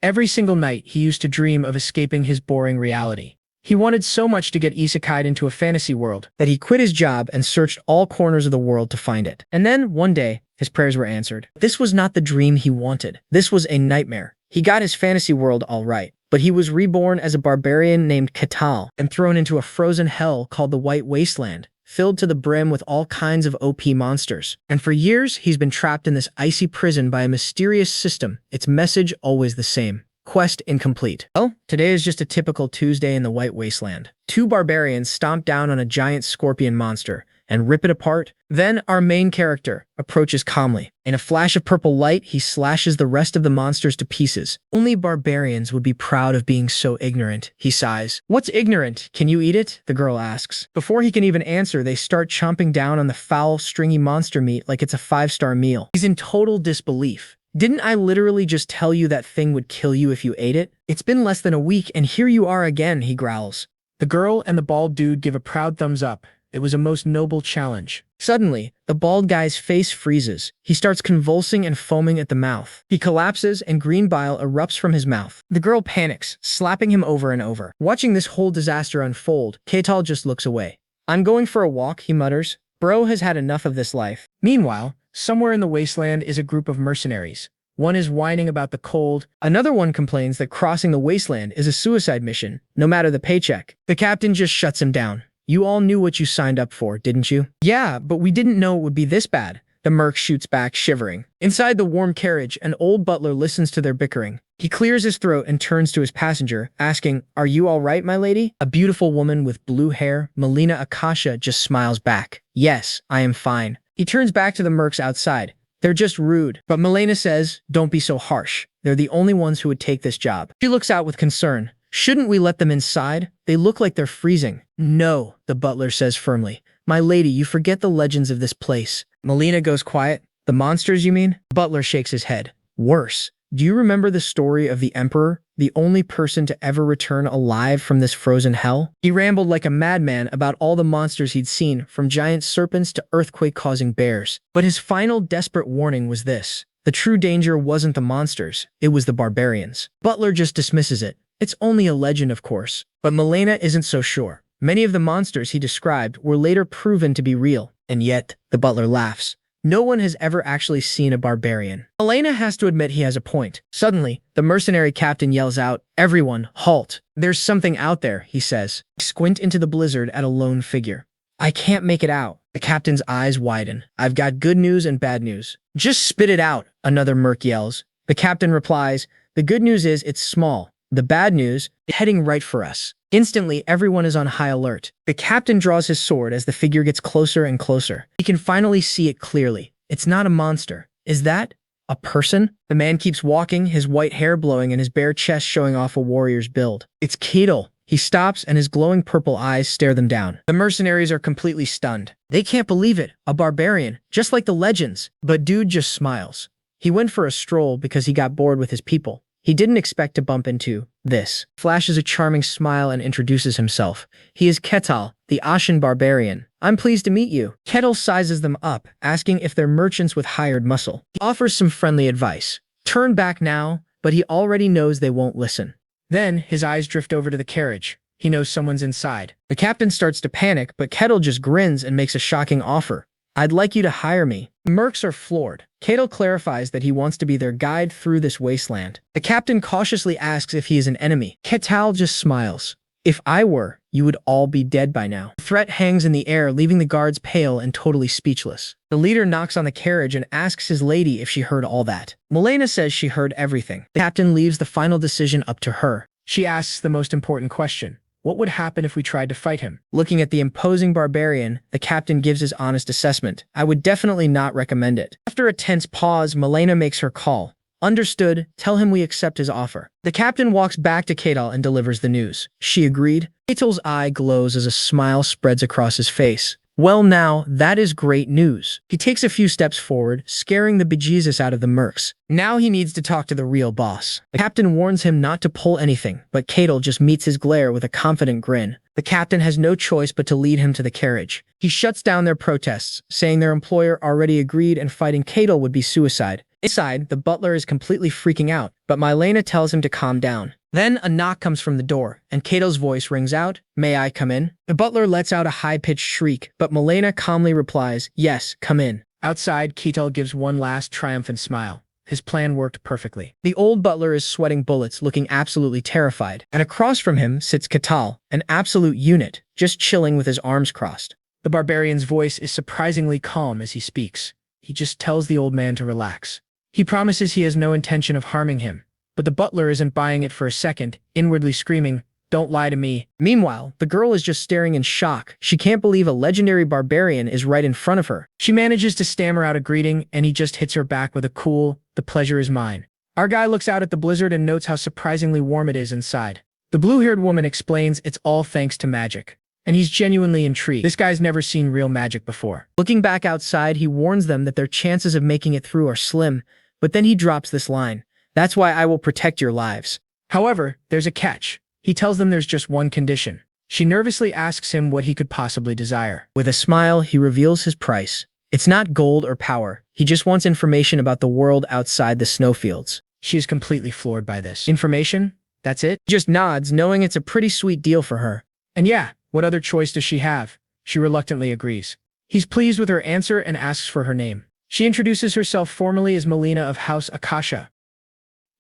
Every single night, he used to dream of escaping his boring reality. He wanted so much to get isekai'd into a fantasy world that he quit his job and searched all corners of the world to find it. And then, one day, his prayers were answered. This was not the dream he wanted. This was a nightmare. He got his fantasy world all right, but he was reborn as a barbarian named Ketal and thrown into a frozen hell called the White Wasteland, filled to the brim with all kinds of OP monsters. And for years, he's been trapped in this icy prison by a mysterious system, its message always the same. Quest incomplete. Oh, today is just a typical Tuesday in the White Wasteland. Two barbarians stomp down on a giant scorpion monster and rip it apart. Then our main character approaches calmly. In a flash of purple light, he slashes the rest of the monsters to pieces. Only barbarians would be proud of being so ignorant, he sighs. What's ignorant? Can you eat it? The girl asks. Before he can even answer, they start chomping down on the foul, stringy monster meat like it's a 5-star meal. He's in total disbelief. Didn't I literally just tell you that thing would kill you if you ate it? It's been less than a week and here you are again, he growls. The girl and the bald dude give a proud thumbs up. It was a most noble challenge. Suddenly, the bald guy's face freezes. He starts convulsing and foaming at the mouth. He collapses and green bile erupts from his mouth. The girl panics, slapping him over and over. Watching this whole disaster unfold, Ketal just looks away. I'm going for a walk, he mutters. Bro has had enough of this life. Meanwhile, somewhere in the wasteland is a group of mercenaries. One is whining about the cold. Another one complains that crossing the wasteland is a suicide mission, no matter the paycheck. The captain just shuts him down. You all knew what you signed up for, didn't you? Yeah, but we didn't know it would be this bad. The merc shoots back, shivering. Inside the warm carriage, an old butler listens to their bickering. He clears his throat and turns to his passenger, asking, Are you all right, my lady? A beautiful woman with blue hair, Melina Akasha, just smiles back. Yes, I am fine. He turns back to the mercs outside. They're just rude. But Melina says, Don't be so harsh. They're the only ones who would take this job. She looks out with concern. Shouldn't we let them inside? They look like they're freezing. No, the butler says firmly. My lady, you forget the legends of this place. Melina goes quiet. The monsters, you mean? Butler shakes his head. Worse. Do you remember the story of the Emperor, the only person to ever return alive from this frozen hell? He rambled like a madman about all the monsters he'd seen, from giant serpents to earthquake-causing bears. But his final desperate warning was this. The true danger wasn't the monsters, it was the barbarians. Butler just dismisses it. It's only a legend, of course. But Melina isn't so sure. Many of the monsters he described were later proven to be real. And yet, the butler laughs. No one has ever actually seen a barbarian. Elena has to admit he has a point. Suddenly, the mercenary captain yells out, Everyone, halt. There's something out there, he says. Squint into the blizzard at a lone figure. I can't make it out. The captain's eyes widen. I've got good news and bad news. Just spit it out, another merc yells. The captain replies, The good news is it's small. The bad news is heading right for us. Instantly, everyone is on high alert. The captain draws his sword as the figure gets closer and closer. He can finally see it clearly. It's not a monster. Is that a person? The man keeps walking, his white hair blowing and his bare chest showing off a warrior's build. It's Ketal. He stops and his glowing purple eyes stare them down. The mercenaries are completely stunned. They can't believe it. A barbarian, just like the legends. But dude just smiles. He went for a stroll because he got bored with his people. He didn't expect to bump into this. Flashes a charming smile and introduces himself. He is Ketal, the Ashen barbarian. I'm pleased to meet you. Ketal sizes them up, asking if they're merchants with hired muscle. He offers some friendly advice. Turn back now, but he already knows they won't listen. Then his eyes drift over to the carriage. He knows someone's inside. The captain starts to panic, but Ketal just grins and makes a shocking offer. I'd like you to hire me. Mercs are floored. Ketal clarifies that he wants to be their guide through this wasteland. The captain cautiously asks if he is an enemy. Ketal just smiles. If I were, you would all be dead by now. The threat hangs in the air, leaving the guards pale and totally speechless. The leader knocks on the carriage and asks his lady if she heard all that. Melina says she heard everything. The captain leaves the final decision up to her. She asks the most important question. What would happen if we tried to fight him? Looking at the imposing barbarian, the captain gives his honest assessment. I would definitely not recommend it. After a tense pause, Melina makes her call. Understood, tell him we accept his offer. The captain walks back to Ketal and delivers the news. She agreed. Ketal's eye glows as a smile spreads across his face. Well now, that is great news. He takes a few steps forward, scaring the bejesus out of the mercs. Now he needs to talk to the real boss. The captain warns him not to pull anything, but Ketal just meets his glare with a confident grin. The captain has no choice but to lead him to the carriage. He shuts down their protests, saying their employer already agreed and fighting Ketal would be suicide. Inside, the butler is completely freaking out. but Milena tells him to calm down. Then a knock comes from the door, and Kato's voice rings out, "May I come in?" The butler lets out a high-pitched shriek, but Milena calmly replies, "Yes, come in." Outside, Keto gives one last triumphant smile. His plan worked perfectly. The old butler is sweating bullets, looking absolutely terrified, and across from him sits Katal, an absolute unit, just chilling with his arms crossed. The barbarian's voice is surprisingly calm as he speaks. He just tells the old man to relax. He promises he has no intention of harming him, but the butler isn't buying it for a second, inwardly screaming, "Don't lie to me." Meanwhile, the girl is just staring in shock. She can't believe a legendary barbarian is right in front of her. She manages to stammer out a greeting, and he just hits her back with a cool, "The pleasure is mine." Our guy looks out at the blizzard and notes how surprisingly warm it is inside. The blue-haired woman explains it's all thanks to magic, and he's genuinely intrigued. This guy's never seen real magic before. Looking back outside, he warns them that their chances of making it through are slim, but then he drops this line, "That's why I will protect your lives." However, there's a catch. He tells them there's just one condition. She nervously asks him what he could possibly desire. With a smile, he reveals his price. It's not gold or power. He just wants information about the world outside the snowfields. She is completely floored by this. Information? That's it? He just nods, knowing it's a pretty sweet deal for her. And yeah, what other choice does she have? She reluctantly agrees. He's pleased with her answer and asks for her name. She introduces herself formally as Melina of House Akasha.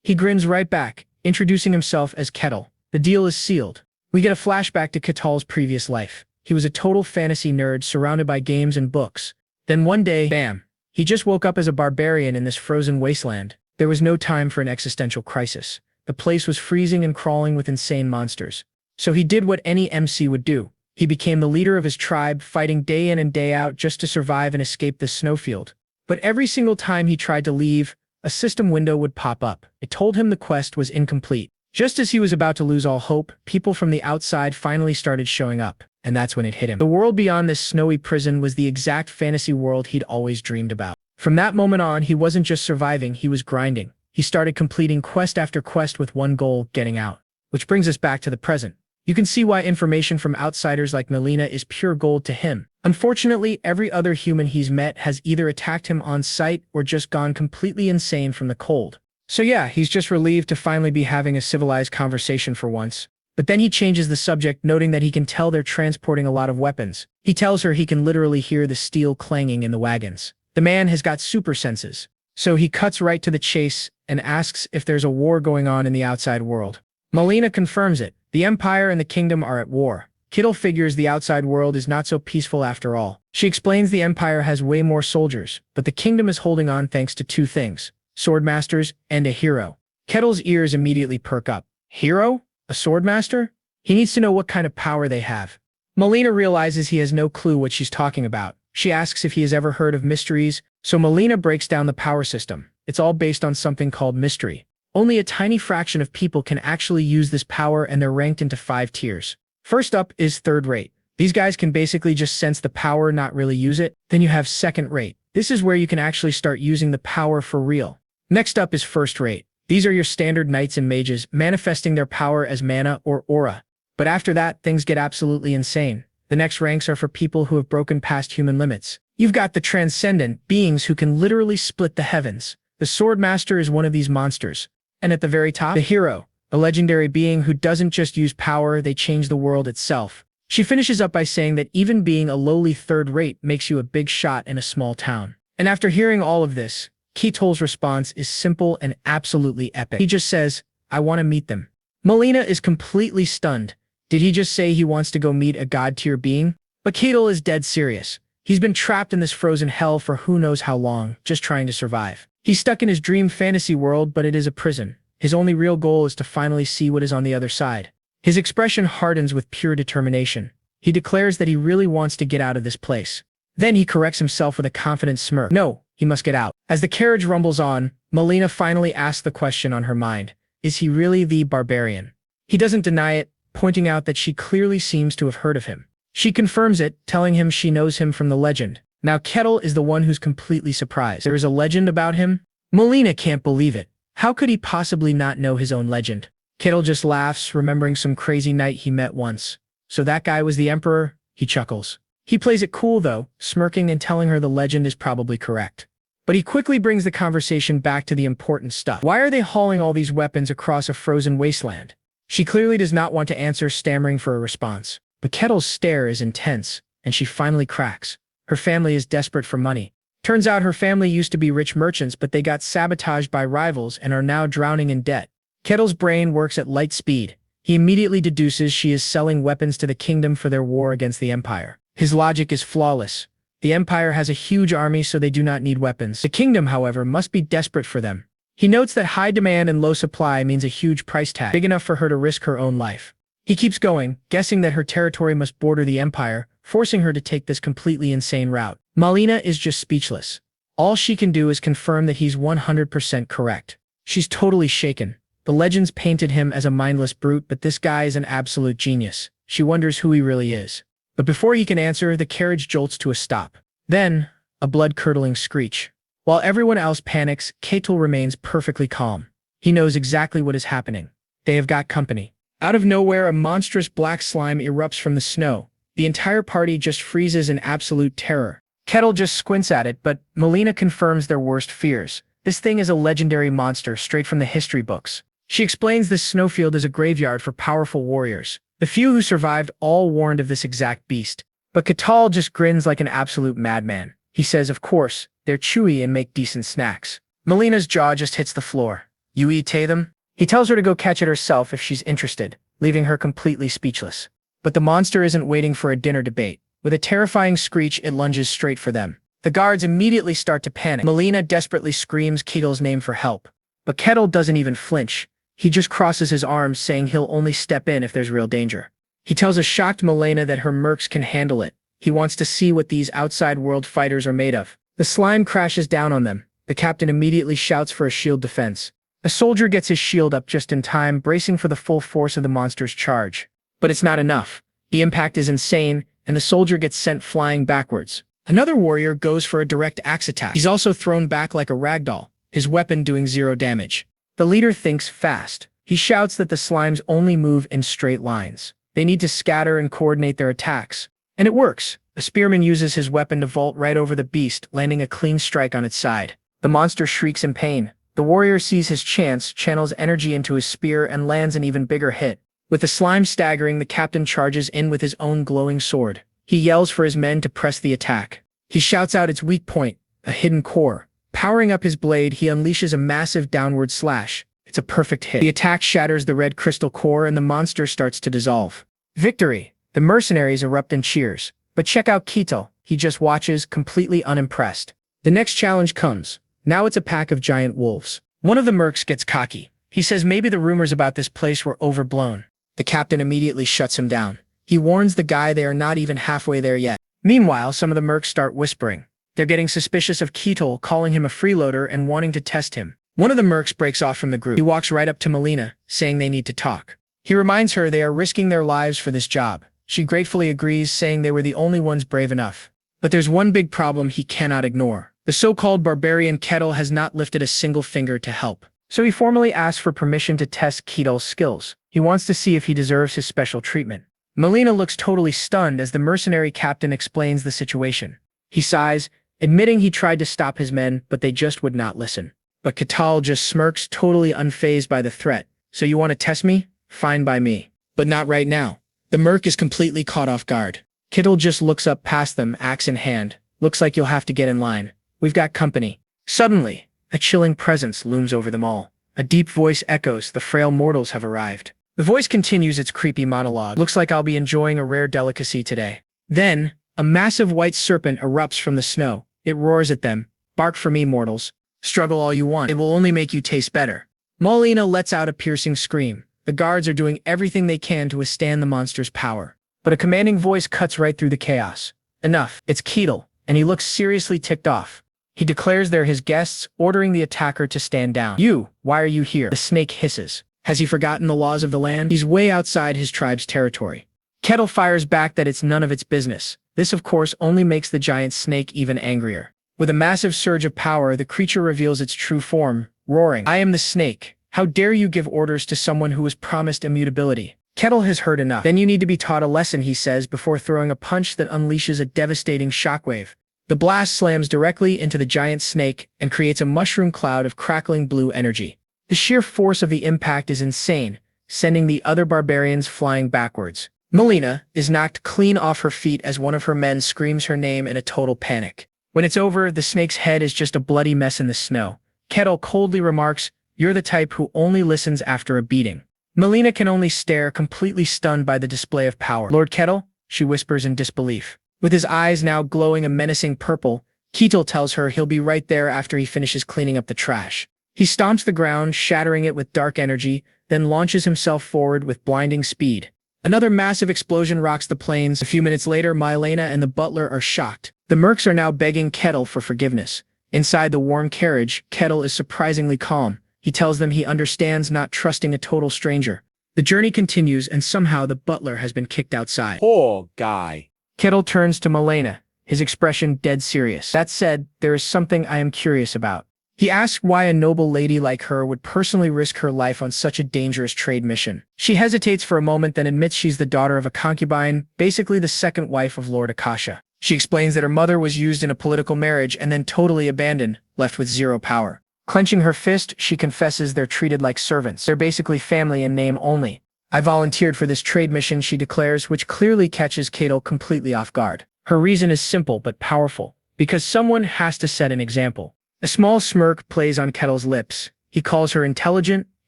He grins right back, introducing himself as Kettle. The deal is sealed. We get a flashback to Ketal's previous life. He was a total fantasy nerd surrounded by games and books. Then one day, bam, he just woke up as a barbarian in this frozen wasteland. There was no time for an existential crisis. The place was freezing and crawling with insane monsters. So he did what any MC would do. He became the leader of his tribe, fighting day in and day out just to survive and escape this snowfield. But every single time he tried to leave, a system window would pop up. It told him the quest was incomplete. Just as he was about to lose all hope, people from the outside finally started showing up, and that's when it hit him. The world beyond this snowy prison was the exact fantasy world he'd always dreamed about. From that moment on, he wasn't just surviving, he was grinding. He started completing quest after quest with one goal, getting out. Which brings us back to the present. You can see why information from outsiders like Melina is pure gold to him. Unfortunately, every other human he's met has either attacked him on sight or just gone completely insane from the cold. So yeah, he's just relieved to finally be having a civilized conversation for once. But then he changes the subject, noting that he can tell they're transporting a lot of weapons. He tells her he can literally hear the steel clanging in the wagons. The man has got super senses. So he cuts right to the chase and asks if there's a war going on in the outside world. Melina confirms it. The Empire and the Kingdom are at war. Kittle figures the outside world is not so peaceful after all. She explains the Empire has way more soldiers, but the Kingdom is holding on thanks to two things: swordmasters and a hero. Kettle's ears immediately perk up. Hero? A swordmaster? He needs to know what kind of power they have. Melina realizes he has no clue what she's talking about. She asks if he has ever heard of mysteries, so Melina breaks down the power system. It's all based on something called mystery. Only a tiny fraction of people can actually use this power, and they're ranked into 5 tiers. First up is third rate. These guys can basically just sense the power, not really use it. Then you have second rate. This is where you can actually start using the power for real. Next up is first rate. These are your standard knights and mages, manifesting their power as mana or aura. But after that, things get absolutely insane. The next ranks are for people who have broken past human limits. You've got the transcendent beings who can literally split the heavens. The Swordmaster is one of these monsters. And at the very top, the hero, a legendary being who doesn't just use power, they change the world itself. She finishes up by saying that even being a lowly third rate makes you a big shot in a small town. And after hearing all of this, Keetol's response is simple and absolutely epic. He just says, "I want to meet them." Melina is completely stunned. Did he just say he wants to go meet a god-tier being? But Keetol is dead serious. He's been trapped in this frozen hell for who knows how long, just trying to survive. He's stuck in his dream fantasy world, but it is a prison. His only real goal is to finally see what is on the other side. His expression hardens with pure determination. He declares that he really wants to get out of this place. Then he corrects himself with a confident smirk. No, he must get out. As the carriage rumbles on, Melina finally asks the question on her mind. Is he really the barbarian? He doesn't deny it, pointing out that she clearly seems to have heard of him. She confirms it, telling him she knows him from the legend. Now Kettle is the one who's completely surprised. There is a legend about him? Melina can't believe it. How could he possibly not know his own legend? Kettle just laughs, remembering some crazy knight he met once. So that guy was the emperor? He chuckles. He plays it cool though, smirking and telling her the legend is probably correct. But he quickly brings the conversation back to the important stuff. Why are they hauling all these weapons across a frozen wasteland? She clearly does not want to answer, stammering for a response. But Kettle's stare is intense, and she finally cracks. Her family is desperate for money. Turns out her family used to be rich merchants, but they got sabotaged by rivals and are now drowning in debt. Kettle's brain works at light speed. He immediately deduces she is selling weapons to the kingdom for their war against the Empire. His logic is flawless. The Empire has a huge army, so they do not need weapons. The kingdom, however, must be desperate for them. He notes that high demand and low supply means a huge price tag, big enough for her to risk her own life. He keeps going, guessing that her territory must border the Empire, forcing her to take this completely insane route. Malina is just speechless. All she can do is confirm that he's 100% correct. She's totally shaken. The legends painted him as a mindless brute, but this guy is an absolute genius. She wonders who he really is. But before he can answer, the carriage jolts to a stop. Then, a blood-curdling screech. While everyone else panics, Kettle remains perfectly calm. He knows exactly what is happening. They have got company. Out of nowhere, a monstrous black slime erupts from the snow. The entire party just freezes in absolute terror. Kettle just squints at it, but Melina confirms their worst fears. This thing is a legendary monster straight from the history books. She explains this snowfield is a graveyard for powerful warriors. The few who survived all warned of this exact beast. But Kettle just grins like an absolute madman. He says, of course, they're chewy and make decent snacks. Melina's jaw just hits the floor. You eat them? He tells her to go catch it herself if she's interested, leaving her completely speechless. But the monster isn't waiting for a dinner debate. With a terrifying screech, it lunges straight for them. The guards immediately start to panic. Melina desperately screams Kettle's name for help. But Kettle doesn't even flinch. He just crosses his arms, saying he'll only step in if there's real danger. He tells a shocked Melina that her mercs can handle it. He wants to see what these outside world fighters are made of. The slime crashes down on them. The captain immediately shouts for a shield defense. A soldier gets his shield up just in time, bracing for the full force of the monster's charge. But it's not enough. The impact is insane, and the soldier gets sent flying backwards. Another warrior goes for a direct axe attack. He's also thrown back like a ragdoll, his weapon doing 0 damage. The leader thinks fast. He shouts that the slimes only move in straight lines. They need to scatter and coordinate their attacks. And it works. The spearman uses his weapon to vault right over the beast, landing a clean strike on its side. The monster shrieks in pain. The warrior sees his chance, channels energy into his spear, and lands an even bigger hit. With the slime staggering, the captain charges in with his own glowing sword. He yells for his men to press the attack. He shouts out its weak point, a hidden core. Powering up his blade, he unleashes a massive downward slash. It's a perfect hit. The attack shatters the red crystal core, and the monster starts to dissolve. Victory! The mercenaries erupt in cheers. But check out Kettle. He just watches, completely unimpressed. The next challenge comes. Now it's a pack of giant wolves. One of the mercs gets cocky. He says maybe the rumors about this place were overblown. The captain immediately shuts him down. He warns the guy they are not even halfway there yet. Meanwhile, some of the mercs start whispering. They're getting suspicious of Kettle, calling him a freeloader and wanting to test him. One of the mercs breaks off from the group. He walks right up to Melina, saying they need to talk. He reminds her they are risking their lives for this job. She gratefully agrees, saying they were the only ones brave enough. But there's one big problem he cannot ignore. The so-called barbarian Kettle has not lifted a single finger to help. So he formally asks for permission to test Kettle's skills. He wants to see if he deserves his special treatment. Melina looks totally stunned as the mercenary captain explains the situation. He sighs, admitting he tried to stop his men, but they just would not listen. But Kettle just smirks, totally unfazed by the threat. So you want to test me? Fine by me. But not right now. The merc is completely caught off guard. Kettle just looks up past them, axe in hand. Looks like you'll have to get in line. We've got company. Suddenly, a chilling presence looms over them all. A deep voice echoes, the frail mortals have arrived. The voice continues its creepy monologue. Looks like I'll be enjoying a rare delicacy today. Then, a massive white serpent erupts from the snow. It roars at them. Bark for me, mortals. Struggle all you want. It will only make you taste better. Melina lets out a piercing scream. The guards are doing everything they can to withstand the monster's power. But a commanding voice cuts right through the chaos. Enough. It's Kettle, and he looks seriously ticked off. He declares they're his guests, ordering the attacker to stand down. You, why are you here? The snake hisses. Has he forgotten the laws of the land? He's way outside his tribe's territory. Kettle fires back that it's none of its business. This, of course, only makes the giant snake even angrier. With a massive surge of power, the creature reveals its true form, roaring, I am the snake. How dare you give orders to someone who was promised immutability? Kettle has heard enough. Then you need to be taught a lesson, he says, before throwing a punch that unleashes a devastating shockwave. The blast slams directly into the giant snake and creates a mushroom cloud of crackling blue energy. The sheer force of the impact is insane, sending the other barbarians flying backwards. Melina is knocked clean off her feet as one of her men screams her name in a total panic. When it's over, the snake's head is just a bloody mess in the snow. Kettle coldly remarks, "You're the type who only listens after a beating." Melina can only stare, completely stunned by the display of power. "Lord Kettle?" she whispers in disbelief. With his eyes now glowing a menacing purple, Kettle tells her he'll be right there after he finishes cleaning up the trash. He stomps the ground, shattering it with dark energy, then launches himself forward with blinding speed. Another massive explosion rocks the plains. A few minutes later, Mylena and the butler are shocked. The mercs are now begging Kettle for forgiveness. Inside the warm carriage, Kettle is surprisingly calm. He tells them he understands not trusting a total stranger. The journey continues, and somehow the butler has been kicked outside. Poor guy. Kettle turns to Mylena, his expression dead serious. "That said, there is something I am curious about." He asks why a noble lady like her would personally risk her life on such a dangerous trade mission. She hesitates for a moment, then admits she's the daughter of a concubine, basically the second wife of Lord Akasha. She explains that her mother was used in a political marriage and then totally abandoned, left with zero power. Clenching her fist, she confesses they're treated like servants. They're basically family in name only. "I volunteered for this trade mission," she declares, which clearly catches Kettle completely off guard. Her reason is simple but powerful, because someone has to set an example. A small smirk plays on Kettle's lips. He calls her intelligent,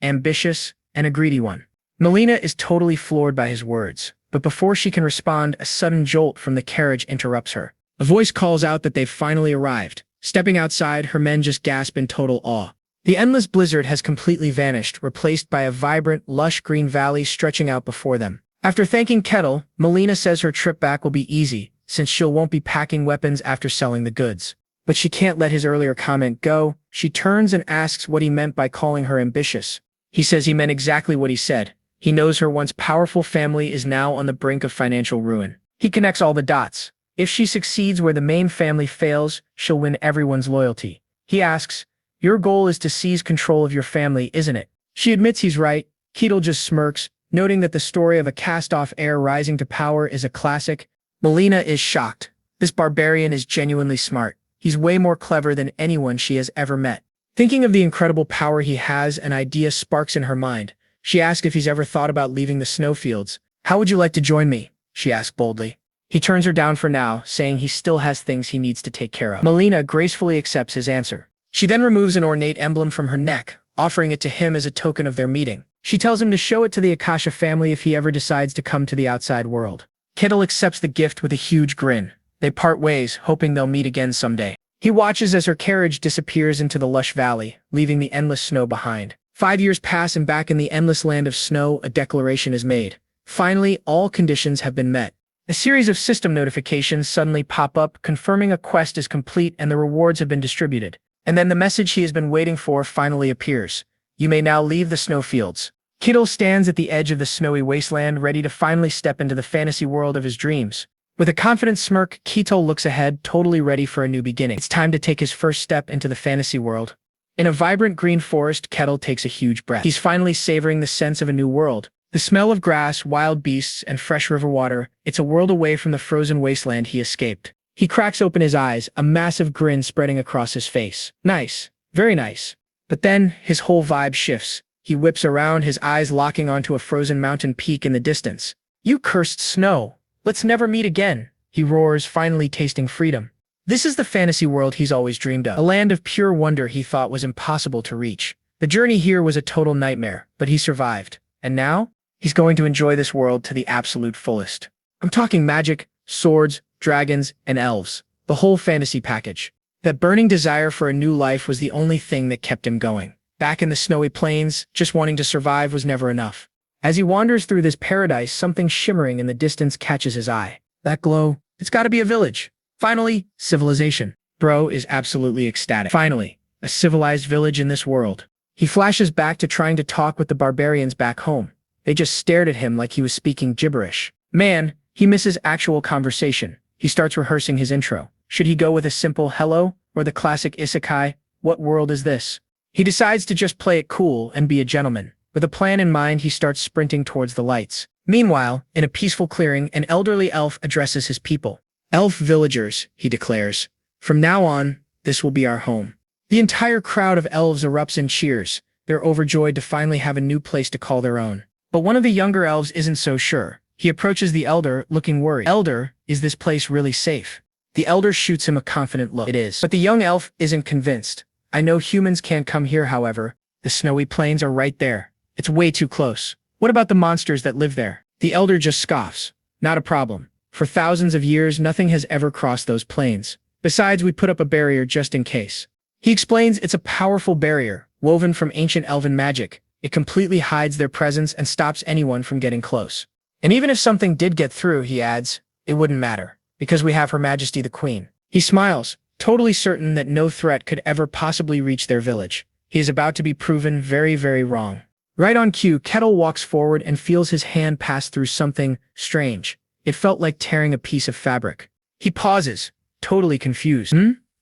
ambitious, and a greedy one. Melina is totally floored by his words, but before she can respond, a sudden jolt from the carriage interrupts her. A voice calls out that they've finally arrived. Stepping outside, her men just gasp in total awe. The endless blizzard has completely vanished, replaced by a vibrant, lush green valley stretching out before them. After thanking Kettle, Melina says her trip back will be easy, since she won't be packing weapons after selling the goods. But she can't let his earlier comment go. She turns and asks what he meant by calling her ambitious. He says he meant exactly what he said. He knows her once powerful family is now on the brink of financial ruin. He connects all the dots. If she succeeds where the main family fails, she'll win everyone's loyalty. He asks, "Your goal is to seize control of your family, isn't it?" She admits he's right. Kettle just smirks, noting that the story of a cast-off heir rising to power is a classic. Melina is shocked. This barbarian is genuinely smart. He's way more clever than anyone she has ever met. Thinking of the incredible power he has, an idea sparks in her mind. She asks if he's ever thought about leaving the snowfields. "How would you like to join me?" she asks boldly. He turns her down for now, saying he still has things he needs to take care of. Melina gracefully accepts his answer. She then removes an ornate emblem from her neck, offering it to him as a token of their meeting. She tells him to show it to the Akasha family if he ever decides to come to the outside world. Kettle accepts the gift with a huge grin. They part ways, hoping they'll meet again someday. He watches as her carriage disappears into the lush valley, leaving the endless snow behind. 5 years pass, and back in the endless land of snow, a declaration is made. Finally, all conditions have been met. A series of system notifications suddenly pop up, confirming a quest is complete and the rewards have been distributed. And then the message he has been waiting for finally appears. "You may now leave the snowfields." Kettle stands at the edge of the snowy wasteland, ready to finally step into the fantasy world of his dreams. With a confident smirk, Kettle looks ahead, totally ready for a new beginning. It's time to take his first step into the fantasy world. In a vibrant green forest, Kettle takes a huge breath. He's finally savoring the sense of a new world. The smell of grass, wild beasts, and fresh river water, it's a world away from the frozen wasteland he escaped. He cracks open his eyes, a massive grin spreading across his face. Nice. Very nice. But then, his whole vibe shifts. He whips around, his eyes locking onto a frozen mountain peak in the distance. "You cursed snow! Let's never meet again," he roars, finally tasting freedom. This is the fantasy world he's always dreamed of, a land of pure wonder he thought was impossible to reach. The journey here was a total nightmare, but he survived. And now, he's going to enjoy this world to the absolute fullest. I'm talking magic, swords, dragons, and elves. The whole fantasy package. That burning desire for a new life was the only thing that kept him going. Back in the snowy plains, just wanting to survive was never enough. As he wanders through this paradise, something shimmering in the distance catches his eye. That glow, it's gotta be a village. Finally, civilization. Bro is absolutely ecstatic. Finally, a civilized village in this world. He flashes back to trying to talk with the barbarians back home. They just stared at him like he was speaking gibberish. Man, he misses actual conversation. He starts rehearsing his intro. Should he go with a simple hello or the classic isekai, "What world is this?" He decides to just play it cool and be a gentleman. With a plan in mind, he starts sprinting towards the lights. Meanwhile, in a peaceful clearing, an elderly elf addresses his people. "Elf villagers," he declares. From now on, this will be our home." The entire crowd of elves erupts in cheers. They're overjoyed to finally have a new place to call their own. But one of the younger elves isn't so sure. He approaches the elder, looking worried. "Elder, is this place really safe?" The elder shoots him a confident look. "It is." But the young elf isn't convinced. "I know humans can't come here, however. The snowy plains are right there. It's way too close. What about the monsters that live there?" The elder just scoffs. "Not a problem. For thousands of years, nothing has ever crossed those plains. Besides, we put up a barrier just in case." He explains it's a powerful barrier, woven from ancient elven magic. It completely hides their presence and stops anyone from getting close. "And even if something did get through," he adds, "it wouldn't matter, because we have Her Majesty the Queen." He smiles, totally certain that no threat could ever possibly reach their village. He is about to be proven very, very wrong. Right on cue, Kettle walks forward and feels his hand pass through something strange. It felt like tearing a piece of fabric. He pauses, totally confused.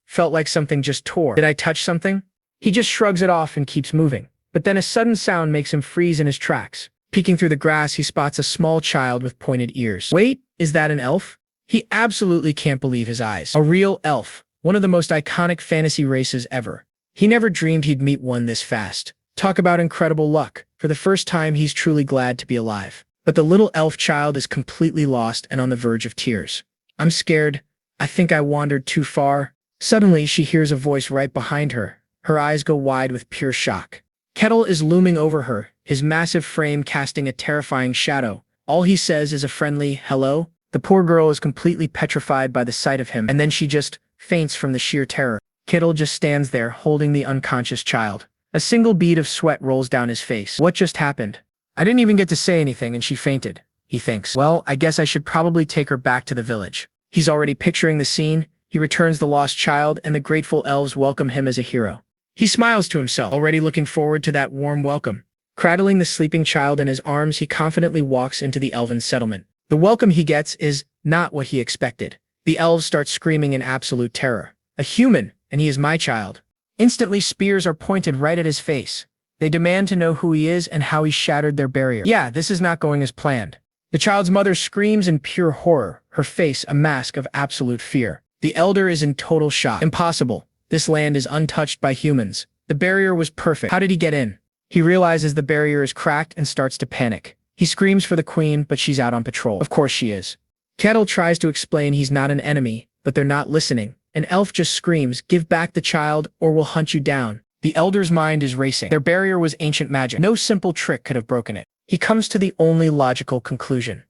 Felt like something just tore. Did I touch something? He just shrugs it off and keeps moving. But then a sudden sound makes him freeze in his tracks. Peeking through the grass, he spots a small child with pointed ears. Wait, is that an elf? He absolutely can't believe his eyes. A real elf, one of the most iconic fantasy races ever. He never dreamed he'd meet one this fast. Talk about incredible luck. For the first time, he's truly glad to be alive. But the little elf child is completely lost and on the verge of tears. "I'm scared. I think I wandered too far." Suddenly, she hears a voice right behind her. Her eyes go wide with pure shock. Kettle is looming over her, his massive frame casting a terrifying shadow. All he says is a friendly, "Hello?" The poor girl is completely petrified by the sight of him, and then she just faints from the sheer terror. Kettle just stands there, holding the unconscious child. A single bead of sweat rolls down his face. What just happened? I didn't even get to say anything and she fainted, he thinks. Well, I guess I should probably take her back to the village. He's already picturing the scene. He returns the lost child and the grateful elves welcome him as a hero. He smiles to himself, already looking forward to that warm welcome. Cradling the sleeping child in his arms, he confidently walks into the elven settlement. The welcome he gets is not what he expected. The elves start screaming in absolute terror. "A human, and he is my child." Instantly, spears are pointed right at his face. They demand to know who he is and how he shattered their barrier. Yeah, this is not going as planned. The child's mother screams in pure horror, her face a mask of absolute fear. The elder is in total shock. Impossible. This land is untouched by humans. The barrier was perfect. How did he get in? He realizes the barrier is cracked and starts to panic. He screams for the queen, but she's out on patrol. Of course she is. Kettle tries to explain he's not an enemy, but they're not listening. An elf just screams, "Give back the child or we'll hunt you down." The elder's mind is racing. Their barrier was ancient magic. No simple trick could have broken it. He comes to the only logical conclusion.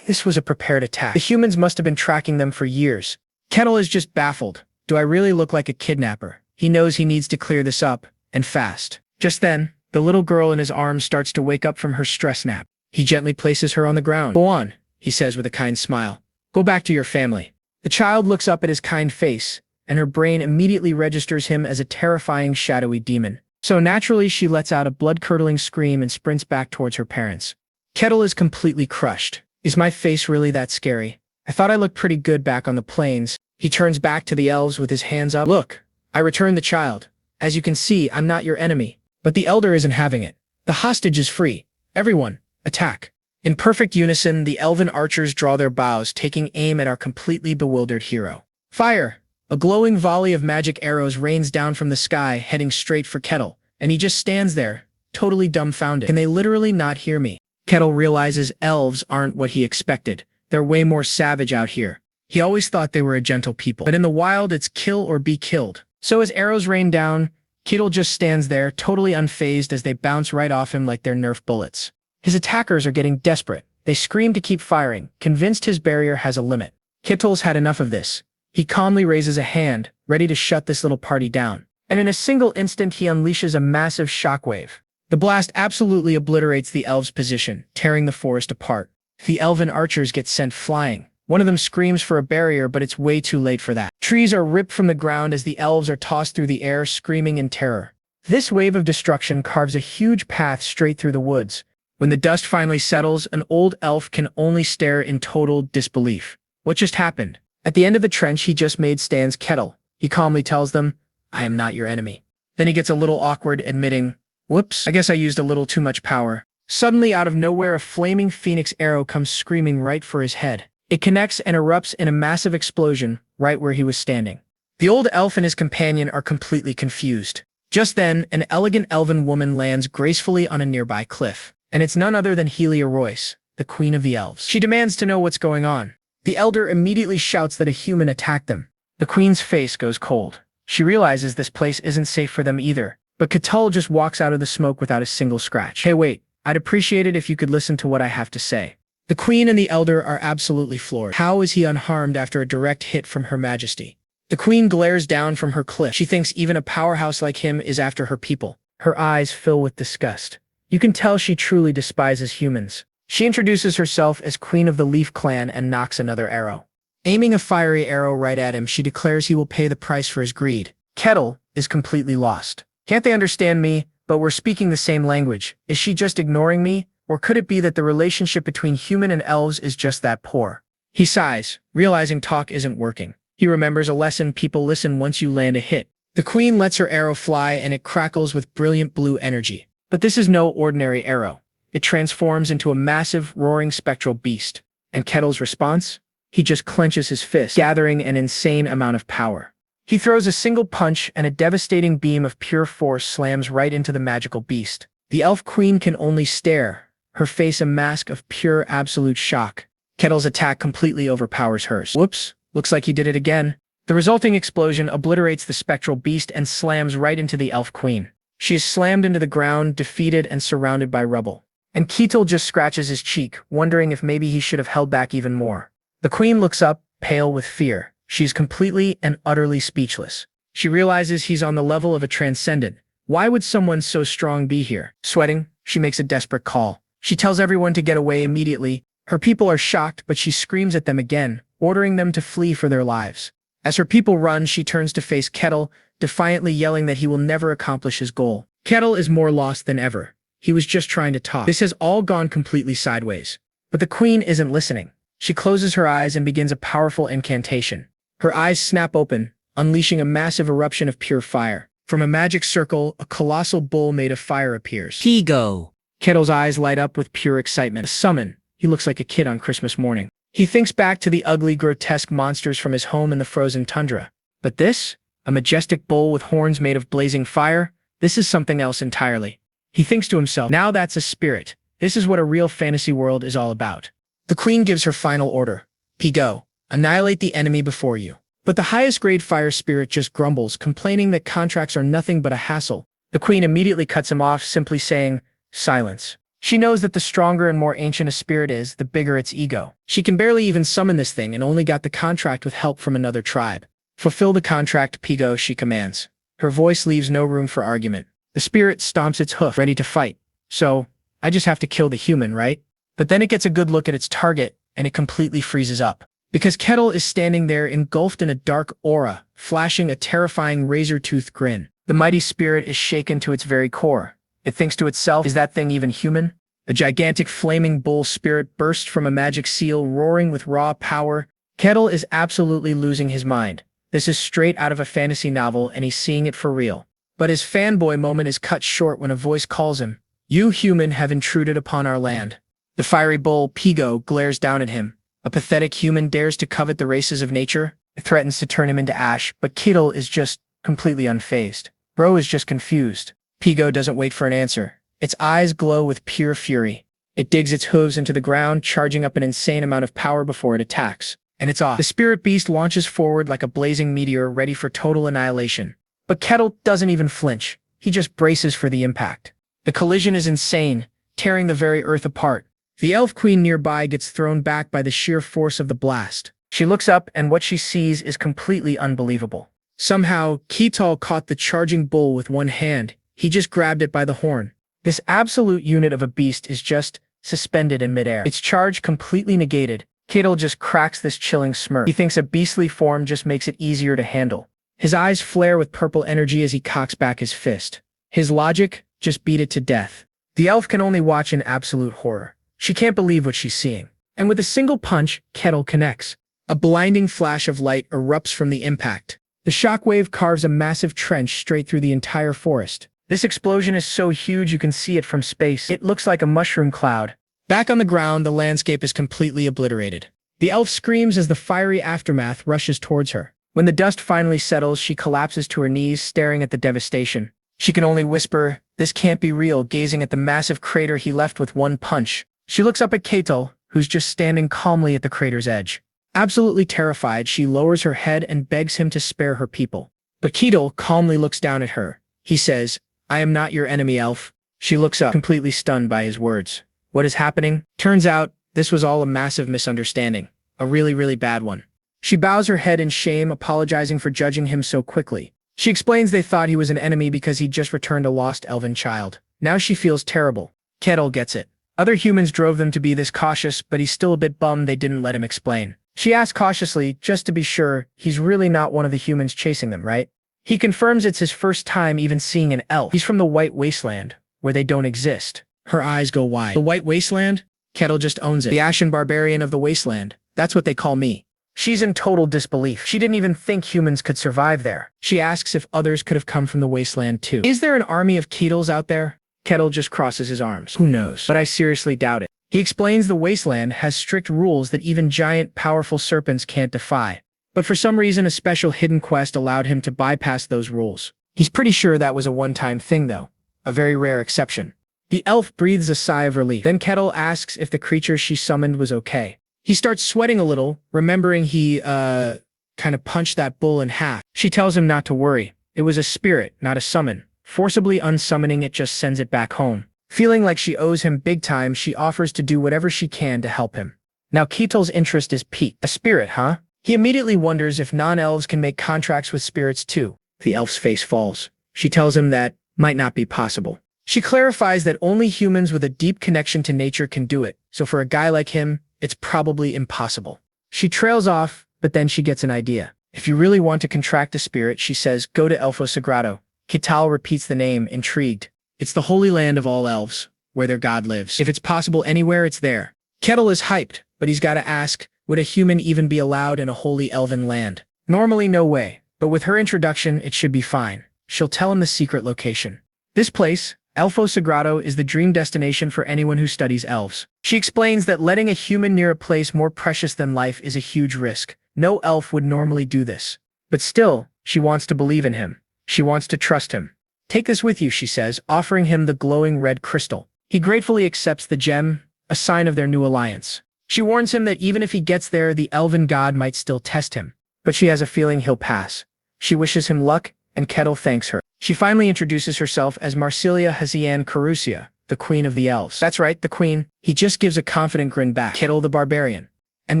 This was a prepared attack. The humans must have been tracking them for years. Kettle is just baffled. Do I really look like a kidnapper? He knows he needs to clear this up, and fast. Just then, the little girl in his arms starts to wake up from her stress nap. He gently places her on the ground. "Go on," he says with a kind smile. "Go back to your family." The child looks up at his kind face, and her brain immediately registers him as a terrifying, shadowy demon. So naturally, she lets out a blood-curdling scream and sprints back towards her parents. Kettle is completely crushed. Is my face really that scary? I thought I looked pretty good back on the plains. He turns back to the elves with his hands up. "Look, I returned the child. As you can see, I'm not your enemy." But the elder isn't having it. The hostage is free. Everyone, attack. In perfect unison, the elven archers draw their bows, taking aim at our completely bewildered hero. Fire! A glowing volley of magic arrows rains down from the sky, heading straight for Kettle, and he just stands there, totally dumbfounded. Can they literally not hear me? Kettle realizes elves aren't what he expected. They're way more savage out here. He always thought they were a gentle people, but in the wild, it's kill or be killed. So as arrows rain down, Kettle just stands there, totally unfazed as they bounce right off him like they're Nerf bullets. His attackers are getting desperate. They scream to keep firing, convinced his barrier has a limit. Kettle's had enough of this. He calmly raises a hand, ready to shut this little party down. And in a single instant, he unleashes a massive shockwave. The blast absolutely obliterates the elves' position, tearing the forest apart. The elven archers get sent flying. One of them screams for a barrier, but it's way too late for that. Trees are ripped from the ground as the elves are tossed through the air, screaming in terror. This wave of destruction carves a huge path straight through the woods. When the dust finally settles, an old elf can only stare in total disbelief. What just happened? At the end of the trench he just made stands Kettle. He calmly tells them, "I am not your enemy." Then he gets a little awkward, admitting, "Whoops, I guess I used a little too much power." Suddenly, out of nowhere, a flaming phoenix arrow comes screaming right for his head. It connects and erupts in a massive explosion right where he was standing. The old elf and his companion are completely confused. Just then, an elegant elven woman lands gracefully on a nearby cliff. And it's none other than Helia Royce, the queen of the elves. She demands to know what's going on. The elder immediately shouts that a human attacked them. The queen's face goes cold. She realizes this place isn't safe for them either. But Catull just walks out of the smoke without a single scratch. Hey wait, I'd appreciate it if you could listen to what I have to say. The queen and the elder are absolutely floored. How is he unharmed after a direct hit from Her Majesty? The queen glares down from her cliff. She thinks even a powerhouse like him is after her people. Her eyes fill with disgust. You can tell she truly despises humans. She introduces herself as Queen of the Leaf Clan and knocks another arrow. Aiming a fiery arrow right at him, she declares he will pay the price for his greed. Kettle is completely lost. Can't they understand me? But we're speaking the same language. Is she just ignoring me? Or could it be that the relationship between human and elves is just that poor? He sighs, realizing talk isn't working. He remembers a lesson: people listen once you land a hit. The queen lets her arrow fly and it crackles with brilliant blue energy. But this is no ordinary arrow. It transforms into a massive, roaring spectral beast. And Kettle's response? He just clenches his fist, gathering an insane amount of power. He throws a single punch and a devastating beam of pure force slams right into the magical beast. The elf queen can only stare, her face a mask of pure absolute shock. Kettle's attack completely overpowers hers. Whoops, looks like he did it again. The resulting explosion obliterates the spectral beast and slams right into the elf queen. She is slammed into the ground, defeated and surrounded by rubble. And Kettle just scratches his cheek, wondering if maybe he should have held back even more. The queen looks up, pale with fear. She's completely and utterly speechless. She realizes he's on the level of a transcendent. Why would someone so strong be here? Sweating, she makes a desperate call. She tells everyone to get away immediately. Her people are shocked, but she screams at them again, ordering them to flee for their lives. As her people run, she turns to face Kettle, defiantly yelling that he will never accomplish his goal. Kettle is more lost than ever. He was just trying to talk. This has all gone completely sideways. But the queen isn't listening. She closes her eyes and begins a powerful incantation. Her eyes snap open, unleashing a massive eruption of pure fire. From a magic circle, a colossal bull made of fire appears. Pigo. Kettle's eyes light up with pure excitement. A summon. He looks like a kid on Christmas morning. He thinks back to the ugly, grotesque monsters from his home in the frozen tundra. But this? A majestic bull with horns made of blazing fire? This is something else entirely. He thinks to himself, now that's a spirit. This is what a real fantasy world is all about. The queen gives her final order. Pigo. Annihilate the enemy before you. But the highest grade fire spirit just grumbles, complaining that contracts are nothing but a hassle. The queen immediately cuts him off, simply saying, silence. She knows that the stronger and more ancient a spirit is, the bigger its ego. She can barely even summon this thing and only got the contract with help from another tribe. Fulfill the contract, Pigo, she commands. Her voice leaves no room for argument. The spirit stomps its hoof, ready to fight. So, I just have to kill the human, right? But then it gets a good look at its target, and it completely freezes up. Because Kettle is standing there engulfed in a dark aura, flashing a terrifying razor-toothed grin. The mighty spirit is shaken to its very core. It thinks to itself, is that thing even human? A gigantic flaming bull spirit bursts from a magic seal, roaring with raw power. Kettle is absolutely losing his mind. This is straight out of a fantasy novel, and he's seeing it for real. But his fanboy moment is cut short when a voice calls him. You human have intruded upon our land. The fiery bull, Pigo, glares down at him. A pathetic human dares to covet the races of nature. It threatens to turn him into ash, but Kettle is just completely unfazed. Bro is just confused. Pigo doesn't wait for an answer. Its eyes glow with pure fury. It digs its hooves into the ground, charging up an insane amount of power before it attacks. And it's off. The spirit beast launches forward like a blazing meteor, ready for total annihilation. But Kettle doesn't even flinch. He just braces for the impact. The collision is insane, tearing the very earth apart. The elf queen nearby gets thrown back by the sheer force of the blast. She looks up, and what she sees is completely unbelievable. Somehow, Kettle caught the charging bull with one hand. He just grabbed it by the horn. This absolute unit of a beast is just suspended in midair. Its charge completely negated. Kettle just cracks this chilling smirk. He thinks a beastly form just makes it easier to handle. His eyes flare with purple energy as he cocks back his fist. His logic? Just beat it to death. The elf can only watch in absolute horror. She can't believe what she's seeing. And with a single punch, Kettle connects. A blinding flash of light erupts from the impact. The shockwave carves a massive trench straight through the entire forest. This explosion is so huge you can see it from space. It looks like a mushroom cloud. Back on the ground, the landscape is completely obliterated. The elf screams as the fiery aftermath rushes towards her. When the dust finally settles, she collapses to her knees, staring at the devastation. She can only whisper, "This can't be real," gazing at the massive crater he left with one punch. She looks up at Ketil, who's just standing calmly at the crater's edge. Absolutely terrified, she lowers her head and begs him to spare her people. But Ketil calmly looks down at her. He says, "I am not your enemy, elf." She looks up, completely stunned by his words. What is happening? Turns out, this was all a massive misunderstanding. A really, really bad one. She bows her head in shame, apologizing for judging him so quickly. She explains they thought he was an enemy because he'd just returned a lost elven child. Now she feels terrible. Ketil gets it. Other humans drove them to be this cautious, but he's still a bit bummed they didn't let him explain. She asks cautiously, just to be sure, he's really not one of the humans chasing them, right? He confirms it's his first time even seeing an elf. He's from the White Wasteland, where they don't exist. Her eyes go wide. The White Wasteland? Ketil just owns it. The Ashen Barbarian of the Wasteland. That's what they call me. She's in total disbelief. She didn't even think humans could survive there. She asks if others could have come from the wasteland too. Is there an army of Ketils out there? Ketil just crosses his arms. Who knows? But I seriously doubt it. He explains the wasteland has strict rules that even giant, powerful serpents can't defy. But for some reason, a special hidden quest allowed him to bypass those rules. He's pretty sure that was a one-time thing though. A very rare exception. The elf breathes a sigh of relief. Then Ketil asks if the creature she summoned was okay. He starts sweating a little, remembering he, kind of punched that bull in half. She tells him not to worry. It was a spirit, not a summon. Forcibly unsummoning it just sends it back home. Feeling like she owes him big time, she offers to do whatever she can to help him. Now Ketil's interest is piqued. A spirit, huh? He immediately wonders if non-elves can make contracts with spirits too. The elf's face falls. She tells him that might not be possible. She clarifies that only humans with a deep connection to nature can do it, so for a guy like him, it's probably impossible. She trails off, but then she gets an idea. If you really want to contract a spirit, she says, go to Elfo Sagrado. Ketil repeats the name, intrigued. It's the holy land of all elves, where their god lives. If it's possible anywhere, it's there. Ketil is hyped, but he's gotta ask, would a human even be allowed in a holy elven land? Normally, no way, but with her introduction, it should be fine. She'll tell him the secret location. This place, Elfo Sagrado, is the dream destination for anyone who studies elves. She explains that letting a human near a place more precious than life is a huge risk. No elf would normally do this. But still, she wants to believe in him. She wants to trust him. Take this with you, she says, offering him the glowing red crystal. He gratefully accepts the gem, a sign of their new alliance. She warns him that even if he gets there, the elven god might still test him. But she has a feeling he'll pass. She wishes him luck, and Ketil thanks her. She finally introduces herself as Marsilia Hazian Carusia, the queen of the elves. That's right, the queen. He just gives a confident grin back. Ketil the barbarian. And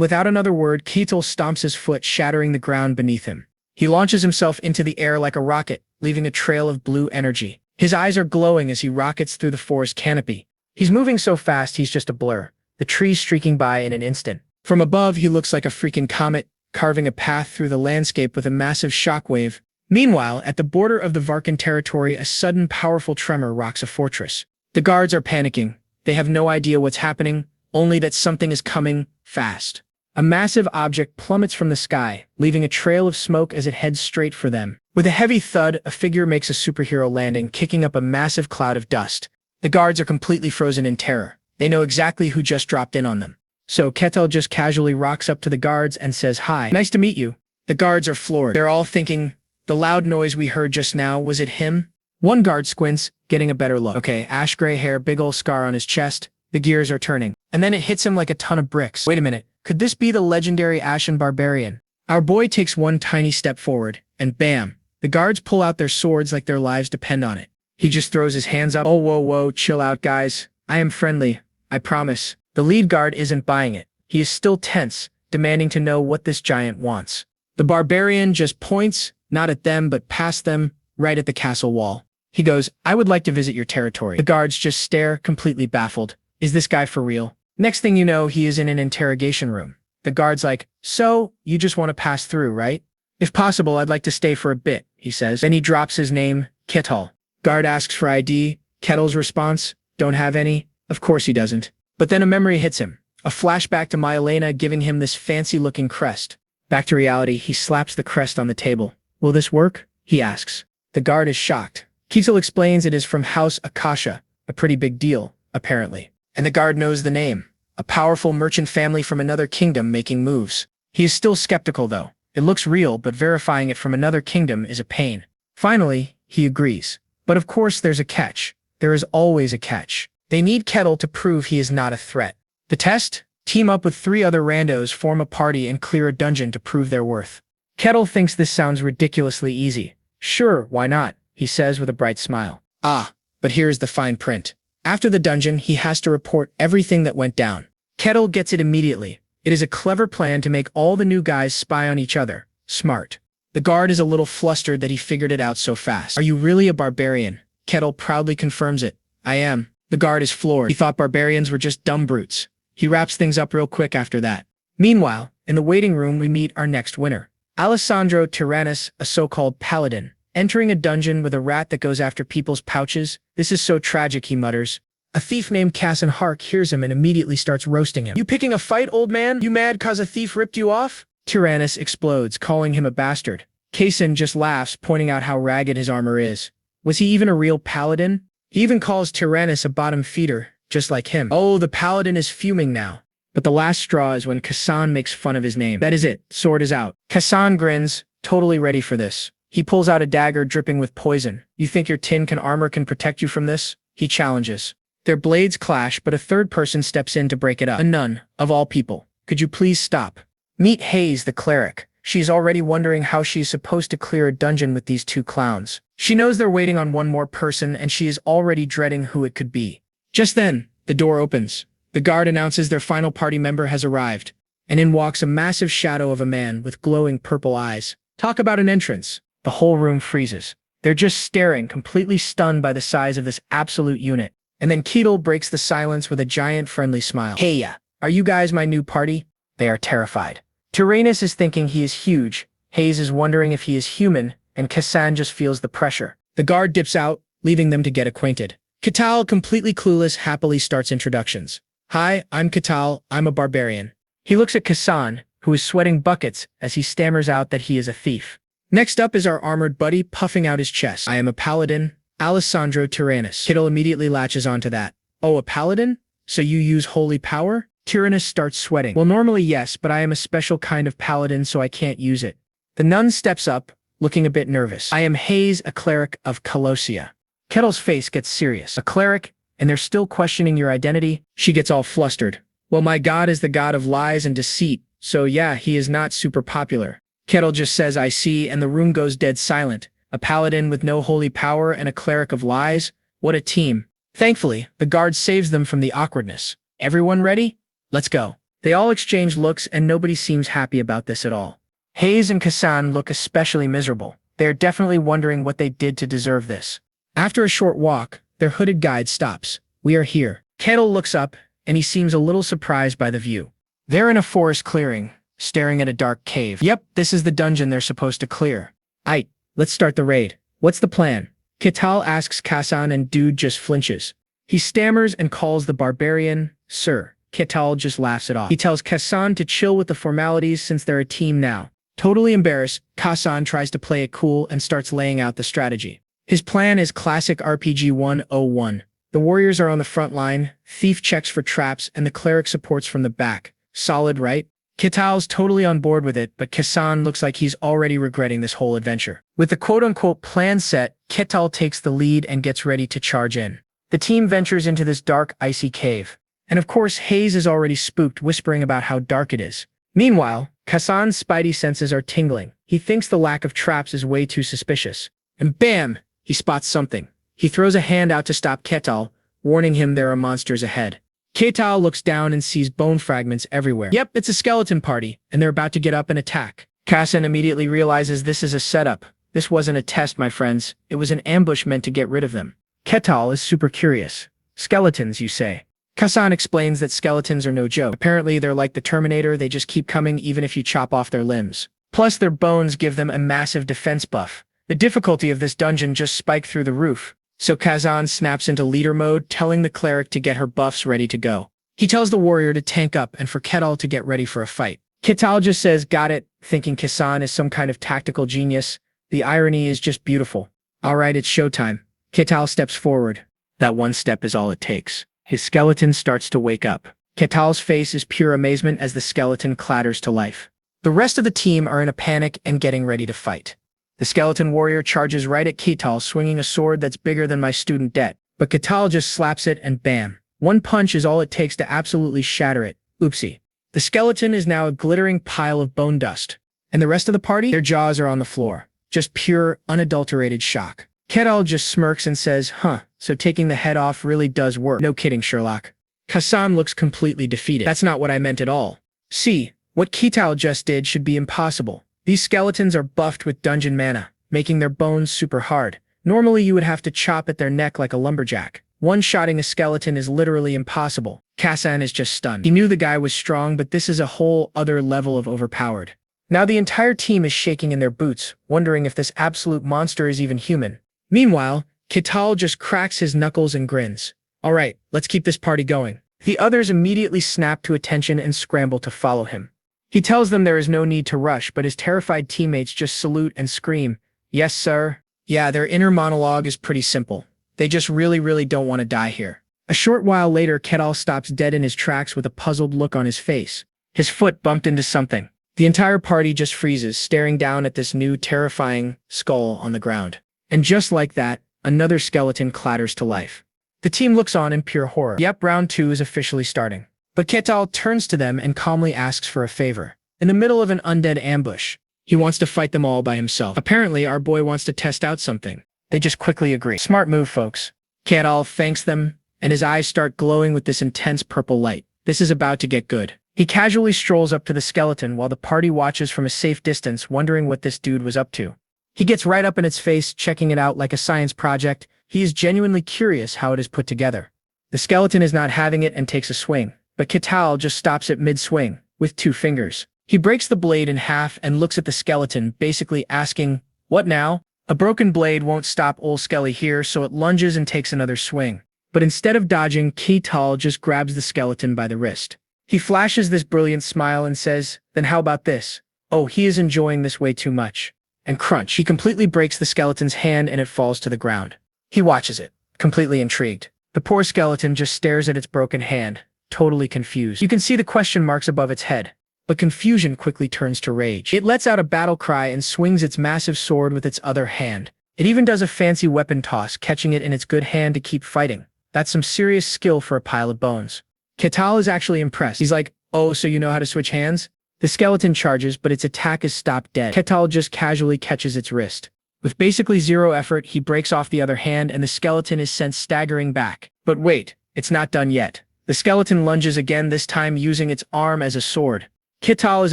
without another word, Ketil stomps his foot, shattering the ground beneath him. He launches himself into the air like a rocket, leaving a trail of blue energy. His eyes are glowing as he rockets through the forest canopy. He's moving so fast he's just a blur, the trees streaking by in an instant. From above, he looks like a freaking comet, carving a path through the landscape with a massive shockwave. Meanwhile, at the border of the Varkan territory, a sudden powerful tremor rocks a fortress. The guards are panicking. They have no idea what's happening, only that something is coming fast. A massive object plummets from the sky, leaving a trail of smoke as it heads straight for them. With a heavy thud, a figure makes a superhero landing, kicking up a massive cloud of dust. The guards are completely frozen in terror. They know exactly who just dropped in on them. So Ketil just casually rocks up to the guards and says, "Hi, nice to meet you." The guards are floored. They're all thinking, the loud noise we heard just now, was it him? One guard squints, getting a better look. Okay, ash gray hair, big ol' scar on his chest. The gears are turning. And then it hits him like a ton of bricks. Wait a minute, could this be the legendary Ashen Barbarian? Our boy takes one tiny step forward, and bam, the guards pull out their swords like their lives depend on it. He just throws his hands up. Oh, whoa, chill out, guys. I am friendly, I promise. The lead guard isn't buying it. He is still tense, demanding to know what this giant wants. The barbarian just points, not at them but past them, right at the castle wall. He goes, "I would like to visit your territory." The guards just stare, completely baffled. Is this guy for real? Next thing you know, he is in an interrogation room. The guard's like, "So, you just want to pass through, right?" "If possible, I'd like to stay for a bit," he says. Then he drops his name, Ketil. Guard asks for ID. Ketil's response, "Don't have any." Of course he doesn't. But then a memory hits him. A flashback to Myelena giving him this fancy-looking crest. Back to reality, he slaps the crest on the table. "Will this work?" he asks. The guard is shocked. Ketil explains it is from House Akasha, a pretty big deal, apparently. And the guard knows the name. A powerful merchant family from another kingdom making moves. He is still skeptical, though. It looks real, but verifying it from another kingdom is a pain. Finally, he agrees. But of course there's a catch. There is always a catch. They need Kettle to prove he is not a threat. The test? Team up with 3 other randos, form a party, and clear a dungeon to prove their worth. Kettle thinks this sounds ridiculously easy. Sure, why not? He says with a bright smile. Ah, but here's the fine print. After the dungeon, he has to report everything that went down. Kettle gets it immediately. It is a clever plan to make all the new guys spy on each other. Smart. The guard is a little flustered that he figured it out so fast. Are you really a barbarian? Kettle proudly confirms it. I am. The guard is floored. He thought barbarians were just dumb brutes. He wraps things up real quick after that. Meanwhile, in the waiting room, we meet our next winner. Alessandro Tyrannus, a so-called paladin, entering a dungeon with a rat that goes after people's pouches. This is so tragic, he mutters. A thief named Casson Hark hears him and immediately starts roasting him. You picking a fight, old man? You mad cause a thief ripped you off? Tyrannus explodes, calling him a bastard. Casson just laughs, pointing out how ragged his armor is. Was he even a real paladin? He even calls Tyrannus a bottom feeder, just like him. Oh, the paladin is fuming now. But the last straw is when Casson makes fun of his name. That is it. Sword is out. Casson grins, totally ready for this. He pulls out a dagger dripping with poison. You think your tin armor can protect you from this? He challenges. Their blades clash, but a third person steps in to break it up. A nun, of all people. Could you please stop? Meet Hayes, the cleric. She's already wondering how she's supposed to clear a dungeon with these 2 clowns. She knows they're waiting on one more person, and she is already dreading who it could be. Just then, the door opens. The guard announces their final party member has arrived, and in walks a massive shadow of a man with glowing purple eyes. Talk about an entrance. The whole room freezes. They're just staring, completely stunned by the size of this absolute unit. And then Kettle breaks the silence with a giant friendly smile. Hey, are you guys my new party? They are terrified. Tyrannus is thinking he is huge. Hayes is wondering if he is human, and Cassan just feels the pressure. The guard dips out, leaving them to get acquainted. Kettle, completely clueless, happily starts introductions. Hi, I'm Kettle, I'm a barbarian. He looks at Cassan, who is sweating buckets as he stammers out that he is a thief. Next up is our armored buddy, puffing out his chest. I am a paladin, Alessandro Tyrannus. Kettle immediately latches onto that. Oh, a paladin? So you use holy power? Tyrannus starts sweating. Well, normally yes, but I am a special kind of paladin, so I can't use it. The nun steps up, looking a bit nervous. I am Hayes, a cleric of Colossia. Kettle's face gets serious. A cleric? And they're still questioning your identity? She gets all flustered. Well, my god is the god of lies and deceit, so yeah, he is not super popular. Kettle just says, I see, and the room goes dead silent. A paladin with no holy power and a cleric of lies? What a team. Thankfully, the guard saves them from the awkwardness. Everyone ready? Let's go. They all exchange looks and nobody seems happy about this at all. Hayes and Cassan look especially miserable. They are definitely wondering what they did to deserve this. After a short walk, their hooded guide stops. We are here. Kettle looks up, and he seems a little surprised by the view. They're in a forest clearing, staring at a dark cave. Yep, this is the dungeon they're supposed to clear. Aight, let's start the raid. What's the plan? Kettle asks Cassan and dude just flinches. He stammers and calls the barbarian, sir. Kettle just laughs it off. He tells Cassan to chill with the formalities since they're a team now. Totally embarrassed, Cassan tries to play it cool and starts laying out the strategy. His plan is classic RPG 101. The warriors are on the front line, thief checks for traps, and the cleric supports from the back. Solid, right? Kettle's totally on board with it, but Cassan looks like he's already regretting this whole adventure. With the quote-unquote plan set, Kettle takes the lead and gets ready to charge in. The team ventures into this dark, icy cave. And of course, Hayes is already spooked, whispering about how dark it is. Meanwhile, Cassan's spidey senses are tingling. He thinks the lack of traps is way too suspicious. And bam! He spots something. He throws a hand out to stop Kettle, warning him there are monsters ahead. Kettle looks down and sees bone fragments everywhere. Yep, it's a skeleton party, and they're about to get up and attack. Cassan immediately realizes this is a setup. This wasn't a test, my friends. It was an ambush meant to get rid of them. Kettle is super curious. Skeletons, you say? Cassan explains that skeletons are no joke. Apparently, they're like the Terminator, they just keep coming even if you chop off their limbs. Plus, their bones give them a massive defense buff. The difficulty of this dungeon just spiked through the roof. So Cassan snaps into leader mode, telling the cleric to get her buffs ready to go. He tells the warrior to tank up and for Kettle to get ready for a fight. Kettle just says, got it, thinking Cassan is some kind of tactical genius. The irony is just beautiful. Alright, it's showtime. Kettle steps forward. That one step is all it takes. His skeleton starts to wake up. Kettle's face is pure amazement as the skeleton clatters to life. The rest of the team are in a panic and getting ready to fight. The skeleton warrior charges right at Ketal, swinging a sword that's bigger than my student debt. But Ketal just slaps it and bam. One punch is all it takes to absolutely shatter it. Oopsie. The skeleton is now a glittering pile of bone dust. And the rest of the party? Their jaws are on the floor. Just pure, unadulterated shock. Ketal just smirks and says, huh, so taking the head off really does work. No kidding, Sherlock. Kassan looks completely defeated. That's not what I meant at all. See, what Ketal just did should be impossible. These skeletons are buffed with dungeon mana, making their bones super hard. Normally you would have to chop at their neck like a lumberjack. One-shotting a skeleton is literally impossible. Kassan is just stunned. He knew the guy was strong, but this is a whole other level of overpowered. Now the entire team is shaking in their boots, wondering if this absolute monster is even human. Meanwhile, Ketal just cracks his knuckles and grins. All right, let's keep this party going. The others immediately snap to attention and scramble to follow him. He tells them there is no need to rush, but his terrified teammates just salute and scream, "Yes, sir." Yeah, their inner monologue is pretty simple. They just really don't want to die here. A short while later, Ketal stops dead in his tracks with a puzzled look on his face. His foot bumped into something. The entire party just freezes, staring down at this new, terrifying skull on the ground. And just like that, another skeleton clatters to life. The team looks on in pure horror. Yep, round 2 is officially starting. But Ketal turns to them and calmly asks for a favor. In the middle of an undead ambush, he wants to fight them all by himself. Apparently, our boy wants to test out something. They just quickly agree. Smart move, folks. Ketal thanks them, and his eyes start glowing with this intense purple light. This is about to get good. He casually strolls up to the skeleton while the party watches from a safe distance, wondering what this dude was up to. He gets right up in its face, checking it out like a science project. He is genuinely curious how it is put together. The skeleton is not having it and takes a swing. But Ketal just stops it mid-swing, with 2 fingers. He breaks the blade in half and looks at the skeleton, basically asking, "What now?" A broken blade won't stop old Skelly here, so it lunges and takes another swing. But instead of dodging, Ketal just grabs the skeleton by the wrist. He flashes this brilliant smile and says, "Then how about this?" Oh, he is enjoying this way too much. And crunch, he completely breaks the skeleton's hand and it falls to the ground. He watches it, completely intrigued. The poor skeleton just stares at its broken hand, totally confused. You can see the question marks above its head, but confusion quickly turns to rage. It lets out a battle cry and swings its massive sword with its other hand. It even does a fancy weapon toss, catching it in its good hand to keep fighting. That's some serious skill for a pile of bones. Ketal is actually impressed. He's like, "Oh, so you know how to switch hands?" The skeleton charges, but its attack is stopped dead. Ketal just casually catches its wrist. With basically zero effort, he breaks off the other hand and the skeleton is sent staggering back. But wait, it's not done yet. The skeleton lunges again, this time using its arm as a sword. Ketal is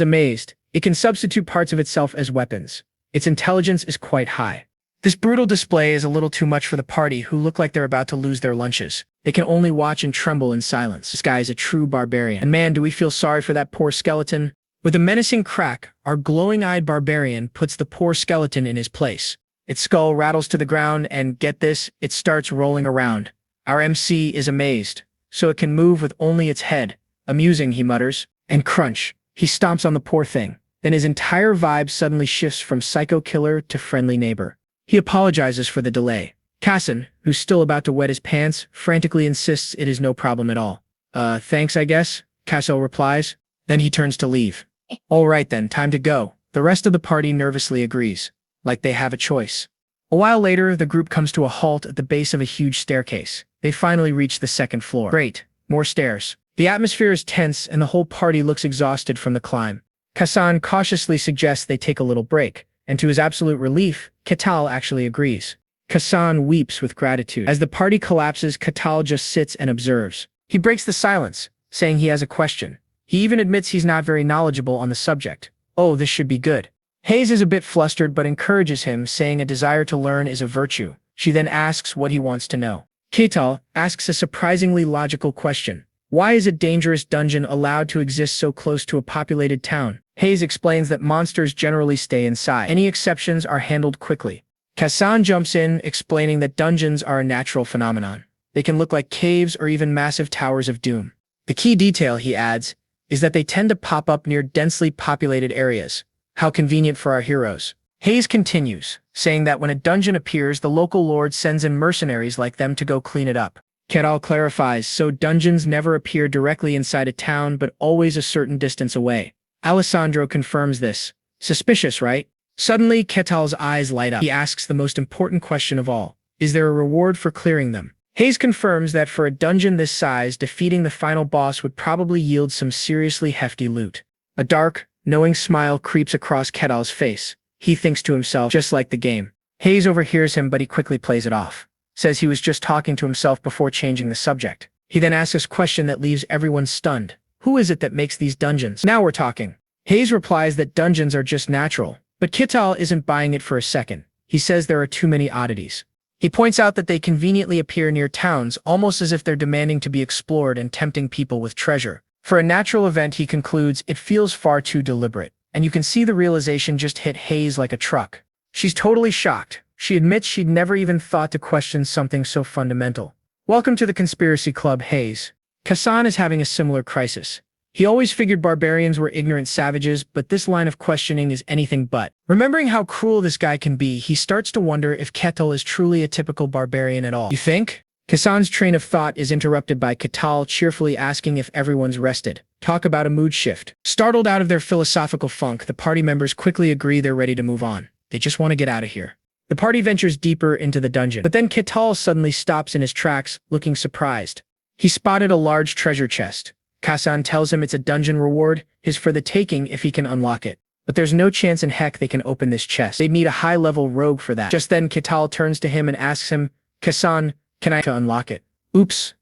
amazed. It can substitute parts of itself as weapons. Its intelligence is quite high. This brutal display is a little too much for the party, who look like they're about to lose their lunches. They can only watch and tremble in silence. This guy is a true barbarian. And man, do we feel sorry for that poor skeleton. With a menacing crack, our glowing-eyed barbarian puts the poor skeleton in his place. Its skull rattles to the ground and, get this, it starts rolling around. Our MC is amazed. So it can move with only its head. Amusing, he mutters. And crunch. He stomps on the poor thing. Then his entire vibe suddenly shifts from psycho killer to friendly neighbor. He apologizes for the delay. Kassan, who's still about to wet his pants, frantically insists it is no problem at all. Thanks, I guess, Kassan replies. Then he turns to leave. All right then, time to go. The rest of the party nervously agrees, like they have a choice. A while later, the group comes to a halt at the base of a huge staircase. They finally reach the 2nd floor. Great, more stairs. The atmosphere is tense and the whole party looks exhausted from the climb. Kassan cautiously suggests they take a little break, and to his absolute relief, Ketal actually agrees. Kassan weeps with gratitude. As the party collapses, Ketal just sits and observes. He breaks the silence, saying he has a question. He even admits he's not very knowledgeable on the subject. Oh, this should be good. Hayes is a bit flustered but encourages him, saying a desire to learn is a virtue. She then asks what he wants to know. Ketal asks a surprisingly logical question. Why is a dangerous dungeon allowed to exist so close to a populated town? Hayes explains that monsters generally stay inside. Any exceptions are handled quickly. Kassan jumps in, explaining that dungeons are a natural phenomenon. They can look like caves or even massive towers of doom. The key detail, he adds, is that they tend to pop up near densely populated areas. How convenient for our heroes. Hayes continues, saying that when a dungeon appears, the local lord sends in mercenaries like them to go clean it up. Ketal clarifies, so dungeons never appear directly inside a town but always a certain distance away. Alessandro confirms this. Suspicious, right? Suddenly, Ketal's eyes light up. He asks the most important question of all. Is there a reward for clearing them? Hayes confirms that for a dungeon this size, defeating the final boss would probably yield some seriously hefty loot. A dark, knowing smile creeps across Ketal's face. He thinks to himself, just like the game. Hayes overhears him, but he quickly plays it off. Says he was just talking to himself before changing the subject. He then asks a question that leaves everyone stunned. Who is it that makes these dungeons? Now we're talking. Hayes replies that dungeons are just natural, but Ketal isn't buying it for a second. He says there are too many oddities. He points out that they conveniently appear near towns, almost as if they're demanding to be explored and tempting people with treasure. For a natural event, he concludes, it feels far too deliberate, and you can see the realization just hit Hayes like a truck. She's totally shocked. She admits she'd never even thought to question something so fundamental. Welcome to the Conspiracy Club, Hayes. Kassan is having a similar crisis. He always figured barbarians were ignorant savages, but this line of questioning is anything but. Remembering how cruel this guy can be, he starts to wonder if Ketal is truly a typical barbarian at all. You think? Kassan's train of thought is interrupted by Ketal cheerfully asking if everyone's rested. Talk about a mood shift. Startled out of their philosophical funk, the party members quickly agree they're ready to move on. They just want to get out of here. The party ventures deeper into the dungeon, but then Ketal suddenly stops in his tracks, looking surprised. He spotted a large treasure chest. Kassan tells him it's a dungeon reward, his for the taking if he can unlock it. But there's no chance in heck they can open this chest. They'd need a high-level rogue for that. Just then, Ketal turns to him and asks him, Kassan, can I unlock it? Oops.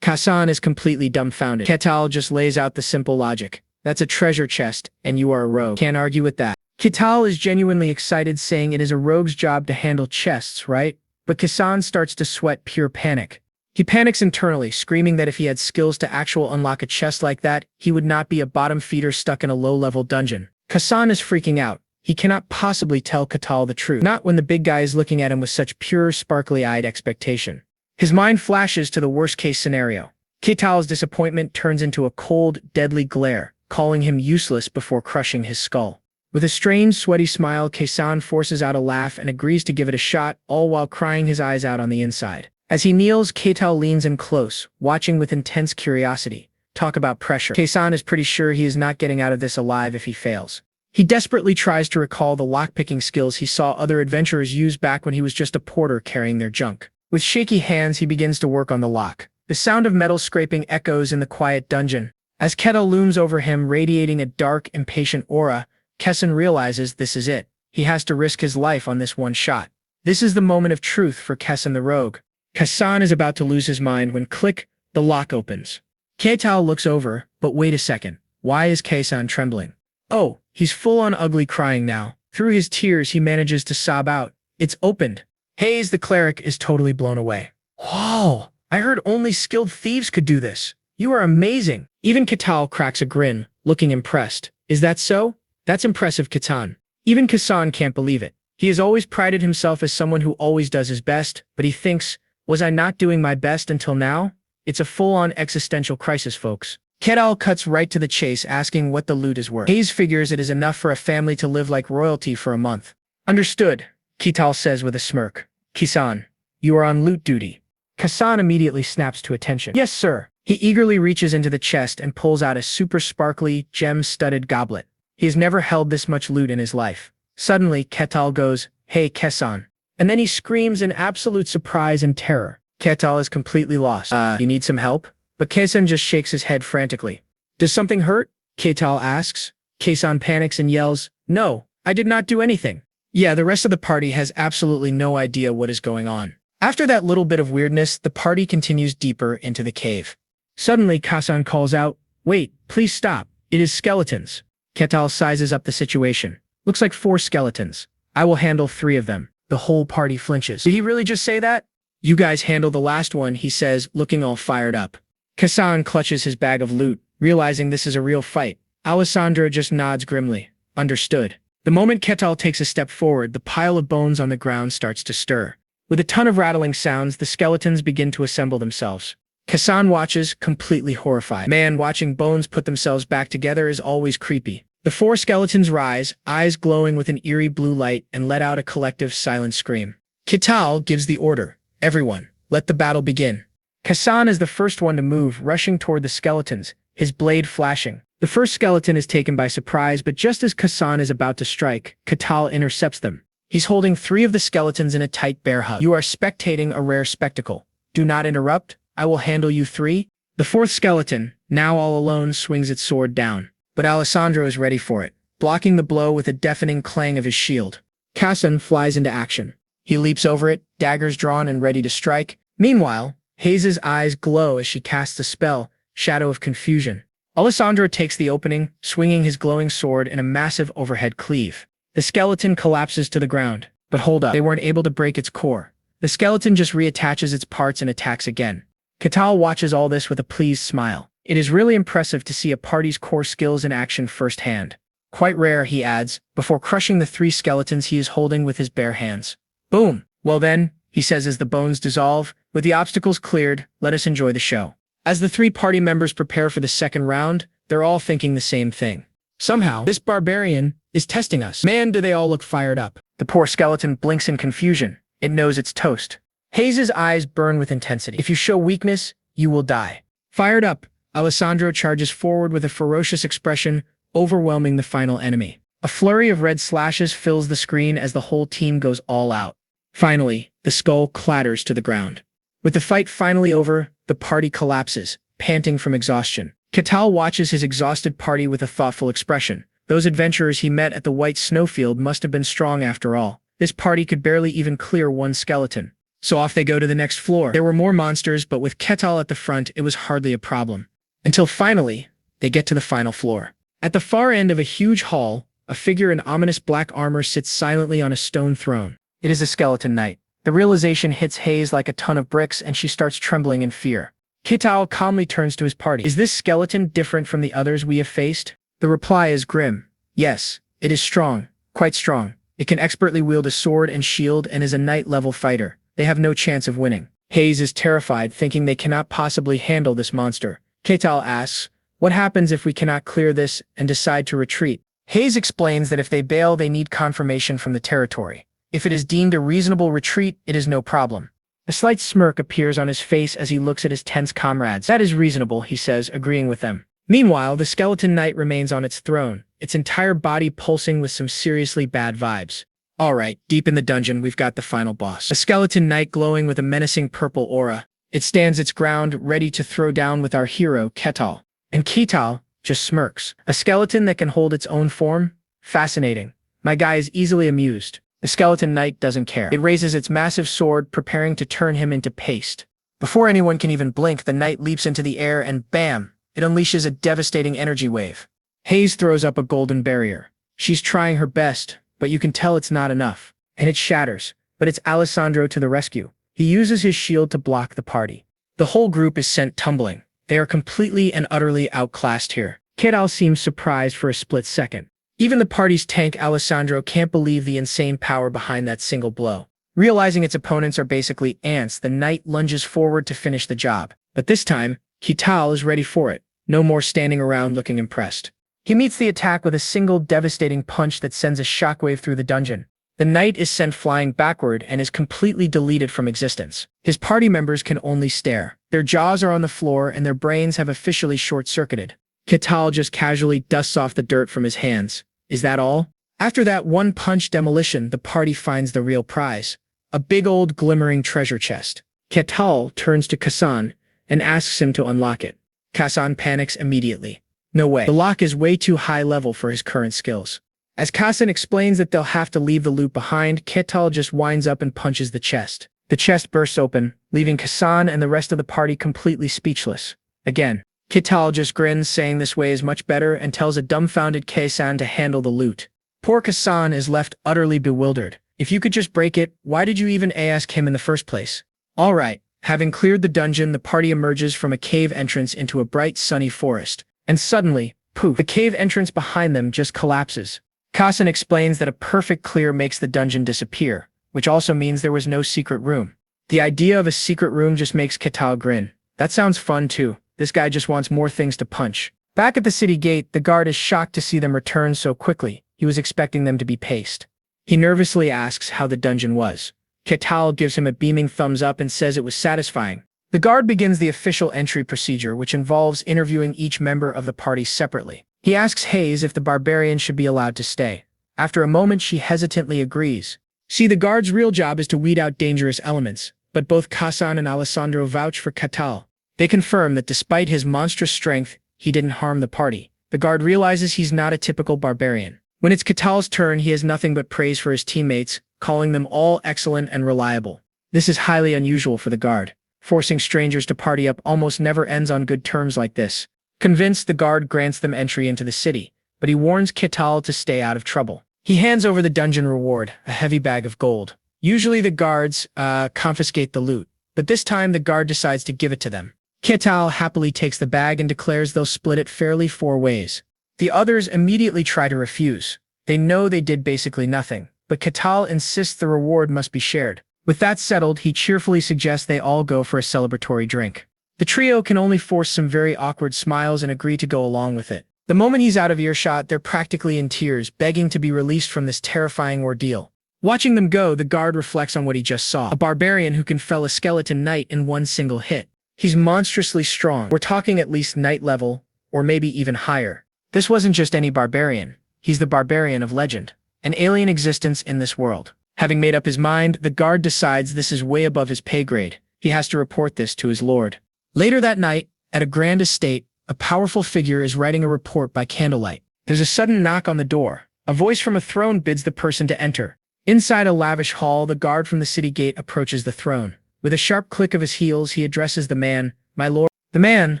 Kassan is completely dumbfounded. Ketal just lays out the simple logic. That's a treasure chest, and you are a rogue. Can't argue with that. Ketal is genuinely excited, saying it is a rogue's job to handle chests, right? But Kassan starts to sweat pure panic. He panics internally, screaming that if he had skills to actually unlock a chest like that, he would not be a bottom feeder stuck in a low-level dungeon. Kassan is freaking out. He cannot possibly tell Ketal the truth, not when the big guy is looking at him with such pure, sparkly-eyed expectation. His mind flashes to the worst-case scenario. Ketal's disappointment turns into a cold, deadly glare, calling him useless before crushing his skull. With a strange, sweaty smile, Kassan forces out a laugh and agrees to give it a shot, all while crying his eyes out on the inside. As he kneels, Ketal leans in close, watching with intense curiosity. Talk about pressure. Kassan is pretty sure he is not getting out of this alive if he fails. He desperately tries to recall the lockpicking skills he saw other adventurers use back when he was just a porter carrying their junk. With shaky hands, he begins to work on the lock. The sound of metal scraping echoes in the quiet dungeon. As Ketal looms over him, radiating a dark, impatient aura, Kassan realizes this is it. He has to risk his life on this one shot. This is the moment of truth for Kassan the rogue. Kassan is about to lose his mind when click, the lock opens. Ketal looks over, but wait a second. Why is Kassan trembling? Oh, he's full-on ugly crying now. Through his tears, he manages to sob out. It's opened. Hayes, the cleric, is totally blown away. Whoa, I heard only skilled thieves could do this. You are amazing. Even Ketal cracks a grin, looking impressed. Is that so? That's impressive, Kassan. Even Kassan can't believe it. He has always prided himself as someone who always does his best, but he thinks, was I not doing my best until now? It's a full-on existential crisis, folks. Ketal cuts right to the chase, asking what the loot is worth. Hayes figures it is enough for a family to live like royalty for a month. Understood, Ketal says with a smirk. Kassan, you are on loot duty. Kassan immediately snaps to attention. Yes, sir. He eagerly reaches into the chest and pulls out a super sparkly, gem-studded goblet. He has never held this much loot in his life. Suddenly, Ketal goes, Hey, Kassan. And then he screams in absolute surprise and terror. Ketal is completely lost. You need some help? But Kassan just shakes his head frantically. Does something hurt? Ketal asks. Kassan panics and yells, No, I did not do anything. Yeah, the rest of the party has absolutely no idea what is going on. After that little bit of weirdness, the party continues deeper into the cave. Suddenly, Kassan calls out, Wait, please stop. It is skeletons. Ketal sizes up the situation. Looks like 4 skeletons. I will handle 3 of them. The whole party flinches. Did he really just say that? You guys handle the last one, he says, looking all fired up. Kassan clutches his bag of loot, realizing this is a real fight. Alessandro just nods grimly. Understood. The moment Ketal takes a step forward, the pile of bones on the ground starts to stir. With a ton of rattling sounds, the skeletons begin to assemble themselves. Kassan watches, completely horrified. Man, watching bones put themselves back together is always creepy. The 4 skeletons rise, eyes glowing with an eerie blue light, and let out a collective silent scream. Ketal gives the order. Everyone, let the battle begin. Kassan is the first one to move, rushing toward the skeletons, his blade flashing. The first skeleton is taken by surprise, but just as Kasan is about to strike, Katal intercepts them. He's holding 3 of the skeletons in a tight bear hug. You are spectating a rare spectacle. Do not interrupt. I will handle you 3. The 4th skeleton, now all alone, swings its sword down. But Alessandro is ready for it, blocking the blow with a deafening clang of his shield. Kasan flies into action. He leaps over it, daggers drawn and ready to strike. Meanwhile, Hayes' eyes glow as she casts a spell, Shadow of Confusion. Alessandro takes the opening, swinging his glowing sword in a massive overhead cleave. The skeleton collapses to the ground. But hold up, they weren't able to break its core. The skeleton just reattaches its parts and attacks again. Katal watches all this with a pleased smile. It is really impressive to see a party's core skills in action firsthand. Quite rare, he adds, before crushing the 3 skeletons he is holding with his bare hands. Boom! Well then, he says as the bones dissolve, with the obstacles cleared, let us enjoy the show. As the 3 party members prepare for the second round, they're all thinking the same thing. Somehow, this barbarian is testing us. Man, do they all look fired up. The poor skeleton blinks in confusion. It knows it's toast. Hayes' eyes burn with intensity. If you show weakness, you will die. Fired up, Alessandro charges forward with a ferocious expression, overwhelming the final enemy. A flurry of red slashes fills the screen as the whole team goes all out. Finally, the skull clatters to the ground. With the fight finally over, the party collapses, panting from exhaustion. Katal watches his exhausted party with a thoughtful expression. Those adventurers he met at the white snowfield must have been strong after all. This party could barely even clear 1 skeleton. So off they go to the next floor. There were more monsters, but with Katal at the front, it was hardly a problem. Until finally, they get to the final floor. At the far end of a huge hall, a figure in ominous black armor sits silently on a stone throne. It is a skeleton knight. The realization hits Hayes like a ton of bricks and she starts trembling in fear. Katal calmly turns to his party. Is this skeleton different from the others we have faced? The reply is grim. Yes, it is strong, quite strong. It can expertly wield a sword and shield and is a knight-level fighter. They have no chance of winning. Hayes is terrified, thinking they cannot possibly handle this monster. Katal asks, what happens if we cannot clear this and decide to retreat? Hayes explains that if they bail, they need confirmation from the territory. If it is deemed a reasonable retreat, it is no problem. A slight smirk appears on his face as he looks at his tense comrades. That is reasonable, he says, agreeing with them. Meanwhile, the skeleton knight remains on its throne, its entire body pulsing with some seriously bad vibes. Alright, deep in the dungeon, we've got the final boss. A skeleton knight glowing with a menacing purple aura. It stands its ground, ready to throw down with our hero, Katal. And Katal just smirks. A skeleton that can hold its own form? Fascinating. My guy is easily amused. The skeleton knight doesn't care. It raises its massive sword, preparing to turn him into paste. Before anyone can even blink, the knight leaps into the air and bam! It unleashes a devastating energy wave. Hayes throws up a golden barrier. She's trying her best, but you can tell it's not enough. And it shatters, but it's Alessandro to the rescue. He uses his shield to block the party. The whole group is sent tumbling. They are completely and utterly outclassed here. Katal seems surprised for a split second. Even the party's tank Alessandro can't believe the insane power behind that single blow. Realizing its opponents are basically ants, the knight lunges forward to finish the job. But this time, Katal is ready for it. No more standing around looking impressed. He meets the attack with a single devastating punch that sends a shockwave through the dungeon. The knight is sent flying backward and is completely deleted from existence. His party members can only stare. Their jaws are on the floor and their brains have officially short-circuited. Katal just casually dusts off the dirt from his hands. Is that all? After that one-punch demolition, the party finds the real prize. A big old glimmering treasure chest. Katal turns to Kasan and asks him to unlock it. Kasan panics immediately. No way. The lock is way too high level for his current skills. As Kasan explains that they'll have to leave the loot behind, Katal just winds up and punches the chest. The chest bursts open, leaving Kasan and the rest of the party completely speechless. Again, Katal just grins, saying this way is much better, and tells a dumbfounded Kasan to handle the loot. Poor Kasan is left utterly bewildered. If you could just break it, why did you even ask him in the first place? Alright, having cleared the dungeon, the party emerges from a cave entrance into a bright sunny forest. And suddenly, poof, the cave entrance behind them just collapses. Kasan explains that a perfect clear makes the dungeon disappear, which also means there was no secret room. The idea of a secret room just makes Katal grin. That sounds fun too. This guy just wants more things to punch. Back at the city gate, the guard is shocked to see them return so quickly. He was expecting them to be paced. He nervously asks how the dungeon was. Katal gives him a beaming thumbs up and says it was satisfying. The guard begins the official entry procedure, which involves interviewing each member of the party separately. He asks Hayes if the barbarian should be allowed to stay. After a moment, she hesitantly agrees. See, the guard's real job is to weed out dangerous elements, but both Kasan and Alessandro vouch for Catal. They confirm that despite his monstrous strength, he didn't harm the party. The guard realizes he's not a typical barbarian. When it's Catal's turn, he has nothing but praise for his teammates, calling them all excellent and reliable. This is highly unusual for the guard. Forcing strangers to party up almost never ends on good terms like this. Convinced, the guard grants them entry into the city, but he warns Catal to stay out of trouble. He hands over the dungeon reward, a heavy bag of gold. Usually the guards confiscate the loot, but this time the guard decides to give it to them. Catal happily takes the bag and declares they'll split it fairly 4 ways. The others immediately try to refuse. They know they did basically nothing, but Catal insists the reward must be shared. With that settled, he cheerfully suggests they all go for a celebratory drink. The trio can only force some very awkward smiles and agree to go along with it. The moment he's out of earshot, they're practically in tears, begging to be released from this terrifying ordeal. Watching them go, the guard reflects on what he just saw. A barbarian who can fell a skeleton knight in one single hit. He's monstrously strong. We're talking at least knight level, or maybe even higher. This wasn't just any barbarian. He's the barbarian of legend, an alien existence in this world. Having made up his mind, the guard decides this is way above his pay grade. He has to report this to his lord. Later that night, at a grand estate, a powerful figure is writing a report by candlelight. There's a sudden knock on the door. A voice from a throne bids the person to enter. Inside a lavish hall, the guard from the city gate approaches the throne. With a sharp click of his heels, he addresses the man, "My lord." The man,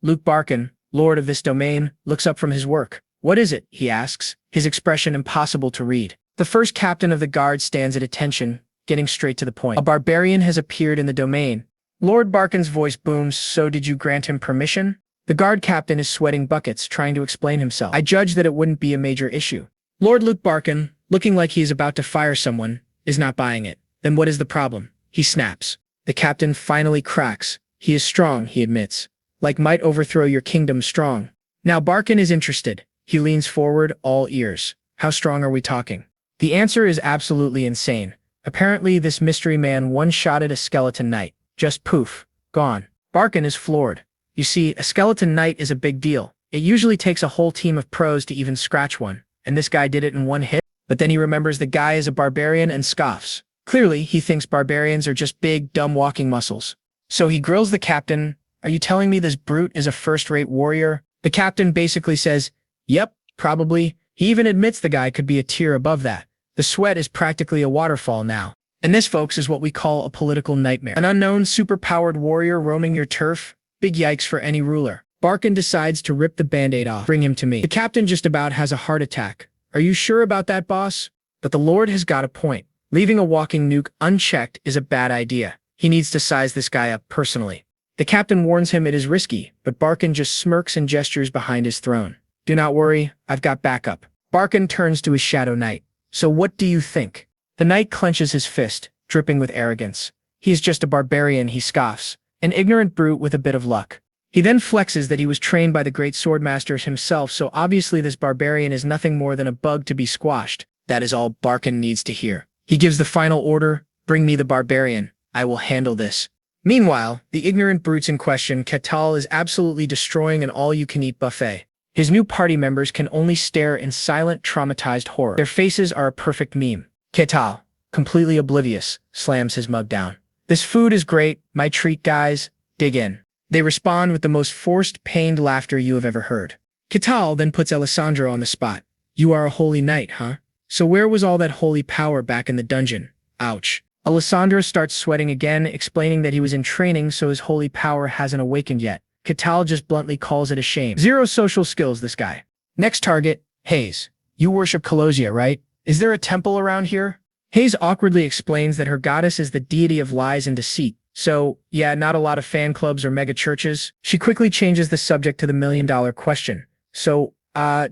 Luke Barkin, lord of this domain, looks up from his work. "What is it?" he asks, his expression impossible to read. The first captain of the guard stands at attention, getting straight to the point. "A barbarian has appeared in the domain." Lord Barkin's voice booms, "So did you grant him permission?" The guard captain is sweating buckets, trying to explain himself. "I judged that it wouldn't be a major issue." Lord Luke Barkin, looking like he is about to fire someone, is not buying it. "Then what is the problem?" he snaps. The captain finally cracks. "He is strong," he admits. "Like might overthrow your kingdom strong." Now Barkin is interested. He leans forward, all ears. "How strong are we talking?" The answer is absolutely insane. Apparently, this mystery man one-shotted a skeleton knight. Just poof. Gone. Barkin is floored. You see, a skeleton knight is a big deal. It usually takes a whole team of pros to even scratch one, and this guy did it in one hit. But then he remembers the guy is a barbarian and scoffs. Clearly, he thinks barbarians are just big, dumb walking muscles. So he grills the captain. "Are you telling me this brute is a first-rate warrior?" The captain basically says, "Yep, probably." He even admits the guy could be a tier above that. The sweat is practically a waterfall now. And this, folks, is what we call a political nightmare. An unknown, super-powered warrior roaming your turf? Big yikes for any ruler. Barkin decides to rip the band-aid off. "Bring him to me." The captain just about has a heart attack. "Are you sure about that, boss?" But the lord has got a point. Leaving a walking nuke unchecked is a bad idea. He needs to size this guy up personally. The captain warns him it is risky, but Barkin just smirks and gestures behind his throne. "Do not worry, I've got backup." Barkin turns to his shadow knight. "So what do you think?" The knight clenches his fist, dripping with arrogance. He is just a barbarian, he scoffs. An ignorant brute with a bit of luck. He then flexes that he was trained by the great swordmasters himself, so obviously this barbarian is nothing more than a bug to be squashed. That is all Barkin needs to hear. He gives the final order, "Bring me the barbarian. I will handle this." Meanwhile, the ignorant brutes in question, Catal is absolutely destroying an all-you-can-eat buffet. His new party members can only stare in silent, traumatized horror. Their faces are a perfect meme. Catal, completely oblivious, slams his mug down. "This food is great, my treat, guys. Dig in." They respond with the most forced, pained laughter you have ever heard. Catal then puts Alessandro on the spot. "You are a holy knight, huh? So where was all that holy power back in the dungeon?" Ouch. Alessandro starts sweating again, explaining that he was in training so his holy power hasn't awakened yet. Catal just bluntly calls it a shame. Zero social skills, this guy. Next target, Hayes. "You worship Colosia, right? Is there a temple around here?" Hayes awkwardly explains that her goddess is the deity of lies and deceit. So, yeah, not a lot of fan clubs or mega churches. She quickly changes the subject to the million-dollar question. "So,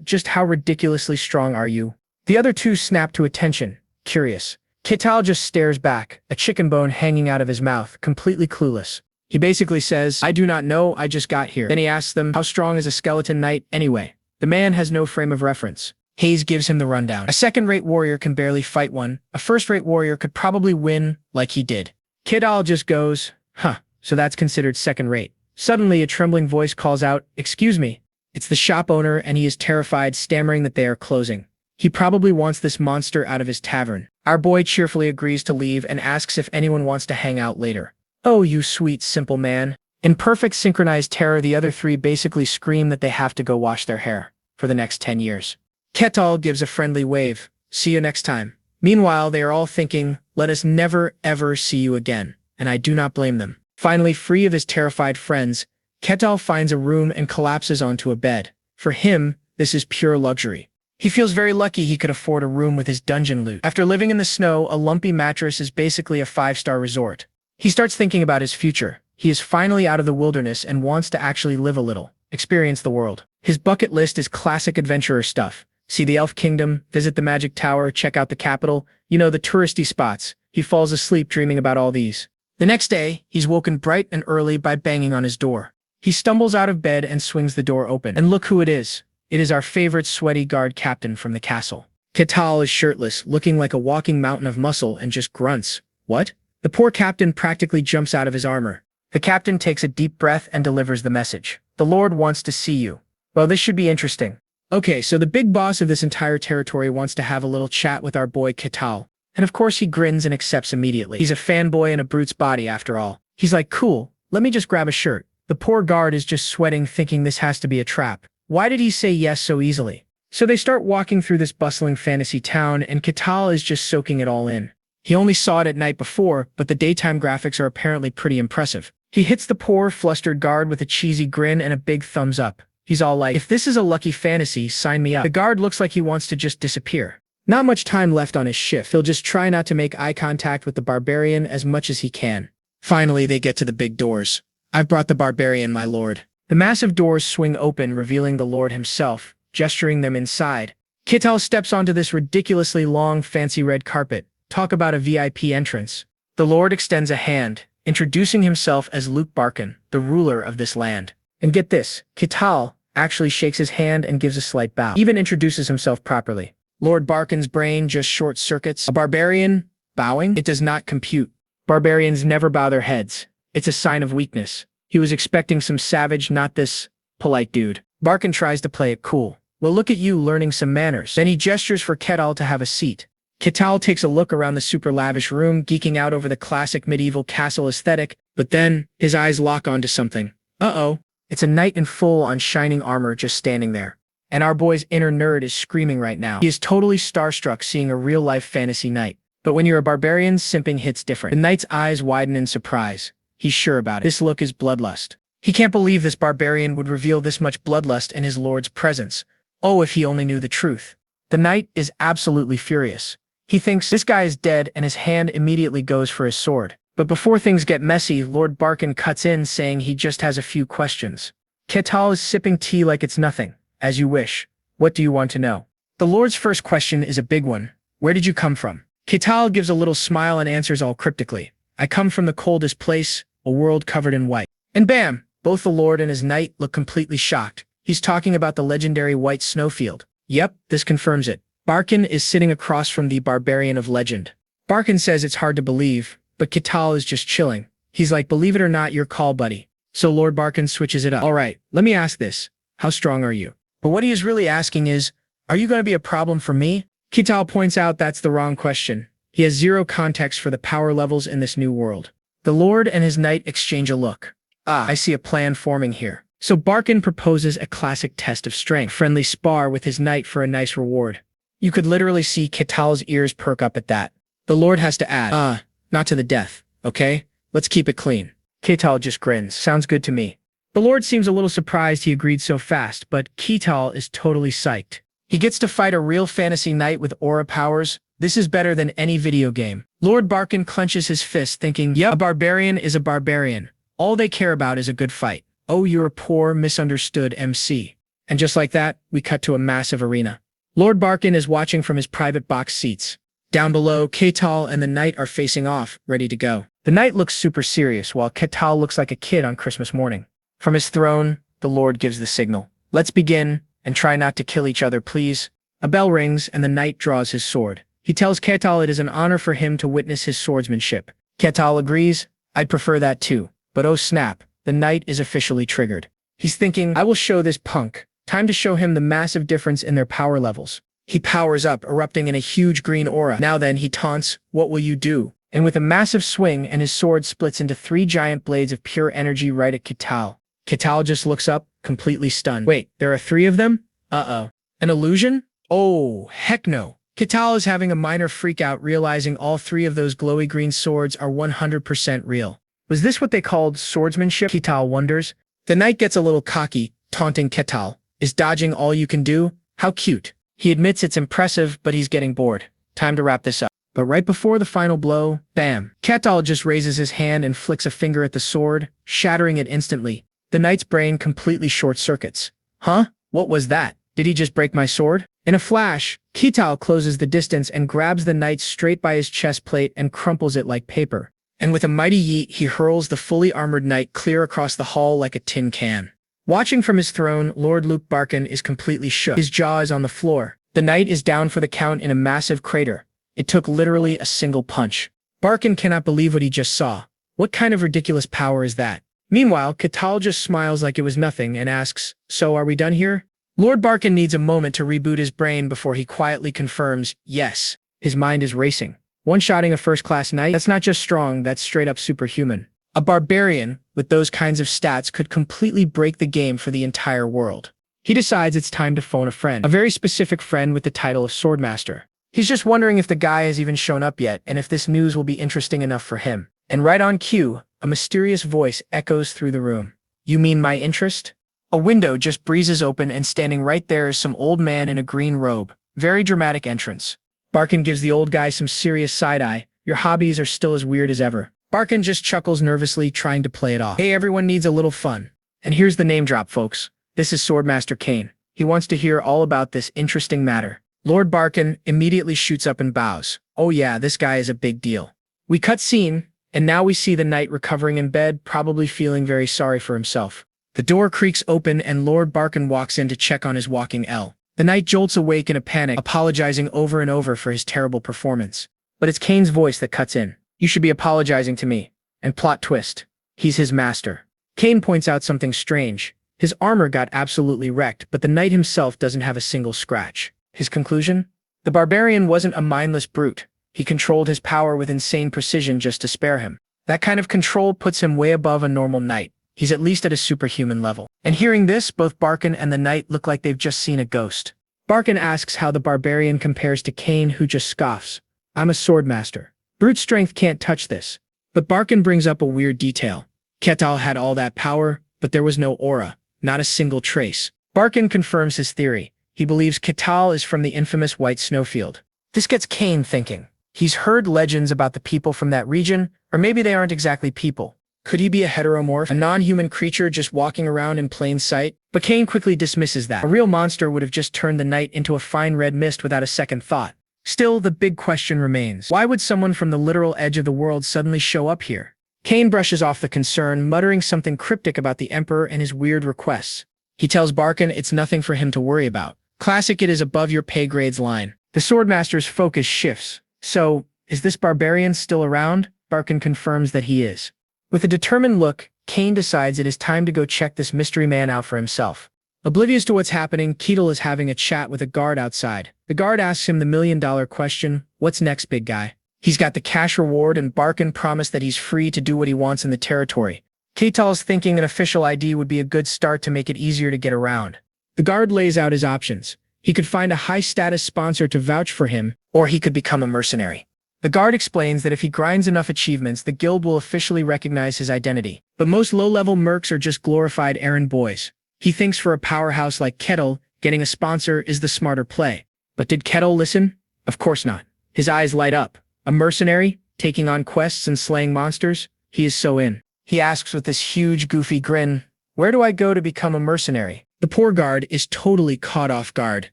just how ridiculously strong are you?" The other two snap to attention, curious. Catal just stares back, a chicken bone hanging out of his mouth, completely clueless. He basically says, "I do not know, I just got here." Then he asks them, "How strong is a skeleton knight anyway?" The man has no frame of reference. Hayes gives him the rundown. "A second-rate warrior can barely fight one. A first-rate warrior could probably win like he did." Catal just goes, "Huh, so that's considered second-rate." Suddenly, a trembling voice calls out, "Excuse me, It's the shop owner and he is terrified, stammering that they are closing. He probably wants this monster out of his tavern. Our boy cheerfully agrees to leave and asks if anyone wants to hang out later. Oh, you sweet, simple man. In perfect synchronized terror, the other three basically scream that they have to go wash their hair for the next 10 years. Ketal gives a friendly wave. See you next time. Meanwhile, they are all thinking, let us never ever see you again. And I do not blame them. Finally, free of his terrified friends, Ketal finds a room and collapses onto a bed. For him, this is pure luxury. He feels very lucky he could afford a room with his dungeon loot. After living in the snow, a lumpy mattress is basically a 5-star resort. He starts thinking about his future. He is finally out of the wilderness and wants to actually live a little, experience the world. His bucket list is classic adventurer stuff. See the Elf Kingdom, visit the Magic Tower, check out the capital, you know, the touristy spots. He falls asleep dreaming about all these. The next day, he's woken bright and early by banging on his door. He stumbles out of bed and swings the door open. And look who it is. It is our favorite sweaty guard captain from the castle. Ketal is shirtless, looking like a walking mountain of muscle and just grunts. What? The poor captain practically jumps out of his armor. The captain takes a deep breath and delivers the message. The Lord wants to see you. Well, this should be interesting. Okay, so the big boss of this entire territory wants to have a little chat with our boy Ketal. And of course he grins and accepts immediately. He's a fanboy in a brute's body after all. He's like, cool, let me just grab a shirt. The poor guard is just sweating, thinking this has to be a trap. Why did he say yes so easily? So they start walking through this bustling fantasy town, and Ketal is just soaking it all in. He only saw it at night before, but the daytime graphics are apparently pretty impressive. He hits the poor, flustered guard with a cheesy grin and a big thumbs up. He's all like, if this is a lucky fantasy, sign me up. The guard looks like he wants to just disappear. Not much time left on his shift. He'll just try not to make eye contact with the barbarian as much as he can. Finally, they get to the big doors. I've brought the barbarian, my lord. The massive doors swing open, revealing the lord himself, gesturing them inside. Ketal steps onto this ridiculously long, fancy red carpet. Talk about a VIP entrance. The lord extends a hand, introducing himself as Luke Barkin, the ruler of this land. And get this, Ketal actually shakes his hand and gives a slight bow. Even introduces himself properly. Lord Barkin's brain just short-circuits. A barbarian bowing? It does not compute. Barbarians never bow their heads. It's a sign of weakness. He was expecting some savage, not this polite dude. Barkin tries to play it cool. Well, look at you learning some manners. Then he gestures for Ketal to have a seat. Ketal takes a look around the super lavish room, geeking out over the classic medieval castle aesthetic, but then his eyes lock onto something. Uh-oh. It's a knight in full-on shining armor just standing there. And our boy's inner nerd is screaming right now. He is totally starstruck seeing a real-life fantasy knight. But when you're a barbarian, simping hits different. The knight's eyes widen in surprise. He's sure about it. This look is bloodlust. He can't believe this barbarian would reveal this much bloodlust in his lord's presence. Oh, if he only knew the truth. The knight is absolutely furious. He thinks this guy is dead and his hand immediately goes for his sword. But before things get messy, Lord Barkin cuts in saying he just has a few questions. Ketal is sipping tea like it's nothing. As you wish. What do you want to know? The Lord's first question is a big one. Where did you come from? Ketal gives a little smile and answers all cryptically. I come from the coldest place, a world covered in white. And bam! Both the Lord and his knight look completely shocked. He's talking about the legendary white snowfield. Yep, this confirms it. Barkin is sitting across from the barbarian of legend. Barkin says it's hard to believe, but Ketal is just chilling. He's like, believe it or not, your call, buddy. So Lord Barkin switches it up. All right, let me ask this. How strong are you? But what he is really asking is, are you going to be a problem for me? Ketal points out that's the wrong question. He has zero context for the power levels in this new world. The Lord and his knight exchange a look. Ah, I see a plan forming here. So Barkin proposes a classic test of strength. Friendly spar with his knight for a nice reward. You could literally see Ketal's ears perk up at that. The Lord has to add, not to the death, okay? Let's keep it clean. Ketal just grins. Sounds good to me. The Lord seems a little surprised he agreed so fast, but Ketal is totally psyched. He gets to fight a real fantasy knight with aura powers. This is better than any video game. Lord Barkin clenches his fist, thinking, yep, a barbarian is a barbarian. All they care about is a good fight. Oh, you're a poor, misunderstood MC. And just like that, we cut to a massive arena. Lord Barkin is watching from his private box seats. Down below, Ketal and the knight are facing off, ready to go. The knight looks super serious, while Ketal looks like a kid on Christmas morning. From his throne, the Lord gives the signal. Let's begin, and try not to kill each other, please. A bell rings, and the knight draws his sword. He tells Ketal it is an honor for him to witness his swordsmanship. Ketal agrees. I'd prefer that too. But oh snap, the knight is officially triggered. He's thinking, I will show this punk Time to show him the massive difference in their power levels. He powers up, erupting in a huge green aura. Now then, he taunts, "What will you do?" And with a massive swing, and his sword splits into 3 giant blades of pure energy right at Kital. Kital just looks up, completely stunned. Wait, there are 3 of them? Uh-oh. An illusion? Oh, heck no. Kital is having a minor freakout, realizing all 3 of those glowy green swords are 100% real. Was this what they called swordsmanship? Kital wonders. The knight gets a little cocky, taunting Kital. Is dodging all you can do? How cute. He admits it's impressive, but he's getting bored. Time to wrap this up. But right before the final blow, bam, Kital just raises his hand and flicks a finger at the sword, shattering it instantly. The knight's brain completely short-circuits. Huh? What was that? Did he just break my sword? In a flash, Kital closes the distance and grabs the knight straight by his chest plate and crumples it like paper. And with a mighty yeet, he hurls the fully armored knight clear across the hall like a tin can. Watching from his throne, Lord Luke Barkin is completely shook. His jaw is on the floor. The knight is down for the count in a massive crater. It took literally a single punch. Barkin cannot believe what he just saw. What kind of ridiculous power is that? Meanwhile, Kital just smiles like it was nothing and asks, "So are we done here?" Lord Barkin needs a moment to reboot his brain before he quietly confirms, yes. His mind is racing. One-shotting a first-class knight? That's not just strong, that's straight-up superhuman. A barbarian with those kinds of stats could completely break the game for the entire world. He decides it's time to phone a friend, a very specific friend with the title of Swordmaster. He's just wondering if the guy has even shown up yet and if this news will be interesting enough for him. And right on cue, a mysterious voice echoes through the room. "You mean my interest?" A window just breezes open and standing right there is some old man in a green robe. Very dramatic entrance. Barkin gives the old guy some serious side-eye. "Your hobbies are still as weird as ever." Barkin just chuckles nervously, trying to play it off. "Hey, everyone needs a little fun." And here's the name drop, folks. This is Swordmaster Kane. He wants to hear all about this interesting matter. Lord Barkin immediately shoots up and bows. Oh yeah, this guy is a big deal. We cut scene, and now we see the knight recovering in bed, probably feeling very sorry for himself. The door creaks open and Lord Barkin walks in to check on his walking L. The knight jolts awake in a panic, apologizing over and over for his terrible performance. But it's Kane's voice that cuts in. "You should be apologizing to me." And plot twist. He's his master. Kane points out something strange. His armor got absolutely wrecked, but the knight himself doesn't have a single scratch. His conclusion? The barbarian wasn't a mindless brute. He controlled his power with insane precision just to spare him. That kind of control puts him way above a normal knight. He's at least at a superhuman level. And hearing this, both Barkin and the knight look like they've just seen a ghost. Barkin asks how the barbarian compares to Kane, who just scoffs. "I'm a swordmaster. Brute strength can't touch this." But Barkin brings up a weird detail. Kital had all that power, but there was no aura, not a single trace. Barkin confirms his theory. He believes Kital is from the infamous White Snowfield. This gets Kane thinking. He's heard legends about the people from that region, or maybe they aren't exactly people. Could he be a heteromorph, a non-human creature just walking around in plain sight? But Kane quickly dismisses that. A real monster would have just turned the knight into a fine red mist without a second thought. Still, the big question remains. Why would someone from the literal edge of the world suddenly show up here? Kane brushes off the concern, muttering something cryptic about the Emperor and his weird requests. He tells Barkin it's nothing for him to worry about. Classic, it is above your pay grades line. The Swordmaster's focus shifts. So, is this barbarian still around? Barkin confirms that he is. With a determined look, Kane decides it is time to go check this mystery man out for himself. Oblivious to what's happening, Kital is having a chat with a guard outside. The guard asks him the million-dollar question, "What's next, big guy?" He's got the cash reward, and Barkin promised that he's free to do what he wants in the territory. Kital's thinking an official ID would be a good start to make it easier to get around. The guard lays out his options. He could find a high-status sponsor to vouch for him, or he could become a mercenary. The guard explains that if he grinds enough achievements, the guild will officially recognize his identity. But most low-level mercs are just glorified errand boys. He thinks for a powerhouse like Kital, getting a sponsor is the smarter play. But did Kital listen? Of course not. His eyes light up. A mercenary, taking on quests and slaying monsters? He is so in. He asks with this huge, goofy grin, "Where do I go to become a mercenary?" The poor guard is totally caught off guard,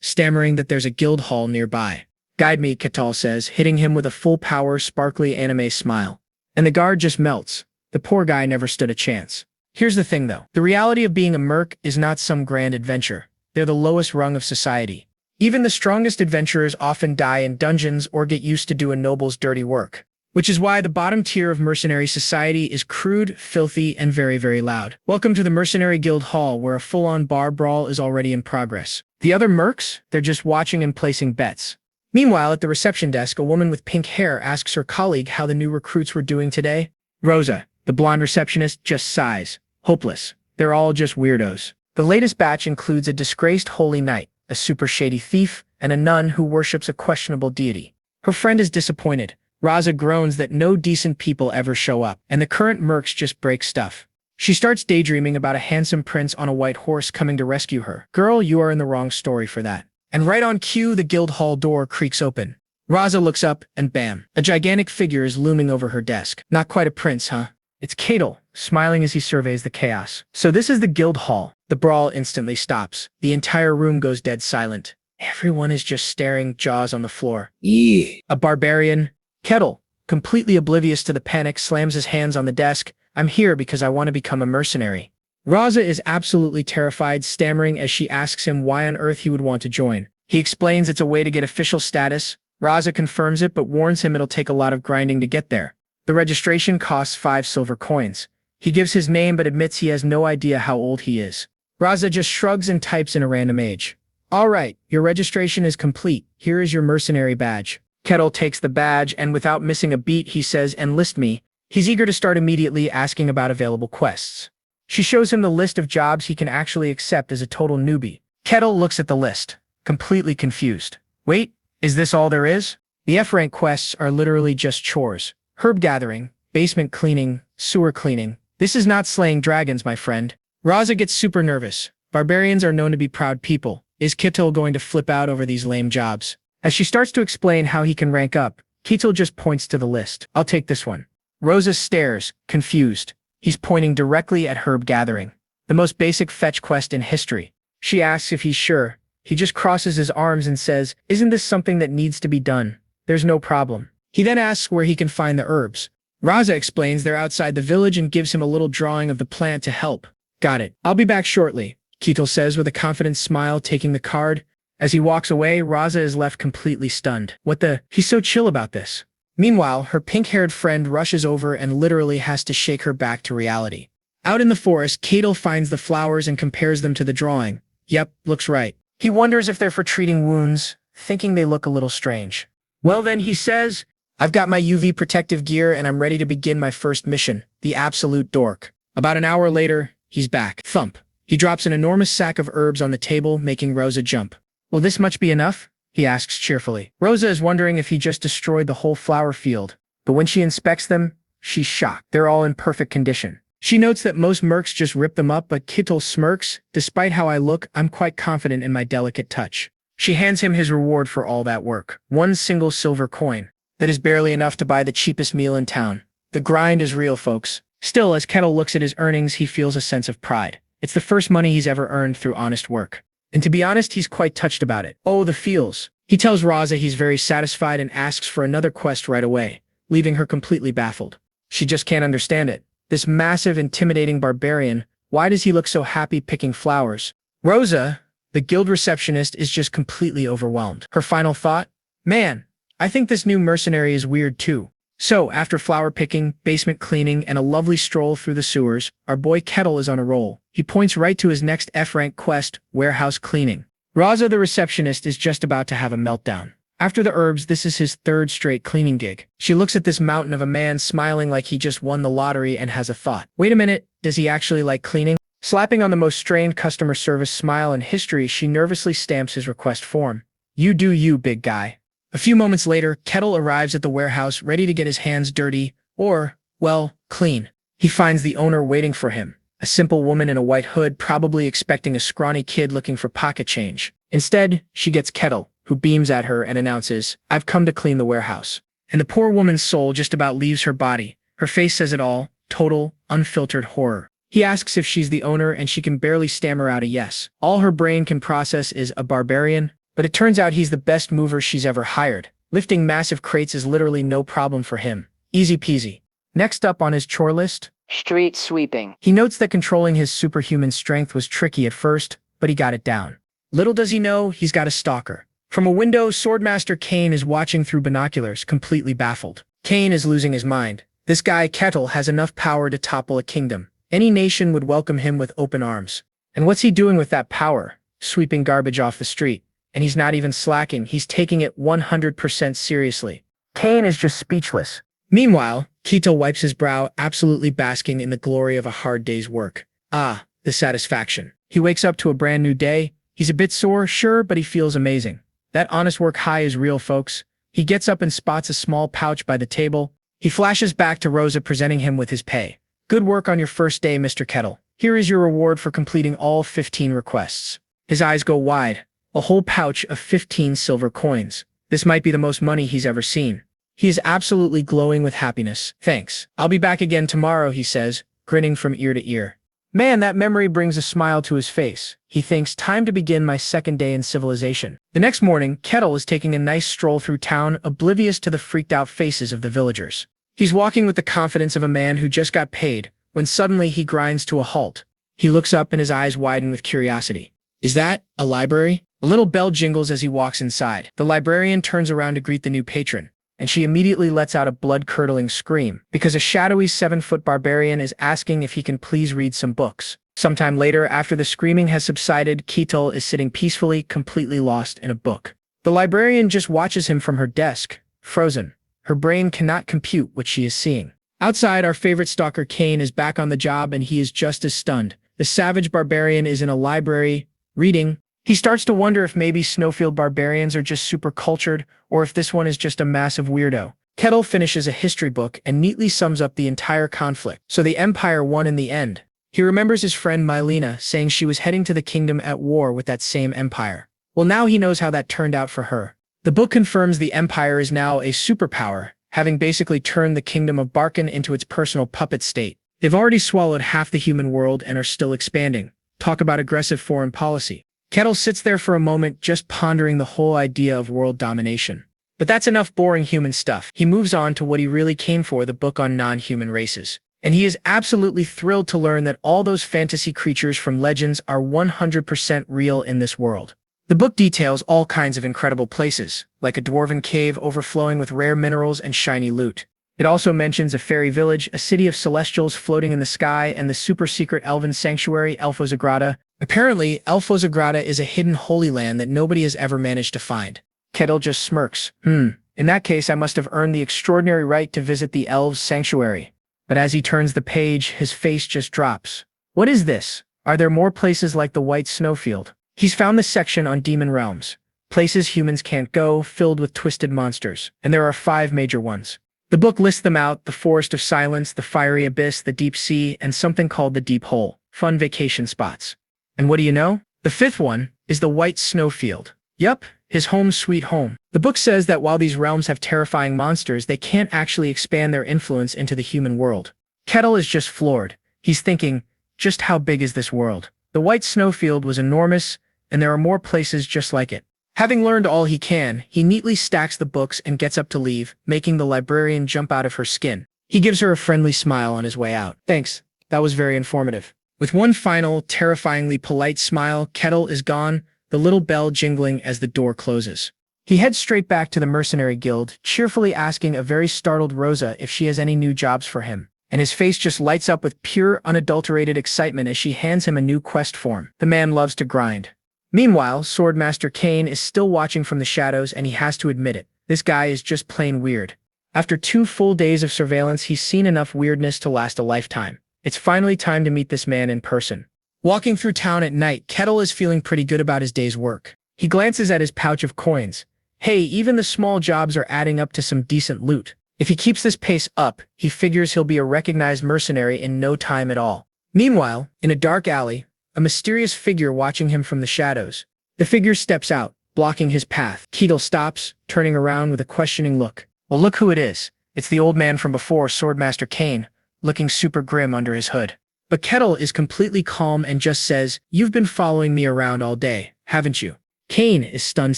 stammering that there's a guild hall nearby. "Guide me," Kital says, hitting him with a full-power, sparkly anime smile. And the guard just melts. The poor guy never stood a chance. Here's the thing, though. The reality of being a merc is not some grand adventure. They're the lowest rung of society. Even the strongest adventurers often die in dungeons or get used to do a noble's dirty work. which is why the bottom tier of mercenary society is crude, filthy, and very, very loud. Welcome to the Mercenary Guild Hall, where a full-on bar brawl is already in progress. The other mercs, they're just watching and placing bets. Meanwhile, at the reception desk, a woman with pink hair asks her colleague how the new recruits were doing today. Rosa, the blonde receptionist, just sighs. Hopeless. They're all just weirdos. The latest batch includes a disgraced holy knight, a super shady thief, and a nun who worships a questionable deity. Her friend is disappointed. Raza groans that no decent people ever show up, and the current mercs just break stuff. She starts daydreaming about a handsome prince on a white horse coming to rescue her. Girl, you are in the wrong story for that. And right on cue, the guild hall door creaks open. Raza looks up, and bam, a gigantic figure is looming over her desk. Not quite a prince, huh? It's Catel, smiling as he surveys the chaos. So this is the guild hall. The brawl instantly stops. The entire room goes dead silent. Everyone is just staring, jaws on the floor. A barbarian, Catel, completely oblivious to the panic, slams his hands on the desk. I'm here because I want to become a mercenary. Raza is absolutely terrified, stammering as she asks him why on earth he would want to join. He explains it's a way to get official status. Raza confirms it but warns him it'll take a lot of grinding to get there. The registration costs 5 silver coins. He gives his name but admits he has no idea how old he is. Raza just shrugs and types in a random age. All right, your registration is complete. Here is your mercenary badge. Catel takes the badge and without missing a beat he says, enlist me. He's eager to start immediately, asking about available quests. She shows him the list of jobs he can actually accept as a total newbie. Catel looks at the list, completely confused. Wait, is this all there is? The F-rank quests are literally just chores. Herb gathering, basement cleaning, sewer cleaning. This is not slaying dragons, my friend. Raza gets super nervous. Barbarians are known to be proud people. Is Catel going to flip out over these lame jobs? As she starts to explain how he can rank up, Catel just points to the list. I'll take this one. Rosa stares, confused. He's pointing directly at herb gathering, the most basic fetch quest in history. She asks if he's sure. He just crosses his arms and says, isn't this something that needs to be done? There's no problem. He then asks where he can find the herbs. Raza explains they're outside the village and gives him a little drawing of the plant to help. Got it. I'll be back shortly, Catel says with a confident smile, taking the card. As he walks away, Raza is left completely stunned. What the? He's so chill about this. Meanwhile, her pink-haired friend rushes over and literally has to shake her back to reality. Out in the forest, Catel finds the flowers and compares them to the drawing. Yep, looks right. He wonders if they're for treating wounds, thinking they look a little strange. Well then, he says, I've got my UV protective gear and I'm ready to begin my first mission, the absolute dork. About an hour later, he's back. Thump. He drops an enormous sack of herbs on the table, making Rosa jump. Will this much be enough? He asks cheerfully. Rosa is wondering if he just destroyed the whole flower field, but when she inspects them, she's shocked. They're all in perfect condition. She notes that most mercs just rip them up, but Catel smirks. Despite how I look, I'm quite confident in my delicate touch. She hands him his reward for all that work. 1 single silver coin. That is barely enough to buy the cheapest meal in town. The grind is real, folks. Still, as Catel looks at his earnings, he feels a sense of pride. It's the first money he's ever earned through honest work. And to be honest, he's quite touched about it. Oh, the feels. He tells Raza he's very satisfied and asks for another quest right away, leaving her completely baffled. She just can't understand it. This massive, intimidating barbarian, why does he look so happy picking flowers? Rosa, the guild receptionist, is just completely overwhelmed. Her final thought? Man, I think this new mercenary is weird too. So, after flower picking, basement cleaning, and a lovely stroll through the sewers, our boy Catel is on a roll. He points right to his next F-rank quest, warehouse cleaning. Raza, the receptionist, is just about to have a meltdown. After the herbs, this is his 3rd straight cleaning gig. She looks at this mountain of a man smiling like he just won the lottery and has a thought. Wait a minute, does he actually like cleaning? Slapping on the most strained customer service smile in history, she nervously stamps his request form. You do you, big guy. A few moments later, Catel arrives at the warehouse ready to get his hands dirty, or, well, clean. He finds the owner waiting for him, a simple woman in a white hood probably expecting a scrawny kid looking for pocket change. Instead, she gets Catel, who beams at her and announces, I've come to clean the warehouse. And the poor woman's soul just about leaves her body. Her face says it all, total, unfiltered horror. He asks if she's the owner and she can barely stammer out a yes. All her brain can process is a barbarian, but it turns out he's the best mover she's ever hired. Lifting massive crates is literally no problem for him. Easy peasy. Next up on his chore list, street sweeping. He notes that controlling his superhuman strength was tricky at first, but he got it down. Little does he know, he's got a stalker. From a window, Swordmaster Kane is watching through binoculars, completely baffled. Kane is losing his mind. This guy, Kettle, has enough power to topple a kingdom. Any nation would welcome him with open arms. And what's he doing with that power? Sweeping garbage off the street. And he's not even slacking, he's taking it 100% seriously. Kane is just speechless. Meanwhile, Kettle wipes his brow, absolutely basking in the glory of a hard day's work. Ah, the satisfaction. He wakes up to a brand new day. He's a bit sore, sure, but he feels amazing. That honest work high is real, folks. He gets up and spots a small pouch by the table. He flashes back to Rosa, presenting him with his pay. Good work on your first day, Mr. Kettle. Here is your reward for completing all 15 requests. His eyes go wide. A whole pouch of 15 silver coins. This might be the most money he's ever seen. He is absolutely glowing with happiness. Thanks. I'll be back again tomorrow, he says, grinning from ear to ear. Man, that memory brings a smile to his face. He thinks, time to begin my second day in civilization. The next morning, Kettle is taking a nice stroll through town, oblivious to the freaked-out faces of the villagers. He's walking with the confidence of a man who just got paid, when suddenly he grinds to a halt. He looks up and his eyes widen with curiosity. Is that a library? A little bell jingles as he walks inside. The librarian turns around to greet the new patron, and she immediately lets out a blood-curdling scream, because a shadowy 7-foot barbarian is asking if he can please read some books. Sometime later, after the screaming has subsided, Kettle is sitting peacefully, completely lost in a book. The librarian just watches him from her desk, frozen. Her brain cannot compute what she is seeing. Outside, our favorite stalker Kane is back on the job, and he is just as stunned. The savage barbarian is in a library, reading. He starts to wonder if maybe Snowfield barbarians are just super cultured, or if this one is just a massive weirdo. Kettle finishes a history book and neatly sums up the entire conflict. So the Empire won in the end. He remembers his friend Mylena saying she was heading to the kingdom at war with that same empire. Well, now he knows how that turned out for her. The book confirms the Empire is now a superpower, having basically turned the kingdom of Barkan into its personal puppet state. They've already swallowed half the human world and are still expanding. Talk about aggressive foreign policy. Kettle sits there for a moment, just pondering the whole idea of world domination. But that's enough boring human stuff. He moves on to what he really came for, the book on non-human races. And he is absolutely thrilled to learn that all those fantasy creatures from legends are 100% real in this world. The book details all kinds of incredible places, like a dwarven cave overflowing with rare minerals and shiny loot. It also mentions a fairy village, a city of celestials floating in the sky, and the super-secret elven sanctuary, Elfozagrada. Apparently, Elfozagrada is a hidden holy land that nobody has ever managed to find. Kettle just smirks. In that case, I must have earned the extraordinary right to visit the elves' sanctuary. But as he turns the page, his face just drops. What is this? Are there more places like the White Snowfield? He's found the section on demon realms. Places humans can't go, filled with twisted monsters. And there are 5 major ones. The book lists them out: the Forest of Silence, the Fiery Abyss, the Deep Sea, and something called the Deep Hole. Fun vacation spots. And what do you know? The 5th one is the White Snowfield. Yup, his home sweet home. The book says that while these realms have terrifying monsters, they can't actually expand their influence into the human world. Kettle is just floored. He's thinking, just how big is this world? The White Snowfield was enormous, and there are more places just like it. Having learned all he can, he neatly stacks the books and gets up to leave, making the librarian jump out of her skin. He gives her a friendly smile on his way out. Thanks, that was very informative. With one final, terrifyingly polite smile, Kettle is gone, the little bell jingling as the door closes. He heads straight back to the mercenary guild, cheerfully asking a very startled Rosa if she has any new jobs for him. And his face just lights up with pure, unadulterated excitement as she hands him a new quest form. The man loves to grind. Meanwhile, Swordmaster Kane is still watching from the shadows, and he has to admit it. This guy is just plain weird. After 2 full days of surveillance, he's seen enough weirdness to last a lifetime. It's finally time to meet this man in person. Walking through town at night, Kettle is feeling pretty good about his day's work. He glances at his pouch of coins. Hey, even the small jobs are adding up to some decent loot. If he keeps this pace up, he figures he'll be a recognized mercenary in no time at all. Meanwhile, in a dark alley, a mysterious figure watching him from the shadows. The figure steps out, blocking his path. Kettle stops, turning around with a questioning look. Well, look who it is. It's the old man from before, Swordmaster Kane, looking super grim under his hood. But Kettle is completely calm and just says, "You've been following me around all day, haven't you?" Kane is stunned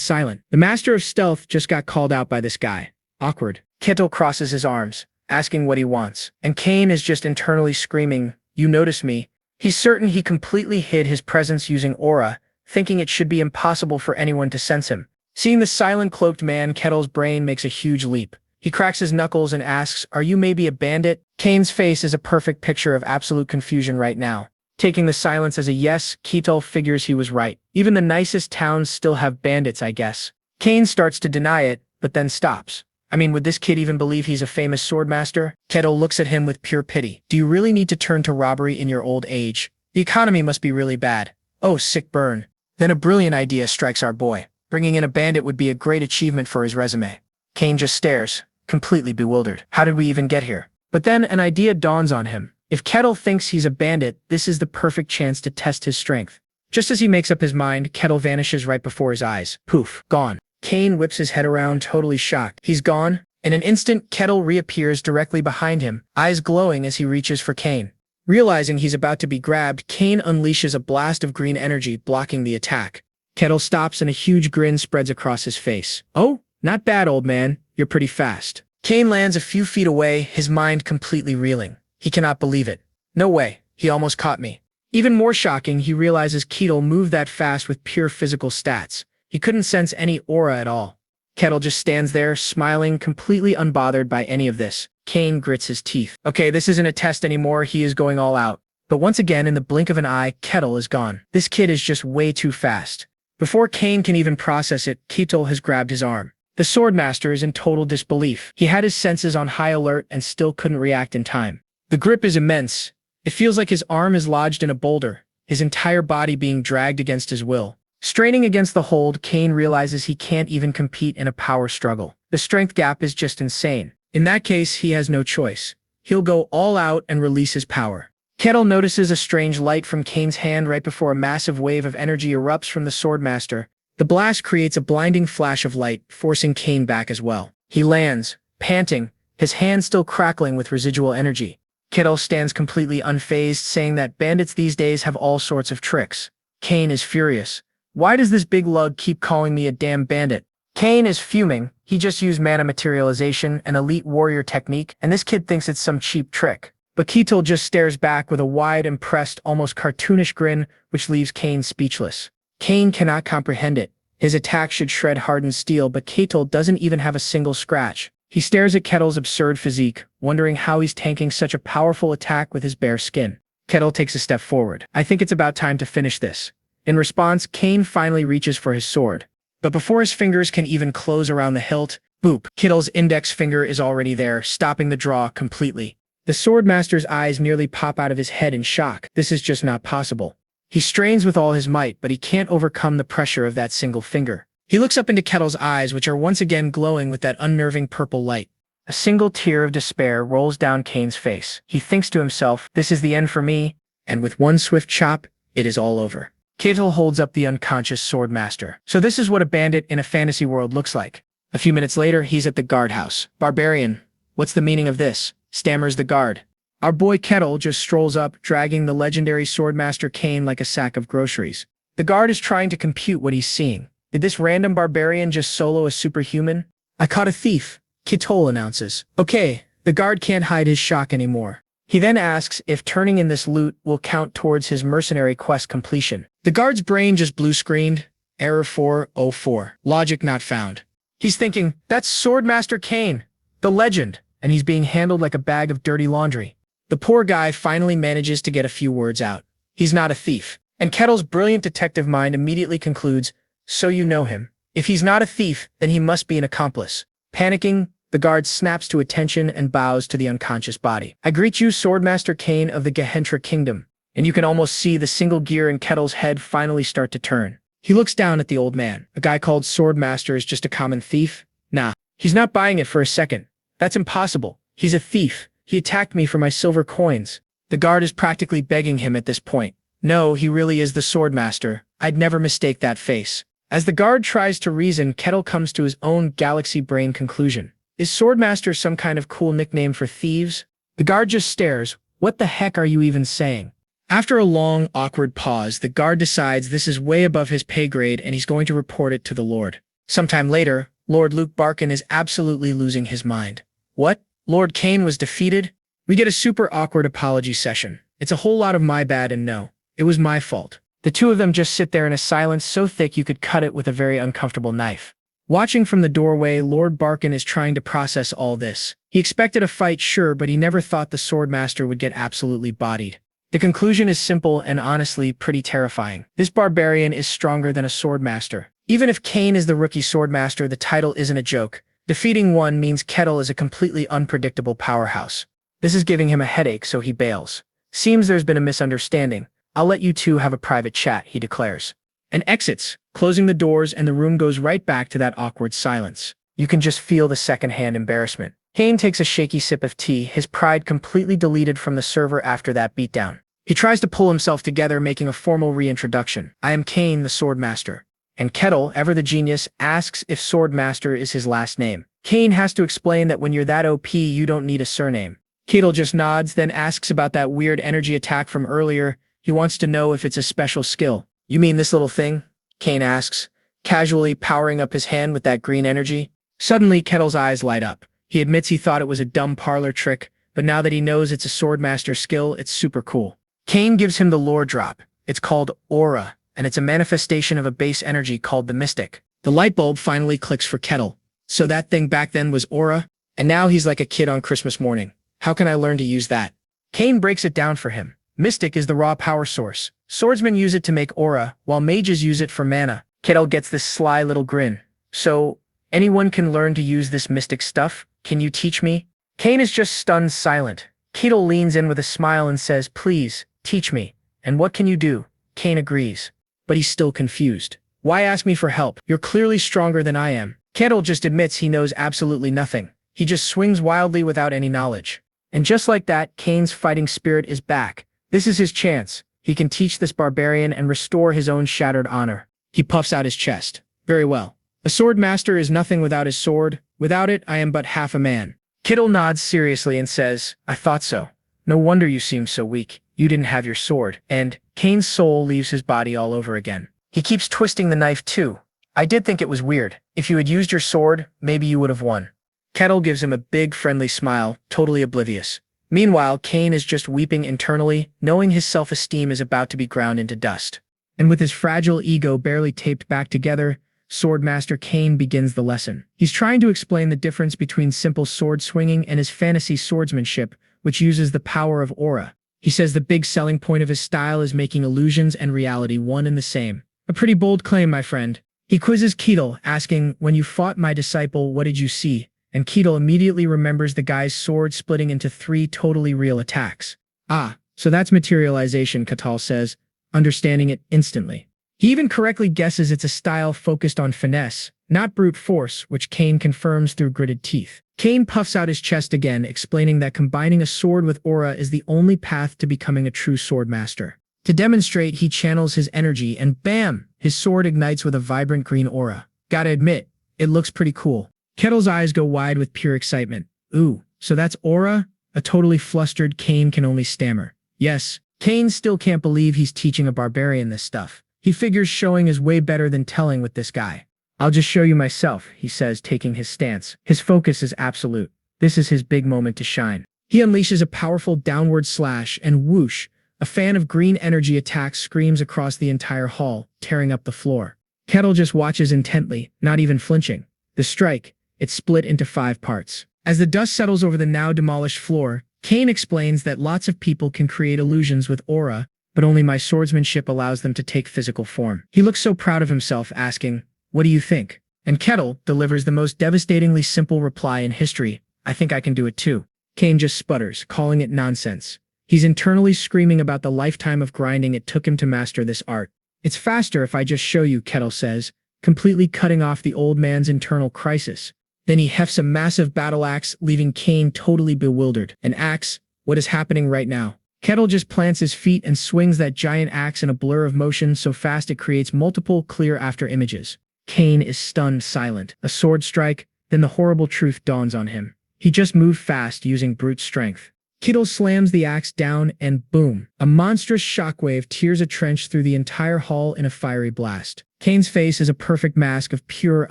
silent. The Master of Stealth just got called out by this guy. Awkward. Kettle crosses his arms, asking what he wants. And Kane is just internally screaming, "You notice me?" He's certain he completely hid his presence using aura, thinking it should be impossible for anyone to sense him. Seeing the silent cloaked man, Kettle's brain makes a huge leap. He cracks his knuckles and asks, "Are you maybe a bandit?" Kane's face is a perfect picture of absolute confusion right now. Taking the silence as a yes, Keto figures he was right. Even the nicest towns still have bandits, I guess. Kane starts to deny it, but then stops. I mean, would this kid even believe he's a famous swordmaster? Keto looks at him with pure pity. Do you really need to turn to robbery in your old age? The economy must be really bad. Oh, sick burn. Then a brilliant idea strikes our boy. Bringing in a bandit would be a great achievement for his resume. Kane just stares, completely bewildered. How did we even get here? But then an idea dawns on him. If Kettle thinks he's a bandit, this is the perfect chance to test his strength. Just as he makes up his mind, Kettle vanishes right before his eyes. Poof, gone. Kane whips his head around, totally shocked. He's gone. In an instant, Kettle reappears directly behind him, eyes glowing as he reaches for Kane. Realizing he's about to be grabbed, Kane unleashes a blast of green energy, blocking the attack. Kettle stops and a huge grin spreads across his face. Oh, not bad, old man. You're pretty fast. Kane lands a few feet away, his mind completely reeling. He cannot believe it. No way, he almost caught me. Even more shocking, he realizes Kettle moved that fast with pure physical stats. He couldn't sense any aura at all. Kettle just stands there, smiling, completely unbothered by any of this. Kane grits his teeth. Okay, this isn't a test anymore, he is going all out. But once again, in the blink of an eye, Kettle is gone. This kid is just way too fast. Before Kane can even process it, Kettle has grabbed his arm. The swordmaster is in total disbelief. He had his senses on high alert and still couldn't react in time. The grip is immense. It feels like his arm is lodged in a boulder, his entire body being dragged against his will. Straining against the hold, Kane realizes he can't even compete in a power struggle. The strength gap is just insane. In that case, he has no choice. He'll go all out and release his power. Kettle notices a strange light from Kane's hand right before a massive wave of energy erupts from the swordmaster. The blast creates a blinding flash of light, forcing Kane back as well. He lands, panting, his hand still crackling with residual energy. Kettle stands completely unfazed, saying that bandits these days have all sorts of tricks. Kane is furious. Why does this big lug keep calling me a damn bandit? Kane is fuming. He just used mana materialization, an elite warrior technique, and this kid thinks it's some cheap trick. But Kettle just stares back with a wide, impressed, almost cartoonish grin, which leaves Kane speechless. Kane cannot comprehend it. His attack should shred hardened steel, but Kettle doesn't even have a single scratch. He stares at Kettle's absurd physique, wondering how he's tanking such a powerful attack with his bare skin. Kettle takes a step forward. I think it's about time to finish this. In response, Kane finally reaches for his sword. But before his fingers can even close around the hilt, boop, Kettle's index finger is already there, stopping the draw completely. The swordmaster's eyes nearly pop out of his head in shock. This is just not possible. He strains with all his might, but he can't overcome the pressure of that single finger. He looks up into Kettle's eyes, which are once again glowing with that unnerving purple light. A single tear of despair rolls down Kane's face. He thinks to himself, this is the end for me, and with one swift chop, it is all over. Kettle holds up the unconscious swordmaster. So this is what a bandit in a fantasy world looks like. A few minutes later, he's at the guardhouse. Barbarian, what's the meaning of this? Stammers the guard. Our boy Kettle just strolls up, dragging the legendary swordmaster Kane like a sack of groceries. The guard is trying to compute what he's seeing. Did this random barbarian just solo a superhuman? I caught a thief, Kettle announces. Okay, the guard can't hide his shock anymore. He then asks if turning in this loot will count towards his mercenary quest completion. The guard's brain just blue-screened. Error 404. Logic not found. He's thinking, that's Swordmaster Kane, the legend, and he's being handled like a bag of dirty laundry. The poor guy finally manages to get a few words out. He's not a thief. And Kettle's brilliant detective mind immediately concludes, so you know him. If he's not a thief, then he must be an accomplice. Panicking, the guard snaps to attention and bows to the unconscious body. I greet you, Swordmaster Kane of the Gehentra Kingdom. And you can almost see the single gear in Kettle's head finally start to turn. He looks down at the old man. A guy called Swordmaster is just a common thief? Nah, he's not buying it for a second. That's impossible. He's a thief. He attacked me for my silver coins. The guard is practically begging him at this point. No, he really is the Swordmaster. I'd never mistake that face. As the guard tries to reason, Kettle comes to his own galaxy brain conclusion. Is Swordmaster some kind of cool nickname for thieves? The guard just stares. What the heck are you even saying? After a long, awkward pause, the guard decides this is way above his pay grade and he's going to report it to the Lord. Sometime later, Lord Luke Barkin is absolutely losing his mind. What? Lord Kane was defeated? We get a super awkward apology session. It's a whole lot of my bad and no, it was my fault. The two of them just sit there in a silence so thick you could cut it with a very uncomfortable knife. Watching from the doorway, Lord Barkin is trying to process all this. He expected a fight, sure, but he never thought the Swordmaster would get absolutely bodied. The conclusion is simple and honestly pretty terrifying. This barbarian is stronger than a Swordmaster. Even if Kane is the rookie Swordmaster, the title isn't a joke. Defeating one means Kettle is a completely unpredictable powerhouse. This is giving him a headache, so he bails. Seems there's been a misunderstanding. I'll let you two have a private chat, he declares. And exits, closing the doors, and the room goes right back to that awkward silence. You can just feel the secondhand embarrassment. Kane takes a shaky sip of tea, his pride completely deleted from the server after that beatdown. He tries to pull himself together, making a formal reintroduction. I am Kane, the Swordmaster. And Kettle, ever the genius, asks if Swordmaster is his last name. Kane has to explain that when you're that OP, you don't need a surname. Kettle just nods, then asks about that weird energy attack from earlier. He wants to know if it's a special skill. You mean this little thing? Kane asks, casually powering up his hand with that green energy. Suddenly, Kettle's eyes light up. He admits he thought it was a dumb parlor trick, but now that he knows it's a Swordmaster skill, it's super cool. Kane gives him the lore drop. It's called Aura, and it's a manifestation of a base energy called the Mystic. The light bulb finally clicks for Kettle. So that thing back then was Aura? And now he's like a kid on Christmas morning. How can I learn to use that? Kane breaks it down for him. Mystic is the raw power source. Swordsmen use it to make aura, while mages use it for mana. Kettle gets this sly little grin. So, anyone can learn to use this mystic stuff? Can you teach me? Kane is just stunned silent. Kettle leans in with a smile and says, please, teach me. And what can you do? Kane agrees. But he's still confused. Why ask me for help? You're clearly stronger than I am. Kettle just admits he knows absolutely nothing. He just swings wildly without any knowledge. And just like that, Kane's fighting spirit is back. This is his chance. He can teach this barbarian and restore his own shattered honor. He puffs out his chest. Very well. A Swordmaster is nothing without his sword. Without it, I am but half a man. Kettle nods seriously and says, I thought so. No wonder you seemed so weak. You didn't have your sword. And Kane's soul leaves his body all over again. He keeps twisting the knife too. I did think it was weird. If you had used your sword, maybe you would have won. Kettle gives him a big friendly smile, totally oblivious. Meanwhile, Kane is just weeping internally, knowing his self-esteem is about to be ground into dust. And with his fragile ego barely taped back together, Swordmaster Kane begins the lesson. He's trying to explain the difference between simple sword swinging and his fantasy swordsmanship, which uses the power of aura. He says the big selling point of his style is making illusions and reality one and the same. A pretty bold claim, my friend. He quizzes Kettle, asking, when you fought my disciple, what did you see? And Kettle immediately remembers the guy's sword splitting into 3 totally real attacks. Ah, so that's materialization, Kettle says, understanding it instantly. He even correctly guesses it's a style focused on finesse, not brute force, which Kane confirms through gritted teeth. Kane puffs out his chest again, explaining that combining a sword with aura is the only path to becoming a true sword master. To demonstrate, he channels his energy and bam! His sword ignites with a vibrant green aura. Gotta admit, it looks pretty cool. Kettle's eyes go wide with pure excitement. Ooh, so that's aura? A totally flustered Kane can only stammer. Yes, Kane still can't believe he's teaching a barbarian this stuff. He figures showing is way better than telling with this guy. I'll just show you myself, he says, taking his stance. His focus is absolute. This is his big moment to shine. He unleashes a powerful downward slash and whoosh, a fan of green energy attack screams across the entire hall, tearing up the floor. Kettle just watches intently, not even flinching. The strike, it split into 5 parts. As the dust settles over the now demolished floor, Kane explains that lots of people can create illusions with aura, but only my swordsmanship allows them to take physical form. He looks so proud of himself, asking, what do you think? And Kettle delivers the most devastatingly simple reply in history, I think I can do it too. Kane just sputters, calling it nonsense. He's internally screaming about the lifetime of grinding it took him to master this art. It's faster if I just show you, Kettle says, completely cutting off the old man's internal crisis. Then he hefts a massive battle axe, leaving Kane totally bewildered. An axe? What is happening right now? Kettle just plants his feet and swings that giant axe in a blur of motion so fast it creates multiple clear after images. Kane is stunned silent. A sword strike, then the horrible truth dawns on him. He just moved fast using brute strength. Kettle slams the axe down and boom, a monstrous shockwave tears a trench through the entire hall in a fiery blast. Kane's face is a perfect mask of pure,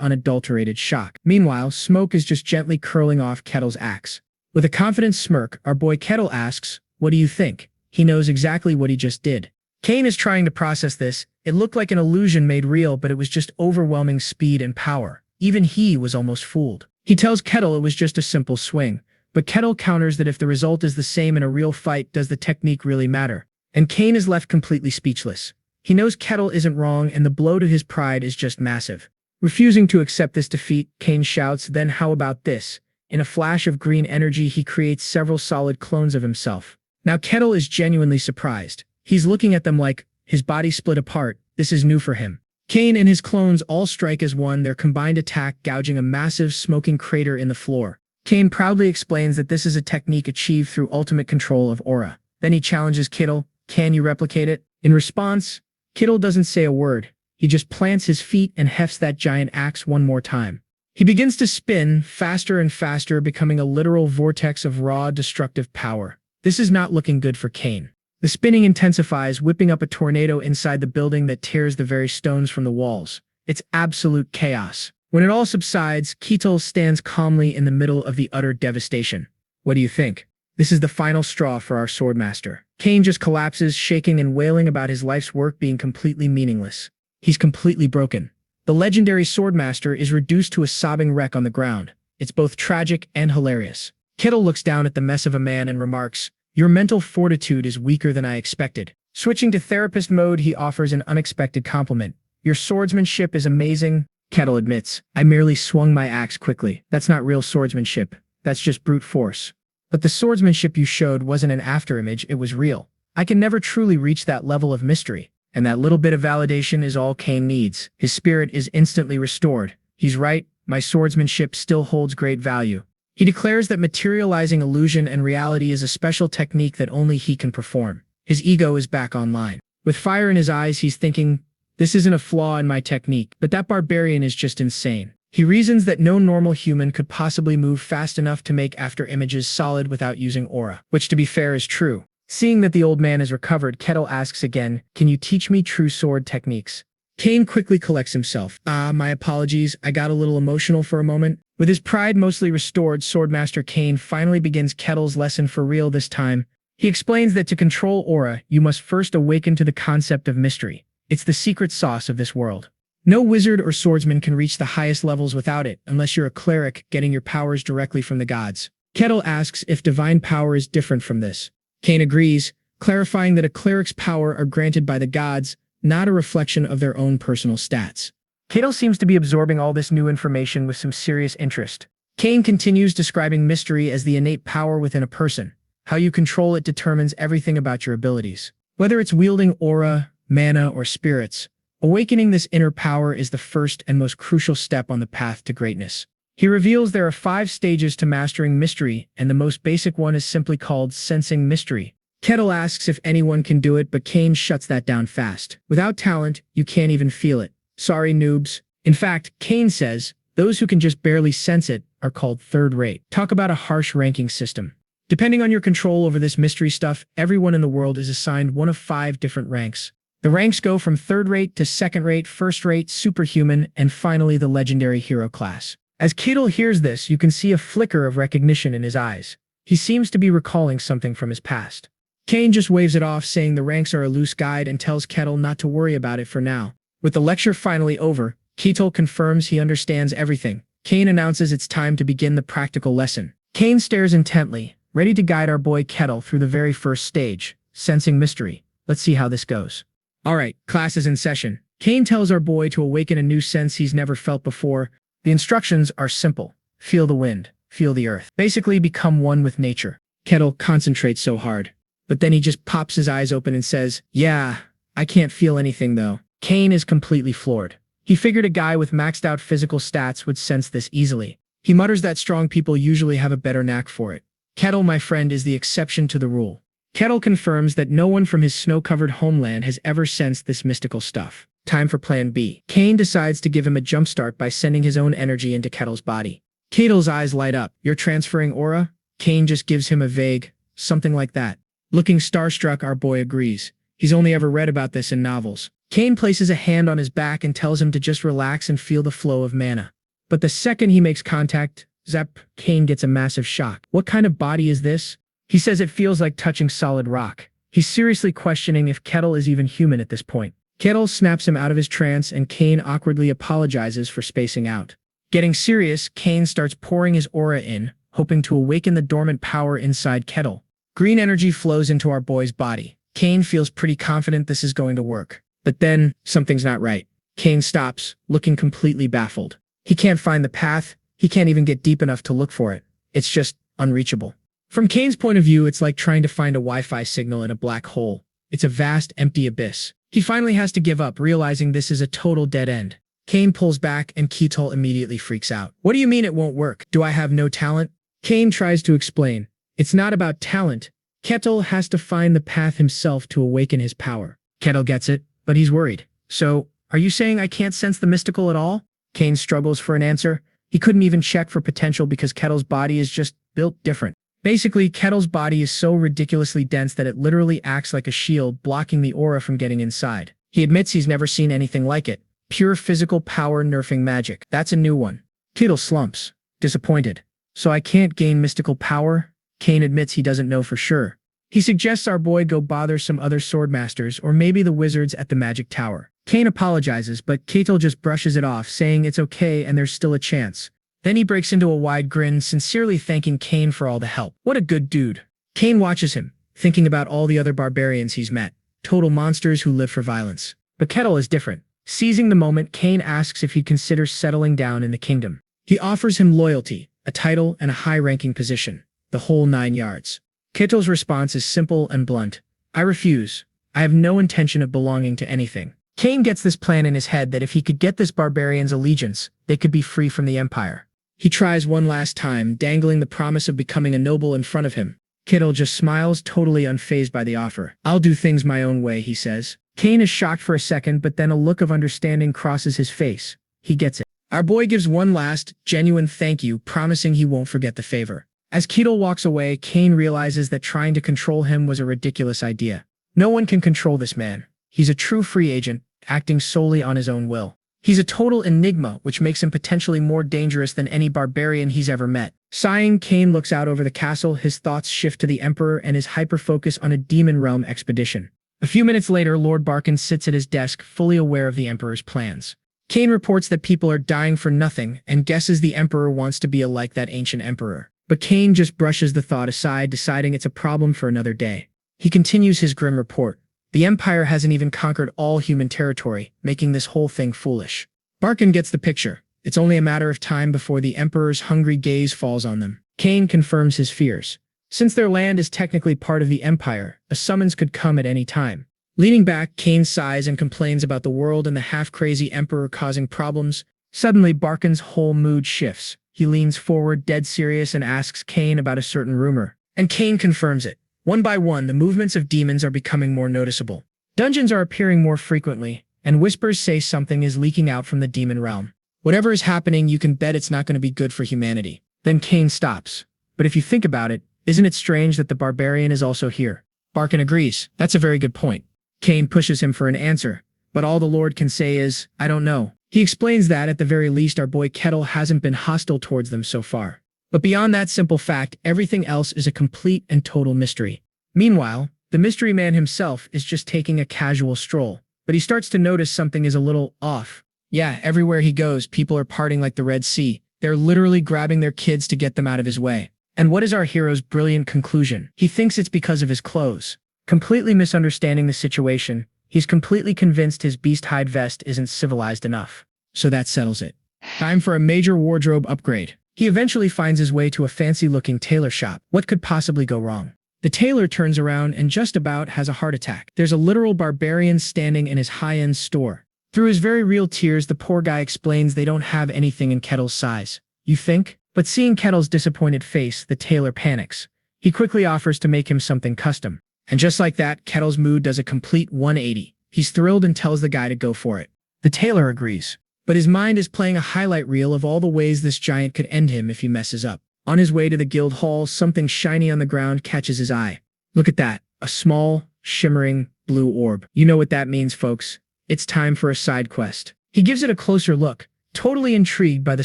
unadulterated shock. Meanwhile, smoke is just gently curling off Kettle's axe. With a confident smirk, our boy Kettle asks, what do you think? He knows exactly what he just did. Kane is trying to process this. It looked like an illusion made real, but it was just overwhelming speed and power. Even he was almost fooled. He tells Kettle it was just a simple swing, but Kettle counters that if the result is the same in a real fight, does the technique really matter? And Kane is left completely speechless. He knows Kettle isn't wrong, and the blow to his pride is just massive. Refusing to accept this defeat, Kane shouts, "Then how about this?" In a flash of green energy, he creates several solid clones of himself. Now Kettle is genuinely surprised. He's looking at them like, his body split apart. This is new for him. Kane and his clones all strike as one, their combined attack gouging a massive, smoking crater in the floor. Kane proudly explains that this is a technique achieved through ultimate control of aura. Then he challenges Kittle, "Can you replicate it?" In response, Kittle doesn't say a word. He just plants his feet and hefts that giant axe one more time. He begins to spin, faster and faster, becoming a literal vortex of raw, destructive power. This is not looking good for Kane. The spinning intensifies, whipping up a tornado inside the building that tears the very stones from the walls. It's absolute chaos. When it all subsides, Kittle stands calmly in the middle of the utter devastation. What do you think? This is the final straw for our swordmaster. Kane just collapses, shaking and wailing about his life's work being completely meaningless. He's completely broken. The legendary swordmaster is reduced to a sobbing wreck on the ground. It's both tragic and hilarious. Kittle looks down at the mess of a man and remarks, "Your mental fortitude is weaker than I expected." Switching to therapist mode, he offers an unexpected compliment. "Your swordsmanship is amazing." Kettle admits, "I merely swung my axe quickly. That's not real swordsmanship. That's just brute force. But the swordsmanship you showed wasn't an afterimage, it was real. I can never truly reach that level of mystery." And that little bit of validation is all Kane needs. His spirit is instantly restored. He's right, my swordsmanship still holds great value. He declares that materializing illusion and reality is a special technique that only he can perform. His ego is back online. With fire in his eyes, he's thinking, "This isn't a flaw in my technique, but that barbarian is just insane." He reasons that no normal human could possibly move fast enough to make after images solid without using aura, which to be fair is true. Seeing that the old man is recovered, Kettle asks again, "Can you teach me true sword techniques?" Kane quickly collects himself. My apologies, I got a little emotional for a moment." With his pride mostly restored, Swordmaster Kane finally begins Kettle's lesson for real this time. He explains that to control aura, you must first awaken to the concept of mystery. It's the secret sauce of this world. No wizard or swordsman can reach the highest levels without it, unless you're a cleric getting your powers directly from the gods. Kettle asks if divine power is different from this. Kane agrees, clarifying that a cleric's power are granted by the gods, not a reflection of their own personal stats. Kettle seems to be absorbing all this new information with some serious interest. Kane continues describing mystery as the innate power within a person. How you control it determines everything about your abilities. Whether it's wielding aura, mana, or spirits, awakening this inner power is the first and most crucial step on the path to greatness. He reveals there are 5 stages to mastering mystery, and the most basic one is simply called sensing mystery. Kettle asks if anyone can do it, but Kane shuts that down fast. Without talent, you can't even feel it. Sorry, noobs. In fact, Kane says, those who can just barely sense it are called third-rate. Talk about a harsh ranking system. Depending on your control over this mystery stuff, everyone in the world is assigned one of 5 different ranks. The ranks go from third-rate to second-rate, first-rate, superhuman, and finally the legendary hero class. As Kettle hears this, you can see a flicker of recognition in his eyes. He seems to be recalling something from his past. Kane just waves it off, saying the ranks are a loose guide, and tells Kettle not to worry about it for now. With the lecture finally over, Kettle confirms he understands everything. Kane announces it's time to begin the practical lesson. Kane stares intently, ready to guide our boy Kettle through the very first stage, sensing mystery. Let's see how this goes. Alright, class is in session. Kane tells our boy to awaken a new sense he's never felt before. The instructions are simple. Feel the wind, feel the earth. Basically become one with nature. Kettle concentrates so hard. But then he just pops his eyes open and says, "Yeah, I can't feel anything though." Kane is completely floored. He figured a guy with maxed out physical stats would sense this easily. He mutters that strong people usually have a better knack for it. Kettle, my friend, is the exception to the rule. Kettle confirms that no one from his snow-covered homeland has ever sensed this mystical stuff. Time for plan B. Kane decides to give him a jumpstart by sending his own energy into Kettle's body. Kettle's eyes light up. "You're transferring aura?" Kane just gives him a vague, something like that. Looking starstruck, our boy agrees. He's only ever read about this in novels. Kane places a hand on his back and tells him to just relax and feel the flow of mana. But the second he makes contact, zap, Kane gets a massive shock. What kind of body is this? He says it feels like touching solid rock. He's seriously questioning if Kettle is even human at this point. Kettle snaps him out of his trance, and Kane awkwardly apologizes for spacing out. Getting serious, Kane starts pouring his aura in, hoping to awaken the dormant power inside Kettle. Green energy flows into our boy's body. Kane feels pretty confident this is going to work. But then, something's not right. Kane stops, looking completely baffled. He can't find the path. He can't even get deep enough to look for it. It's just unreachable. From Kane's point of view, it's like trying to find a Wi-Fi signal in a black hole. It's a vast, empty abyss. He finally has to give up, realizing this is a total dead end. Kane pulls back, and Kettle immediately freaks out. What do you mean it won't work? Do I have no talent? Kane tries to explain. It's not about talent. Kettle has to find the path himself to awaken his power. Kettle gets it, but he's worried. So, are you saying I can't sense the mystical at all? Kane struggles for an answer. He couldn't even check for potential because Kettle's body is just built different. Basically, Kettle's body is so ridiculously dense that it literally acts like a shield, blocking the aura from getting inside. He admits he's never seen anything like it. Pure physical power nerfing magic. That's a new one. Kettle slumps, disappointed. So I can't gain mystical power? Kane admits he doesn't know for sure. He suggests our boy go bother some other swordmasters or maybe the wizards at the magic tower. Kane apologizes, but Kettle just brushes it off, saying it's okay and there's still a chance. Then he breaks into a wide grin, sincerely thanking Kane for all the help. What a good dude. Kane watches him, thinking about all the other barbarians he's met. Total monsters who live for violence. But Kettle is different. Seizing the moment, Kane asks if he'd consider settling down in the kingdom. He offers him loyalty, a title, and a high-ranking position. The whole 9 yards. Kettle's response is simple and blunt. I refuse. I have no intention of belonging to anything. Kane gets this plan in his head that if he could get this barbarian's allegiance, they could be free from the empire. He tries one last time, dangling the promise of becoming a noble in front of him. Kettle just smiles, totally unfazed by the offer. I'll do things my own way, he says. Kane is shocked for a second, but then a look of understanding crosses his face. He gets it. Our boy gives one last, genuine thank you, promising he won't forget the favor. As Kettle walks away, Kane realizes that trying to control him was a ridiculous idea. No one can control this man. He's a true free agent, acting solely on his own will. He's a total enigma, which makes him potentially more dangerous than any barbarian he's ever met. Sighing, Kane looks out over the castle, his thoughts shift to the Emperor and his hyper-focus on a Demon Realm expedition. A few minutes later, Lord Barkin sits at his desk, fully aware of the Emperor's plans. Kane reports that people are dying for nothing and guesses the Emperor wants to be like that ancient Emperor. But Kane just brushes the thought aside, deciding it's a problem for another day. He continues his grim report. The Empire hasn't even conquered all human territory, making this whole thing foolish. Barkin gets the picture. It's only a matter of time before the Emperor's hungry gaze falls on them. Kane confirms his fears. Since their land is technically part of the Empire, a summons could come at any time. Leaning back, Kane sighs and complains about the world and the half-crazy Emperor causing problems. Suddenly, Barkin's whole mood shifts. He leans forward, dead serious, and asks Kane about a certain rumor. And Kane confirms it. One by one, the movements of demons are becoming more noticeable. Dungeons are appearing more frequently, and whispers say something is leaking out from the demon realm. Whatever is happening, you can bet it's not going to be good for humanity. Then Kane stops. But if you think about it, isn't it strange that the barbarian is also here? Barkin agrees. That's a very good point. Kane pushes him for an answer, but all the Lord can say is, I don't know. He explains that, at the very least, our boy Kettle hasn't been hostile towards them so far. But beyond that simple fact, everything else is a complete and total mystery. Meanwhile, the mystery man himself is just taking a casual stroll. But he starts to notice something is a little off. Yeah, everywhere he goes, people are parting like the Red Sea. They're literally grabbing their kids to get them out of his way. And what is our hero's brilliant conclusion? He thinks it's because of his clothes. Completely misunderstanding the situation, he's completely convinced his beast hide vest isn't civilized enough. So that settles it. Time for a major wardrobe upgrade. He eventually finds his way to a fancy-looking tailor shop. What could possibly go wrong? The tailor turns around and just about has a heart attack. There's a literal barbarian standing in his high-end store. Through his very real tears, the poor guy explains they don't have anything in Kettle's size. You think? But seeing Kettle's disappointed face, the tailor panics. He quickly offers to make him something custom. And just like that, Kettle's mood does a complete 180. He's thrilled and tells the guy to go for it. The tailor agrees. But his mind is playing a highlight reel of all the ways this giant could end him if he messes up. On his way to the guild hall, something shiny on the ground catches his eye. Look at that. A small, shimmering, blue orb. You know what that means, folks. It's time for a side quest. He gives it a closer look, totally intrigued by the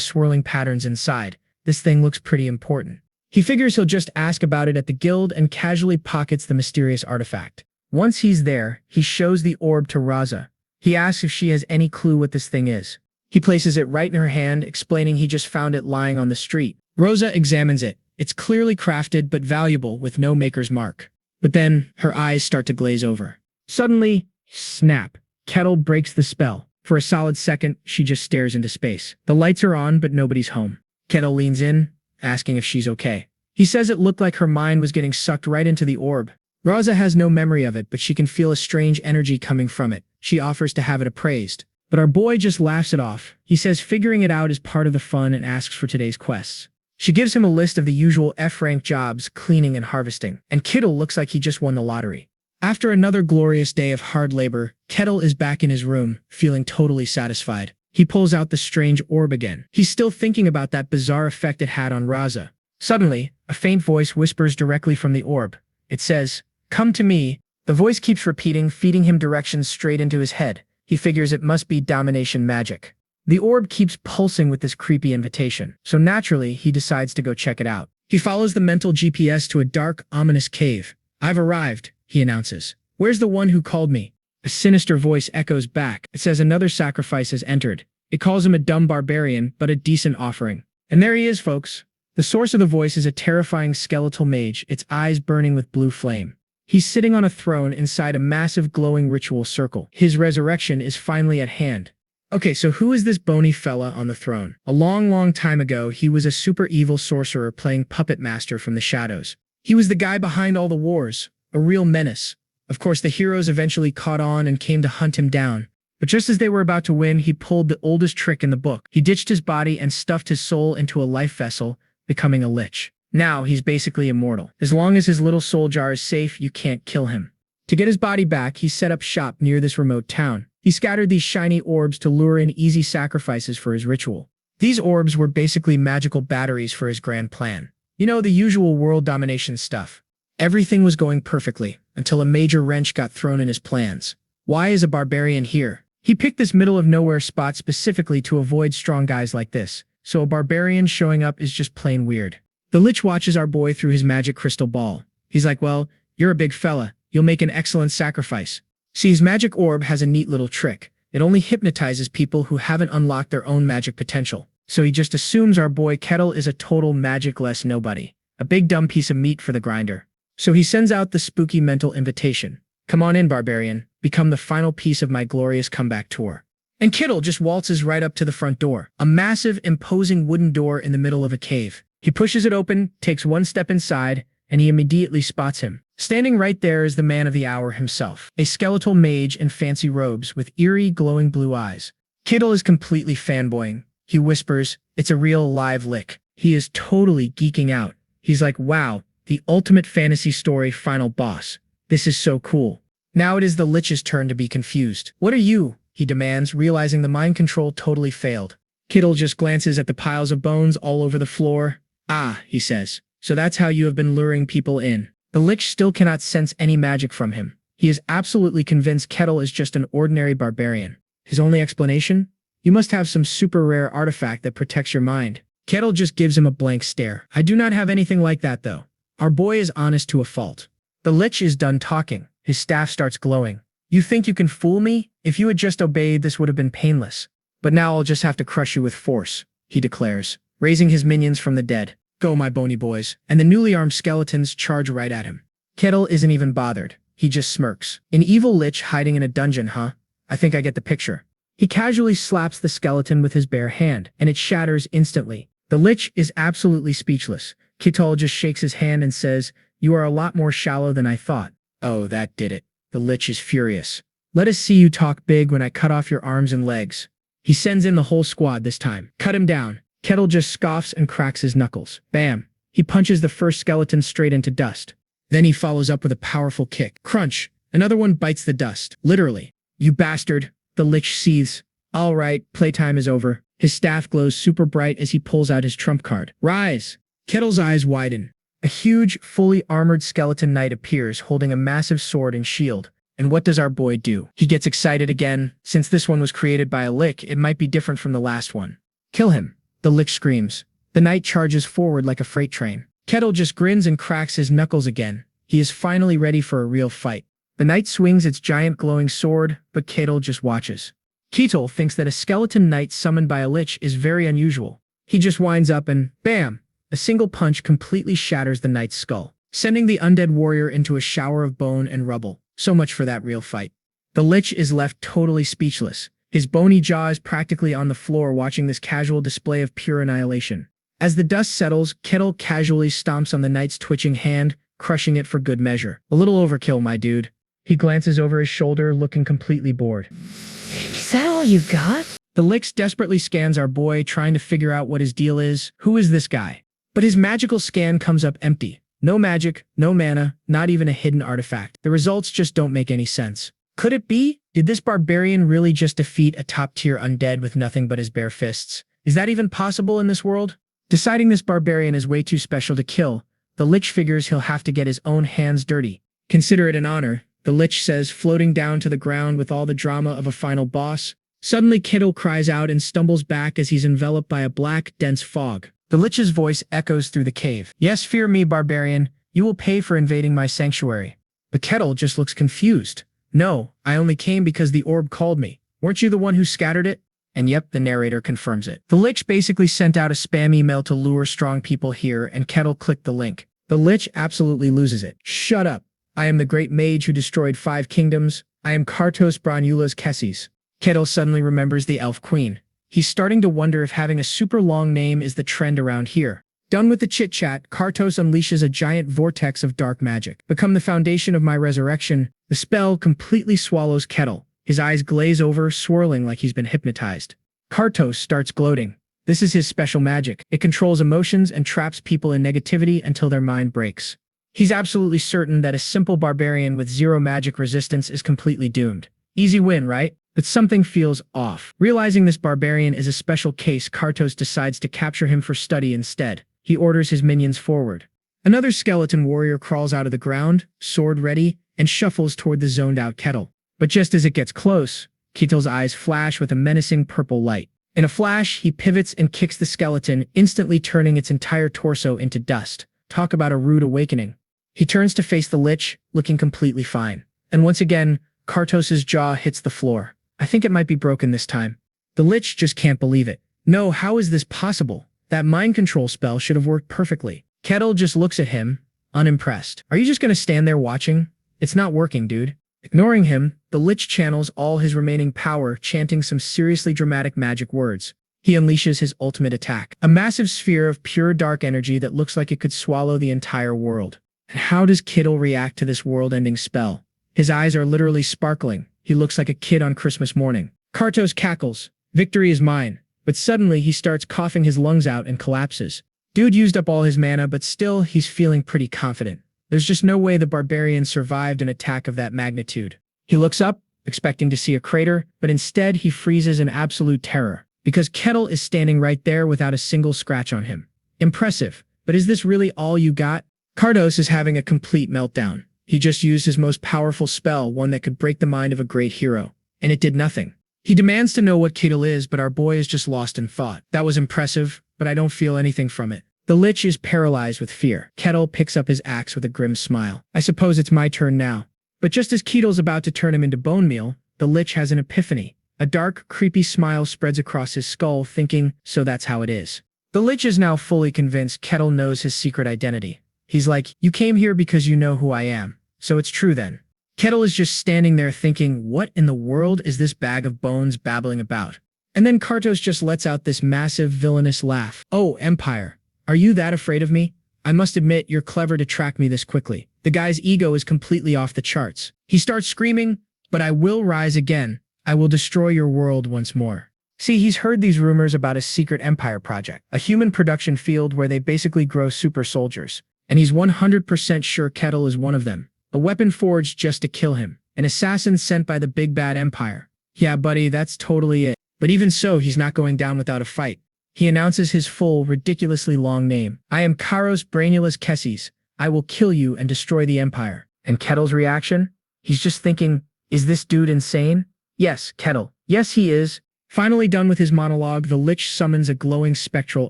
swirling patterns inside. This thing looks pretty important. He figures he'll just ask about it at the guild and casually pockets the mysterious artifact. Once he's there, he shows the orb to Raza. He asks if she has any clue what this thing is. He places it right in her hand, explaining he just found it lying on the street. Rosa examines it. It's clearly crafted but valuable with no maker's mark. But then, her eyes start to glaze over. Suddenly, snap. Kettle breaks the spell. For a solid second, she just stares into space. The lights are on, but nobody's home. Kettle leans in, asking if she's okay. He says it looked like her mind was getting sucked right into the orb. Rosa has no memory of it, but she can feel a strange energy coming from it. She offers to have it appraised. But our boy just laughs it off. He says figuring it out is part of the fun and asks for today's quests. She gives him a list of the usual F-rank jobs, cleaning and harvesting, and Kittle looks like he just won the lottery. After another glorious day of hard labor, Kettle is back in his room, feeling totally satisfied. He pulls out the strange orb again. He's still thinking about that bizarre effect it had on Rosa. Suddenly, a faint voice whispers directly from the orb. It says, "Come to me." The voice keeps repeating, feeding him directions straight into his head. He figures it must be domination magic. The orb keeps pulsing with this creepy invitation, so naturally, he decides to go check it out. He follows the mental GPS to a dark, ominous cave. "I've arrived," he announces. "Where's the one who called me?" A sinister voice echoes back. It says another sacrifice has entered. It calls him a dumb barbarian, but a decent offering. And there he is, folks. The source of the voice is a terrifying skeletal mage, its eyes burning with blue flame. He's sitting on a throne inside a massive glowing ritual circle. His resurrection is finally at hand. Okay, so who is this bony fella on the throne? A long time ago, he was a super evil sorcerer playing puppet master from the shadows. He was the guy behind all the wars, a real menace. Of course, the heroes eventually caught on and came to hunt him down. But just as they were about to win, he pulled the oldest trick in the book. He ditched his body and stuffed his soul into a life vessel, becoming a lich. Now, he's basically immortal. As long as his little soul jar is safe, you can't kill him. To get his body back, he set up shop near this remote town. He scattered these shiny orbs to lure in easy sacrifices for his ritual. These orbs were basically magical batteries for his grand plan. You know, the usual world domination stuff. Everything was going perfectly, until a major wrench got thrown in his plans. Why is a barbarian here? He picked this middle-of-nowhere spot specifically to avoid strong guys like this, so a barbarian showing up is just plain weird. The lich watches our boy through his magic crystal ball. He's like, "Well, you're a big fella. You'll make an excellent sacrifice." See, his magic orb has a neat little trick. It only hypnotizes people who haven't unlocked their own magic potential. So he just assumes our boy Kettle is a total magic-less nobody. A big dumb piece of meat for the grinder. So he sends out the spooky mental invitation. "Come on in, barbarian. Become the final piece of my glorious comeback tour." And Kittle just waltzes right up to the front door. A massive, imposing wooden door in the middle of a cave. He pushes it open, takes one step inside, and he immediately spots him. Standing right there is the man of the hour himself, a skeletal mage in fancy robes with eerie, glowing blue eyes. Kittle is completely fanboying. He whispers, "It's a real live lick." He is totally geeking out. He's like, "Wow, the ultimate fantasy story final boss. This is so cool." Now it is the lich's turn to be confused. "What are you?" he demands, realizing the mind control totally failed. Kittle just glances at the piles of bones all over the floor. "Ah," he says, "so that's how you have been luring people in." The lich still cannot sense any magic from him. He is absolutely convinced Kettle is just an ordinary barbarian. His only explanation? "You must have some super rare artifact that protects your mind." Kettle just gives him a blank stare. "I do not have anything like that, though." Our boy is honest to a fault. The lich is done talking. His staff starts glowing. "You think you can fool me? If you had just obeyed, this would have been painless. But now I'll just have to crush you with force," he declares, raising his minions from the dead. "Go, my bony boys." And the newly armed skeletons charge right at him. Kettle isn't even bothered. He just smirks. "An evil lich hiding in a dungeon, huh? I think I get the picture." He casually slaps the skeleton with his bare hand, and it shatters instantly. The lich is absolutely speechless. Kittle just shakes his hand and says, "You are a lot more shallow than I thought." Oh, that did it. The lich is furious. "Let us see you talk big when I cut off your arms and legs." He sends in the whole squad this time. "Cut him down." Kettle just scoffs and cracks his knuckles. Bam! He punches the first skeleton straight into dust. Then he follows up with a powerful kick. Crunch! Another one bites the dust. Literally. "You bastard!" The lich seethes. "All right, playtime is over." His staff glows super bright as he pulls out his trump card. "Rise!" Kettle's eyes widen. A huge, fully armored skeleton knight appears holding a massive sword and shield. And what does our boy do? He gets excited again. Since this one was created by a lich, it might be different from the last one. "Kill him!" The lich screams. The knight charges forward like a freight train. Kettle just grins and cracks his knuckles again. He is finally ready for a real fight. The knight swings its giant glowing sword, but Kettle just watches. Kettle thinks that a skeleton knight summoned by a lich is very unusual. He just winds up and, bam! A single punch completely shatters the knight's skull, sending the undead warrior into a shower of bone and rubble. So much for that real fight. The lich is left totally speechless. His bony jaw is practically on the floor watching this casual display of pure annihilation. As the dust settles, Kettle casually stomps on the knight's twitching hand, crushing it for good measure. A little overkill, my dude. He glances over his shoulder, looking completely bored. Is that all you got? The lich desperately scans our boy, trying to figure out what his deal is. Who is this guy? But his magical scan comes up empty. No magic, no mana, not even a hidden artifact. The results just don't make any sense. Could it be? Did this barbarian really just defeat a top-tier undead with nothing but his bare fists? Is that even possible in this world? Deciding this barbarian is way too special to kill, the lich figures he'll have to get his own hands dirty. Consider it an honor, the lich says, floating down to the ground with all the drama of a final boss. Suddenly Kettle cries out and stumbles back as he's enveloped by a black, dense fog. The lich's voice echoes through the cave. Yes, fear me, barbarian. You will pay for invading my sanctuary. But Kettle just looks confused. No, I only came because the orb called me. Weren't you the one who scattered it? And yep, the narrator confirms it. The lich basically sent out a spam email to lure strong people here, and Kettle clicked the link. The lich absolutely loses it. Shut up. I am the great mage who destroyed 5 kingdoms. I am Kartos Branula's Kessis. Kettle suddenly remembers the elf queen. He's starting to wonder if having a super long name is the trend around here. Done with the chit-chat, Kartos unleashes a giant vortex of dark magic. Become the foundation of my resurrection. The spell completely swallows Kettle. His eyes glaze over, swirling like he's been hypnotized. Kartos starts gloating. This is his special magic. It controls emotions and traps people in negativity until their mind breaks. He's absolutely certain that a simple barbarian with 0 magic resistance is completely doomed. Easy win, right? But something feels off. Realizing this barbarian is a special case, Kartos decides to capture him for study instead. He orders his minions forward. Another skeleton warrior crawls out of the ground, sword ready, and shuffles toward the zoned-out Kettle. But just as it gets close, Kettle's eyes flash with a menacing purple light. In a flash, he pivots and kicks the skeleton, instantly turning its entire torso into dust. Talk about a rude awakening. He turns to face the lich, looking completely fine. And once again, Kartos's jaw hits the floor. I think it might be broken this time. The lich just can't believe it. No, how is this possible? That mind control spell should have worked perfectly. Kettle just looks at him, unimpressed. Are you just gonna stand there watching? It's not working, dude. Ignoring him, the lich channels all his remaining power, chanting some seriously dramatic magic words. He unleashes his ultimate attack, a massive sphere of pure dark energy that looks like it could swallow the entire world. And how does Kettle react to this world-ending spell? His eyes are literally sparkling. He looks like a kid on Christmas morning. Kartos cackles. Victory is mine. But suddenly he starts coughing his lungs out and collapses. Dude used up all his mana, but still, he's feeling pretty confident. There's just no way the barbarian survived an attack of that magnitude. He looks up, expecting to see a crater, but instead he freezes in absolute terror, because Kettle is standing right there without a single scratch on him. Impressive, but is this really all you got? Kartos is having a complete meltdown. He just used his most powerful spell, one that could break the mind of a great hero, and it did nothing. He demands to know what Kettle is, but our boy is just lost in thought. That was impressive, but I don't feel anything from it. The lich is paralyzed with fear. Kettle picks up his axe with a grim smile. I suppose it's my turn now. But just as Kettle's about to turn him into bone meal, the lich has an epiphany. A dark, creepy smile spreads across his skull, thinking, so that's how it is. The lich is now fully convinced Kettle knows his secret identity. He's like, you came here because you know who I am. So it's true then. Kettle is just standing there thinking, what in the world is this bag of bones babbling about? And then Kartos just lets out this massive villainous laugh. Oh, Empire. Are you that afraid of me? I must admit, you're clever to track me this quickly. The guy's ego is completely off the charts. He starts screaming, but I will rise again. I will destroy your world once more. See, he's heard these rumors about a secret Empire project, a human production field where they basically grow super soldiers. And he's 100% sure Kettle is one of them. A weapon forged just to kill him. An assassin sent by the big bad Empire. Yeah, buddy, that's totally it. But even so, he's not going down without a fight. He announces his full, ridiculously long name. I am Kartos Branula's Kessis. I will kill you and destroy the Empire. And Kettle's reaction? He's just thinking, is this dude insane? Yes, Kettle. Yes, he is. Finally done with his monologue, the lich summons a glowing spectral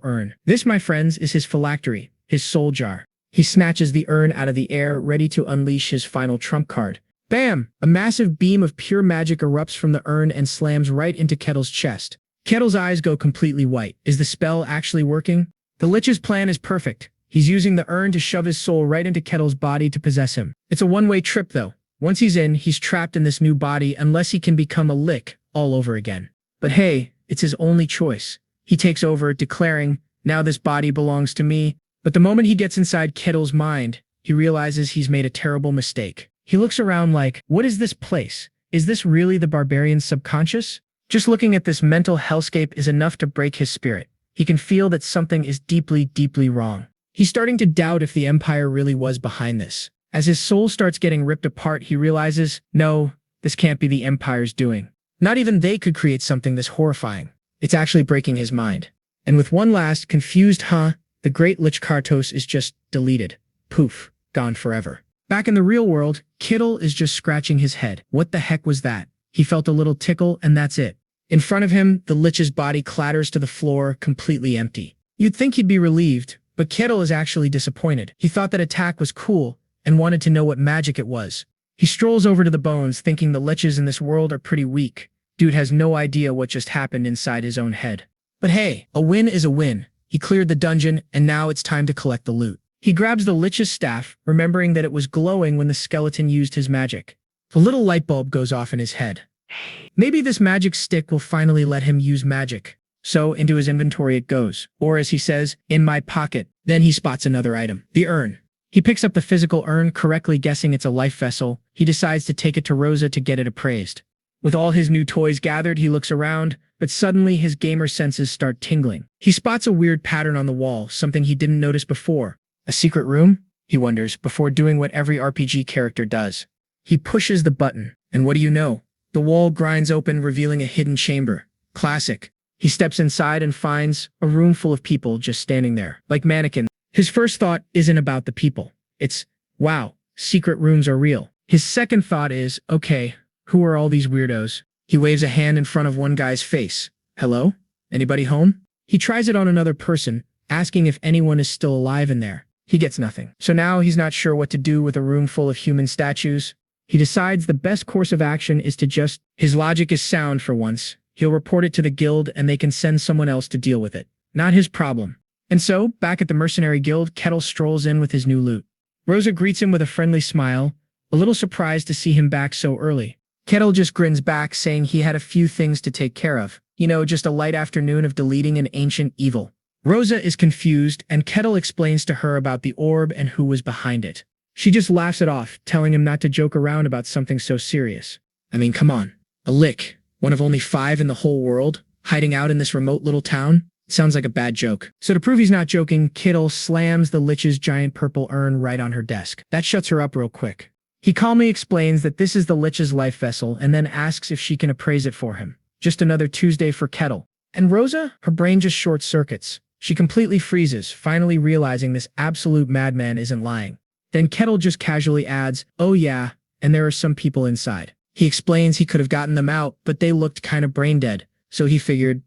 urn. This, my friends, is his phylactery, his soul jar. He snatches the urn out of the air, ready to unleash his final trump card. Bam! A massive beam of pure magic erupts from the urn and slams right into Kettle's chest. Kettle's eyes go completely white. Is the spell actually working? The Lich's plan is perfect. He's using the urn to shove his soul right into Kettle's body to possess him. It's a one-way trip, though. Once he's in, he's trapped in this new body unless he can become a Lich all over again. But hey, it's his only choice. He takes over, declaring, "Now this body belongs to me." But the moment he gets inside Kettle's mind, he realizes he's made a terrible mistake. He looks around like, what is this place? Is this really the barbarian's subconscious? Just looking at this mental hellscape is enough to break his spirit. He can feel that something is deeply, deeply wrong. He's starting to doubt if the Empire really was behind this. As his soul starts getting ripped apart, he realizes, no, this can't be the Empire's doing. Not even they could create something this horrifying. It's actually breaking his mind. And with one last confused the great Lich Kartos is just deleted. Poof, gone forever. Back in the real world, Kittle is just scratching his head. What the heck was that? He felt a little tickle, and that's it. In front of him, the Lich's body clatters to the floor, completely empty. You'd think he'd be relieved, but Kittle is actually disappointed. He thought that attack was cool, and wanted to know what magic it was. He strolls over to the bones, thinking the Liches in this world are pretty weak. Dude has no idea what just happened inside his own head. But hey, a win is a win. He cleared the dungeon, and now it's time to collect the loot. He grabs the Lich's staff, remembering that it was glowing when the skeleton used his magic. The little light bulb goes off in his head. Maybe this magic stick will finally let him use magic. So into his inventory it goes, or as he says, in my pocket. Then he spots another item, the urn. He picks up the physical urn, correctly guessing it's a life vessel. He decides to take it to Rosa to get it appraised. With all his new toys gathered, he looks around, but suddenly his gamer senses start tingling. He spots a weird pattern on the wall, something he didn't notice before. A secret room? He wonders, before doing what every RPG character does. He pushes the button, and what do you know? The wall grinds open, revealing a hidden chamber. Classic. He steps inside and finds a room full of people just standing there, like mannequins. His first thought isn't about the people. It's, wow, secret rooms are real. His second thought is, okay, who are all these weirdos? He waves a hand in front of one guy's face. Hello? Anybody home? He tries it on another person, asking if anyone is still alive in there. He gets nothing. So now he's not sure what to do with a room full of human statues. He decides the best course of action is to just... His logic is sound for once. He'll report it to the guild and they can send someone else to deal with it. Not his problem. And so, back at the mercenary guild, Kettle strolls in with his new loot. Rosa greets him with a friendly smile, a little surprised to see him back so early. Kettle just grins back, saying he had a few things to take care of. You know, just a light afternoon of deleting an ancient evil. Rosa is confused, and Kettle explains to her about the orb and who was behind it. She just laughs it off, telling him not to joke around about something so serious. I mean, come on. A Lich, one of only 5 in the whole world, hiding out in this remote little town? Sounds like a bad joke. So to prove he's not joking, Kittle slams the Lich's giant purple urn right on her desk. That shuts her up real quick. He calmly explains that this is the Lich's life vessel and then asks if she can appraise it for him. Just another Tuesday for Kettle. And Rosa? Her brain just short circuits. She completely freezes, finally realizing this absolute madman isn't lying. Then Kettle just casually adds, oh yeah, and there are some people inside. He explains he could have gotten them out, but they looked kind of brain dead. So he figured,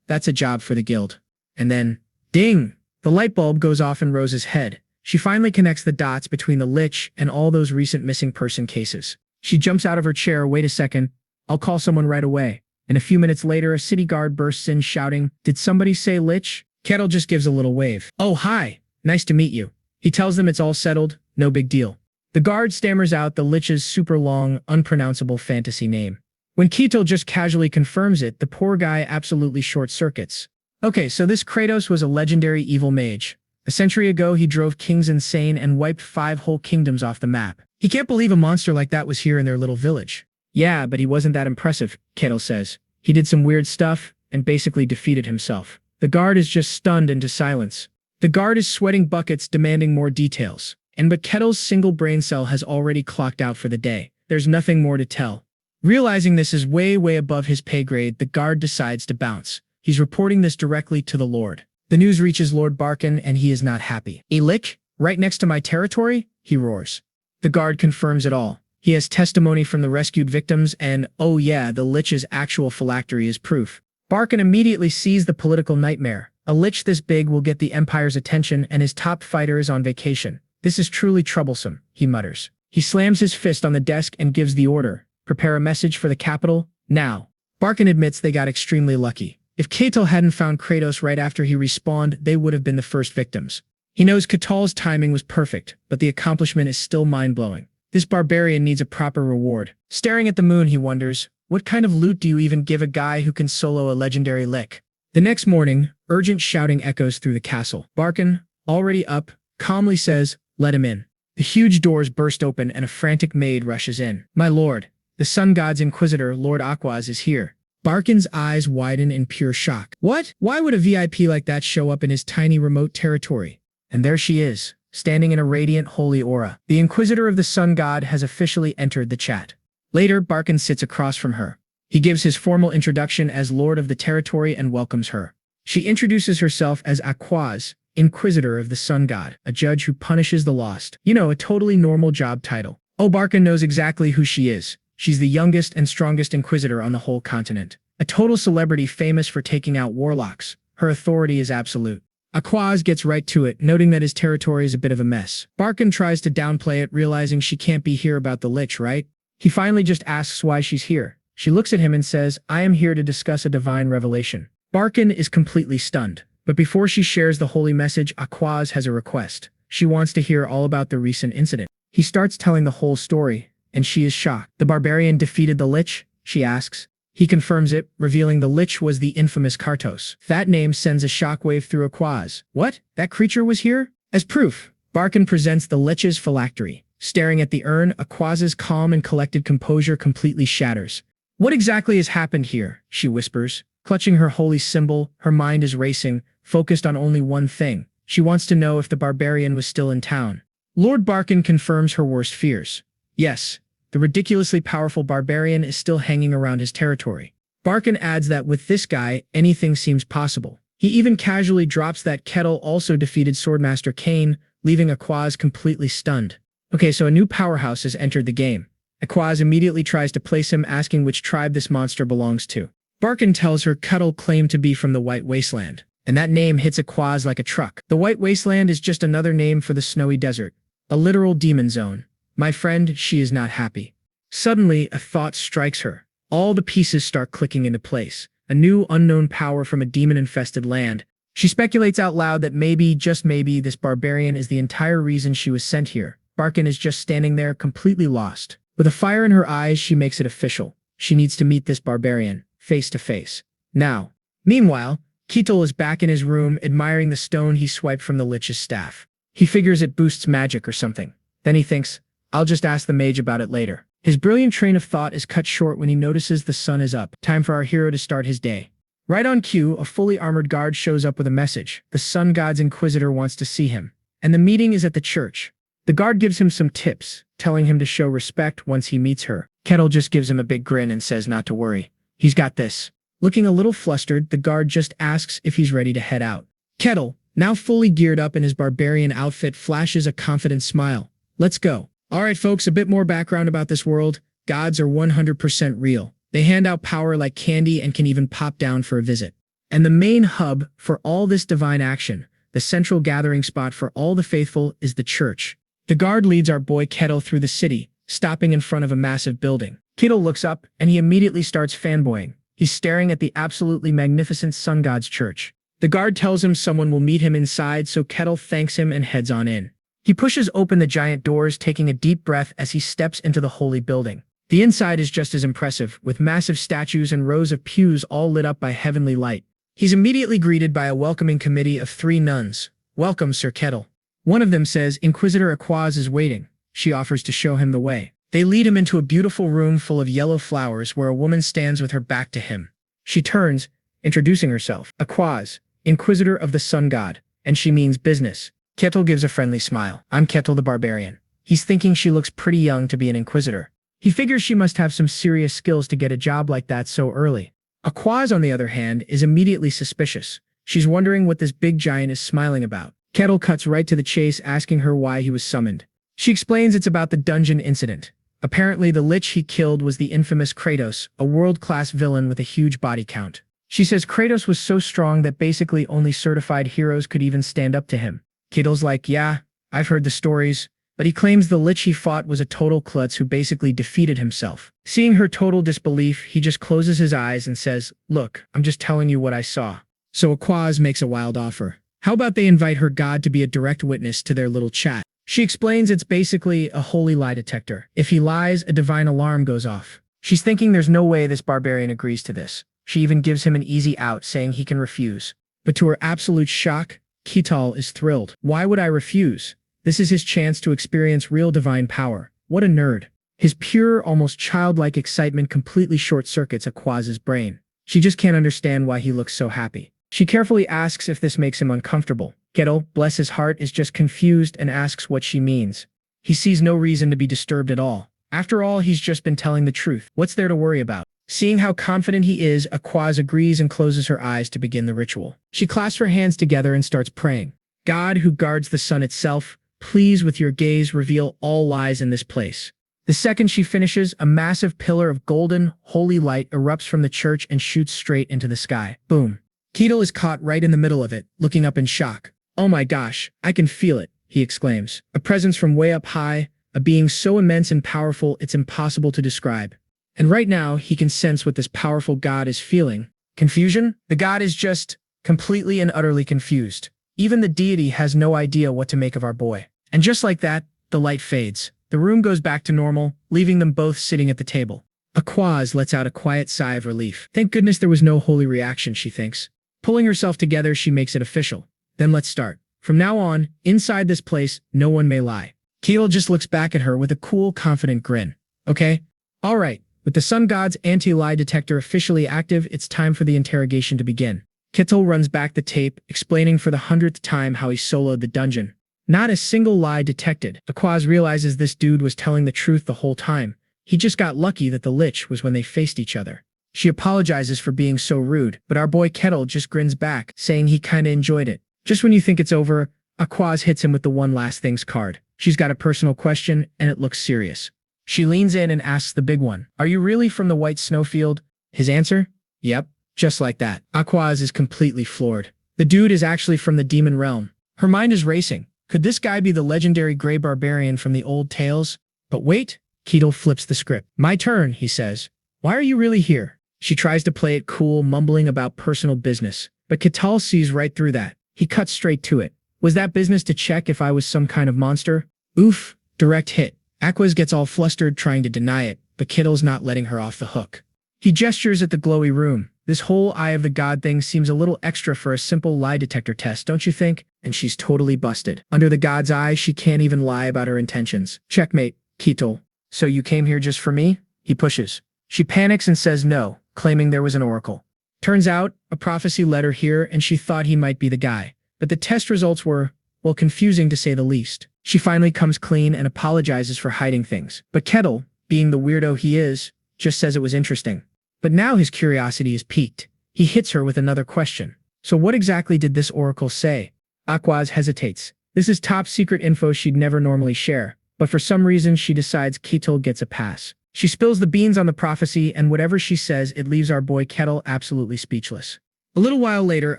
that's a job for the guild. And then, ding! The light bulb goes off in Rosa's head. She finally connects the dots between the Lich and all those recent missing person cases. She jumps out of her chair. Wait a second, I'll call someone right away. And a few minutes later, a city guard bursts in shouting, did somebody say Lich? Kettle just gives a little wave. Oh, hi, nice to meet you. He tells them it's all settled, no big deal. The guard stammers out the Lich's super long, unpronounceable fantasy name. When Keto just casually confirms it, the poor guy absolutely short-circuits. Okay, so this Kratos was a legendary evil mage. A century ago, he drove kings insane and wiped 5 whole kingdoms off the map. He can't believe a monster like that was here in their little village. Yeah, but he wasn't that impressive, Kettle says. He did some weird stuff and basically defeated himself. The guard is just stunned into silence. The guard is sweating buckets, demanding more details. But Kettle's single brain cell has already clocked out for the day. There's nothing more to tell. Realizing this is way above his pay grade, the guard decides to bounce. He's reporting this directly to the Lord. The news reaches Lord Barkin, and he is not happy. A Lich? Right next to my territory? He roars. The guard confirms it all. He has testimony from the rescued victims, and, oh yeah, the Lich's actual phylactery is proof. Barkin immediately sees the political nightmare. A Lich this big will get the Empire's attention, and his top fighter is on vacation. This is truly troublesome, he mutters. He slams his fist on the desk and gives the order. Prepare a message for the capital, now. Barkin admits they got extremely lucky. If Ketil hadn't found Kratos right after he respawned, they would have been the first victims. He knows Ketil's timing was perfect, but the accomplishment is still mind-blowing. This barbarian needs a proper reward. Staring at the moon, he wonders, what kind of loot do you even give a guy who can solo a legendary lick? The next morning, urgent shouting echoes through the castle. Barkin, already up, calmly says, let him in. The huge doors burst open and a frantic maid rushes in. My lord, the sun god's inquisitor, Lord Aquaz, is here. Barkin's eyes widen in pure shock. What? Why would a VIP like that show up in his tiny remote territory? And there she is, standing in a radiant holy aura. The inquisitor of the sun god has officially entered the chat. Later, Barkin sits across from her. He gives his formal introduction as lord of the territory and welcomes her. She introduces herself as Aquaz, inquisitor of the sun god, a judge who punishes the lost. You know, a totally normal job title. Oh, Barkin knows exactly who she is. She's the youngest and strongest inquisitor on the whole continent. A total celebrity famous for taking out warlocks. Her authority is absolute. Aquaz gets right to it, noting that his territory is a bit of a mess. Barkin tries to downplay it, realizing she can't be here about the lich, right? He finally just asks why she's here. She looks at him and says, I am here to discuss a divine revelation. Barkin is completely stunned. But before she shares the holy message, Aquaz has a request. She wants to hear all about the recent incident. He starts telling the whole story, and she is shocked. The barbarian defeated the lich? She asks. He confirms it, revealing the lich was the infamous Kartos. That name sends a shockwave through Aquaz. What? That creature was here? As proof, Barkin presents the lich's phylactery. Staring at the urn, Aquaz's calm and collected composure completely shatters. What exactly has happened here? She whispers. Clutching her holy symbol, her mind is racing, focused on only one thing. She wants to know if the barbarian was still in town. Lord Barkin confirms her worst fears. Yes, the ridiculously powerful barbarian is still hanging around his territory. Barkin adds that with this guy, anything seems possible. He even casually drops that Ketil also defeated Swordmaster Cain, leaving Aquaz completely stunned. Okay, so a new powerhouse has entered the game. Aquaz immediately tries to place him, asking which tribe this monster belongs to. Barkin tells her Ketil claimed to be from the White Wasteland, and that name hits Aquaz like a truck. The White Wasteland is just another name for the snowy desert, a literal demon zone. My friend, she is not happy. Suddenly, a thought strikes her. All the pieces start clicking into place. A new, unknown power from a demon-infested land. She speculates out loud that maybe, just maybe, this barbarian is the entire reason she was sent here. Barkin is just standing there, completely lost. With a fire in her eyes, she makes it official. She needs to meet this barbarian, face to face. Now. Meanwhile, Ketil is back in his room, admiring the stone he swiped from the lich's staff. He figures it boosts magic or something. Then he thinks, I'll just ask the mage about it later. His brilliant train of thought is cut short when he notices the sun is up. Time for our hero to start his day. Right on cue, a fully armored guard shows up with a message. The sun god's inquisitor wants to see him. And the meeting is at the church. The guard gives him some tips, telling him to show respect once he meets her. Ketil just gives him a big grin and says not to worry. He's got this. Looking a little flustered, the guard just asks if he's ready to head out. Ketil, now fully geared up in his barbarian outfit, flashes a confident smile. Let's go. Alright folks, a bit more background about this world. Gods are 100% real. They hand out power like candy and can even pop down for a visit. And the main hub for all this divine action, the central gathering spot for all the faithful, is the church. The guard leads our boy Ketil through the city, stopping in front of a massive building. Ketil looks up, and he immediately starts fanboying. He's staring at the absolutely magnificent sun god's church. The guard tells him someone will meet him inside, so Ketil thanks him and heads on in. He pushes open the giant doors, taking a deep breath as he steps into the holy building. The inside is just as impressive, with massive statues and rows of pews all lit up by heavenly light. He's immediately greeted by a welcoming committee of 3 nuns. Welcome, Sir Ketil. One of them says Inquisitor Aquaz is waiting. She offers to show him the way. They lead him into a beautiful room full of yellow flowers where a woman stands with her back to him. She turns, introducing herself. Aquaz, Inquisitor of the Sun God, and she means business. Ketil gives a friendly smile. I'm Ketil the Barbarian. He's thinking she looks pretty young to be an Inquisitor. He figures she must have some serious skills to get a job like that so early. Aquaz, on the other hand, is immediately suspicious. She's wondering what this big giant is smiling about. Ketil cuts right to the chase, asking her why he was summoned. She explains it's about the dungeon incident. Apparently, the lich he killed was the infamous Kratos, a world-class villain with a huge body count. She says Kratos was so strong that basically only certified heroes could even stand up to him. Ketil's like, yeah, I've heard the stories, but he claims the lich he fought was a total klutz who basically defeated himself. Seeing her total disbelief, he just closes his eyes and says, "Look, I'm just telling you what I saw." So Aquaz makes a wild offer. How about they invite her god to be a direct witness to their little chat? She explains it's basically a holy lie detector. If he lies, a divine alarm goes off. She's thinking there's no way this barbarian agrees to this. She even gives him an easy out, saying he can refuse. But to her absolute shock, Kital is thrilled. Why would I refuse? This is his chance to experience real divine power. What a nerd. His pure, almost childlike excitement completely short-circuits Aquaz's brain. She just can't understand why he looks so happy. She carefully asks if this makes him uncomfortable. Kettle, bless his heart, is just confused and asks what she means. He sees no reason to be disturbed at all. After all, he's just been telling the truth. What's there to worry about? Seeing how confident he is, Aquaz agrees and closes her eyes to begin the ritual. She clasps her hands together and starts praying. God, who guards the sun itself, please with your gaze reveal all lies in this place. The second she finishes, a massive pillar of golden, holy light erupts from the church and shoots straight into the sky. Boom. Ketel is caught right in the middle of it, looking up in shock. "Oh my gosh, I can feel it," he exclaims. A presence from way up high, a being so immense and powerful it's impossible to describe. And right now, he can sense what this powerful god is feeling. Confusion? The god is just completely and utterly confused. Even the deity has no idea what to make of our boy. And just like that, the light fades. The room goes back to normal, leaving them both sitting at the table. Aquaz lets out a quiet sigh of relief. Thank goodness there was no holy reaction, she thinks. Pulling herself together, she makes it official. Then let's start. From now on, inside this place, no one may lie. Ketel just looks back at her with a cool, confident grin. Okay? All right. With the sun god's anti-lie detector officially active, it's time for the interrogation to begin. Ketel runs back the tape, explaining for the 100th time how he soloed the dungeon. Not a single lie detected. Aquaz realizes this dude was telling the truth the whole time. He just got lucky that the lich was when they faced each other. She apologizes for being so rude, but our boy Ketel just grins back, saying he kinda enjoyed it. Just when you think it's over, Aquaz hits him with the one last things card. She's got a personal question, and it looks serious. She leans in and asks the big one. "Are you really from the White Snowfield?" His answer? Yep, just like that. Aquaz is completely floored. The dude is actually from the demon realm. Her mind is racing. Could this guy be the legendary Grey Barbarian from the old tales? But wait, Ketel flips the script. "My turn," he says. "Why are you really here?" She tries to play it cool, mumbling about personal business. But Ketel sees right through that. He cuts straight to it. "Was that business to check if I was some kind of monster?" Oof, direct hit. Aquaz gets all flustered trying to deny it, but Ketel's not letting her off the hook. He gestures at the glowy room. This whole Eye of the God thing seems a little extra for a simple lie detector test, don't you think? And she's totally busted. Under the god's eye, she can't even lie about her intentions. Checkmate, Ketel. "So you came here just for me?" He pushes. She panics and says no, claiming there was an oracle. Turns out, a prophecy led her here and she thought he might be the guy. But the test results were, well, confusing to say the least. She finally comes clean and apologizes for hiding things. But Ketel, being the weirdo he is, just says it was interesting. But now his curiosity is piqued. He hits her with another question. "So what exactly did this oracle say?" Aquaz hesitates. This is top secret info she'd never normally share, but for some reason she decides Ketel gets a pass. She spills the beans on the prophecy, and whatever she says, it leaves our boy Ketel absolutely speechless. A little while later,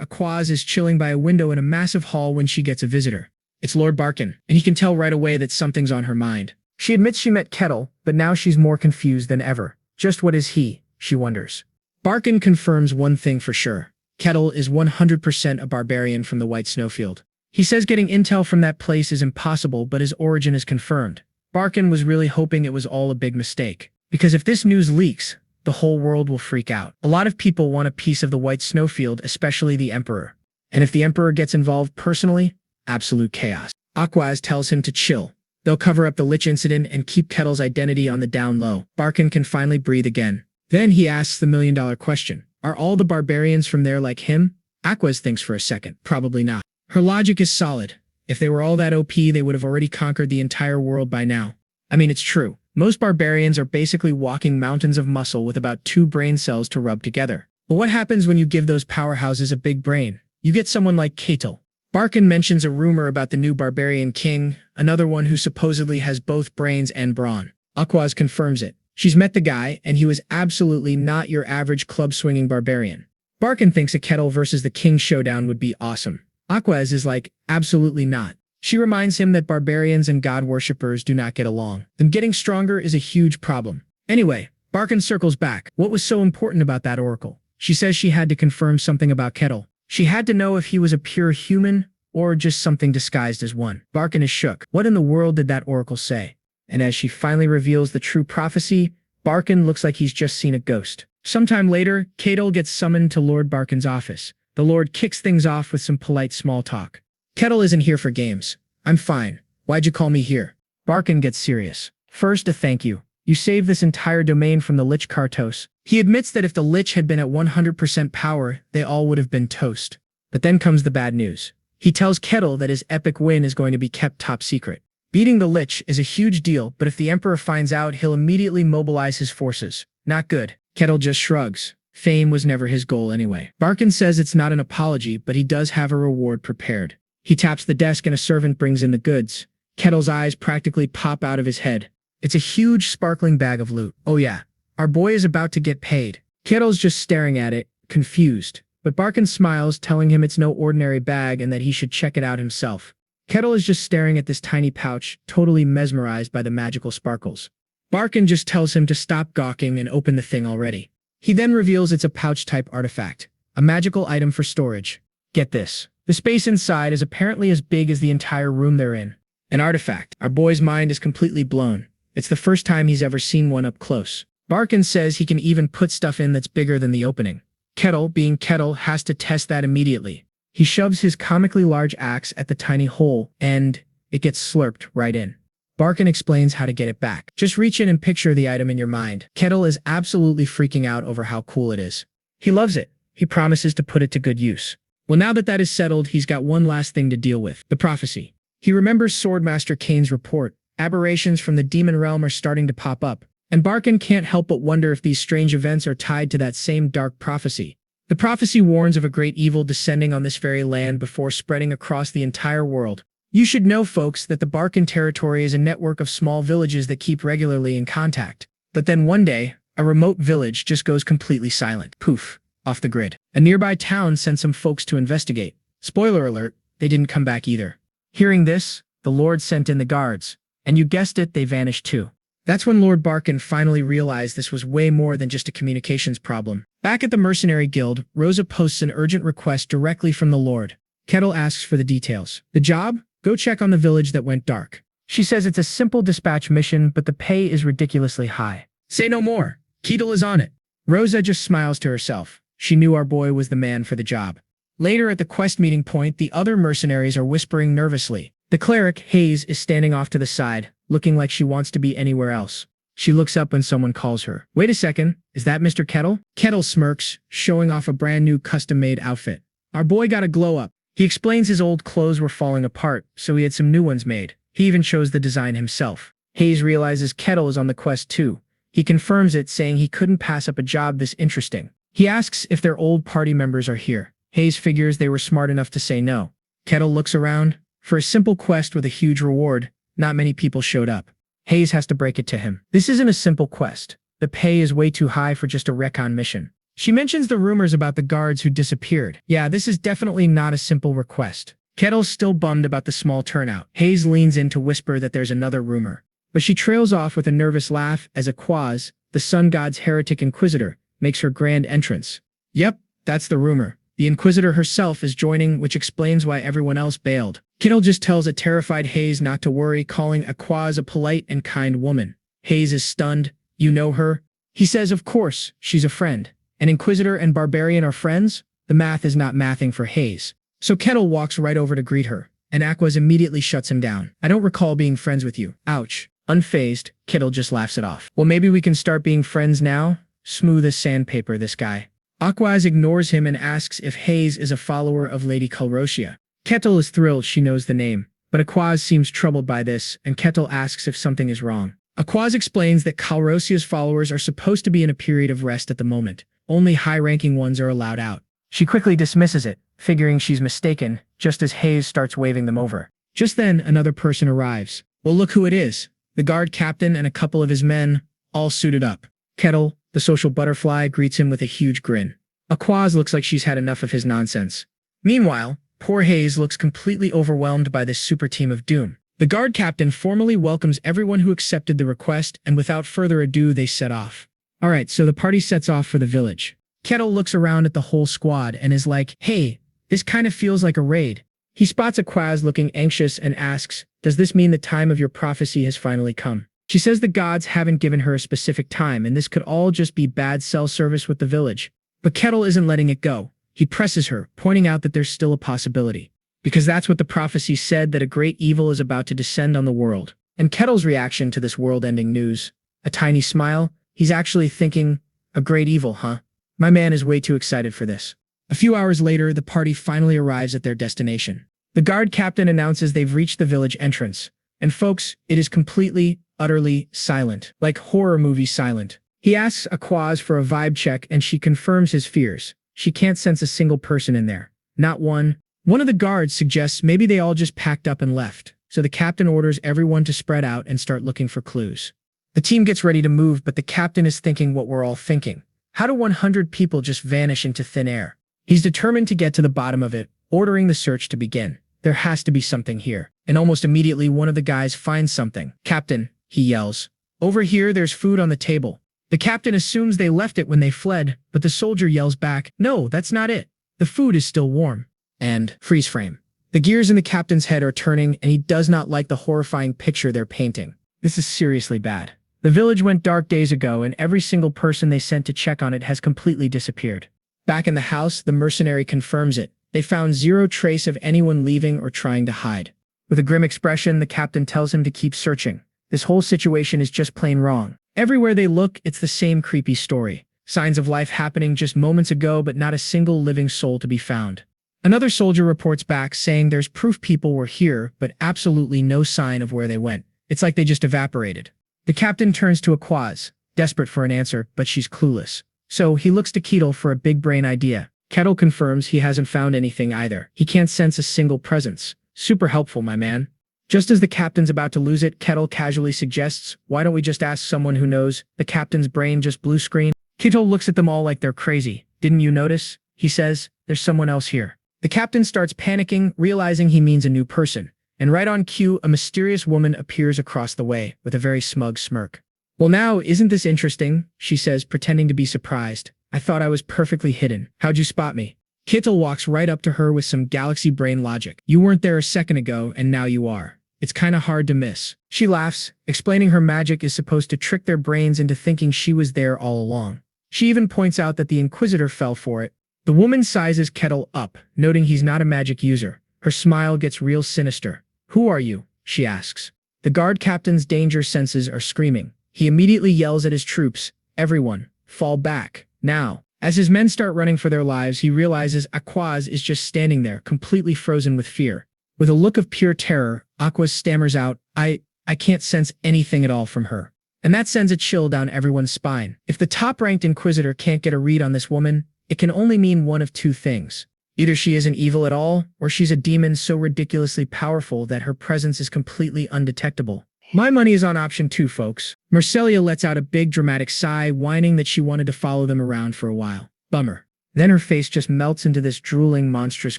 Aquaz is chilling by a window in a massive hall when she gets a visitor. It's Lord Barkin, and he can tell right away that something's on her mind. She admits she met Ketel, but now she's more confused than ever. Just what is he, she wonders. Barkin confirms one thing for sure. Ketel is 100% a barbarian from the White Snowfield. He says getting intel from that place is impossible, but his origin is confirmed. Barkin was really hoping it was all a big mistake. Because if this news leaks, the whole world will freak out. A lot of people want a piece of the White Snowfield, especially the Emperor. And if the Emperor gets involved personally, absolute chaos. Aquaz tells him to chill. They'll cover up the Lich incident and keep Ketel's identity on the down low. Barkin can finally breathe again. Then he asks the million-dollar question. Are all the barbarians from there like him? Aquaz thinks for a second. Probably not. Her logic is solid. If they were all that OP, they would have already conquered the entire world by now. I mean, it's true. Most barbarians are basically walking mountains of muscle with about 2 brain cells to rub together. But what happens when you give those powerhouses a big brain? You get someone like Ketel. Barkin mentions a rumor about the new barbarian king, another one who supposedly has both brains and brawn. Aquaz confirms it. She's met the guy, and he was absolutely not your average club-swinging barbarian. Barkin thinks a Ketel versus the king showdown would be awesome. Aquaz is like, absolutely not. She reminds him that barbarians and god worshippers do not get along. Them getting stronger is a huge problem. Anyway, Barkin circles back. What was so important about that oracle? She says she had to confirm something about Kettle. She had to know if he was a pure human or just something disguised as one. Barkin is shook. What in the world did that oracle say? And as she finally reveals the true prophecy, Barkin looks like he's just seen a ghost. Sometime later, Kettle gets summoned to Lord Barkin's office. The Lord kicks things off with some polite small talk. Kettle isn't here for games. I'm fine. Why'd you call me here? Barkin gets serious. First, a thank you. You saved this entire domain from the Lich Kartos. He admits that if the Lich had been at 100% power, they all would have been toast. But then comes the bad news. He tells Kettle that his epic win is going to be kept top secret. Beating the Lich is a huge deal, but if the Emperor finds out, he'll immediately mobilize his forces. Not good. Kettle just shrugs. Fame was never his goal anyway. Barkin says it's not an apology, but he does have a reward prepared. He taps the desk and a servant brings in the goods. Kettle's eyes practically pop out of his head. It's a huge sparkling bag of loot. Oh yeah, our boy is about to get paid. Kettle's just staring at it, confused. But Barkin smiles, telling him it's no ordinary bag and that he should check it out himself. Kettle is just staring at this tiny pouch, totally mesmerized by the magical sparkles. Barkin just tells him to stop gawking and open the thing already. He then reveals it's a pouch-type artifact, a magical item for storage. Get this. The space inside is apparently as big as the entire room they're in. An artifact. Our boy's mind is completely blown. It's the first time he's ever seen one up close. Barkin says he can even put stuff in that's bigger than the opening. Kettle, being Kettle, has to test that immediately. He shoves his comically large axe at the tiny hole, and it gets slurped right in. Barkin explains how to get it back. Just reach in and picture the item in your mind. Kettle is absolutely freaking out over how cool it is. He loves it. He promises to put it to good use. Well, now that that is settled, he's got one last thing to deal with. The prophecy. He remembers Swordmaster Kane's report. Aberrations from the demon realm are starting to pop up, and Barkin can't help but wonder if these strange events are tied to that same dark prophecy. The prophecy warns of a great evil descending on this very land before spreading across the entire world. You should know, folks, that the Barkin territory is a network of small villages that keep regularly in contact. But then one day, a remote village just goes completely silent. Poof, off the grid. A nearby town sent some folks to investigate. Spoiler alert, they didn't come back either. Hearing this, the Lord sent in the guards. And you guessed it, they vanished too. That's when Lord Barkin finally realized this was way more than just a communications problem. Back at the Mercenary Guild, Rosa posts an urgent request directly from the Lord. Kettle asks for the details. The job? Go check on the village that went dark. She says it's a simple dispatch mission, but the pay is ridiculously high. Say no more. Kettle is on it. Rosa just smiles to herself. She knew our boy was the man for the job. Later at the quest meeting point, the other mercenaries are whispering nervously. The cleric, Hayes, is standing off to the side, looking like she wants to be anywhere else. She looks up when someone calls her. Wait a second, is that Mr. Kettle? Kettle smirks, showing off a brand new custom-made outfit. Our boy got a glow-up. He explains his old clothes were falling apart, so he had some new ones made. He even chose the design himself. Hayes realizes Kettle is on the quest too. He confirms it, saying he couldn't pass up a job this interesting. He asks if their old party members are here. Hayes figures they were smart enough to say no. Kettle looks around. For a simple quest with a huge reward, not many people showed up. Hayes has to break it to him. This isn't a simple quest. The pay is way too high for just a recon mission. She mentions the rumors about the guards who disappeared. Yeah, this is definitely not a simple request. Kettle's still bummed about the small turnout. Hayes leans in to whisper that there's another rumor. But she trails off with a nervous laugh as Aquaz, the sun god's heretic inquisitor, makes her grand entrance. Yep, that's the rumor. The Inquisitor herself is joining, which explains why everyone else bailed. Kettle just tells a terrified Hayes not to worry, calling Aquaz a polite and kind woman. Hayes is stunned. You know her? He says, of course, she's a friend. An Inquisitor and Barbarian are friends? The math is not mathing for Hayes. So Kettle walks right over to greet her, and Aquaz immediately shuts him down. I don't recall being friends with you. Ouch. Unfazed, Kettle just laughs it off. Well, maybe we can start being friends now? Smooth as sandpaper, this guy. Aquaz ignores him and asks if Hayes is a follower of Lady Calrosia. Kettle is thrilled she knows the name, but Aquaz seems troubled by this, and Kettle asks if something is wrong. Aquaz explains that Calrosia's followers are supposed to be in a period of rest at the moment. Only high-ranking ones are allowed out. She quickly dismisses it, figuring she's mistaken, just as Hayes starts waving them over. Just then, another person arrives. Well, look who it is. The guard captain and a couple of his men, all suited up. Kettle, the social butterfly, greets him with a huge grin. Aquaz looks like she's had enough of his nonsense. Meanwhile, Poor Hayes looks completely overwhelmed by this super team of doom. The guard captain formally welcomes everyone who accepted the request, and without further ado, they set off. Alright, so the party sets off for the village. Kettle looks around at the whole squad and is like, hey, this kind of feels like a raid. He spots Aquaz looking anxious and asks, does this mean the time of your prophecy has finally come? She says the gods haven't given her a specific time, and this could all just be bad cell service with the village. But Kettle isn't letting it go. He presses her, pointing out that there's still a possibility. Because that's what the prophecy said, that a great evil is about to descend on the world. And Kettle's reaction to this world-ending news? A tiny smile. He's actually thinking, a great evil, huh? My man is way too excited for this. A few hours later, the party finally arrives at their destination. The guard captain announces they've reached the village entrance. And folks, it is completely, utterly silent. Like horror movie silent. He asks Aquaz for a vibe check and she confirms his fears. She can't sense a single person in there. Not one. One of the guards suggests maybe they all just packed up and left. So the captain orders everyone to spread out and start looking for clues. The team gets ready to move, but the captain is thinking what we're all thinking. How do 100 people just vanish into thin air? He's determined to get to the bottom of it, ordering the search to begin. There has to be something here. And almost immediately, one of the guys finds something. Captain, he yells. Over here, there's food on the table. The captain assumes they left it when they fled, but the soldier yells back, no, that's not it. The food is still warm. And freeze frame. The gears in the captain's head are turning, and he does not like the horrifying picture they're painting. This is seriously bad. The village went dark days ago, and every single person they sent to check on it has completely disappeared. Back in the house, the mercenary confirms it. They found zero trace of anyone leaving or trying to hide. With a grim expression, the captain tells him to keep searching. This whole situation is just plain wrong. Everywhere they look, it's the same creepy story. Signs of life happening just moments ago, but not a single living soul to be found. Another soldier reports back saying there's proof people were here, but absolutely no sign of where they went. It's like they just evaporated. The captain turns to Aquaz, desperate for an answer, but she's clueless. So he looks to Kettle for a big brain idea. Kettle confirms he hasn't found anything either. He can't sense a single presence. Super helpful, my man. Just as the captain's about to lose it, Kettle casually suggests, why don't we just ask someone who knows? The captain's brain just blue screen. Kettle looks at them all like they're crazy. Didn't you notice? He says, there's someone else here. The captain starts panicking, realizing he means a new person. And right on cue, a mysterious woman appears across the way with a very smug smirk. Well now, isn't this interesting? She says, pretending to be surprised. I thought I was perfectly hidden. How'd you spot me? Kettle walks right up to her with some galaxy brain logic. You weren't there a second ago, and now you are. It's kinda hard to miss. She laughs, explaining her magic is supposed to trick their brains into thinking she was there all along. She even points out that the Inquisitor fell for it. The woman sizes Kettle up, noting he's not a magic user. Her smile gets real sinister. Who are you? She asks. The guard captain's danger senses are screaming. He immediately yells at his troops, everyone, fall back, now. As his men start running for their lives, he realizes Aquaz is just standing there, completely frozen with fear. With a look of pure terror, Aquaz stammers out, I can't sense anything at all from her. And that sends a chill down everyone's spine. If the top-ranked Inquisitor can't get a read on this woman, it can only mean one of two things. Either she isn't evil at all, or she's a demon so ridiculously powerful that her presence is completely undetectable. My money is on option 2, folks. Marcelia lets out a big dramatic sigh, whining that she wanted to follow them around for a while. Bummer. Then her face just melts into this drooling, monstrous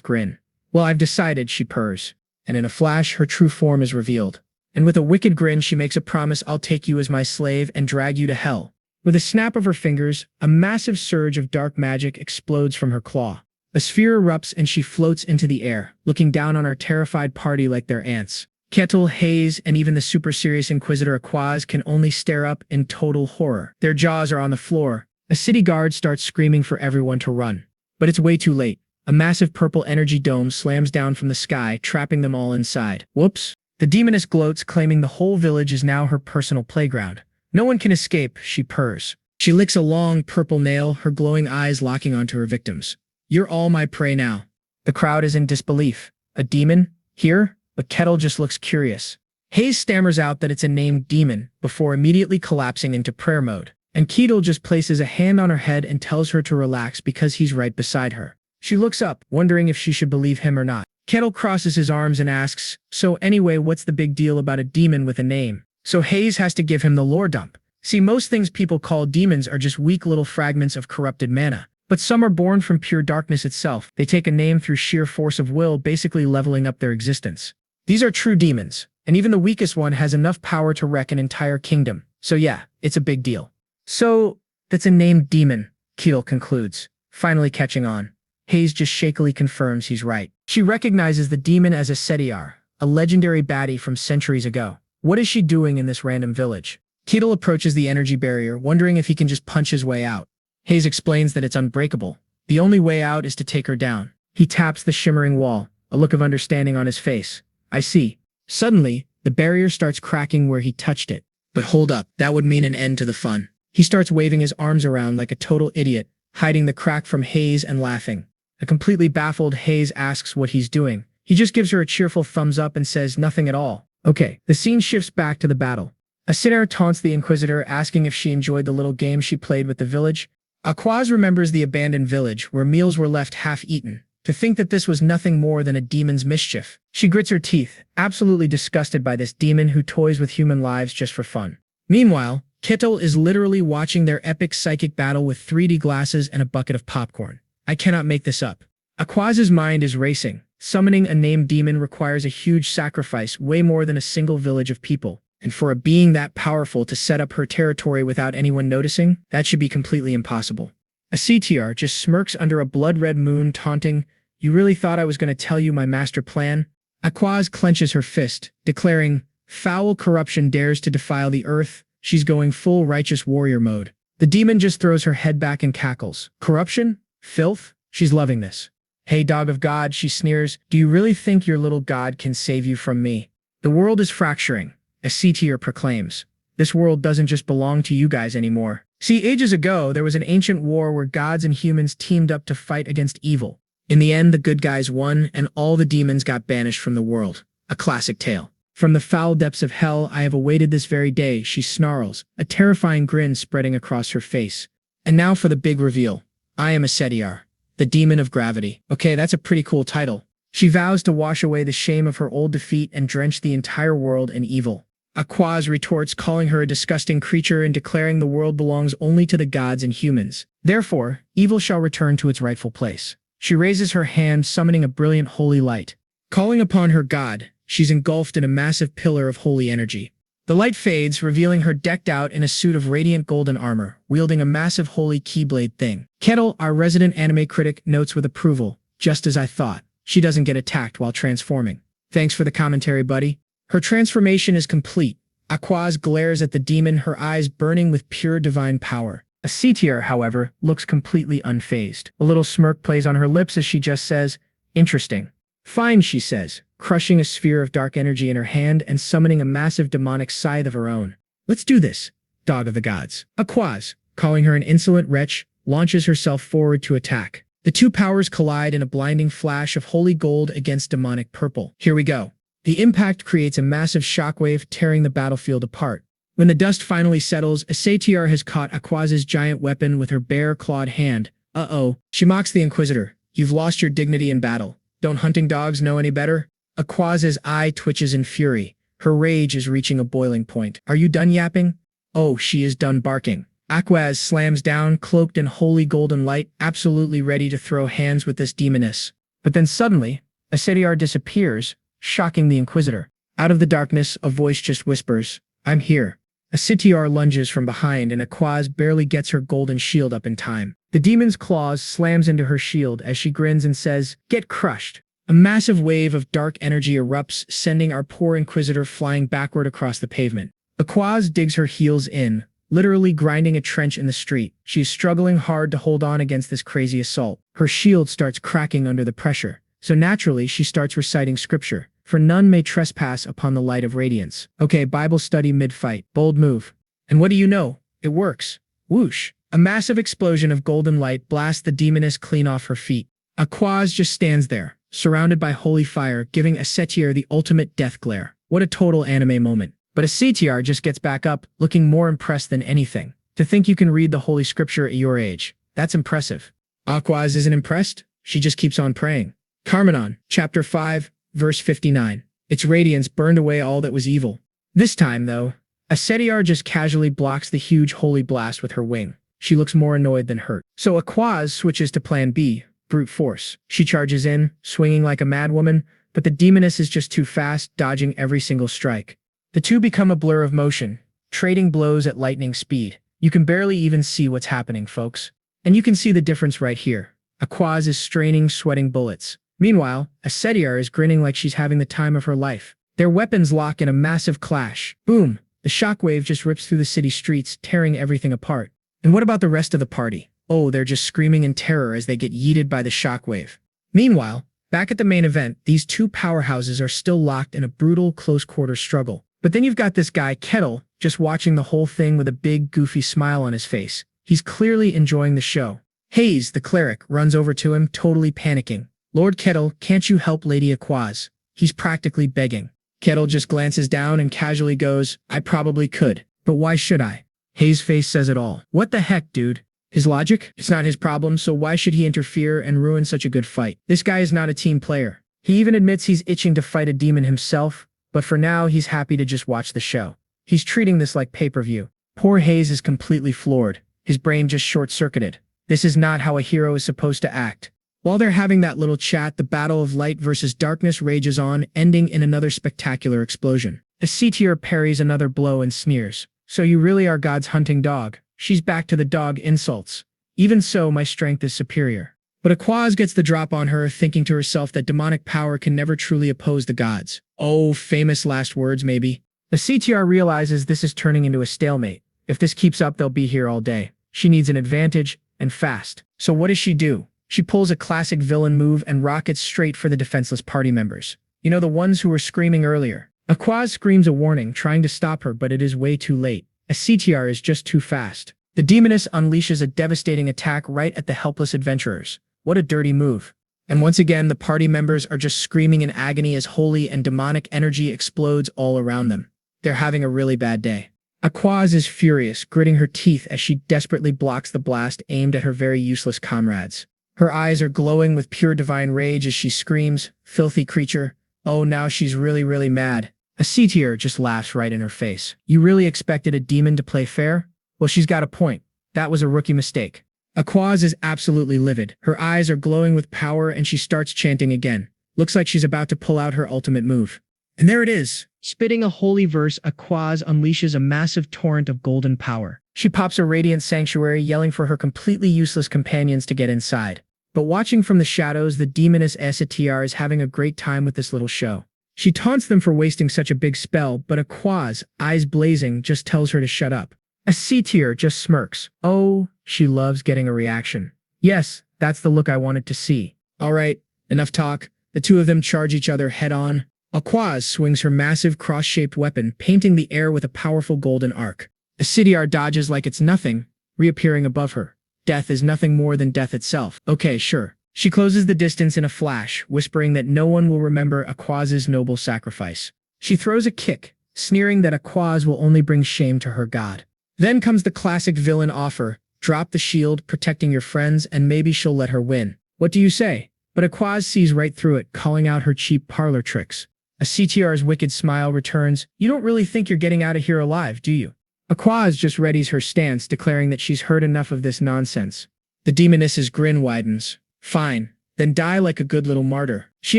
grin. Well, I've decided, she purrs. And in a flash, her true form is revealed. And with a wicked grin, she makes a promise, I'll take you as my slave and drag you to hell. With a snap of her fingers, a massive surge of dark magic explodes from her claw. A sphere erupts and she floats into the air, looking down on our terrified party like they're ants. Kettle, Hayes, and even the super serious Inquisitor Aquaz can only stare up in total horror. Their jaws are on the floor. A city guard starts screaming for everyone to run. But it's way too late. A massive purple energy dome slams down from the sky, trapping them all inside. Whoops. The demoness gloats, claiming the whole village is now her personal playground. No one can escape, she purrs. She licks a long purple nail, her glowing eyes locking onto her victims. You're all my prey now. The crowd is in disbelief. A demon? Here? But Kettle just looks curious. Hayes stammers out that it's a named demon, before immediately collapsing into prayer mode. And Kettle just places a hand on her head and tells her to relax because he's right beside her. She looks up, wondering if she should believe him or not. Kettle crosses his arms and asks, so anyway, what's the big deal about a demon with a name? So Hayes has to give him the lore dump. See, most things people call demons are just weak little fragments of corrupted mana. But some are born from pure darkness itself. They take a name through sheer force of will, basically leveling up their existence. These are true demons, and even the weakest one has enough power to wreck an entire kingdom. So yeah, it's a big deal. So, that's a named demon, Keel concludes, finally catching on. Hayes just shakily confirms he's right. She recognizes the demon as a Setiar, a legendary baddie from centuries ago. What is she doing in this random village? Keel approaches the energy barrier, wondering if he can just punch his way out. Hayes explains that it's unbreakable. The only way out is to take her down. He taps the shimmering wall, a look of understanding on his face. I see. Suddenly, the barrier starts cracking where he touched it. But hold up, that would mean an end to the fun. He starts waving his arms around like a total idiot, hiding the crack from Hayes and laughing. A completely baffled Hayes asks what he's doing. He just gives her a cheerful thumbs up and says nothing at all. Okay, the scene shifts back to the battle. Asura taunts the Inquisitor, asking if she enjoyed the little game she played with the village. Aquaz remembers the abandoned village, where meals were left half-eaten, to think that this was nothing more than a demon's mischief. She grits her teeth, absolutely disgusted by this demon who toys with human lives just for fun. Meanwhile, Kittle is literally watching their epic psychic battle with 3D glasses and a bucket of popcorn. I cannot make this up. Aquaz's mind is racing. Summoning a named demon requires a huge sacrifice, way more than a single village of people. And for a being that powerful to set up her territory without anyone noticing, that should be completely impossible. A CTR just smirks under a blood-red moon, taunting, "You really thought I was going to tell you my master plan?" Aquaz clenches her fist, declaring, "Foul corruption dares to defile the earth." She's going full righteous warrior mode. The demon just throws her head back and cackles. Corruption? Filth? She's loving this. "Hey, dog of God," she sneers, "do you really think your little god can save you from me?" "The world is fracturing," a C-tier proclaims. "This world doesn't just belong to you guys anymore." See, ages ago, there was an ancient war where gods and humans teamed up to fight against evil. In the end, the good guys won, and all the demons got banished from the world. A classic tale. "From the foul depths of hell, I have awaited this very day," she snarls, a terrifying grin spreading across her face. And now for the big reveal. I am a Setiar, the demon of gravity. Okay, that's a pretty cool title. She vows to wash away the shame of her old defeat and drench the entire world in evil. Aquaz retorts, calling her a disgusting creature and declaring the world belongs only to the gods and humans. Therefore, evil shall return to its rightful place. She raises her hand, summoning a brilliant holy light. Calling upon her god, she's engulfed in a massive pillar of holy energy. The light fades, revealing her decked out in a suit of radiant golden armor, wielding a massive holy keyblade thing. Kettle, our resident anime critic, notes with approval, "Just as I thought. She doesn't get attacked while transforming. Thanks for the commentary, buddy." Her transformation is complete. Aquaz glares at the demon, her eyes burning with pure divine power. A C-tier, however, looks completely unfazed. A little smirk plays on her lips as she just says, "Interesting." "Fine," she says, crushing a sphere of dark energy in her hand and summoning a massive demonic scythe of her own. "Let's do this, dog of the gods." Aquaz, calling her an insolent wretch, launches herself forward to attack. The two powers collide in a blinding flash of holy gold against demonic purple. Here we go. The impact creates a massive shockwave, tearing the battlefield apart. When the dust finally settles, a Satyr has caught Aquaz's giant weapon with her bare, clawed hand. Uh-oh. She mocks the Inquisitor. "You've lost your dignity in battle. Don't hunting dogs know any better?" Aquaz's eye twitches in fury. Her rage is reaching a boiling point. "Are you done yapping?" Oh, she is done barking. Aquaz slams down, cloaked in holy golden light, absolutely ready to throw hands with this demoness. But then suddenly, a Satyr disappears, shocking the Inquisitor. Out of the darkness, a voice just whispers, "I'm here." A Satyr lunges from behind, and Aquaz barely gets her golden shield up in time. The demon's claws slams into her shield as she grins and says, "Get crushed." A massive wave of dark energy erupts, sending our poor Inquisitor flying backward across the pavement. Aquaz digs her heels in, literally grinding a trench in the street. She is struggling hard to hold on against this crazy assault. Her shield starts cracking under the pressure, so naturally she starts reciting scripture. "For none may trespass upon the light of radiance." Okay, Bible study mid-fight. Bold move. And what do you know? It works. Whoosh. A massive explosion of golden light blasts the demoness clean off her feet. Aquaz just stands there, surrounded by holy fire, giving a Satyr the ultimate death glare. What a total anime moment. But a CTR just gets back up, looking more impressed than anything. To think you can read the holy scripture at your age. That's impressive. Aquaz isn't impressed. She just keeps on praying. Carmenon, Chapter 5, Verse 59. Its radiance burned away all that was evil. This time, though, a Satyr just casually blocks the huge holy blast with her wing. She looks more annoyed than hurt. So Aquaz switches to plan B, brute force. She charges in, swinging like a madwoman, but the demoness is just too fast, dodging every single strike. The two become a blur of motion, trading blows at lightning speed. You can barely even see what's happening, folks. And you can see the difference right here. Aquaz is straining, sweating bullets. Meanwhile, Asura is grinning like she's having the time of her life. Their weapons lock in a massive clash. Boom! The shockwave just rips through the city streets, tearing everything apart. And what about the rest of the party? Oh, they're just screaming in terror as they get yeeted by the shockwave. Meanwhile, back at the main event, these two powerhouses are still locked in a brutal, close-quarter struggle. But then you've got this guy, Kettle, just watching the whole thing with a big, goofy smile on his face. He's clearly enjoying the show. Hayes, the cleric, runs over to him, totally panicking. Lord Kettle, can't you help Lady Aquaz? He's practically begging. Kettle just glances down and casually goes, I probably could, but why should I? Hayes' face says it all. What the heck, dude? His logic? It's not his problem, so why should he interfere and ruin such a good fight? This guy is not a team player. He even admits he's itching to fight a demon himself, but for now he's happy to just watch the show. He's treating this like pay-per-view. Poor Hayes is completely floored. His brain just short-circuited. This is not how a hero is supposed to act. While they're having that little chat, the battle of light versus darkness rages on, ending in another spectacular explosion. A C-tier parries another blow and sneers. So you really are God's hunting dog. She's back to the dog insults. Even so, my strength is superior. But Aquaz gets the drop on her, thinking to herself that demonic power can never truly oppose the gods. Oh, famous last words, maybe. The CTR realizes this is turning into a stalemate. If this keeps up, they'll be here all day. She needs an advantage, and fast. So what does she do? She pulls a classic villain move and rockets straight for the defenseless party members. You know, the ones who were screaming earlier. Aquaz screams a warning, trying to stop her, but it is way too late. A CTR is just too fast. The demoness unleashes a devastating attack right at the helpless adventurers. What a dirty move. And once again, the party members are just screaming in agony as holy and demonic energy explodes all around them. They're having a really bad day. Aquaz is furious, gritting her teeth as she desperately blocks the blast aimed at her very useless comrades. Her eyes are glowing with pure divine rage as she screams, "Filthy creature." Oh, now she's really mad. A C-tier just laughs right in her face. You really expected a demon to play fair? Well, she's got a point. That was a rookie mistake. Aquaz is absolutely livid. Her eyes are glowing with power and she starts chanting again. Looks like she's about to pull out her ultimate move. And there it is. Spitting a holy verse, Aquaz unleashes a massive torrent of golden power. She pops a radiant sanctuary, yelling for her completely useless companions to get inside. But watching from the shadows, the demoness STR is having a great time with this little show. She taunts them for wasting such a big spell, but Aquaz, eyes blazing, just tells her to shut up. A C-tier just smirks. Oh, she loves getting a reaction. Yes, that's the look I wanted to see. Alright, enough talk. The two of them charge each other head-on. Aquaz swings her massive cross-shaped weapon, painting the air with a powerful golden arc. Asura dodges like it's nothing, reappearing above her. Death is nothing more than death itself. Okay, sure. She closes the distance in a flash, whispering that no one will remember Aquaz's noble sacrifice. She throws a kick, sneering that Aquaz will only bring shame to her god. Then comes the classic villain offer, drop the shield, protecting your friends, and maybe she'll let her win. What do you say? But Aquaz sees right through it, calling out her cheap parlor tricks. A CTR's wicked smile returns. You don't really think you're getting out of here alive, do you? Aquaz just readies her stance, declaring that she's heard enough of this nonsense. The demoness's grin widens. Fine, then die like a good little martyr. She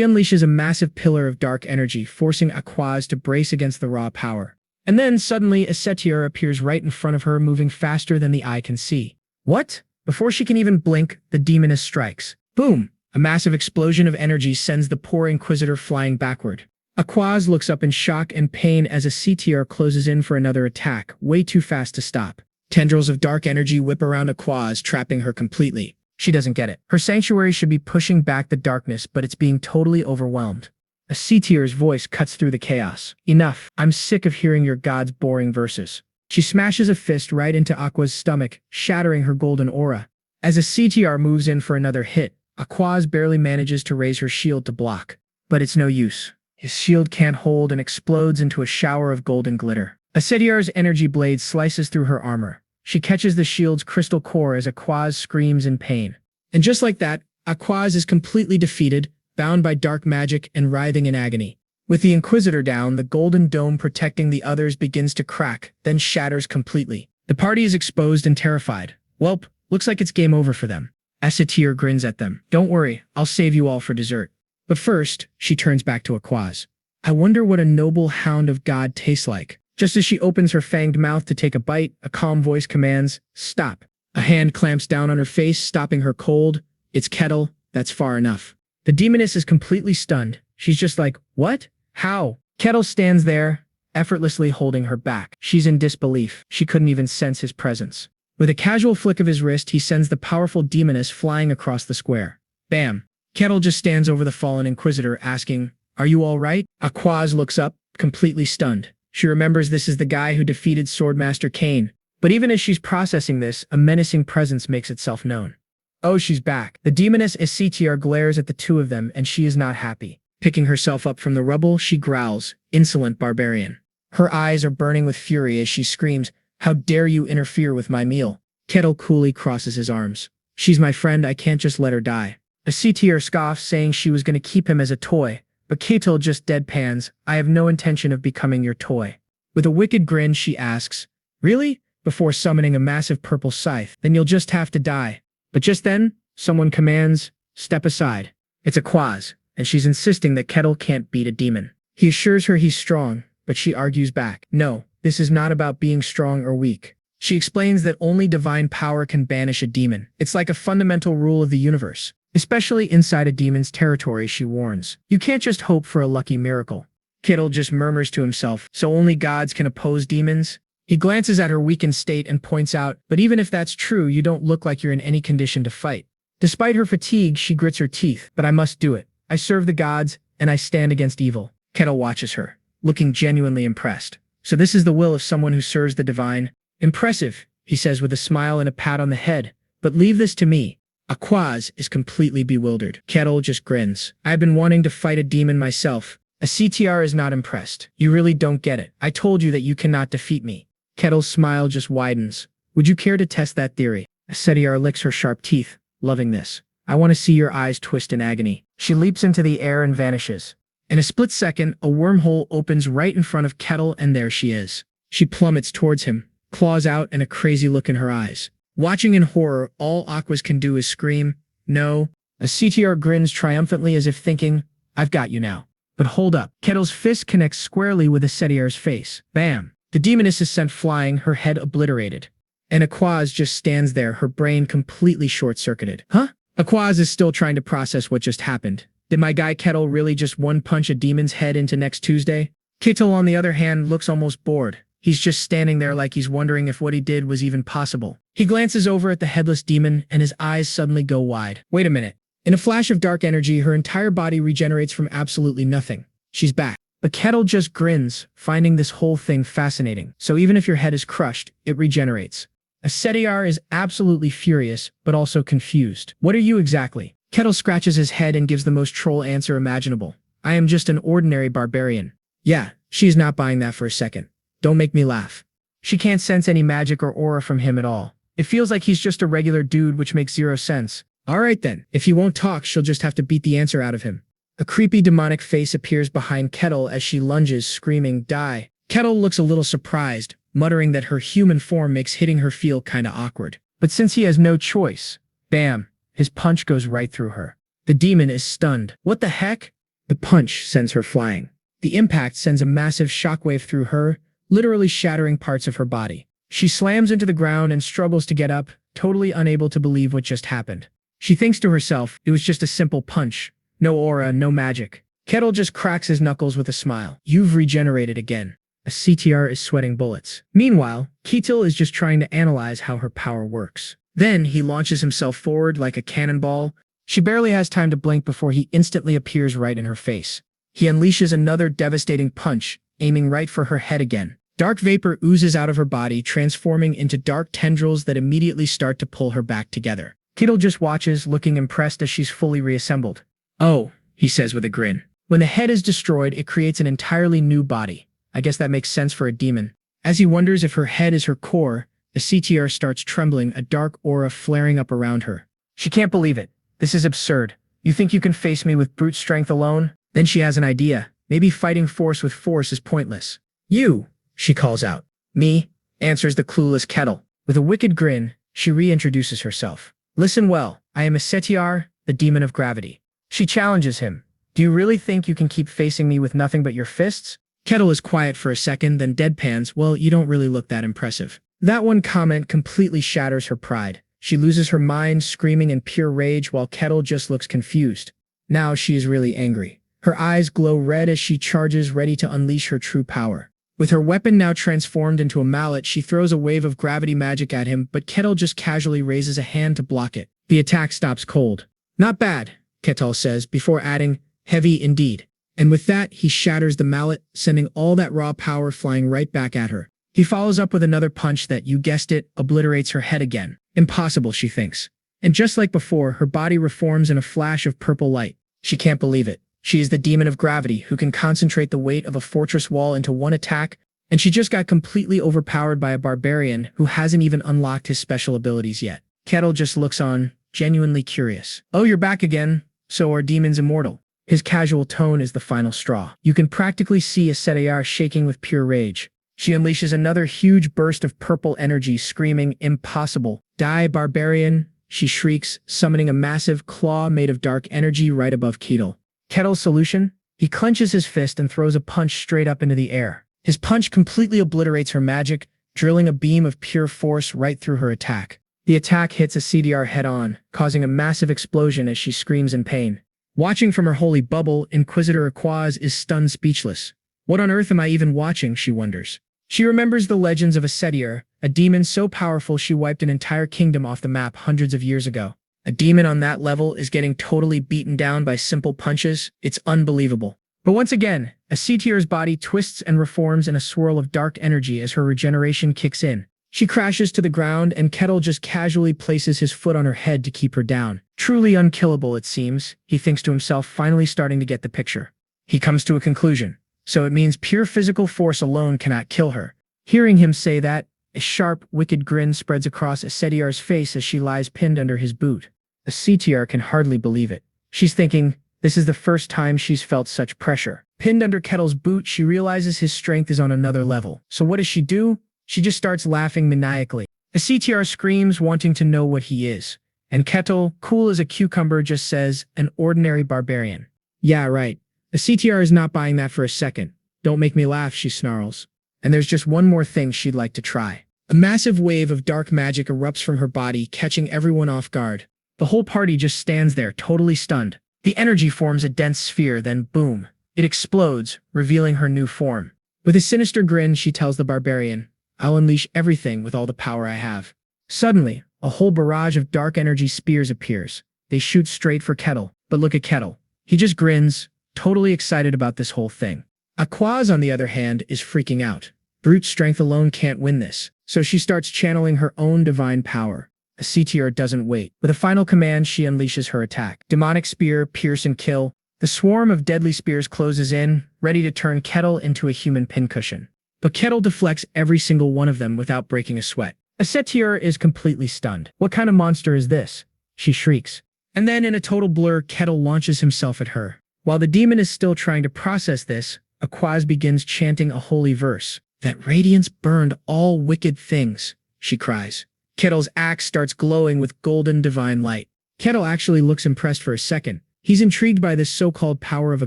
unleashes a massive pillar of dark energy, forcing Aquaz to brace against the raw power. And then suddenly a Setir appears right in front of her, moving faster than the eye can see. What? Before she can even blink, the demoness strikes. Boom! A massive explosion of energy sends the poor Inquisitor flying backward. Aquaz looks up in shock and pain as a CTR closes in for another attack, way too fast to stop. Tendrils of dark energy whip around Aquaz, trapping her completely. She doesn't get it. Her sanctuary should be pushing back the darkness, but it's being totally overwhelmed. A C-tier's voice cuts through the chaos. Enough. I'm sick of hearing your god's boring verses. She smashes a fist right into Aqua's stomach, shattering her golden aura. As a CTR moves in for another hit, Aquaz barely manages to raise her shield to block. But it's no use. His shield can't hold and explodes into a shower of golden glitter. Asediar's energy blade slices through her armor. She catches the shield's crystal core as Aquaz screams in pain. And just like that, Aquaz is completely defeated, bound by dark magic and writhing in agony. With the Inquisitor down, the golden dome protecting the others begins to crack, then shatters completely. The party is exposed and terrified. Welp, looks like it's game over for them. Asura grins at them. Don't worry, I'll save you all for dessert. But first, she turns back to Aquaz. I wonder what a noble hound of God tastes like. Just as she opens her fanged mouth to take a bite, a calm voice commands, stop. A hand clamps down on her face, stopping her cold. It's Kettle, that's far enough. The demoness is completely stunned. She's just like, what? How? Kettle stands there, effortlessly holding her back. She's in disbelief. She couldn't even sense his presence. With a casual flick of his wrist, he sends the powerful demoness flying across the square. Bam! Kettle just stands over the fallen Inquisitor, asking, are you all right? Aquaz looks up, completely stunned. She remembers this is the guy who defeated Swordmaster Kane. But even as she's processing this, a menacing presence makes itself known. Oh, she's back. The demoness Asura glares at the two of them, and she is not happy. Picking herself up from the rubble, she growls, insolent barbarian. Her eyes are burning with fury as she screams, how dare you interfere with my meal? Kettle coolly crosses his arms. She's my friend, I can't just let her die. Asura scoffs, saying she was going to keep him as a toy, but Kettle just deadpans, I have no intention of becoming your toy. With a wicked grin, she asks, really? Before summoning a massive purple scythe, then you'll just have to die. But just then, someone commands, step aside. It's Aquaz, and she's insisting that Kettle can't beat a demon. He assures her he's strong, but she argues back, no, this is not about being strong or weak. She explains that only divine power can banish a demon. It's like a fundamental rule of the universe. Especially inside a demon's territory, she warns. You can't just hope for a lucky miracle. Kettle just murmurs to himself, so only gods can oppose demons? He glances at her weakened state and points out, but even if that's true, you don't look like you're in any condition to fight. Despite her fatigue, she grits her teeth, but I must do it. I serve the gods, and I stand against evil. Kettle watches her, looking genuinely impressed. So this is the will of someone who serves the divine. Impressive, he says with a smile and a pat on the head, but leave this to me. Aquaz is completely bewildered. Kettle just grins. I've been wanting to fight a demon myself. Asura is not impressed. You really don't get it. I told you that you cannot defeat me. Kettle's smile just widens. Would you care to test that theory? Asura licks her sharp teeth, loving this. I want to see your eyes twist in agony. She leaps into the air and vanishes. In a split second, a wormhole opens right in front of Kettle, and there she is. She plummets towards him, claws out, and a crazy look in her eyes. Watching in horror, all Aquaz can do is scream, no. Asura grins triumphantly as if thinking, I've got you now. But hold up. Kettle's fist connects squarely with Asura's face. Bam! The demoness is sent flying, her head obliterated. And Aquaz just stands there, her brain completely short-circuited. Huh? Aquaz is still trying to process what just happened. Did my guy Kettle really just one-punch a demon's head into next Tuesday? Kettle, on the other hand, looks almost bored. He's just standing there like he's wondering if what he did was even possible. He glances over at the headless demon, and his eyes suddenly go wide. Wait a minute. In a flash of dark energy, her entire body regenerates from absolutely nothing. She's back. But Kettle just grins, finding this whole thing fascinating. So even if your head is crushed, it regenerates. Asura is absolutely furious, but also confused. What are you exactly? Kettle scratches his head and gives the most troll answer imaginable. I am just an ordinary barbarian. Yeah, she's not buying that for a second. Don't make me laugh. She can't sense any magic or aura from him at all. It feels like he's just a regular dude, which makes zero sense. Alright then, if he won't talk, she'll just have to beat the answer out of him. A creepy demonic face appears behind Kettle as she lunges, screaming, die. Kettle looks a little surprised, muttering that her human form makes hitting her feel kinda awkward. But since he has no choice, bam, his punch goes right through her. The demon is stunned. What the heck? The punch sends her flying. The impact sends a massive shockwave through her, literally shattering parts of her body. She slams into the ground and struggles to get up, totally unable to believe what just happened. She thinks to herself, it was just a simple punch. No aura, no magic. Kettle just cracks his knuckles with a smile. You've regenerated again. Asura is sweating bullets. Meanwhile, Kettle is just trying to analyze how her power works. Then he launches himself forward like a cannonball. She barely has time to blink before he instantly appears right in her face. He unleashes another devastating punch, aiming right for her head again. Dark vapor oozes out of her body, transforming into dark tendrils that immediately start to pull her back together. Kettle just watches, looking impressed as she's fully reassembled. Oh, he says with a grin. When the head is destroyed, it creates an entirely new body. I guess that makes sense for a demon. As he wonders if her head is her core, the CTR starts trembling, a dark aura flaring up around her. She can't believe it. This is absurd. You think you can face me with brute strength alone? Then she has an idea. Maybe fighting force with force is pointless. You, she calls out. Me, answers the clueless Kettle. With a wicked grin, She reintroduces herself. Listen well, I am Asetiar, the demon of gravity. She challenges him. Do you really think you can keep facing me with nothing but your fists? Kettle is quiet for a second, then deadpans, well, you don't really look that impressive. That one comment completely shatters her pride. She loses her mind, screaming in pure rage while Kettle just looks confused. Now she is really angry. Her eyes glow red as she charges, ready to unleash her true power. With her weapon now transformed into a mallet, she throws a wave of gravity magic at him, but Kettle just casually raises a hand to block it. The attack stops cold. Not bad, Kettle says, before adding, heavy indeed. And with that, he shatters the mallet, sending all that raw power flying right back at her. He follows up with another punch that, you guessed it, obliterates her head again. Impossible, she thinks. And just like before, her body reforms in a flash of purple light. She can't believe it. She is the demon of gravity who can concentrate the weight of a fortress wall into one attack, and she just got completely overpowered by a barbarian who hasn't even unlocked his special abilities yet. Kettle just looks on, genuinely curious. Oh, you're back again. So are demons immortal? His casual tone is the final straw. You can practically see Asetiar shaking with pure rage. She unleashes another huge burst of purple energy, screaming, impossible. Die, barbarian, she shrieks, summoning a massive claw made of dark energy right above Kettle. Kettle's solution? He clenches his fist and throws a punch straight up into the air. His punch completely obliterates her magic, drilling a beam of pure force right through her attack. The attack hits Asetiar head-on, causing a massive explosion as she screams in pain. Watching from her holy bubble, Inquisitor Aquaz is stunned speechless. What on earth am I even watching, she wonders. She remembers the legends of Asetiar, a demon so powerful she wiped an entire kingdom off the map hundreds of years ago. A demon on that level is getting totally beaten down by simple punches. It's unbelievable. But once again, Asetiar's body twists and reforms in a swirl of dark energy as her regeneration kicks in. She crashes to the ground, and Kettle just casually places his foot on her head to keep her down. Truly unkillable, it seems, he thinks to himself, finally starting to get the picture. He comes to a conclusion. So it means pure physical force alone cannot kill her. Hearing him say that, a sharp, wicked grin spreads across Asetiar's face as she lies pinned under his boot. Asetiar can hardly believe it. She's thinking, this is the first time she's felt such pressure. Pinned under Kettle's boot, she realizes his strength is on another level. So what does she do? She just starts laughing maniacally. Asetiar screams, wanting to know what he is. And Kettle, cool as a cucumber, just says, an ordinary barbarian. Yeah, right. Asetiar is not buying that for a second. Don't make me laugh, she snarls. And there's just one more thing she'd like to try. A massive wave of dark magic erupts from her body, catching everyone off guard. The whole party just stands there, totally stunned. The energy forms a dense sphere, then boom. It explodes, revealing her new form. With a sinister grin, she tells the barbarian, I'll unleash everything with all the power I have. Suddenly, a whole barrage of dark energy spears appears. They shoot straight for Kettle, but look at Kettle. He just grins, totally excited about this whole thing. Aquaz, on the other hand, is freaking out. Brute strength alone can't win this, so she starts channeling her own divine power. Asetiar doesn't wait. With a final command, she unleashes her attack. Demonic spear, pierce and kill. The swarm of deadly spears closes in, ready to turn Kettle into a human pincushion. But Kettle deflects every single one of them without breaking a sweat. Asetiar is completely stunned. What kind of monster is this? She shrieks. And then in a total blur, Kettle launches himself at her. While the demon is still trying to process this, Aquaz begins chanting a holy verse. That radiance burned all wicked things, she cries. Kettle's axe starts glowing with golden divine light. Kettle actually looks impressed for a second. He's intrigued by this so-called power of a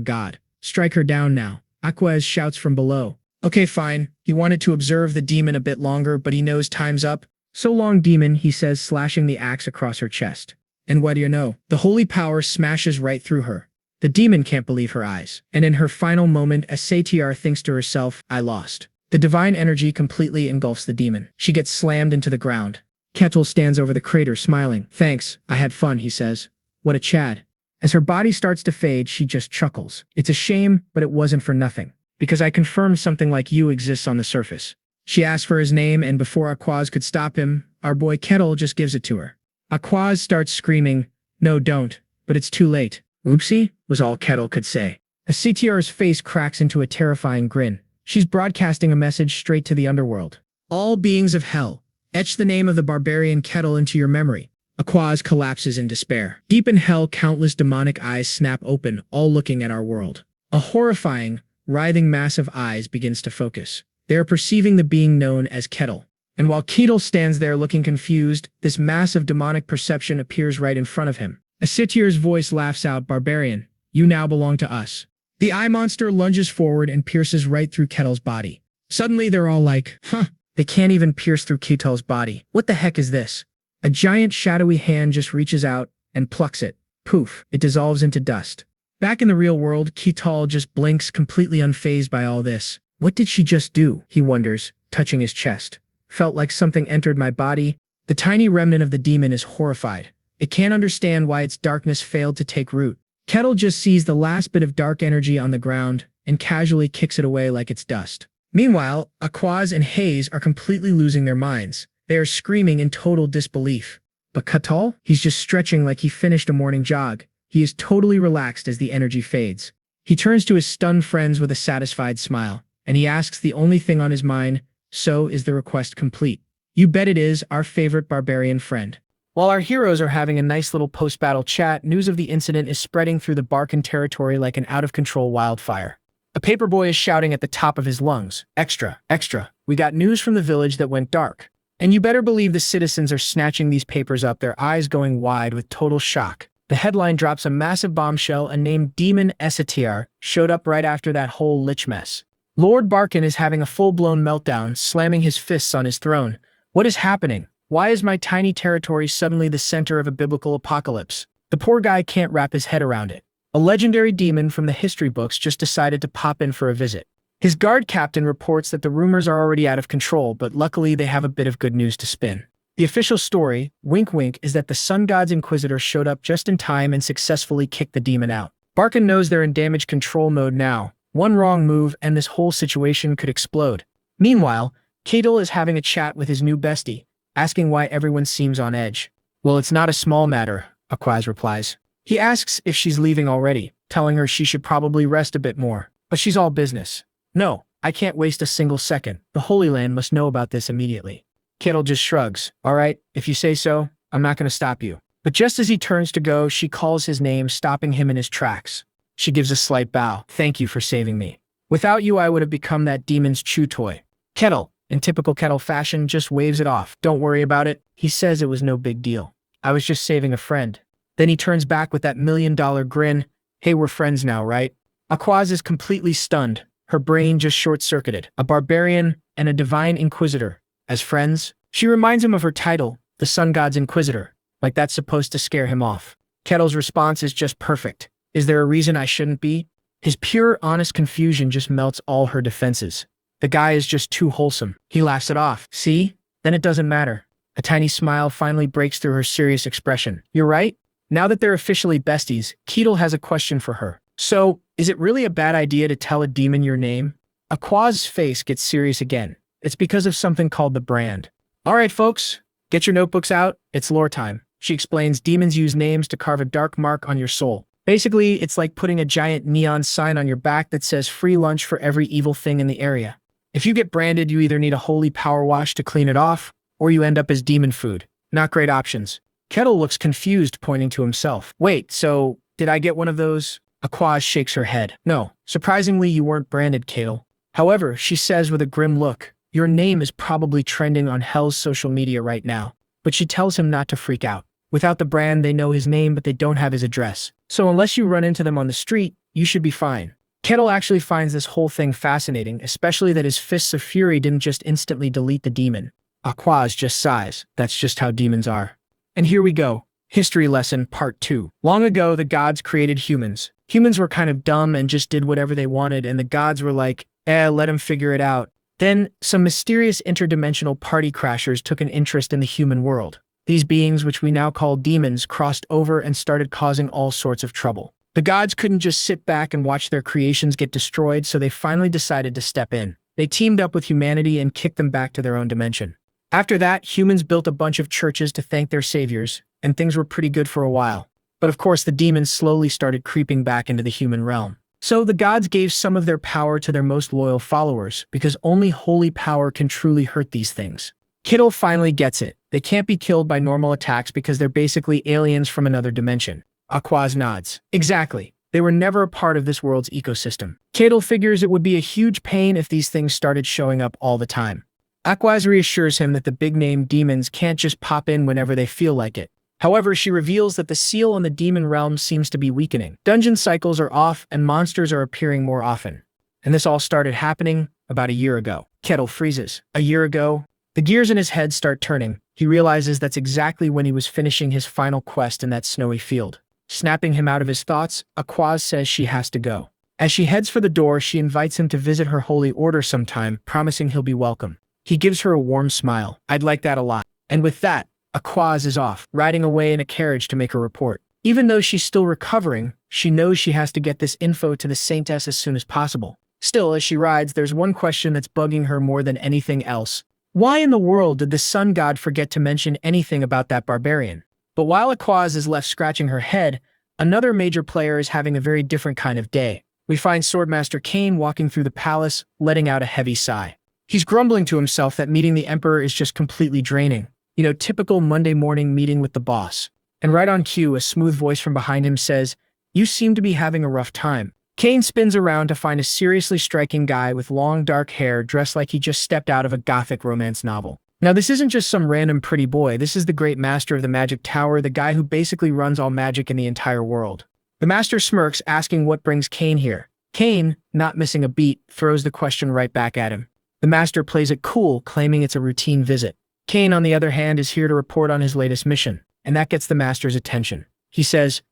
god. Strike her down now, Aquaz shouts from below. Okay, fine. He wanted to observe the demon a bit longer, but he knows time's up. So long, demon, he says, slashing the axe across her chest. And what do you know? The holy power smashes right through her. The demon can't believe her eyes. And in her final moment, Asetiar thinks to herself, I lost. The divine energy completely engulfs the demon. She gets slammed into the ground. Kettle stands over the crater, smiling. Thanks, I had fun, he says. What a Chad. As her body starts to fade, she just chuckles. It's a shame, but it wasn't for nothing. Because I confirmed something like you exists on the surface. She asks for his name, and before Aquaz could stop him, our boy Kettle just gives it to her. Aquaz starts screaming, no, don't, but it's too late. Oopsie, was all Kettle could say. Asetiar's face cracks into a terrifying grin. She's broadcasting a message straight to the underworld. All beings of hell, etch the name of the barbarian Kettle into your memory. Aquaz collapses in despair. Deep in hell, countless demonic eyes snap open, all looking at our world. A horrifying, writhing mass of eyes begins to focus. They are perceiving the being known as Kettle. And while Ketel stands there looking confused, this massive demonic perception appears right in front of him. A Sitir's voice laughs out, "Barbarian, you now belong to us." The eye monster lunges forward and pierces right through Ketel's body. Suddenly they're all like, huh. They can't even pierce through Ketel's body. What the heck is this? A giant shadowy hand just reaches out and plucks it. Poof, it dissolves into dust. Back in the real world, Ketel just blinks, completely unfazed by all this. What did she just do? He wonders, touching his chest. Felt like something entered my body. The tiny remnant of the demon is horrified. It can't understand why its darkness failed to take root. Ketel just sees the last bit of dark energy on the ground and casually kicks it away like it's dust. Meanwhile, Aquaz and Hayes are completely losing their minds. They are screaming in total disbelief. But Ketel? He's just stretching like he finished a morning jog. He is totally relaxed as the energy fades. He turns to his stunned friends with a satisfied smile, and he asks the only thing on his mind, "So, is the request complete?" "You bet it is, our favorite barbarian friend." While our heroes are having a nice little post-battle chat, news of the incident is spreading through the Barkan territory like an out-of-control wildfire. A paperboy is shouting at the top of his lungs, "Extra, extra, we got news from the village that went dark." And you better believe the citizens are snatching these papers up, their eyes going wide with total shock. The headline drops a massive bombshell. A named Demon Esitir showed up right after that whole lich mess. Lord Barkan is having a full-blown meltdown, slamming his fists on his throne. What is happening? Why is my tiny territory suddenly the center of a biblical apocalypse? The poor guy can't wrap his head around it. A legendary demon from the history books just decided to pop in for a visit. His guard captain reports that the rumors are already out of control, but luckily they have a bit of good news to spin. The official story, wink wink, is that the Sun God's Inquisitor showed up just in time and successfully kicked the demon out. Barkan knows they're in damage control mode now. One wrong move and this whole situation could explode. Meanwhile, Ketel is having a chat with his new bestie, asking why everyone seems on edge. "Well, it's not a small matter," Aquaz replies. He asks if she's leaving already, telling her she should probably rest a bit more. But she's all business. "No, I can't waste a single second. The Holy Land must know about this immediately." Ketel just shrugs. "All right, if you say so, I'm not going to stop you." But just as he turns to go, she calls his name, stopping him in his tracks. She gives a slight bow. "Thank you for saving me. Without you, I would have become that demon's chew toy." Ketel, in typical Ketel fashion, just waves it off. "Don't worry about it." He says it was no big deal. "I was just saving a friend." Then he turns back with that $1,000,000 grin. "Hey, we're friends now, right?" Aquaz is completely stunned. Her brain just short-circuited. A barbarian and a divine inquisitor. As friends? She reminds him of her title, the Sun God's Inquisitor. Like that's supposed to scare him off. Ketel's response is just perfect. "Is there a reason I shouldn't be?" His pure, honest confusion just melts all her defenses. The guy is just too wholesome. He laughs it off. "See? Then it doesn't matter." A tiny smile finally breaks through her serious expression. "You're right." Now that they're officially besties, Ketel has a question for her. "So, is it really a bad idea to tell a demon your name?" Aquaz's face gets serious again. "It's because of something called the brand." "All right, folks, get your notebooks out. It's lore time." She explains demons use names to carve a dark mark on your soul. Basically, it's like putting a giant neon sign on your back that says free lunch for every evil thing in the area. If you get branded, you either need a holy power wash to clean it off, or you end up as demon food. Not great options. Ketel looks confused, pointing to himself. "Wait, so did I get one of those?" Aquaz shakes her head. "No, surprisingly you weren't branded, Ketel. However," she says with a grim look, "your name is probably trending on Hell's social media right now." But she tells him not to freak out. Without the brand, they know his name, but they don't have his address. So unless you run into them on the street, you should be fine. Ketel actually finds this whole thing fascinating, especially that his fists of fury didn't just instantly delete the demon. Aquaz just sighs. That's just how demons are. And here we go. History lesson part 2. Long ago, the gods created humans. Humans were kind of dumb and just did whatever they wanted, and the gods were like, let them figure it out. Then, some mysterious interdimensional party crashers took an interest in the human world. These beings, which we now call demons, crossed over and started causing all sorts of trouble. The gods couldn't just sit back and watch their creations get destroyed, so they finally decided to step in. They teamed up with humanity and kicked them back to their own dimension. After that, humans built a bunch of churches to thank their saviors, and things were pretty good for a while. But of course, the demons slowly started creeping back into the human realm. So the gods gave some of their power to their most loyal followers, because only holy power can truly hurt these things. Ketel finally gets it. They can't be killed by normal attacks because they're basically aliens from another dimension. Aquaz nods. Exactly. They were never a part of this world's ecosystem. Ketel figures it would be a huge pain if these things started showing up all the time. Aquaz reassures him that the big-name demons can't just pop in whenever they feel like it. However, she reveals that the seal on the demon realm seems to be weakening. Dungeon cycles are off and monsters are appearing more often. And this all started happening about a year ago. Kettle freezes. A year ago, the gears in his head start turning. He realizes that's exactly when he was finishing his final quest in that snowy field. Snapping him out of his thoughts, Aquaz says she has to go. As she heads for the door, she invites him to visit her holy order sometime, promising he'll be welcome. He gives her a warm smile. I'd like that a lot. And with that, Aquaz is off, riding away in a carriage to make a report. Even though she's still recovering, she knows she has to get this info to the Saintess as soon as possible. Still, as she rides, there's one question that's bugging her more than anything else. Why in the world did the sun god forget to mention anything about that barbarian? But while Aquaz is left scratching her head, another major player is having a very different kind of day. We find Swordmaster Cain walking through the palace, letting out a heavy sigh. He's grumbling to himself that meeting the Emperor is just completely draining. You know, typical Monday morning meeting with the boss. And right on cue, a smooth voice from behind him says, "You seem to be having a rough time." Cain spins around to find a seriously striking guy with long dark hair dressed like he just stepped out of a gothic romance novel. Now, this isn't just some random pretty boy. This is the great master of the magic tower, the guy who basically runs all magic in the entire world. The master smirks, asking what brings Cain here. Cain, not missing a beat, throws the question right back at him. The master plays it cool, claiming it's a routine visit. Cain, on the other hand, is here to report on his latest mission, and that gets the master's attention. He says,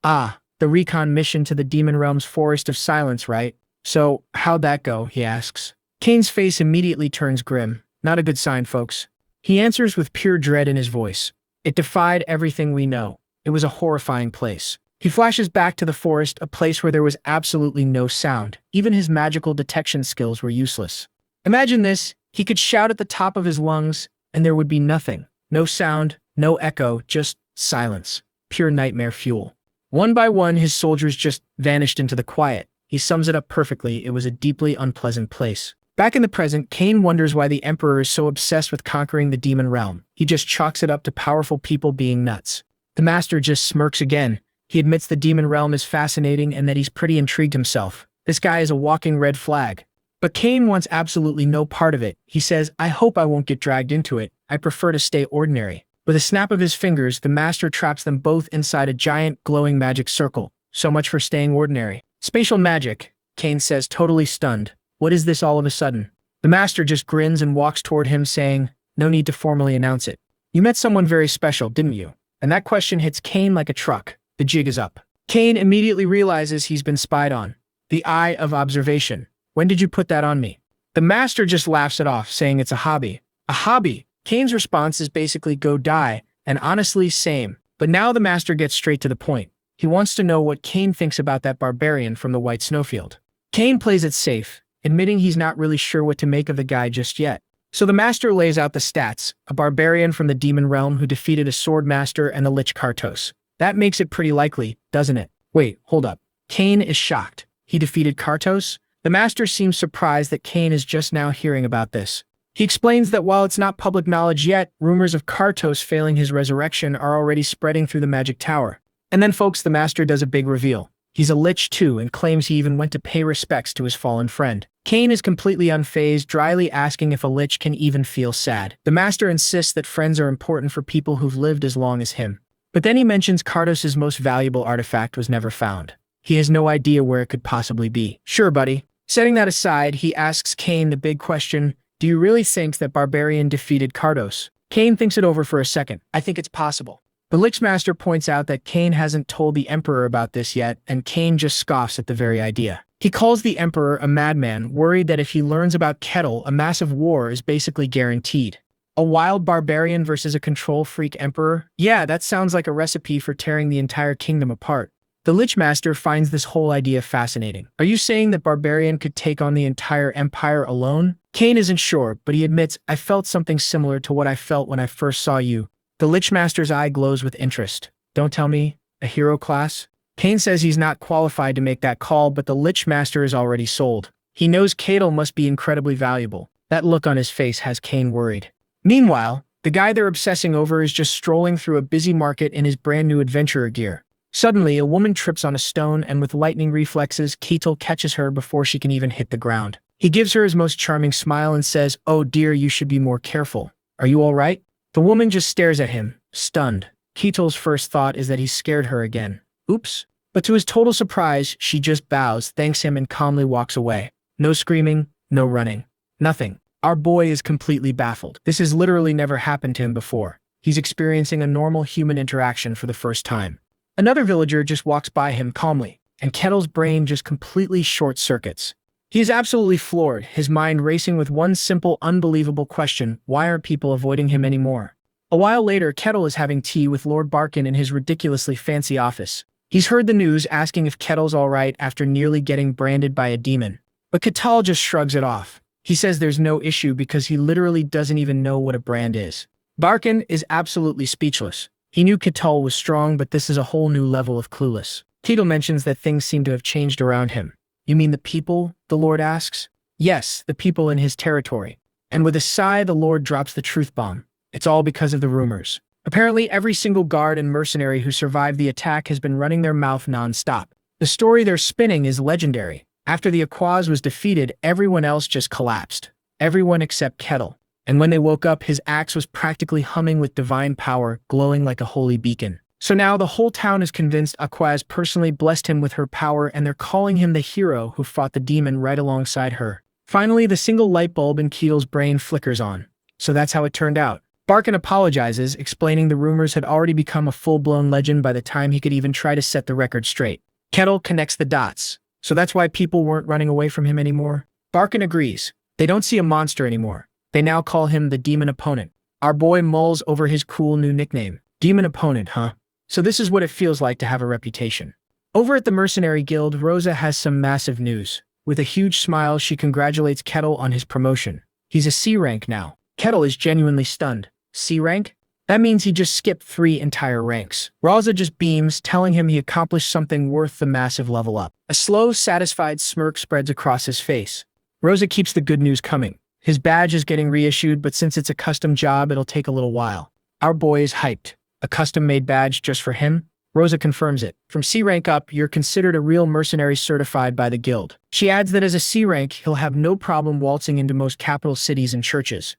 the recon mission to the Demon Realm's Forest of Silence, right? So, how'd that go, he asks. Cain's face immediately turns grim. Not a good sign, folks. He answers with pure dread in his voice. It defied everything we know. It was a horrifying place. He flashes back to the forest, a place where there was absolutely no sound. Even his magical detection skills were useless. Imagine this, he could shout at the top of his lungs, and there would be nothing. No sound, no echo, just silence. Pure nightmare fuel. One by one, his soldiers just vanished into the quiet. He sums it up perfectly. It was a deeply unpleasant place. Back in the present, Cain wonders why the Emperor is so obsessed with conquering the demon realm. He just chalks it up to powerful people being nuts. The master just smirks again. He admits the demon realm is fascinating and that he's pretty intrigued himself. This guy is a walking red flag. But Cain wants absolutely no part of it. He says, I hope I won't get dragged into it. I prefer to stay ordinary. With a snap of his fingers, the master traps them both inside a giant, glowing magic circle. So much for staying ordinary. Spatial magic, Cain says, totally stunned. What is this all of a sudden? The master just grins and walks toward him, saying, no need to formally announce it. You met someone very special, didn't you? And that question hits Cain like a truck. The jig is up. Cain immediately realizes he's been spied on. The eye of observation. When did you put that on me? The master just laughs it off, saying it's a hobby. A hobby? Cain's response is basically go die, and honestly, same. But now the master gets straight to the point. He wants to know what Cain thinks about that barbarian from the White Snowfield. Cain plays it safe, admitting he's not really sure what to make of the guy just yet. So the master lays out the stats, a barbarian from the demon realm who defeated a sword master and a lich Kartos. That makes it pretty likely, doesn't it? Wait, hold up. Cain is shocked. He defeated Kartos? The master seems surprised that Cain is just now hearing about this. He explains that while it's not public knowledge yet, rumors of Kartos failing his resurrection are already spreading through the magic tower. And then folks, the master does a big reveal. He's a lich too and claims he even went to pay respects to his fallen friend. Cain is completely unfazed, dryly asking if a lich can even feel sad. The master insists that friends are important for people who've lived as long as him. But then he mentions Kartos' most valuable artifact was never found. He has no idea where it could possibly be. Sure, buddy. Setting that aside, he asks Cain the big question, do you really think that Barbarian defeated Kartos? Cain thinks it over for a second. I think it's possible. The Lich Master points out that Cain hasn't told the Emperor about this yet, and Cain just scoffs at the very idea. He calls the Emperor a madman, worried that if he learns about Kettle, a massive war is basically guaranteed. A wild barbarian versus a control freak emperor? Yeah, that sounds like a recipe for tearing the entire kingdom apart. The Lich Master finds this whole idea fascinating. Are you saying that Barbarian could take on the entire empire alone? Cain isn't sure, but he admits, I felt something similar to what I felt when I first saw you. The Lich Master's eye glows with interest. Don't tell me, a hero class? Cain says he's not qualified to make that call, but the Lich Master is already sold. He knows Kettle must be incredibly valuable. That look on his face has Cain worried. Meanwhile, the guy they're obsessing over is just strolling through a busy market in his brand new adventurer gear. Suddenly, a woman trips on a stone and with lightning reflexes, Kettle catches her before she can even hit the ground. He gives her his most charming smile and says, "Oh dear, you should be more careful. Are you all right?" The woman just stares at him, stunned. Kitel's first thought is that he's scared her again. Oops. But to his total surprise, she just bows, thanks him, and calmly walks away. No screaming, no running. Nothing. Our boy is completely baffled. This has literally never happened to him before. He's experiencing a normal human interaction for the first time. Another villager just walks by him calmly, and Kettle's brain just completely short-circuits. He is absolutely floored, his mind racing with one simple, unbelievable question: why aren't people avoiding him anymore? A while later, Kettle is having tea with Lord Barkin in his ridiculously fancy office. He's heard the news, asking if Kettle's alright after nearly getting branded by a demon. But Kettle just shrugs it off. He says there's no issue because he literally doesn't even know what a brand is. Barkin is absolutely speechless. He knew Kettle was strong, but this is a whole new level of clueless. Kettle mentions that things seem to have changed around him. "You mean the people?" the Lord asks. "Yes, the people in his territory." And with a sigh, the Lord drops the truth bomb. It's all because of the rumors. Apparently, every single guard and mercenary who survived the attack has been running their mouth non-stop. The story they're spinning is legendary. After the Aquaz was defeated, everyone else just collapsed. Everyone except Kettle. And when they woke up, his axe was practically humming with divine power, glowing like a holy beacon. So now the whole town is convinced Aquaz personally blessed him with her power, and they're calling him the hero who fought the demon right alongside her. Finally, the single light bulb in Kettle's brain flickers on. So that's how it turned out. Barkin apologizes, explaining the rumors had already become a full-blown legend by the time he could even try to set the record straight. Kettle connects the dots. So that's why people weren't running away from him anymore? Barkin agrees. They don't see a monster anymore. They now call him the Demon Opponent. Our boy mulls over his cool new nickname. Demon Opponent, huh? So this is what it feels like to have a reputation. Over at the Mercenary Guild, Rosa has some massive news. With a huge smile, she congratulates Kettle on his promotion. He's a C rank now. Kettle is genuinely stunned. C rank? That means he just skipped 3 entire ranks. Rosa just beams, telling him he accomplished something worth the massive level up. A slow, satisfied smirk spreads across his face. Rosa keeps the good news coming. His badge is getting reissued, but since it's a custom job, it'll take a little while. Our boy is hyped. A custom-made badge just for him? Rosa confirms it. From C rank up, you're considered a real mercenary certified by the guild. She adds that as a C rank, he'll have no problem waltzing into most capital cities and churches.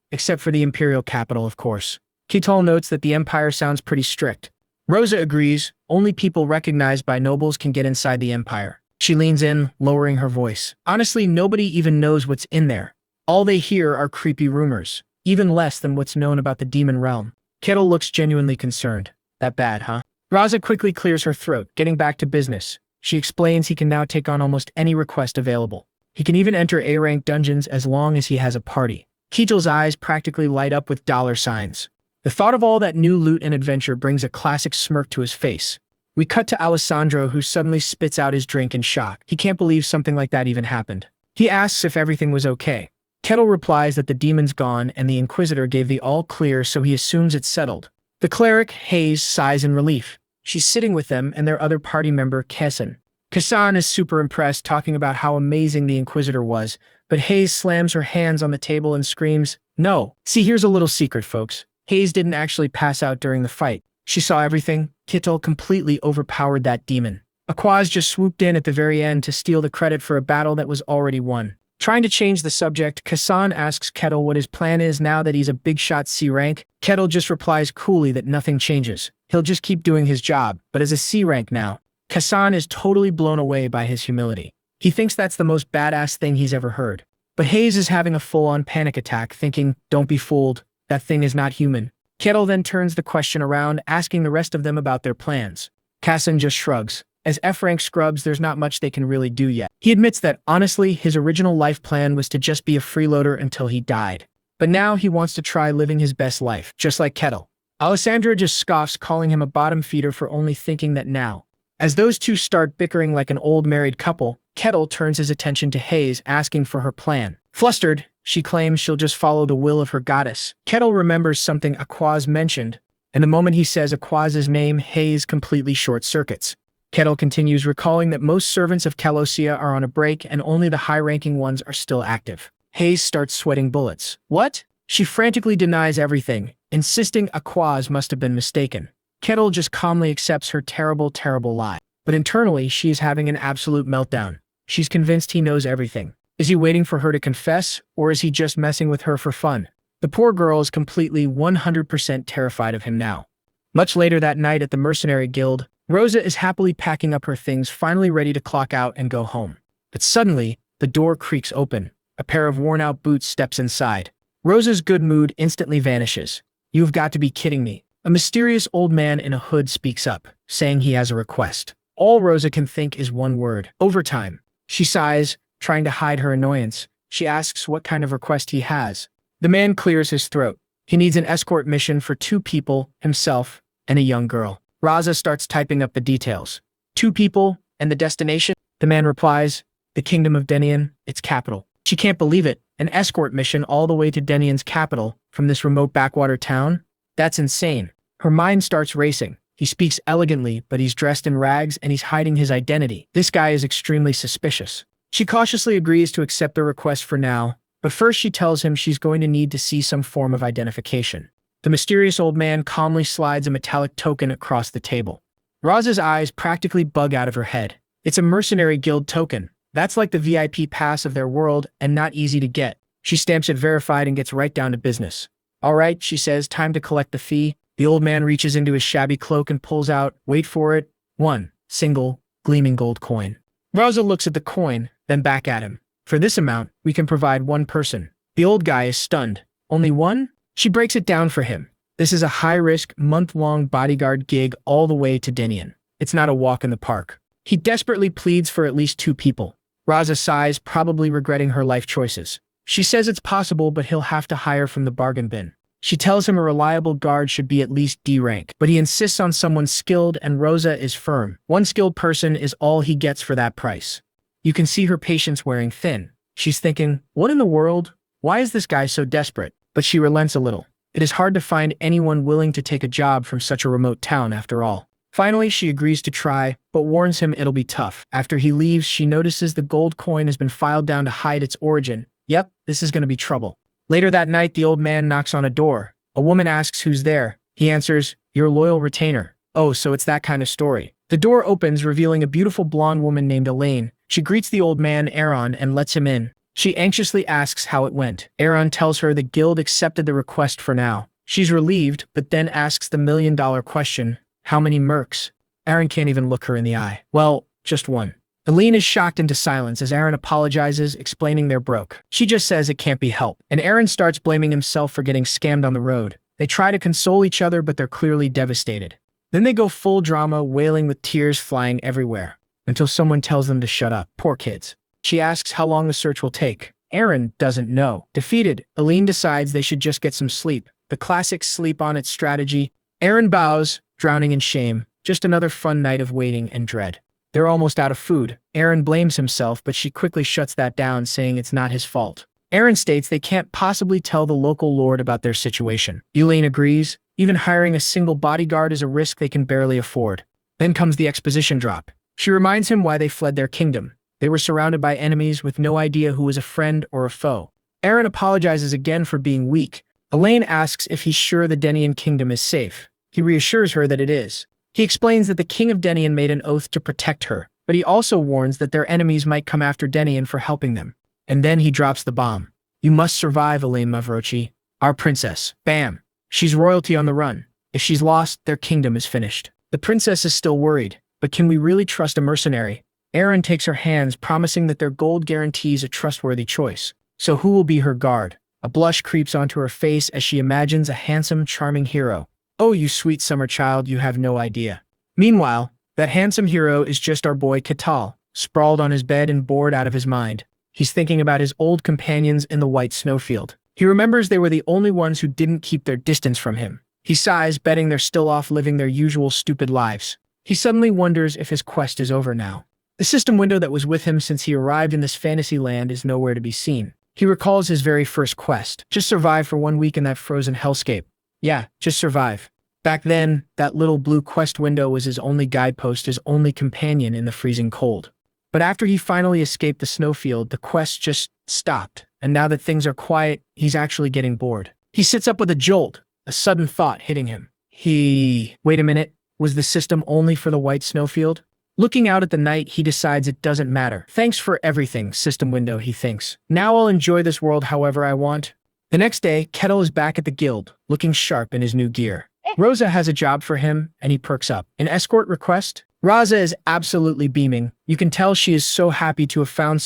Except for the imperial capital, of course. Kettle notes that the empire sounds pretty strict. Rosa agrees. Only people recognized by nobles can get inside the empire. She leans in, lowering her voice. Honestly, nobody even knows what's in there. All they hear are creepy rumors, even less than what's known about the demon realm. Kettle looks genuinely concerned. That bad, huh? Rosa quickly clears her throat, getting back to business. She explains he can now take on almost any request available. He can even enter A-rank dungeons as long as he has a party. Kettle's eyes practically light up with dollar signs. The thought of all that new loot and adventure brings a classic smirk to his face. We cut to Alessandro, who suddenly spits out his drink in shock. He can't believe something like that even happened. He asks if everything was okay. Kettle replies that the demon's gone and the Inquisitor gave the all-clear, so he assumes it's settled. The cleric, Hayes, sighs in relief. She's sitting with them and their other party member, Kesson. Kassan is super impressed, talking about how amazing the Inquisitor was, but Hayes slams her hands on the table and screams, "No!" See, here's a little secret, folks. Hayes didn't actually pass out during the fight. She saw everything. Kettle completely overpowered that demon. Aquaz just swooped in at the very end to steal the credit for a battle that was already won. Trying to change the subject, Kassan asks Kettle what his plan is now that he's a big shot C rank. Kettle just replies coolly that nothing changes. He'll just keep doing his job, but as a C rank now. Kassan is totally blown away by his humility. He thinks that's the most badass thing he's ever heard. But Hayes is having a full-on panic attack, thinking, don't be fooled, that thing is not human. Kettle then turns the question around, asking the rest of them about their plans. Kassan just shrugs. As F-rank scrubs, there's not much they can really do yet. He admits that, honestly, his original life plan was to just be a freeloader until he died. But now he wants to try living his best life, just like Kettle. Alessandra just scoffs, calling him a bottom feeder for only thinking that now. As those two start bickering like an old married couple, Kettle turns his attention to Hayes, asking for her plan. Flustered, she claims she'll just follow the will of her goddess. Kettle remembers something Aquaz mentioned, and the moment he says Aquaz's name, Hayes completely short-circuits. Kettle continues, recalling that most servants of Calosia are on a break and only the high-ranking ones are still active. Hayes starts sweating bullets. What? She frantically denies everything, insisting Aquaz must have been mistaken. Kettle just calmly accepts her terrible, terrible lie. But internally, she is having an absolute meltdown. She's convinced he knows everything. Is he waiting for her to confess, or is he just messing with her for fun? The poor girl is completely 100% terrified of him now. Much later that night at the Mercenary Guild, Rosa is happily packing up her things, finally ready to clock out and go home. But suddenly, the door creaks open. A pair of worn-out boots steps inside. Rosa's good mood instantly vanishes. "You've got to be kidding me." A mysterious old man in a hood speaks up, saying he has a request. All Rosa can think is one word: overtime. She sighs, trying to hide her annoyance. She asks what kind of request he has. The man clears his throat. He needs an escort mission for 2 people, himself, and a young girl. Rosa starts typing up the details. 2 people, and the destination? The man replies, "The kingdom of Denian, its capital." She can't believe it. An escort mission all the way to Denian's capital, from this remote backwater town? That's insane. Her mind starts racing. He speaks elegantly, but he's dressed in rags and he's hiding his identity. This guy is extremely suspicious. She cautiously agrees to accept the request for now, but first she tells him she's going to need to see some form of identification. The mysterious old man calmly slides a metallic token across the table. Rosa's eyes practically bug out of her head. It's a Mercenary Guild token. That's like the VIP pass of their world and not easy to get. She stamps it verified and gets right down to business. "All right," she says, "time to collect the fee." The old man reaches into his shabby cloak and pulls out, wait for it, 1 single, gleaming gold coin. Rosa looks at the coin, then back at him. "For this amount, we can provide 1 person." The old guy is stunned. "Only 1? She breaks it down for him. This is a high-risk, month-long bodyguard gig all the way to Denian. It's not a walk in the park. He desperately pleads for at least 2 people. Rosa sighs, probably regretting her life choices. She says it's possible, but he'll have to hire from the bargain bin. She tells him a reliable guard should be at least D rank, but he insists on someone skilled, and Rosa is firm. 1 skilled person is all he gets for that price. You can see her patience wearing thin. She's thinking, what in the world? Why is this guy so desperate? But she relents a little. It is hard to find anyone willing to take a job from such a remote town after all. Finally, she agrees to try, but warns him it'll be tough. After he leaves, she notices the gold coin has been filed down to hide its origin. Yep, this is going to be trouble. Later that night, the old man knocks on a door. A woman asks who's there. He answers, "Your loyal retainer." Oh, so it's that kind of story. The door opens, revealing a beautiful blonde woman named Elaine. She greets the old man, Aaron, and lets him in. She anxiously asks how it went. Aaron tells her the guild accepted the request for now. She's relieved, but then asks the million-dollar question, how many mercs? Aaron can't even look her in the eye. Well, just 1. Elaine is shocked into silence as Aaron apologizes, explaining they're broke. She just says it can't be helped, and Aaron starts blaming himself for getting scammed on the road. They try to console each other, but they're clearly devastated. Then they go full drama, wailing with tears flying everywhere, until someone tells them to shut up. Poor kids. She asks how long the search will take. Aaron doesn't know. Defeated, Elaine decides they should just get some sleep. The classic sleep on it strategy. Aaron bows, drowning in shame. Just another fun night of waiting and dread. They're almost out of food. Aaron blames himself, but she quickly shuts that down, saying it's not his fault. Aaron states they can't possibly tell the local lord about their situation. Elaine agrees. Even hiring a single bodyguard is a risk they can barely afford. Then comes the exposition drop. She reminds him why they fled their kingdom. They were surrounded by enemies with no idea who was a friend or a foe. Aaron apologizes again for being weak. Elaine asks if he's sure the Denian kingdom is safe. He reassures her that it is. He explains that the king of Denian made an oath to protect her, but he also warns that their enemies might come after Denian for helping them. And then he drops the bomb. You must survive, Elaine Mavrochi. Our princess. Bam. She's royalty on the run. If she's lost, their kingdom is finished. The princess is still worried, but can we really trust a mercenary? Aaron takes her hands, promising that their gold guarantees a trustworthy choice. So who will be her guard? A blush creeps onto her face as she imagines a handsome, charming hero. Oh, you sweet summer child, you have no idea. Meanwhile, that handsome hero is just our boy Katal, sprawled on his bed and bored out of his mind. He's thinking about his old companions in the white snowfield. He remembers they were the only ones who didn't keep their distance from him. He sighs, betting they're still off living their usual stupid lives. He suddenly wonders if his quest is over now. The system window that was with him since he arrived in this fantasy land is nowhere to be seen. He recalls his very first quest. Just survive for 1 week in that frozen hellscape. Yeah, just survive. Back then, that little blue quest window was his only guidepost, his only companion in the freezing cold. But after he finally escaped the snowfield, the quest just stopped. And now that things are quiet, he's actually getting bored. He sits up with a jolt, a sudden thought hitting him. Wait a minute, was the system only for the white snowfield? Looking out at the night, he decides it doesn't matter. Thanks for everything, system window, he thinks. Now I'll enjoy this world however I want. The next day, Kettle is back at the guild, looking sharp in his new gear. Rosa has a job for him, and he perks up. An escort request? Rosa is absolutely beaming. You can tell she is so happy to have found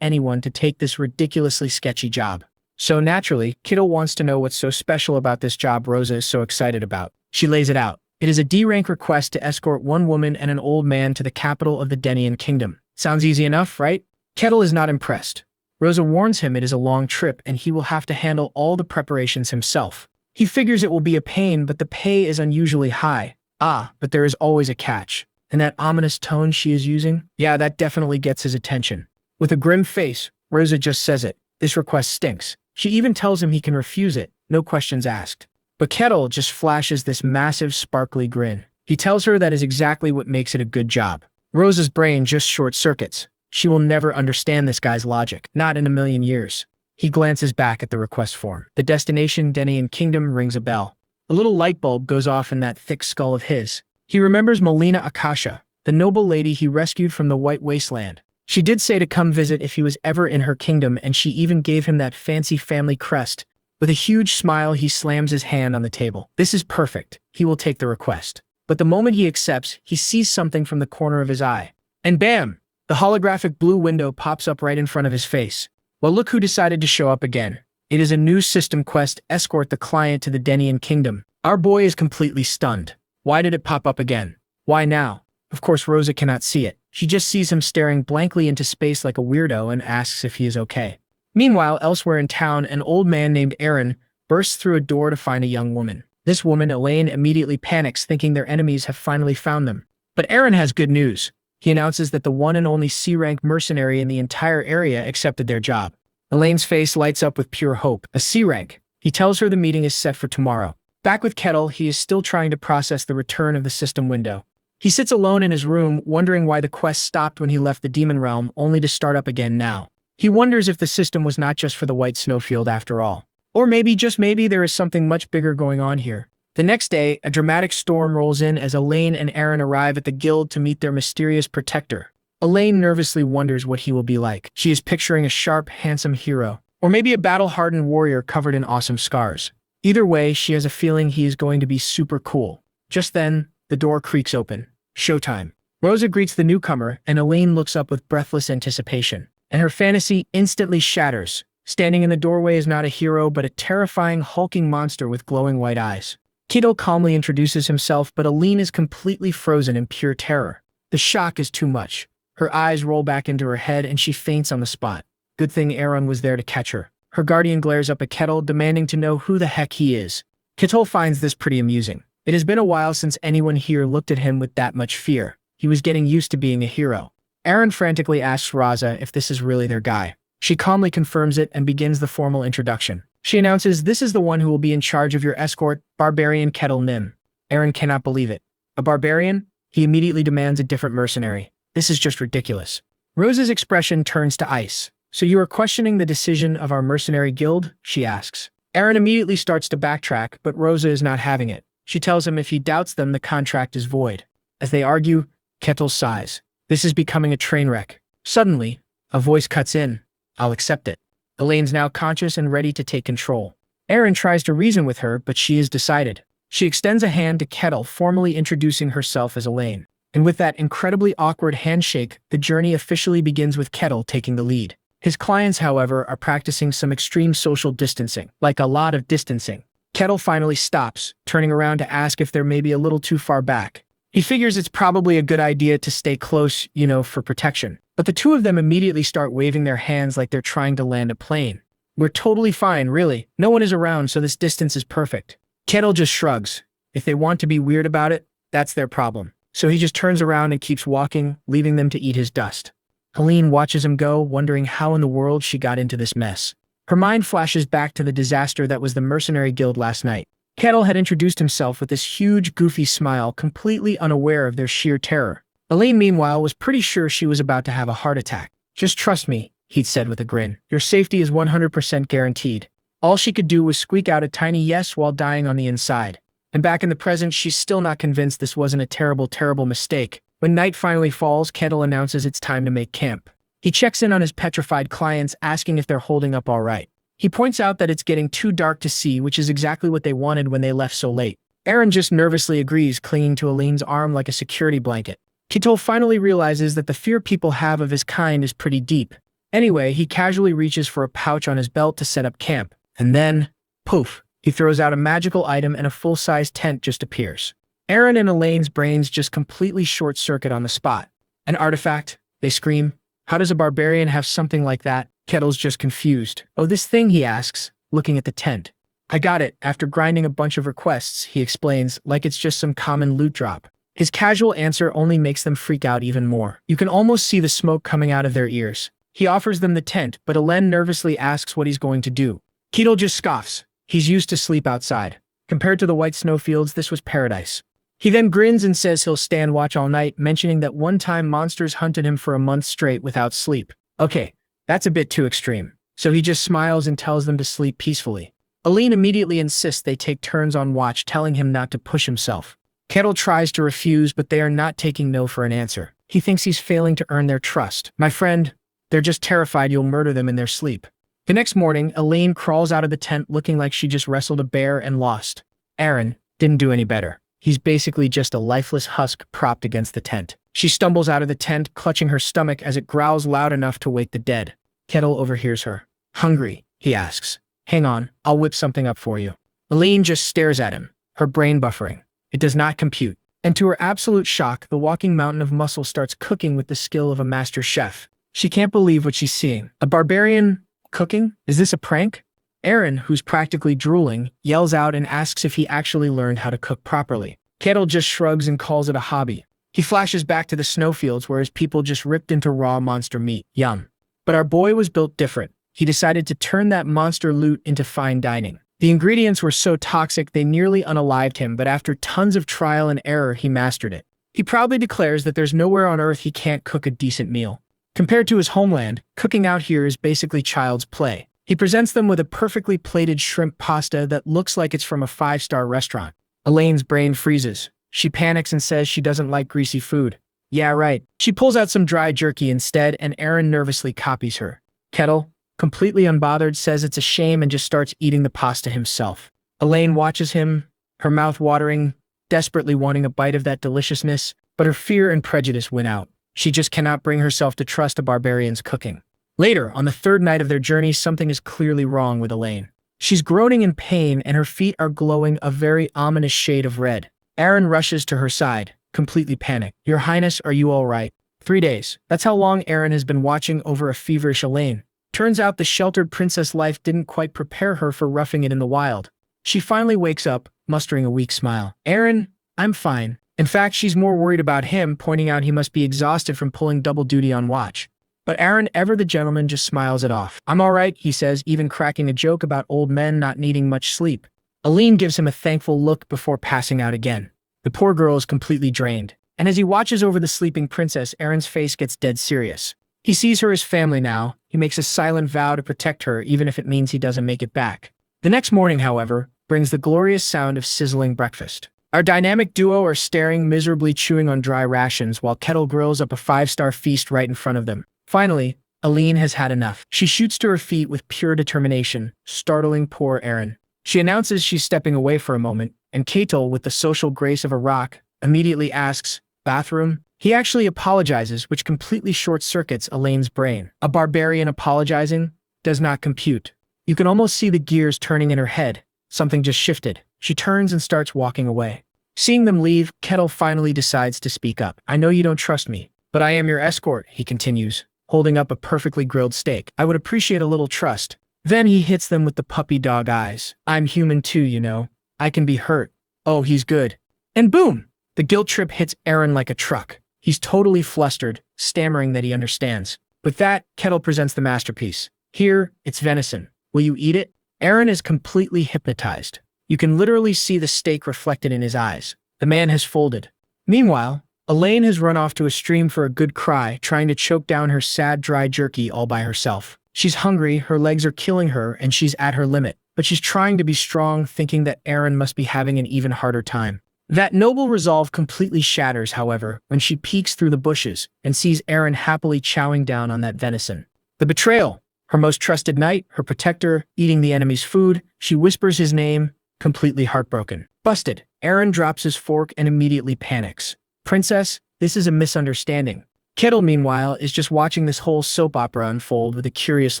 anyone to take this ridiculously sketchy job. So naturally, Kittle wants to know what's so special about this job Rosa is so excited about. She lays it out. It is a D-rank request to escort one woman and an old man to the capital of the Denian kingdom. Sounds easy enough, right? Kettle is not impressed. Rosa warns him it is a long trip and he will have to handle all the preparations himself. He figures it will be a pain, but the pay is unusually high. But there is always a catch. And that ominous tone she is using? Yeah, that definitely gets his attention. With a grim face, Rosa just says it. This request stinks. She even tells him he can refuse it, no questions asked. But Kettle just flashes this massive, sparkly grin. He tells her that is exactly what makes it a good job. Rosa's brain just short-circuits. She will never understand this guy's logic, not in a million years. He glances back at the request form. The destination, Denian Kingdom, rings a bell. A little light bulb goes off in that thick skull of his. He remembers Melina Akasha, the noble lady he rescued from the White Wasteland. She did say to come visit if he was ever in her kingdom, and she even gave him that fancy family crest. With a huge smile, he slams his hand on the table. This is perfect. He will take the request. But the moment he accepts, he sees something from the corner of his eye. And bam! The holographic blue window pops up right in front of his face. Well, look who decided to show up again. It is a new system quest, escort the client to the Denian Kingdom. Our boy is completely stunned. Why did it pop up again? Why now? Of course, Rosa cannot see it. She just sees him staring blankly into space like a weirdo and asks if he is okay. Meanwhile, elsewhere in town, an old man named Aaron bursts through a door to find a young woman. This woman, Elaine, immediately panics, thinking their enemies have finally found them. But Aaron has good news. He announces that the one and only C-rank mercenary in the entire area accepted their job. Elaine's face lights up with pure hope. A C-rank. He tells her the meeting is set for tomorrow. Back with Kettle, he is still trying to process the return of the system window. He sits alone in his room, wondering why the quest stopped when he left the demon realm, only to start up again now. He wonders if the system was not just for the white snowfield after all. Or maybe, just maybe, there is something much bigger going on here. The next day, a dramatic storm rolls in as Elaine and Aaron arrive at the guild to meet their mysterious protector. Elaine nervously wonders what he will be like. She is picturing a sharp, handsome hero. Or maybe a battle-hardened warrior covered in awesome scars. Either way, she has a feeling he is going to be super cool. Just then, the door creaks open. Showtime. Rosa greets the newcomer, and Elaine looks up with breathless anticipation. And her fantasy instantly shatters. Standing in the doorway is not a hero, but a terrifying, hulking monster with glowing white eyes. Kittle calmly introduces himself, but Elaine is completely frozen in pure terror. The shock is too much. Her eyes roll back into her head, and she faints on the spot. Good thing Aaron was there to catch her. Her guardian glares up at Kettle, demanding to know who the heck he is. Kettle finds this pretty amusing. It has been a while since anyone here looked at him with that much fear. He was getting used to being a hero. Aaron frantically asks Rosa if this is really their guy. She calmly confirms it and begins the formal introduction. She announces this is the one who will be in charge of your escort, Barbarian Kettle Nim. Aaron cannot believe it. A barbarian? He immediately demands a different mercenary. This is just ridiculous. Rosa's expression turns to ice. So you are questioning the decision of our mercenary guild? She asks. Aaron immediately starts to backtrack, but Rosa is not having it. She tells him if he doubts them, the contract is void. As they argue, Kettle sighs. This is becoming a train wreck. Suddenly, a voice cuts in. I'll accept it. Elaine's now conscious and ready to take control. Aaron tries to reason with her, but she is decided. She extends a hand to Kettle, formally introducing herself as Elaine. And with that incredibly awkward handshake, the journey officially begins with Kettle taking the lead. His clients, however, are practicing some extreme social distancing, like a lot of distancing. Kettle finally stops, turning around to ask if they're maybe a little too far back. He figures it's probably a good idea to stay close, for protection. But the two of them immediately start waving their hands like they're trying to land a plane. We're totally fine, really. No one is around, so this distance is perfect. Kettle just shrugs. If they want to be weird about it, that's their problem. So he just turns around and keeps walking, leaving them to eat his dust. Helene watches him go, wondering how in the world she got into this mess. Her mind flashes back to the disaster that was the mercenary guild last night. Kettle had introduced himself with this huge, goofy smile, completely unaware of their sheer terror. Elaine, meanwhile, was pretty sure she was about to have a heart attack. Just trust me, he'd said with a grin. Your safety is 100% guaranteed. All she could do was squeak out a tiny yes while dying on the inside. And back in the present, she's still not convinced this wasn't a terrible, terrible mistake. When night finally falls, Kettle announces it's time to make camp. He checks in on his petrified clients, asking if they're holding up all right. He points out that it's getting too dark to see, which is exactly what they wanted when they left so late. Aaron just nervously agrees, clinging to Elaine's arm like a security blanket. Kettle finally realizes that the fear people have of his kind is pretty deep. Anyway, he casually reaches for a pouch on his belt to set up camp. And then, poof, he throws out a magical item and a full-size tent just appears. Aaron and Elaine's brains just completely short-circuit on the spot. An artifact? They scream. How does a barbarian have something like that? Kettle's just confused. Oh, this thing, he asks, looking at the tent. I got it after grinding a bunch of requests, he explains, like it's just some common loot drop. His casual answer only makes them freak out even more. You can almost see the smoke coming out of their ears. He offers them the tent, but Elaine nervously asks what he's going to do. Kettle just scoffs. He's used to sleep outside. Compared to the white snowfields, this was paradise. He then grins and says he'll stand watch all night, mentioning that one time monsters hunted him for a month straight without sleep. Okay, that's a bit too extreme. So he just smiles and tells them to sleep peacefully. Elaine immediately insists they take turns on watch, telling him not to push himself. Kettle tries to refuse, but they are not taking no for an answer. He thinks he's failing to earn their trust. My friend, they're just terrified you'll murder them in their sleep. The next morning, Elaine crawls out of the tent looking like she just wrestled a bear and lost. Aaron didn't do any better. He's basically just a lifeless husk propped against the tent. She stumbles out of the tent, clutching her stomach as it growls loud enough to wake the dead. Kettle overhears her. Hungry? He asks. Hang on, I'll whip something up for you. Elaine just stares at him, her brain buffering. It does not compute. And to her absolute shock, the walking mountain of muscle starts cooking with the skill of a master chef. She can't believe what she's seeing. A barbarian cooking? Is this a prank? Aaron, who's practically drooling, yells out and asks if he actually learned how to cook properly. Kettle just shrugs and calls it a hobby. He flashes back to the snowfields where his people just ripped into raw monster meat. Yum. But our boy was built different. He decided to turn that monster loot into fine dining. The ingredients were so toxic they nearly unalived him, but after tons of trial and error, he mastered it. He proudly declares that there's nowhere on Earth he can't cook a decent meal. Compared to his homeland, cooking out here is basically child's play. He presents them with a perfectly plated shrimp pasta that looks like it's from a 5-star restaurant. Elaine's brain freezes. She panics and says she doesn't like greasy food. Yeah, right. She pulls out some dry jerky instead, and Aaron nervously copies her. Kettle, completely unbothered, says it's a shame and just starts eating the pasta himself. Elaine watches him, her mouth watering, desperately wanting a bite of that deliciousness, but her fear and prejudice win out. She just cannot bring herself to trust a barbarian's cooking. Later, on the third night of their journey, something is clearly wrong with Elaine. She's groaning in pain and her feet are glowing a very ominous shade of red. Aaron rushes to her side, completely panicked. Your Highness, are you all right? 3 days. That's how long Aaron has been watching over a feverish Elaine. Turns out the sheltered princess life didn't quite prepare her for roughing it in the wild. She finally wakes up, mustering a weak smile. Aaron, I'm fine. In fact, she's more worried about him, pointing out he must be exhausted from pulling double duty on watch. But Aaron, ever the gentleman, just smiles it off. I'm all right, he says, even cracking a joke about old men not needing much sleep. Elaine gives him a thankful look before passing out again. The poor girl is completely drained. And as he watches over the sleeping princess, Aaron's face gets dead serious. He sees her as family now. He makes a silent vow to protect her, even if it means he doesn't make it back. The next morning, however, brings the glorious sound of sizzling breakfast. Our dynamic duo are staring miserably, chewing on dry rations, while Kettle grills up a 5-star feast right in front of them. Finally, Elaine has had enough. She shoots to her feet with pure determination, startling poor Aaron. She announces she's stepping away for a moment, and Kettle, with the social grace of a rock, immediately asks, "Bathroom?" He actually apologizes, which completely short-circuits Elaine's brain. A barbarian apologizing does not compute. You can almost see the gears turning in her head. Something just shifted. She turns and starts walking away. Seeing them leave, Kettle finally decides to speak up. I know you don't trust me, but I am your escort, he continues, holding up a perfectly grilled steak. I would appreciate a little trust. Then he hits them with the puppy dog eyes. I'm human too, you know. I can be hurt. Oh, he's good. And boom! The guilt trip hits Aaron like a truck. He's totally flustered, stammering that he understands. With that, Kettle presents the masterpiece. Here, it's venison. Will you eat it? Aaron is completely hypnotized. You can literally see the steak reflected in his eyes. The man has folded. Meanwhile, Elaine has run off to a stream for a good cry, trying to choke down her sad, dry jerky all by herself. She's hungry, her legs are killing her, and she's at her limit. But she's trying to be strong, thinking that Aaron must be having an even harder time. That noble resolve completely shatters, however, when she peeks through the bushes and sees Eren happily chowing down on that venison. The betrayal. Her most trusted knight, her protector, eating the enemy's food, she whispers his name, completely heartbroken. Busted. Eren drops his fork and immediately panics. Princess, this is a misunderstanding. Kettle, meanwhile, is just watching this whole soap opera unfold with a curious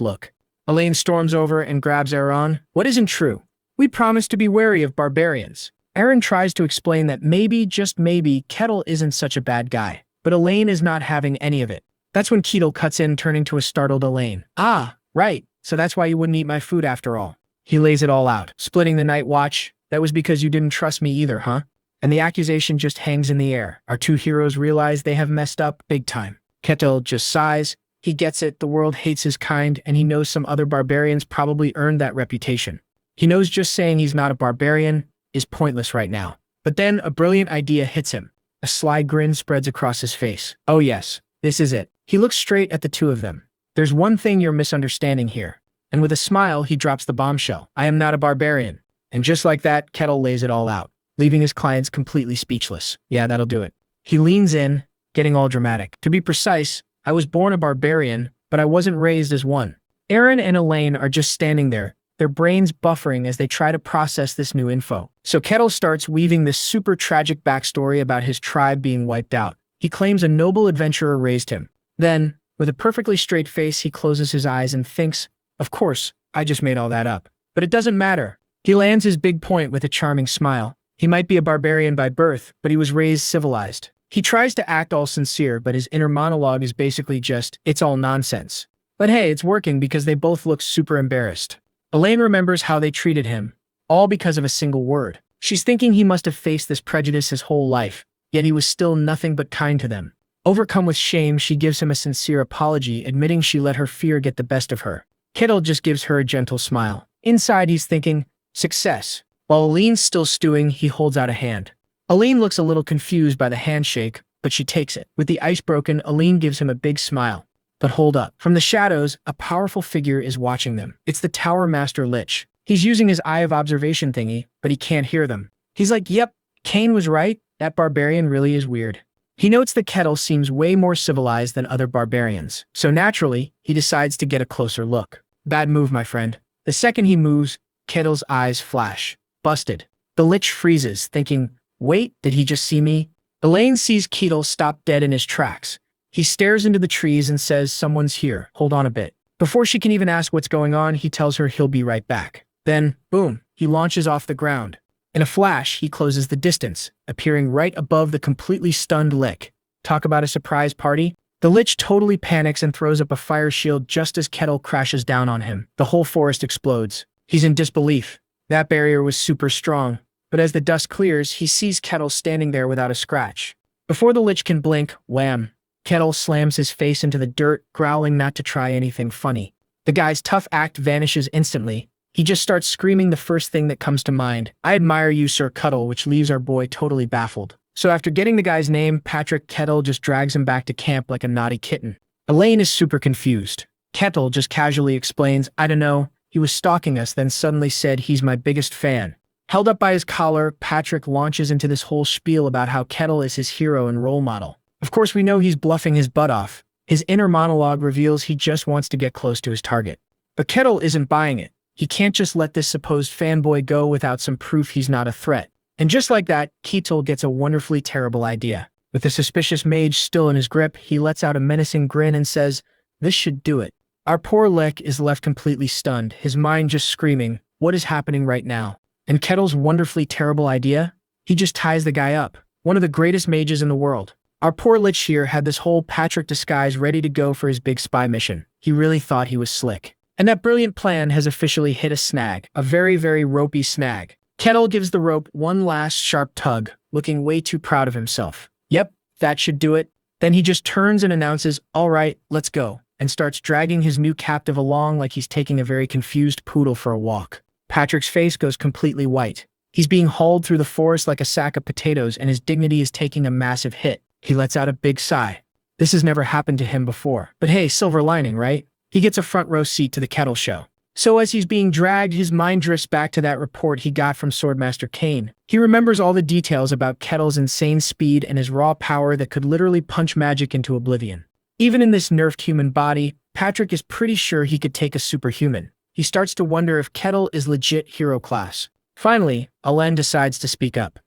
look. Elaine storms over and grabs Eren. What isn't true? We promised to be wary of barbarians. Eren tries to explain that maybe, just maybe, Kettle isn't such a bad guy. But Elaine is not having any of it. That's when Kettle cuts in, turning to a startled Elaine. Ah, right. So that's why you wouldn't eat my food after all. He lays it all out. Splitting the night watch. That was because you didn't trust me either, huh? And the accusation just hangs in the air. Our two heroes realize they have messed up big time. Kettle just sighs. He gets it, the world hates his kind, and he knows some other barbarians probably earned that reputation. He knows just saying he's not a barbarian is pointless right now. But then a brilliant idea hits him. A sly grin spreads across his face. Oh yes, this is it. He looks straight at the two of them. There's one thing you're misunderstanding here. And with a smile, he drops the bombshell. I am not a barbarian. And just like that, Kettle lays it all out, leaving his clients completely speechless. Yeah, that'll do it. He leans in, getting all dramatic. To be precise, I was born a barbarian, but I wasn't raised as one. Eren and Elaine are just standing there, their brains buffering as they try to process this new info. So Kettle starts weaving this super tragic backstory about his tribe being wiped out. He claims a noble adventurer raised him. Then, with a perfectly straight face, he closes his eyes and thinks, of course, I just made all that up. But it doesn't matter. He lands his big point with a charming smile. He might be a barbarian by birth, but he was raised civilized. He tries to act all sincere, but his inner monologue is basically just, it's all nonsense. But hey, it's working because they both look super embarrassed. Elaine remembers how they treated him, all because of a single word. She's thinking he must have faced this prejudice his whole life, yet he was still nothing but kind to them. Overcome with shame, she gives him a sincere apology, admitting she let her fear get the best of her. Kettle just gives her a gentle smile. Inside, he's thinking, success. While Elaine's still stewing, he holds out a hand. Elaine looks a little confused by the handshake, but she takes it. With the ice broken, Elaine gives him a big smile. But hold up. From the shadows, a powerful figure is watching them. It's the Tower Master Lich. He's using his eye of observation thingy, but he can't hear them. He's like, yep, Kane was right. That barbarian really is weird. He notes that Kettle seems way more civilized than other barbarians. So naturally, he decides to get a closer look. Bad move, my friend. The second he moves, Kettle's eyes flash. Busted. The Lich freezes, thinking, wait, did he just see me? Elaine sees Kettle stop dead in his tracks. He stares into the trees and says, someone's here, hold on a bit. Before she can even ask what's going on, he tells her he'll be right back. Then, boom, he launches off the ground. In a flash, he closes the distance, appearing right above the completely stunned Lich. Talk about a surprise party? The Lich totally panics and throws up a fire shield just as Kettle crashes down on him. The whole forest explodes. He's in disbelief. That barrier was super strong. But as the dust clears, he sees Kettle standing there without a scratch. Before the Lich can blink, wham! Kettle slams his face into the dirt, growling not to try anything funny. The guy's tough act vanishes instantly. He just starts screaming the first thing that comes to mind. I admire you, Sir Cuddle, which leaves our boy totally baffled. So after getting the guy's name, Patrick Kettle just drags him back to camp like a naughty kitten. Elaine is super confused. Kettle just casually explains, I don't know, he was stalking us, then suddenly said he's my biggest fan. Held up by his collar, Patrick launches into this whole spiel about how Kettle is his hero and role model. Of course, we know he's bluffing his butt off. His inner monologue reveals he just wants to get close to his target. But Kettle isn't buying it. He can't just let this supposed fanboy go without some proof he's not a threat. And just like that, Kettle gets a wonderfully terrible idea. With the suspicious mage still in his grip, he lets out a menacing grin and says, this should do it. Our poor Lich is left completely stunned, his mind just screaming, what is happening right now? And Kettle's wonderfully terrible idea? He just ties the guy up. One of the greatest mages in the world. Our poor Lich here had this whole Patrick disguise ready to go for his big spy mission. He really thought he was slick. And that brilliant plan has officially hit a snag. A very, very ropey snag. Kettle gives the rope one last sharp tug, looking way too proud of himself. Yep, that should do it. Then he just turns and announces, all right, let's go, and starts dragging his new captive along like he's taking a very confused poodle for a walk. Patrick's face goes completely white. He's being hauled through the forest like a sack of potatoes, and his dignity is taking a massive hit. He lets out a big sigh. This has never happened to him before. But hey, silver lining, right? He gets a front row seat to the Kettle show. So as he's being dragged, his mind drifts back to that report he got from Swordmaster Kane. He remembers all the details about Kettle's insane speed and his raw power that could literally punch magic into oblivion. Even in this nerfed human body, Patrick is pretty sure he could take a superhuman. He starts to wonder if Kettle is legit hero class. Finally, Alen decides to speak up.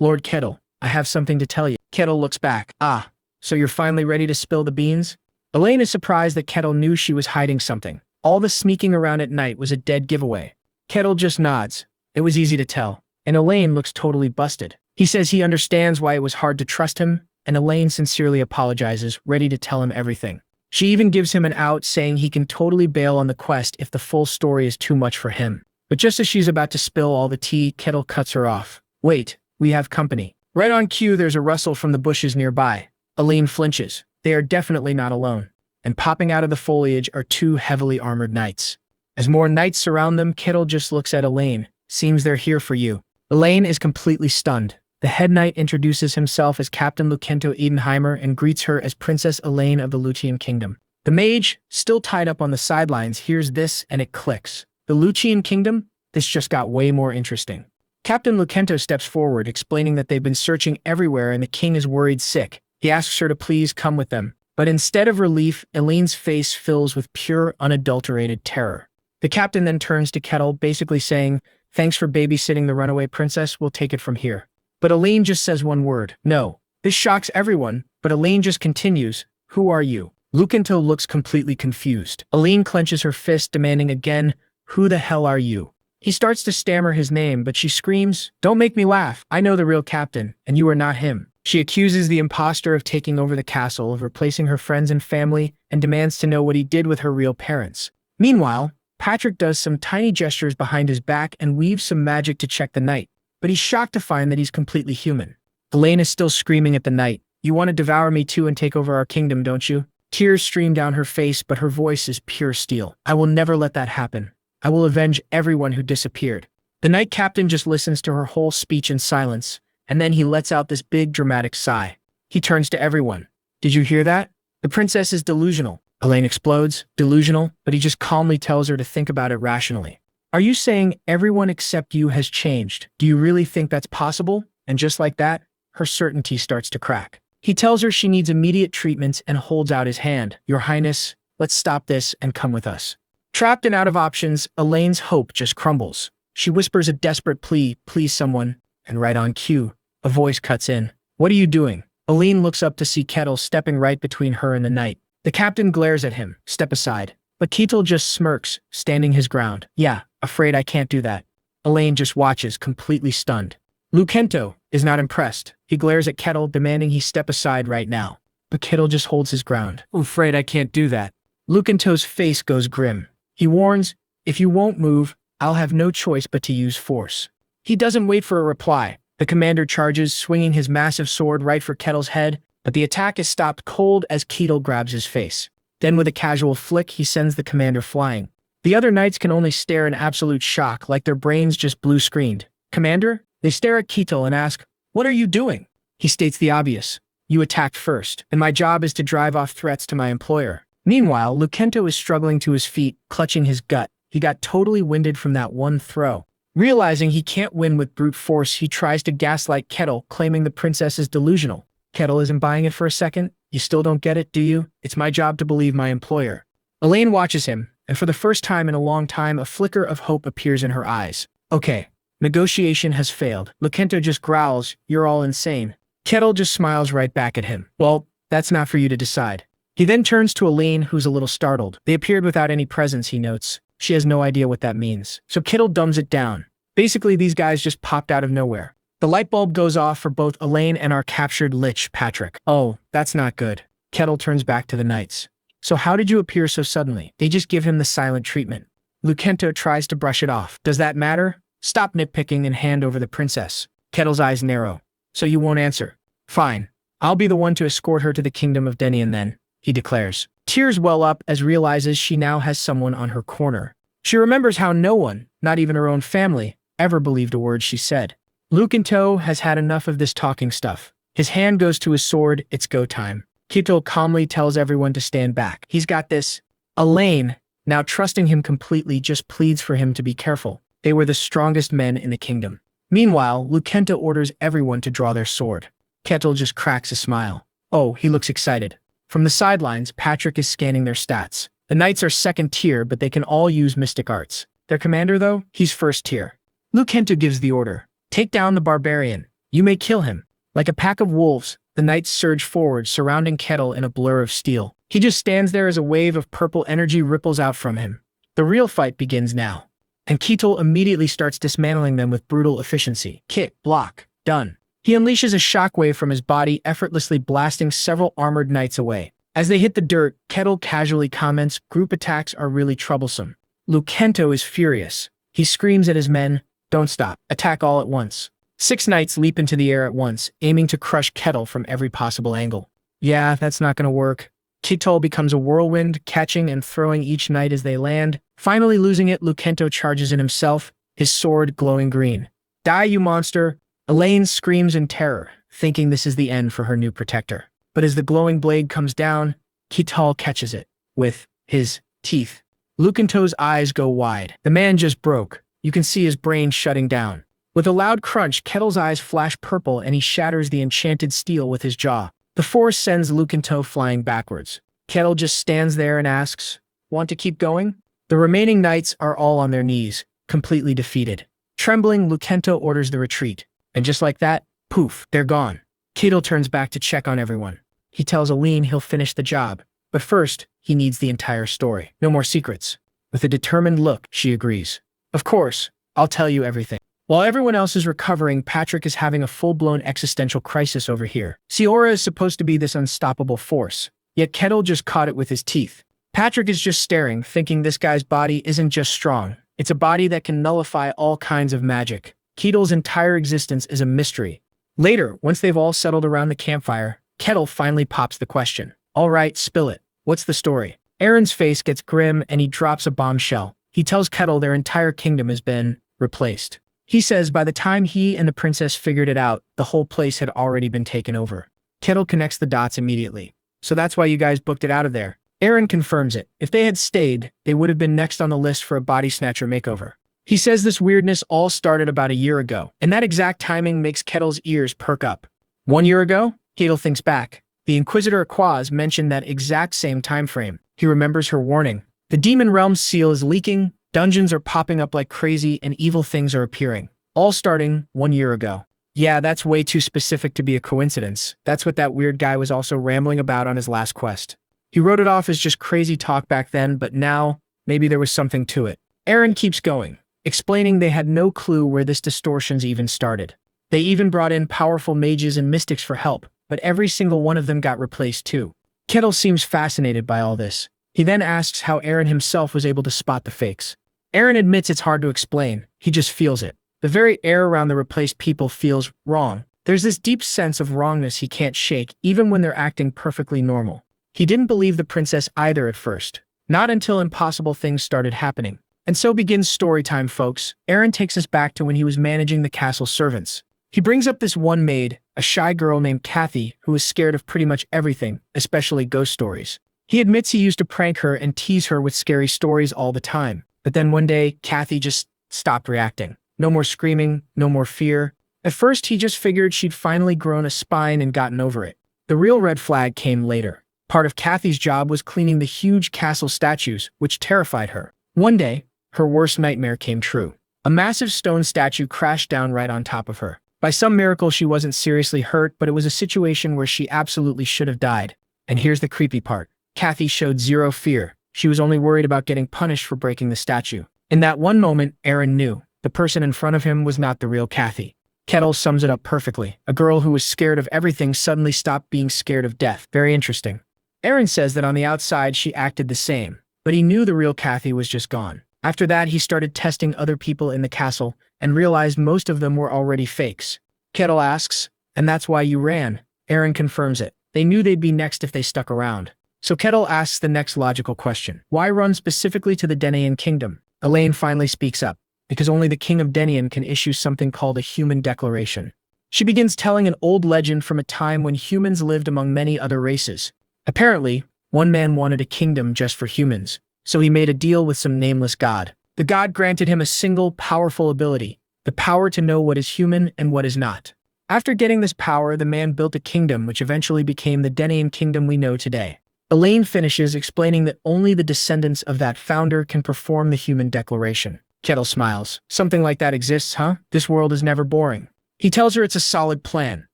Lord Kettle, I have something to tell you. Kettle looks back. Ah, so you're finally ready to spill the beans? Elaine is surprised that Kettle knew she was hiding something. All the sneaking around at night was a dead giveaway. Kettle just nods. It was easy to tell. And Elaine looks totally busted. He says he understands why it was hard to trust him, and Elaine sincerely apologizes, ready to tell him everything. She even gives him an out, saying he can totally bail on the quest if the full story is too much for him. But just as she's about to spill all the tea, Kettle cuts her off. Wait, we have company. Right on cue, there's a rustle from the bushes nearby. Elaine flinches. They are definitely not alone. And popping out of the foliage are two heavily armored knights. As more knights surround them, Kettle just looks at Elaine. Seems they're here for you. Elaine is completely stunned. The head knight introduces himself as Captain Lucento Edenheimer and greets her as Princess Elaine of the Lucian Kingdom. The mage, still tied up on the sidelines, hears this and it clicks. The Lucian Kingdom? This just got way more interesting. Captain Lucento steps forward, explaining that they've been searching everywhere and the king is worried sick. He asks her to please come with them. But instead of relief, Elaine's face fills with pure, unadulterated terror. The captain then turns to Kettle, basically saying, "Thanks for babysitting the runaway princess, we'll take it from here." But Elaine just says one word, "No." This shocks everyone, but Elaine just continues, "Who are you?" Lucento looks completely confused. Elaine clenches her fist, demanding again, "Who the hell are you?" He starts to stammer his name, but she screams, "Don't make me laugh. I know the real captain, and you are not him." She accuses the imposter of taking over the castle, of replacing her friends and family, and demands to know what he did with her real parents. Meanwhile, Patrick does some tiny gestures behind his back and weaves some magic to check the knight, but he's shocked to find that he's completely human. Elaine is still screaming at the knight, "You want to devour me too and take over our kingdom, don't you?" Tears stream down her face, but her voice is pure steel. "I will never let that happen. I will avenge everyone who disappeared." The knight captain just listens to her whole speech in silence, and then he lets out this big dramatic sigh. He turns to everyone. "Did you hear that? The princess is delusional." Elaine explodes. "Delusional?" But he just calmly tells her to think about it rationally. "Are you saying everyone except you has changed? Do you really think that's possible?" And just like that, her certainty starts to crack. He tells her she needs immediate treatment and holds out his hand. "Your Highness, let's stop this and come with us." Trapped and out of options, Elaine's hope just crumbles. She whispers a desperate plea, "Please someone." And right on cue, a voice cuts in. "What are you doing?" Elaine looks up to see Kettle stepping right between her and the knight. The captain glares at him. "Step aside." But Kettle just smirks, standing his ground. "Yeah, afraid I can't do that." Elaine just watches, completely stunned. Lucento is not impressed. He glares at Kettle, demanding he step aside right now. But Kettle just holds his ground. "I'm afraid I can't do that." Lucento's face goes grim. He warns, "If you won't move, I'll have no choice but to use force." He doesn't wait for a reply. The commander charges, swinging his massive sword right for Kettle's head, but the attack is stopped cold as Kettle grabs his face. Then with a casual flick, he sends the commander flying. The other knights can only stare in absolute shock, like their brains just blue-screened. "Commander?" They stare at Kettle and ask, "What are you doing?" He states the obvious. "You attacked first, and my job is to drive off threats to my employer." Meanwhile, Lucento is struggling to his feet, clutching his gut. He got totally winded from that one throw. Realizing he can't win with brute force, he tries to gaslight Kettle, claiming the princess is delusional. Kettle isn't buying it for a second. "You still don't get it, do you? It's my job to believe my employer." Elaine watches him, and for the first time in a long time, a flicker of hope appears in her eyes. "Okay, negotiation has failed." Lucento just growls, "You're all insane." Kettle just smiles right back at him. "Well, that's not for you to decide." He then turns to Elaine, who's a little startled. They appeared without any presents, he notes. She has no idea what that means. So Kettle dumbs it down. Basically, these guys just popped out of nowhere. The light bulb goes off for both Elaine and our captured lich, Patrick. "Oh, that's not good." Kettle turns back to the knights. "So how did you appear so suddenly?" They just give him the silent treatment. Lucento tries to brush it off. "Does that matter? Stop nitpicking and hand over the princess." Kettle's eyes narrow. "So you won't answer?" "Fine. I'll be the one to escort her to the kingdom of Denian then," he declares. Tears well up as realizes she now has someone on her corner. She remembers how no one, not even her own family, ever believed a word she said. Lucento has had enough of this talking stuff. His hand goes to his sword. It's go time. Kettle calmly tells everyone to stand back. He's got this. Elaine, now trusting him completely, just pleads for him to be careful. They were the strongest men in the kingdom. Meanwhile, Lucento orders everyone to draw their sword. Kettle just cracks a smile. Oh, he looks excited. From the sidelines, Patrick is scanning their stats. The knights are second tier, but they can all use mystic arts. Their commander, though, he's first tier. Lucento gives the order. Take down the barbarian. You may kill him. Like a pack of wolves, the knights surge forward, surrounding Kettle in a blur of steel. He just stands there as a wave of purple energy ripples out from him. The real fight begins now. And Kettle immediately starts dismantling them with brutal efficiency. Kick, block, done. He unleashes a shockwave from his body, effortlessly blasting several armored knights away. As they hit the dirt, Kettle casually comments, "Group attacks are really troublesome." Lucento is furious. He screams at his men, "Don't stop. Attack all at once." 6 knights leap into the air at once, aiming to crush Kettle from every possible angle. Yeah, that's not gonna work. Kettle becomes a whirlwind, catching and throwing each knight as they land. Finally losing it, Lucento charges in himself, his sword glowing green. "Die, you monster!" Elaine screams in terror, thinking this is the end for her new protector. But as the glowing blade comes down, Kettle catches it with his teeth. Lucento's eyes go wide. The man just broke. You can see his brain shutting down. With a loud crunch, Kettle's eyes flash purple and he shatters the enchanted steel with his jaw. The force sends Lucento flying backwards. Kettle just stands there and asks, "Want to keep going?" The remaining knights are all on their knees, completely defeated. Trembling, Lucento orders the retreat. And just like that, poof, they're gone. Kettle turns back to check on everyone. He tells Aline he'll finish the job. But first, he needs the entire story. No more secrets. With a determined look, she agrees. "Of course, I'll tell you everything." While everyone else is recovering, Patrick is having a full-blown existential crisis over here. Siora is supposed to be this unstoppable force, yet Kettle just caught it with his teeth. Patrick is just staring, thinking this guy's body isn't just strong. It's a body that can nullify all kinds of magic. Kettle's entire existence is a mystery. Later, once they've all settled around the campfire, Kettle finally pops the question. "All right, spill it. What's the story?" Aaron's face gets grim and he drops a bombshell. He tells Kettle their entire kingdom has been replaced. He says by the time he and the princess figured it out, the whole place had already been taken over. Kettle connects the dots immediately. "So that's why you guys booked it out of there." Aaron confirms it. If they had stayed, they would have been next on the list for a body snatcher makeover. He says this weirdness all started about a year ago, and that exact timing makes Kettle's ears perk up. 1 year ago? Kettle thinks back. The Inquisitor Aquaz mentioned that exact same time frame. He remembers her warning. The Demon Realm's seal is leaking, dungeons are popping up like crazy, and evil things are appearing. All starting 1 year ago. Yeah, that's way too specific to be a coincidence. That's what that weird guy was also rambling about on his last quest. He wrote it off as just crazy talk back then, but now, maybe there was something to it. Aaron keeps going, explaining they had no clue where this distortions even started. They even brought in powerful mages and mystics for help, but every single one of them got replaced too. Kettle seems fascinated by all this. He then asks how Aaron himself was able to spot the fakes. Aaron admits it's hard to explain, he just feels it. The very air around the replaced people feels wrong. There's this deep sense of wrongness he can't shake, even when they're acting perfectly normal. He didn't believe the princess either at first. Not until impossible things started happening. And so begins story time, folks. Aaron takes us back to when he was managing the castle servants. He brings up this one maid, a shy girl named Kathy, who was scared of pretty much everything, especially ghost stories. He admits he used to prank her and tease her with scary stories all the time. But then one day, Kathy just stopped reacting. No more screaming, no more fear. At first, he just figured she'd finally grown a spine and gotten over it. The real red flag came later. Part of Kathy's job was cleaning the huge castle statues, which terrified her. One day, her worst nightmare came true. A massive stone statue crashed down right on top of her. By some miracle, she wasn't seriously hurt, but it was a situation where she absolutely should have died. And here's the creepy part. Kathy showed zero fear. She was only worried about getting punished for breaking the statue. In that one moment, Aaron knew. The person in front of him was not the real Kathy. Kettle sums it up perfectly. A girl who was scared of everything suddenly stopped being scared of death. Very interesting. Aaron says that on the outside she acted the same, but he knew the real Kathy was just gone. After that, he started testing other people in the castle and realized most of them were already fakes. Kettle asks, "And that's why you ran?" Aaron confirms it. They knew they'd be next if they stuck around. So Kettle asks the next logical question. Why run specifically to the Denian kingdom? Elaine finally speaks up. Because only the king of Denian can issue something called a human declaration. She begins telling an old legend from a time when humans lived among many other races. Apparently, one man wanted a kingdom just for humans, so he made a deal with some nameless god. The god granted him a single, powerful ability, the power to know what is human and what is not. After getting this power, the man built a kingdom which eventually became the Denaian kingdom we know today. Elaine finishes explaining that only the descendants of that founder can perform the human declaration. Kettle smiles. Something like that exists, huh? This world is never boring. He tells her it's a solid plan.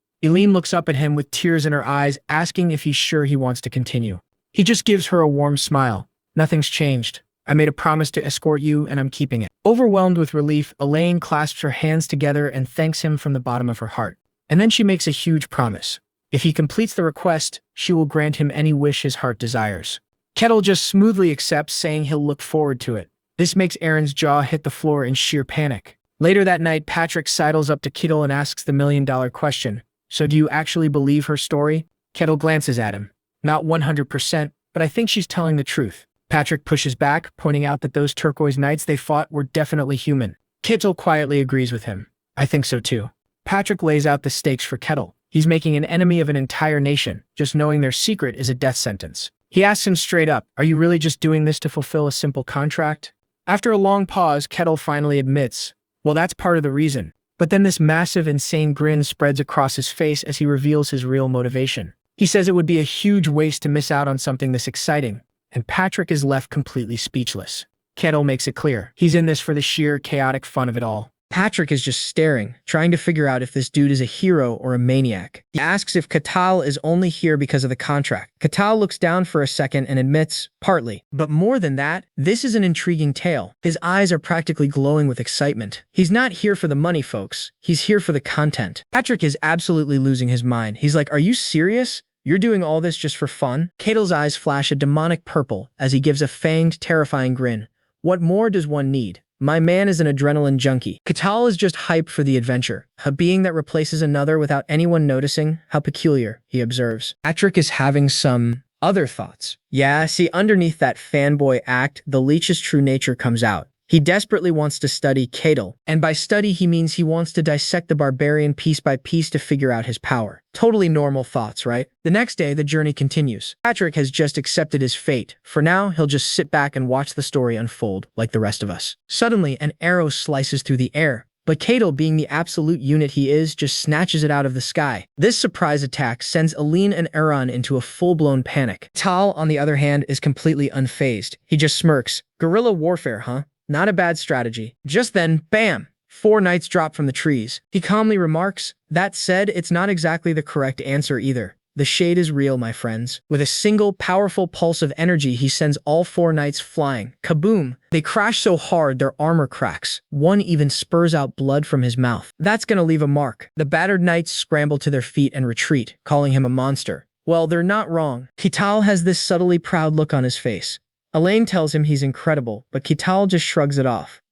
Elaine looks up at him with tears in her eyes, asking if he's sure he wants to continue. He just gives her a warm smile. Nothing's changed. I made a promise to escort you, and I'm keeping it. Overwhelmed with relief, Elaine clasps her hands together and thanks him from the bottom of her heart. And then she makes a huge promise. If he completes the request, she will grant him any wish his heart desires. Kettle just smoothly accepts, saying he'll look forward to it. This makes Aaron's jaw hit the floor in sheer panic. Later that night, Patrick sidles up to Kettle and asks the million-dollar question. So do you actually believe her story? Kettle glances at him. Not 100%, but I think she's telling the truth. Patrick pushes back, pointing out that those turquoise knights they fought were definitely human. Kettle quietly agrees with him. I think so too. Patrick lays out the stakes for Kettle. He's making an enemy of an entire nation. Just knowing their secret is a death sentence. He asks him straight up, are you really just doing this to fulfill a simple contract? After a long pause, Kettle finally admits, well, that's part of the reason. But then this massive, insane grin spreads across his face as he reveals his real motivation. He says it would be a huge waste to miss out on something this exciting, and Patrick is left completely speechless. Kettle makes it clear. He's in this for the sheer chaotic fun of it all. Patrick is just staring, trying to figure out if this dude is a hero or a maniac. He asks if Catal is only here because of the contract. Catal looks down for a second and admits, partly. But more than that, this is an intriguing tale. His eyes are practically glowing with excitement. He's not here for the money, folks. He's here for the content. Patrick is absolutely losing his mind. He's like, are you serious? You're doing all this just for fun? Catel's eyes flash a demonic purple as he gives a fanged, terrifying grin. What more does one need? My man is an adrenaline junkie. Catal is just hyped for the adventure, a being that replaces another without anyone noticing. How peculiar, he observes. Patrick is having some other thoughts. Yeah, see, underneath that fanboy act, the leech's true nature comes out. He desperately wants to study Catal, and by study he means he wants to dissect the barbarian piece by piece to figure out his power. Totally normal thoughts, right? The next day, the journey continues. Patrick has just accepted his fate. For now, he'll just sit back and watch the story unfold like the rest of us. Suddenly, an arrow slices through the air, but Catal, being the absolute unit he is, just snatches it out of the sky. This surprise attack sends Aline and Aaron into a full-blown panic. Tal, on the other hand, is completely unfazed. He just smirks. Guerrilla warfare, huh? Not a bad strategy. Just then, bam! 4 knights drop from the trees. He calmly remarks, that said, it's not exactly the correct answer either. The shade is real, my friends. With a single, powerful pulse of energy, he sends all 4 knights flying. Kaboom! They crash so hard their armor cracks. One even spurs out blood from his mouth. That's gonna leave a mark. The battered knights scramble to their feet and retreat, calling him a monster. Well, they're not wrong. Catal has this subtly proud look on his face. Elaine tells him he's incredible, but Catal just shrugs it off.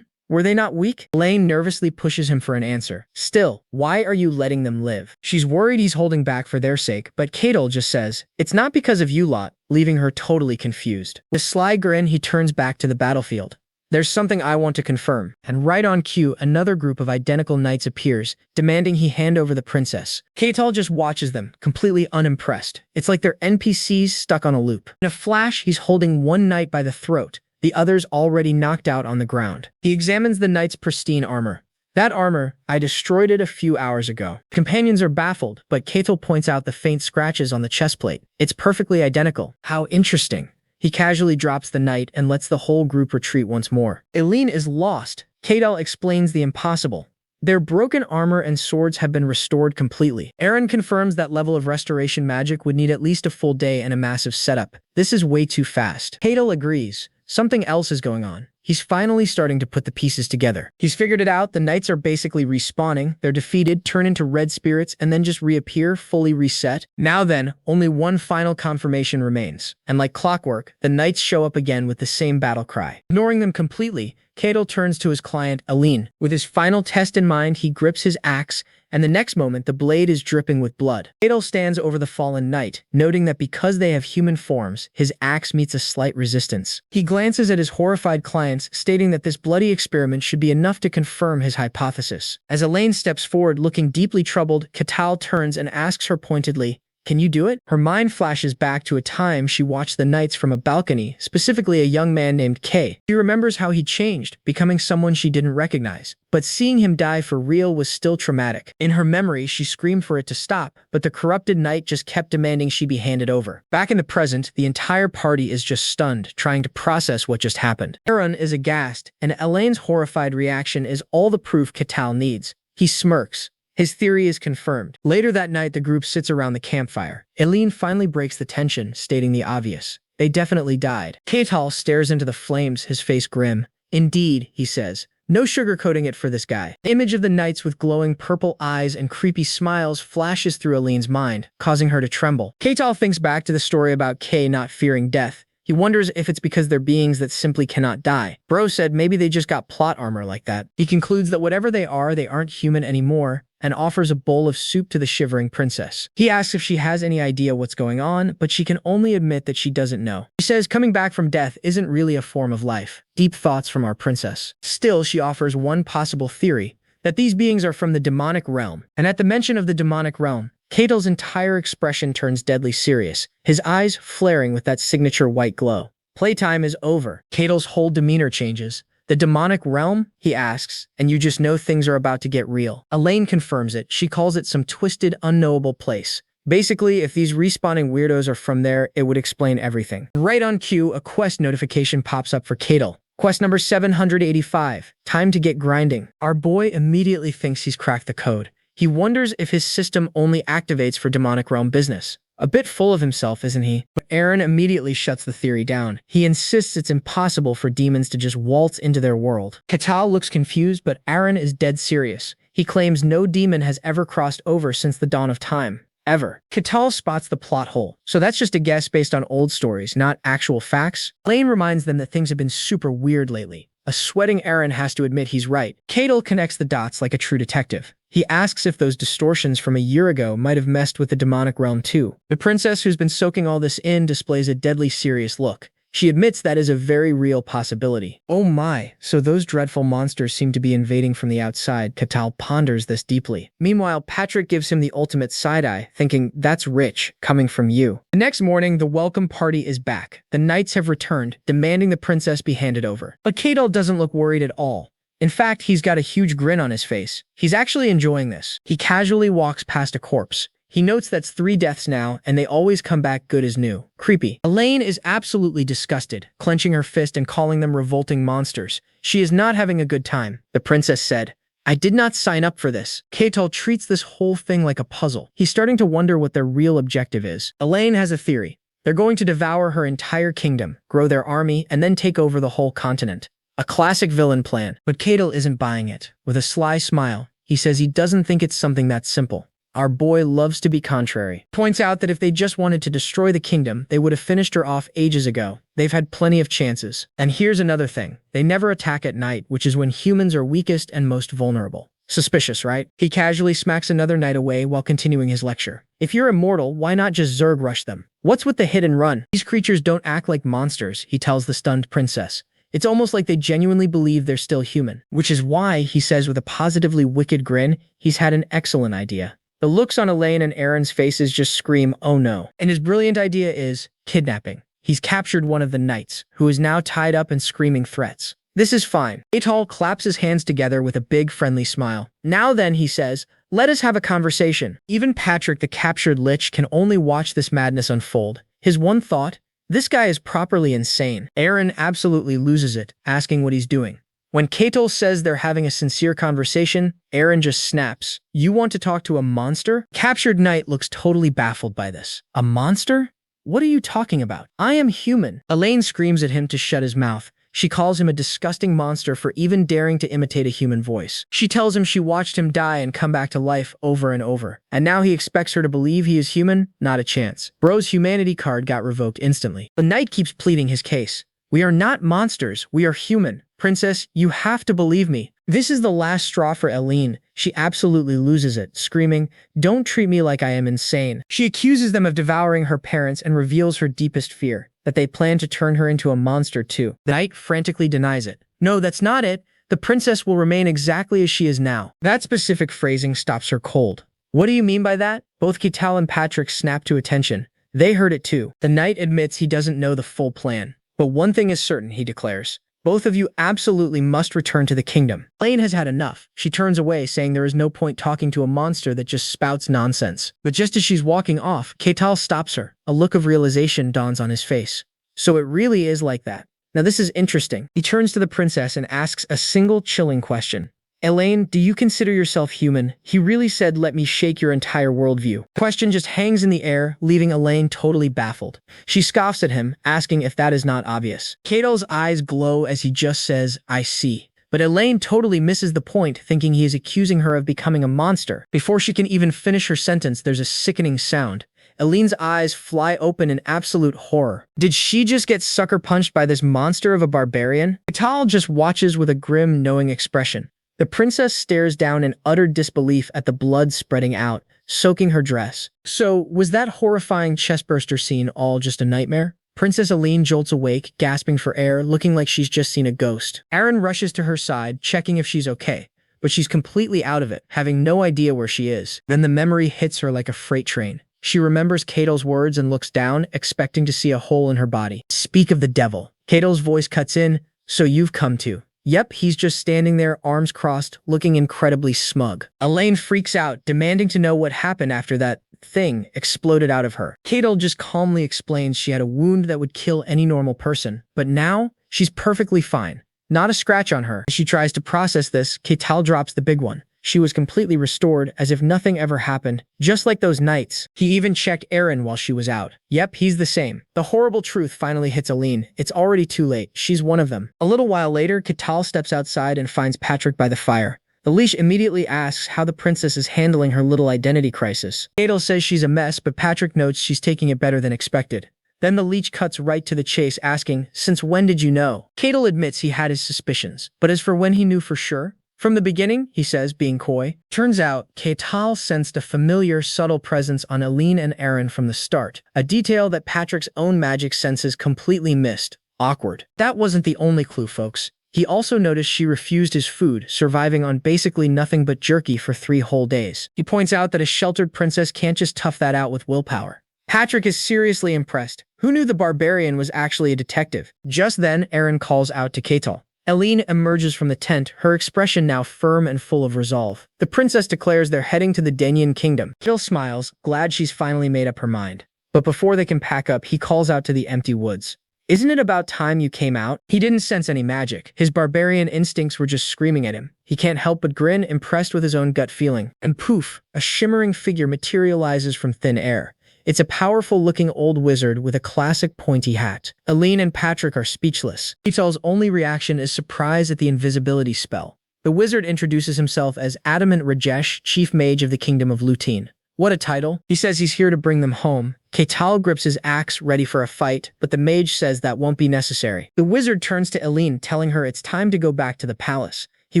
Were they not weak? Elaine nervously pushes him for an answer. Still, why are you letting them live? She's worried he's holding back for their sake, but Catal just says, it's not because of you lot, leaving her totally confused. With a sly grin, he turns back to the battlefield. There's something I want to confirm. And right on cue, another group of identical knights appears, demanding he hand over the princess. Catal just watches them, completely unimpressed. It's like they're NPCs stuck on a loop. In a flash, he's holding one knight by the throat, the others already knocked out on the ground. He examines the knight's pristine armor. That armor, I destroyed it a few hours ago. Companions are baffled, but Catal points out the faint scratches on the chestplate. It's perfectly identical. How interesting. He casually drops the knight and lets the whole group retreat once more. Eileen is lost. Catal explains the impossible. Their broken armor and swords have been restored completely. Aaron confirms that level of restoration magic would need at least a full day and a massive setup. This is way too fast. Catal agrees. Something else is going on. He's finally starting to put the pieces together. He's figured it out. The knights are basically respawning. They're defeated, turn into red spirits, and then just reappear, fully reset. Now then, only one final confirmation remains. And like clockwork, the knights show up again with the same battle cry. Ignoring them completely, Catal turns to his client, Aline. With his final test in mind, he grips his axe, and the next moment, the blade is dripping with blood. Catal stands over the fallen knight, noting that because they have human forms, his axe meets a slight resistance. He glances at his horrified clients, stating that this bloody experiment should be enough to confirm his hypothesis. As Elaine steps forward, looking deeply troubled, Catal turns and asks her pointedly, Can you do it? Her mind flashes back to a time she watched the knights from a balcony, specifically a young man named Kay. She remembers how he changed, becoming someone she didn't recognize. But seeing him die for real was still traumatic. In her memory, she screamed for it to stop, but the corrupted knight just kept demanding she be handed over. Back in the present, the entire party is just stunned, trying to process what just happened. Aaron is aghast, and Elaine's horrified reaction is all the proof Catal needs. He smirks. His theory is confirmed. Later that night, the group sits around the campfire. Elaine finally breaks the tension, stating the obvious. They definitely died. Catal stares into the flames, his face grim. Indeed, he says. No sugarcoating it for this guy. The image of the knights with glowing purple eyes and creepy smiles flashes through Elaine's mind, causing her to tremble. Catal thinks back to the story about Kay not fearing death. He wonders if it's because they're beings that simply cannot die. Bro said maybe they just got plot armor like that. He concludes that whatever they aren't human anymore, and offers a bowl of soup to the shivering princess. He asks if she has any idea what's going on, but she can only admit that she doesn't know. She says coming back from death isn't really a form of life. Deep thoughts from our princess. Still, she offers one possible theory, that these beings are from the demonic realm. And at the mention of the demonic realm, Catal's entire expression turns deadly serious, his eyes flaring with that signature white glow. Playtime is over. Catal's whole demeanor changes. The demonic realm? He asks, and you just know things are about to get real. Elaine confirms it. She calls it some twisted, unknowable place. Basically, if these respawning weirdos are from there, it would explain everything. Right on cue, a quest notification pops up for Catal. Quest number 785. Time to get grinding. Our boy immediately thinks he's cracked the code. He wonders if his system only activates for demonic realm business. A bit full of himself, isn't he? But Aaron immediately shuts the theory down. He insists it's impossible for demons to just waltz into their world. Catal looks confused, but Aaron is dead serious. He claims no demon has ever crossed over since the dawn of time. Ever. Catal spots the plot hole. So that's just a guess based on old stories, not actual facts. Elaine reminds them that things have been super weird lately. A sweating Aaron has to admit he's right. Catal connects the dots like a true detective. He asks if those distortions from a year ago might have messed with the demonic realm too. The princess, who's been soaking all this in, displays a deadly serious look. She admits that is a very real possibility. Oh my, so those dreadful monsters seem to be invading from the outside. Catal ponders this deeply. Meanwhile, Patrick gives him the ultimate side-eye, thinking, that's rich, coming from you. The next morning, the welcome party is back. The knights have returned, demanding the princess be handed over. But Catal doesn't look worried at all. In fact, he's got a huge grin on his face. He's actually enjoying this. He casually walks past a corpse. He notes that's 3 deaths now, and they always come back good as new. Creepy. Elaine is absolutely disgusted, clenching her fist and calling them revolting monsters. She is not having a good time. The princess said, I did not sign up for this. Catal treats this whole thing like a puzzle. He's starting to wonder what their real objective is. Elaine has a theory. They're going to devour her entire kingdom, grow their army, and then take over the whole continent. A classic villain plan. But Catal isn't buying it. With a sly smile, he says he doesn't think it's something that simple. Our boy loves to be contrary. Points out that if they just wanted to destroy the kingdom, they would have finished her off ages ago. They've had plenty of chances. And here's another thing. They never attack at night, which is when humans are weakest and most vulnerable. Suspicious, right? He casually smacks another knight away while continuing his lecture. If you're immortal, why not just Zerg rush them? What's with the hit and run? These creatures don't act like monsters, he tells the stunned princess. It's almost like they genuinely believe they're still human. Which is why, he says with a positively wicked grin, he's had an excellent idea. The looks on Elaine and Aaron's faces just scream, oh no. And his brilliant idea is kidnapping. He's captured one of the knights, who is now tied up and screaming threats. This is fine. Catal claps his hands together with a big friendly smile. Now then, he says, let us have a conversation. Even Patrick, the captured lich, can only watch this madness unfold. His one thought, this guy is properly insane. Aaron absolutely loses it, asking what he's doing. When Catal says they're having a sincere conversation, Aaron just snaps. You want to talk to a monster? Captured knight looks totally baffled by this. A monster? What are you talking about? I am human. Elaine screams at him to shut his mouth. She calls him a disgusting monster for even daring to imitate a human voice. She tells him she watched him die and come back to life over and over. And now he expects her to believe he is human? Not a chance. Bro's humanity card got revoked instantly. The knight keeps pleading his case. We are not monsters. We are human. Princess, you have to believe me. This is the last straw for Elaine. She absolutely loses it, screaming, don't treat me like I am insane. She accuses them of devouring her parents and reveals her deepest fear, that they plan to turn her into a monster too. The knight frantically denies it. No, that's not it. The princess will remain exactly as she is now. That specific phrasing stops her cold. What do you mean by that? Both Ketal and Patrick snap to attention. They heard it too. The knight admits he doesn't know the full plan. But one thing is certain, he declares. Both of you absolutely must return to the kingdom. Elaine has had enough. She turns away, saying there is no point talking to a monster that just spouts nonsense. But just as she's walking off, Ketal stops her. A look of realization dawns on his face. So it really is like that. Now this is interesting. He turns to the princess and asks a single chilling question. Elaine, do you consider yourself human? He really said, let me shake your entire worldview. The question just hangs in the air, leaving Elaine totally baffled. She scoffs at him, asking if that is not obvious. Katel's eyes glow as he just says, I see. But Elaine totally misses the point, thinking he is accusing her of becoming a monster. Before she can even finish her sentence, there's a sickening sound. Elaine's eyes fly open in absolute horror. Did she just get sucker punched by this monster of a barbarian? Ketal just watches with a grim, knowing expression. The princess stares down in utter disbelief at the blood spreading out, soaking her dress. So, was that horrifying chestburster scene all just a nightmare? Princess Aline jolts awake, gasping for air, looking like she's just seen a ghost. Aaron rushes to her side, checking if she's okay, but she's completely out of it, having no idea where she is. Then the memory hits her like a freight train. She remembers Katel's words and looks down, expecting to see a hole in her body. Speak of the devil. Katel's voice cuts in, so you've come to. Yep, he's just standing there, arms crossed, looking incredibly smug. Elaine freaks out, demanding to know what happened after that thing exploded out of her. Ketal just calmly explains she had a wound that would kill any normal person, but now she's perfectly fine. Not a scratch on her. As she tries to process this, Ketal drops the big one. She was completely restored, as if nothing ever happened, just like those nights. He even checked Aaron while she was out. Yep, he's the same. The horrible truth finally hits Aline. It's already too late. She's one of them. A little while later, Ketal steps outside and finds Patrick by the fire. The leash immediately asks how the princess is handling her little identity crisis. Ketal says she's a mess, but Patrick notes she's taking it better than expected. Then the leech cuts right to the chase, asking, since when did you know? Ketal admits he had his suspicions, but as for when he knew for sure? From the beginning, he says, being coy. Turns out, Ketal sensed a familiar, subtle presence on Aline and Aaron from the start, a detail that Patrick's own magic senses completely missed. Awkward. That wasn't the only clue, folks. He also noticed she refused his food, surviving on basically nothing but jerky for 3 whole days. He points out that a sheltered princess can't just tough that out with willpower. Patrick is seriously impressed. Who knew the barbarian was actually a detective? Just then, Aaron calls out to Ketal. Aline emerges from the tent, her expression now firm and full of resolve. The princess declares they're heading to the Denyan kingdom. Ketal smiles, glad she's finally made up her mind. But before they can pack up, he calls out to the empty woods. Isn't it about time you came out? He didn't sense any magic. His barbarian instincts were just screaming at him. He can't help but grin, impressed with his own gut feeling. And poof, a shimmering figure materializes from thin air. It's a powerful-looking old wizard with a classic pointy hat. Aline and Patrick are speechless. Ketal's only reaction is surprise at the invisibility spell. The wizard introduces himself as Adamant Rajesh, chief mage of the kingdom of Lutein. What a title. He says he's here to bring them home. Ketal grips his axe, ready for a fight, but the mage says that won't be necessary. The wizard turns to Aline, telling her it's time to go back to the palace. He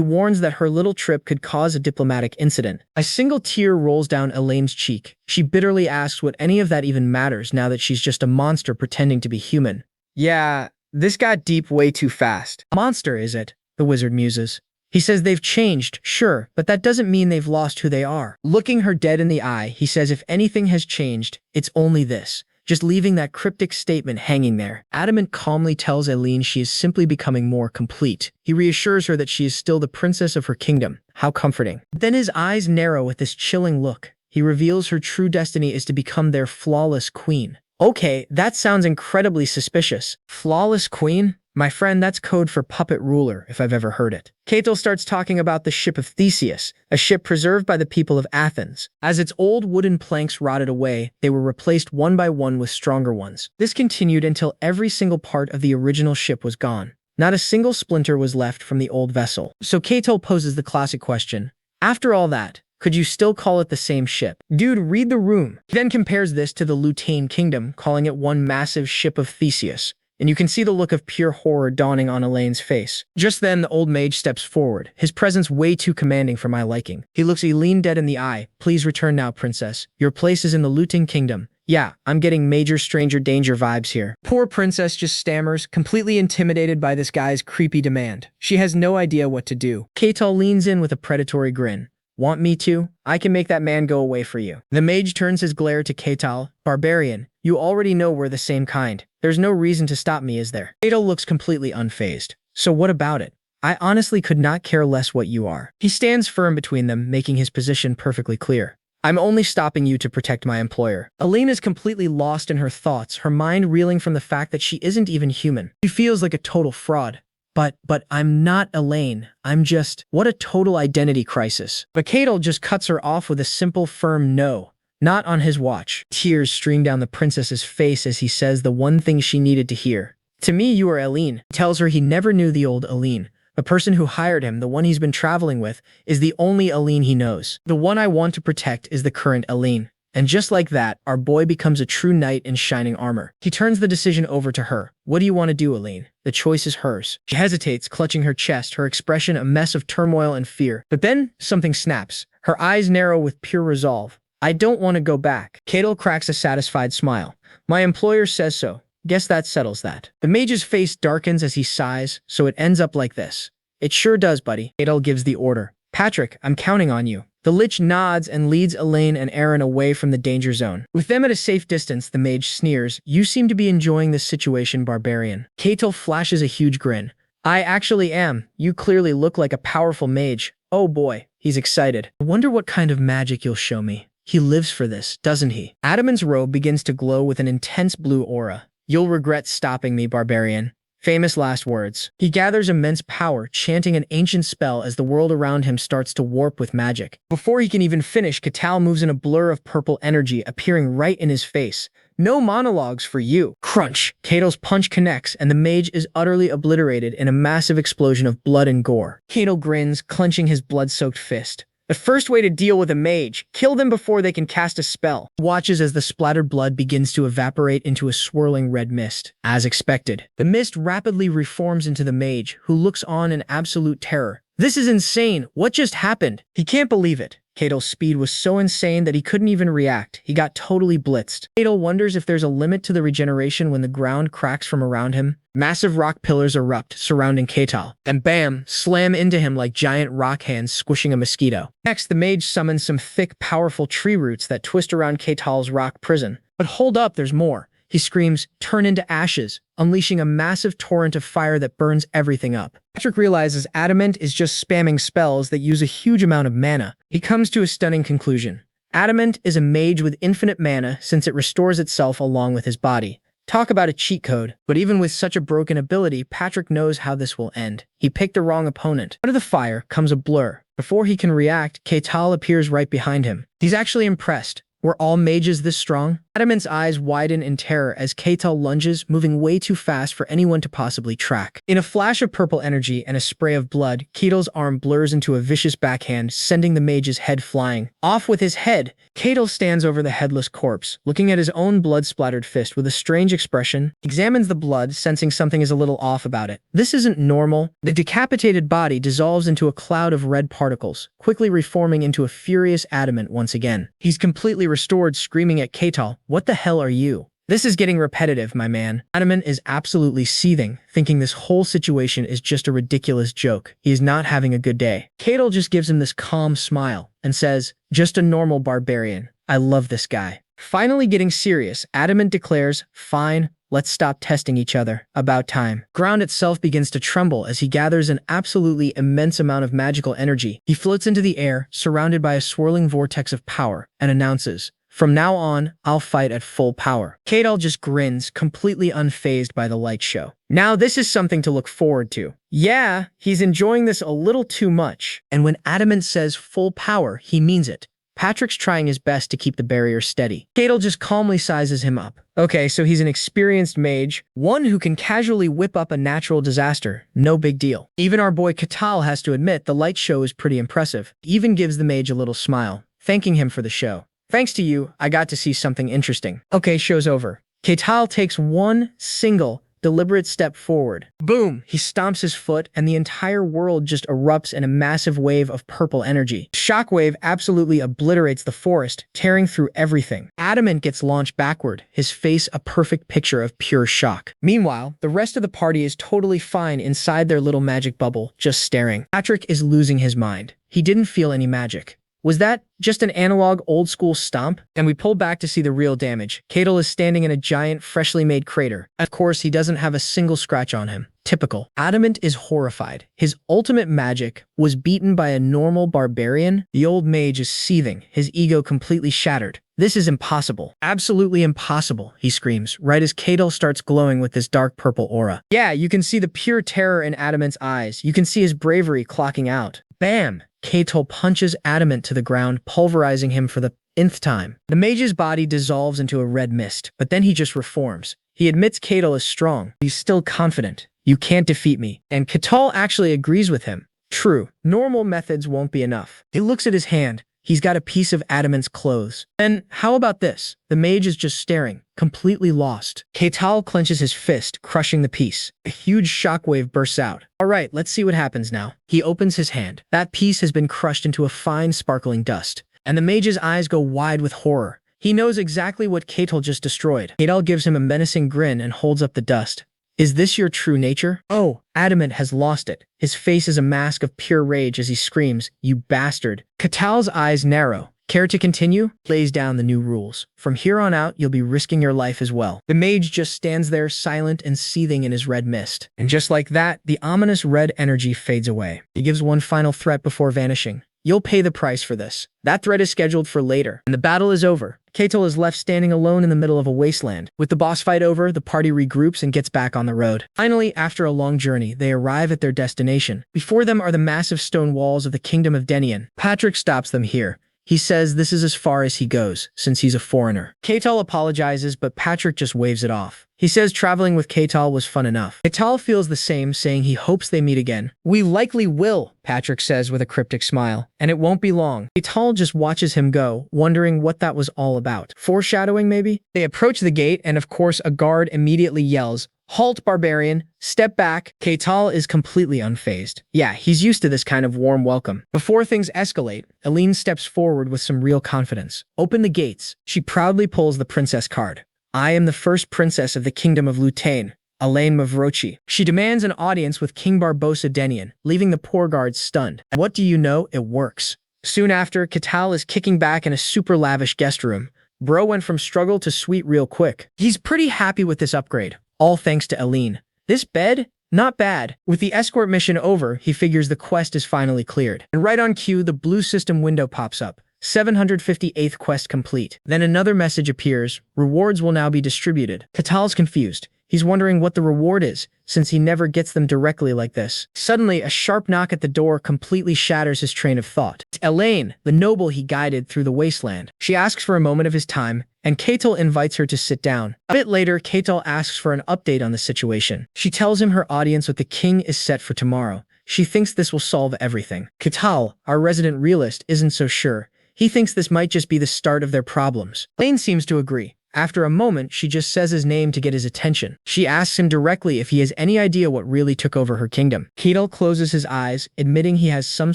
warns that her little trip could cause a diplomatic incident. A single tear rolls down Elaine's cheek. She bitterly asks what any of that even matters now that she's just a monster pretending to be human. Yeah, this got deep way too fast. Monster, is it? The wizard muses. He says they've changed, sure, but that doesn't mean they've lost who they are. Looking her dead in the eye, he says if anything has changed, it's only this. Just leaving that cryptic statement hanging there. Adamant calmly tells Aline she is simply becoming more complete. He reassures her that she is still the princess of her kingdom. How comforting. Then his eyes narrow with this chilling look. He reveals her true destiny is to become their flawless queen. Okay, that sounds incredibly suspicious. Flawless queen? My friend, that's code for puppet ruler, if I've ever heard it. Ketal starts talking about the ship of Theseus, a ship preserved by the people of Athens. As its old wooden planks rotted away, they were replaced one by one with stronger ones. This continued until every single part of the original ship was gone. Not a single splinter was left from the old vessel. So Ketal poses the classic question. After all that, could you still call it the same ship? Dude, read the room. He then compares this to the Lutein kingdom, calling it one massive ship of Theseus. And you can see the look of pure horror dawning on Elaine's face. Just then, the old mage steps forward, his presence way too commanding for my liking. He looks Aline dead in the eye. Please return now, princess. Your place is in the Lutein kingdom. Yeah, I'm getting major stranger danger vibes here. Poor princess just stammers, completely intimidated by this guy's creepy demand. She has no idea what to do. Ketal leans in with a predatory grin. Want me to? I can make that man go away for you. The mage turns his glare to Ketal. Barbarian, you already know we're the same kind. There's no reason to stop me, is there? Ketal looks completely unfazed. So what about it? I honestly could not care less what you are. He stands firm between them, making his position perfectly clear. I'm only stopping you to protect my employer. Elaine is completely lost in her thoughts, her mind reeling from the fact that she isn't even human. She feels like a total fraud. But I'm not Elaine. I'm just... What a total identity crisis. But Ketal just cuts her off with a simple, firm no. Not on his watch. Tears stream down the princess's face as he says the one thing she needed to hear. To me, you are Elaine. He tells her he never knew the old Elaine. The person who hired him, the one he's been traveling with, is the only Elaine he knows. The one I want to protect is the current Elaine. And just like that, our boy becomes a true knight in shining armor. He turns the decision over to her. What do you want to do, Elaine? The choice is hers. She hesitates, clutching her chest, her expression a mess of turmoil and fear. But then, something snaps. Her eyes narrow with pure resolve. I don't want to go back. Ketal cracks a satisfied smile. My employer says so. Guess that settles that. The mage's face darkens as he sighs, so it ends up like this. It sure does, buddy. Ketal gives the order. Patrick, I'm counting on you. The Lich nods and leads Elaine and Aaron away from the danger zone. With them at a safe distance, the mage sneers. You seem to be enjoying this situation, Barbarian. Ketal flashes a huge grin. I actually am. You clearly look like a powerful mage. Oh boy, he's excited. I wonder what kind of magic you'll show me. He lives for this, doesn't he? Adamant's robe begins to glow with an intense blue aura. You'll regret stopping me, Barbarian. Famous last words. He gathers immense power, chanting an ancient spell as the world around him starts to warp with magic. Before he can even finish, Ketal moves in a blur of purple energy, appearing right in his face. No monologues for you. Crunch! Ketal's punch connects, and the mage is utterly obliterated in a massive explosion of blood and gore. Ketal grins, clenching his blood-soaked fist. The first way to deal with a mage, kill them before they can cast a spell. He watches as the splattered blood begins to evaporate into a swirling red mist. As expected, the mist rapidly reforms into the mage, who looks on in absolute terror. This is insane! What just happened? He can't believe it. Ketal's speed was so insane that he couldn't even react. He got totally blitzed. Ketal wonders if there's a limit to the regeneration when the ground cracks from around him. Massive rock pillars erupt, surrounding Ketal, and bam, slam into him like giant rock hands squishing a mosquito. Next, the mage summons some thick, powerful tree roots that twist around Ketal's rock prison. But hold up, there's more. He screams, turn into ashes, unleashing a massive torrent of fire that burns everything up. Patrick realizes Adamant is just spamming spells that use a huge amount of mana. He comes to a stunning conclusion. Adamant is a mage with infinite mana since it restores itself along with his body. Talk about a cheat code. But even with such a broken ability, Patrick knows how this will end. He picked the wrong opponent. Out of the fire comes a blur. Before he can react, Ketal appears right behind him. He's actually impressed. Were all mages this strong? Adamant's eyes widen in terror as Ketal lunges, moving way too fast for anyone to possibly track. In a flash of purple energy and a spray of blood, Ketal's arm blurs into a vicious backhand, sending the mage's head flying. Off with his head! Ketal stands over the headless corpse, looking at his own blood-splattered fist with a strange expression, examines the blood, sensing something is a little off about it. This isn't normal. The decapitated body dissolves into a cloud of red particles, quickly reforming into a furious Adamant once again. He's completely restored, screaming at Ketal, "What the hell are you?" This is getting repetitive, my man. Adamant is absolutely seething, thinking this whole situation is just a ridiculous joke. He is not having a good day. Ketal just gives him this calm smile and says, just a normal barbarian. I love this guy. Finally getting serious, Adamant declares, fine, let's stop testing each other. About time. Ground itself begins to tremble as he gathers an absolutely immense amount of magical energy. He floats into the air, surrounded by a swirling vortex of power, and announces, from now on, I'll fight at full power. Ketal just grins, completely unfazed by the light show. Now this is something to look forward to. Yeah, he's enjoying this a little too much. And when Adamant says full power, he means it. Patrick's trying his best to keep the barrier steady. Ketal just calmly sizes him up. Okay, so he's an experienced mage, one who can casually whip up a natural disaster. No big deal. Even our boy Ketal has to admit the light show is pretty impressive. He even gives the mage a little smile, thanking him for the show. Thanks to you, I got to see something interesting. Okay, show's over. Ketal takes one single, deliberate step forward. Boom! He stomps his foot, and the entire world just erupts in a massive wave of purple energy. Shockwave absolutely obliterates the forest, tearing through everything. Adamant gets launched backward, his face a perfect picture of pure shock. Meanwhile, the rest of the party is totally fine inside their little magic bubble, just staring. Patrick is losing his mind. He didn't feel any magic. Was that just an analog old-school stomp? And we pull back to see the real damage. Catel is standing in a giant, freshly made crater. Of course, he doesn't have a single scratch on him. Typical. Adamant is horrified. His ultimate magic was beaten by a normal barbarian. The old mage is seething, his ego completely shattered. This is impossible. Absolutely impossible, he screams, right as Catel starts glowing with this dark purple aura. Yeah, you can see the pure terror in Adamant's eyes. You can see his bravery clocking out. Bam! Catel punches Adamant to the ground, pulverizing him for the nth time. The mage's body dissolves into a red mist, but then he just reforms. He admits Catel is strong. He's still confident. You can't defeat me. And Catel actually agrees with him. True, normal methods won't be enough. He looks at his hand. He's got a piece of Adamant's clothes. And how about this? The mage is just staring, completely lost. Catel clenches his fist, crushing the piece. A huge shockwave bursts out. All right, let's see what happens now. He opens his hand. That piece has been crushed into a fine, sparkling dust. And the mage's eyes go wide with horror. He knows exactly what Catel just destroyed. Catel gives him a menacing grin and holds up the dust. Is this your true nature? Oh, Adamant has lost it. His face is a mask of pure rage as he screams, "You bastard." Catel's eyes narrow. Care to continue? Lays down the new rules. From here on out, you'll be risking your life as well. The mage just stands there silent and seething in his red mist. And just like that, the ominous red energy fades away. He gives one final threat before vanishing. You'll pay the price for this. That threat is scheduled for later, and the battle is over. Catel is left standing alone in the middle of a wasteland. With the boss fight over, the party regroups and gets back on the road. Finally, after a long journey, they arrive at their destination. Before them are the massive stone walls of the Kingdom of Denian. Patrick stops them here. He says this is as far as he goes, since he's a foreigner. Catel apologizes, but Patrick just waves it off. He says traveling with Catel was fun enough. Catel feels the same, saying he hopes they meet again. We likely will, Patrick says with a cryptic smile, and it won't be long. Catel just watches him go, wondering what that was all about. Foreshadowing, maybe? They approach the gate, and of course, a guard immediately yells, "Halt, barbarian! Step back!" Catel is completely unfazed. Yeah, he's used to this kind of warm welcome. Before things escalate, Aline steps forward with some real confidence. Open the gates. She proudly pulls the princess card. I am the first princess of the Kingdom of Lutain, Elaine Mavrochi. She demands an audience with King Barbosa Denian, leaving the poor guards stunned. And what do you know? It works. Soon after, Catel is kicking back in a super lavish guest room. Bro went from struggle to sweet real quick. He's pretty happy with this upgrade. All thanks to Aline. This bed? Not bad. With the escort mission over, he figures the quest is finally cleared. And right on cue, the blue system window pops up. 758th quest complete. Then another message appears. Rewards will now be distributed. Catel's confused. He's wondering what the reward is, since he never gets them directly like this. Suddenly, a sharp knock at the door completely shatters his train of thought. It's Elaine, the noble he guided through the wasteland. She asks for a moment of his time, and Catel invites her to sit down. A bit later, Catel asks for an update on the situation. She tells him her audience with the king is set for tomorrow. She thinks this will solve everything. Catel, our resident realist, isn't so sure. He thinks this might just be the start of their problems. Elaine seems to agree. After a moment, she just says his name to get his attention. She asks him directly if he has any idea what really took over her kingdom. Catel closes his eyes, admitting he has some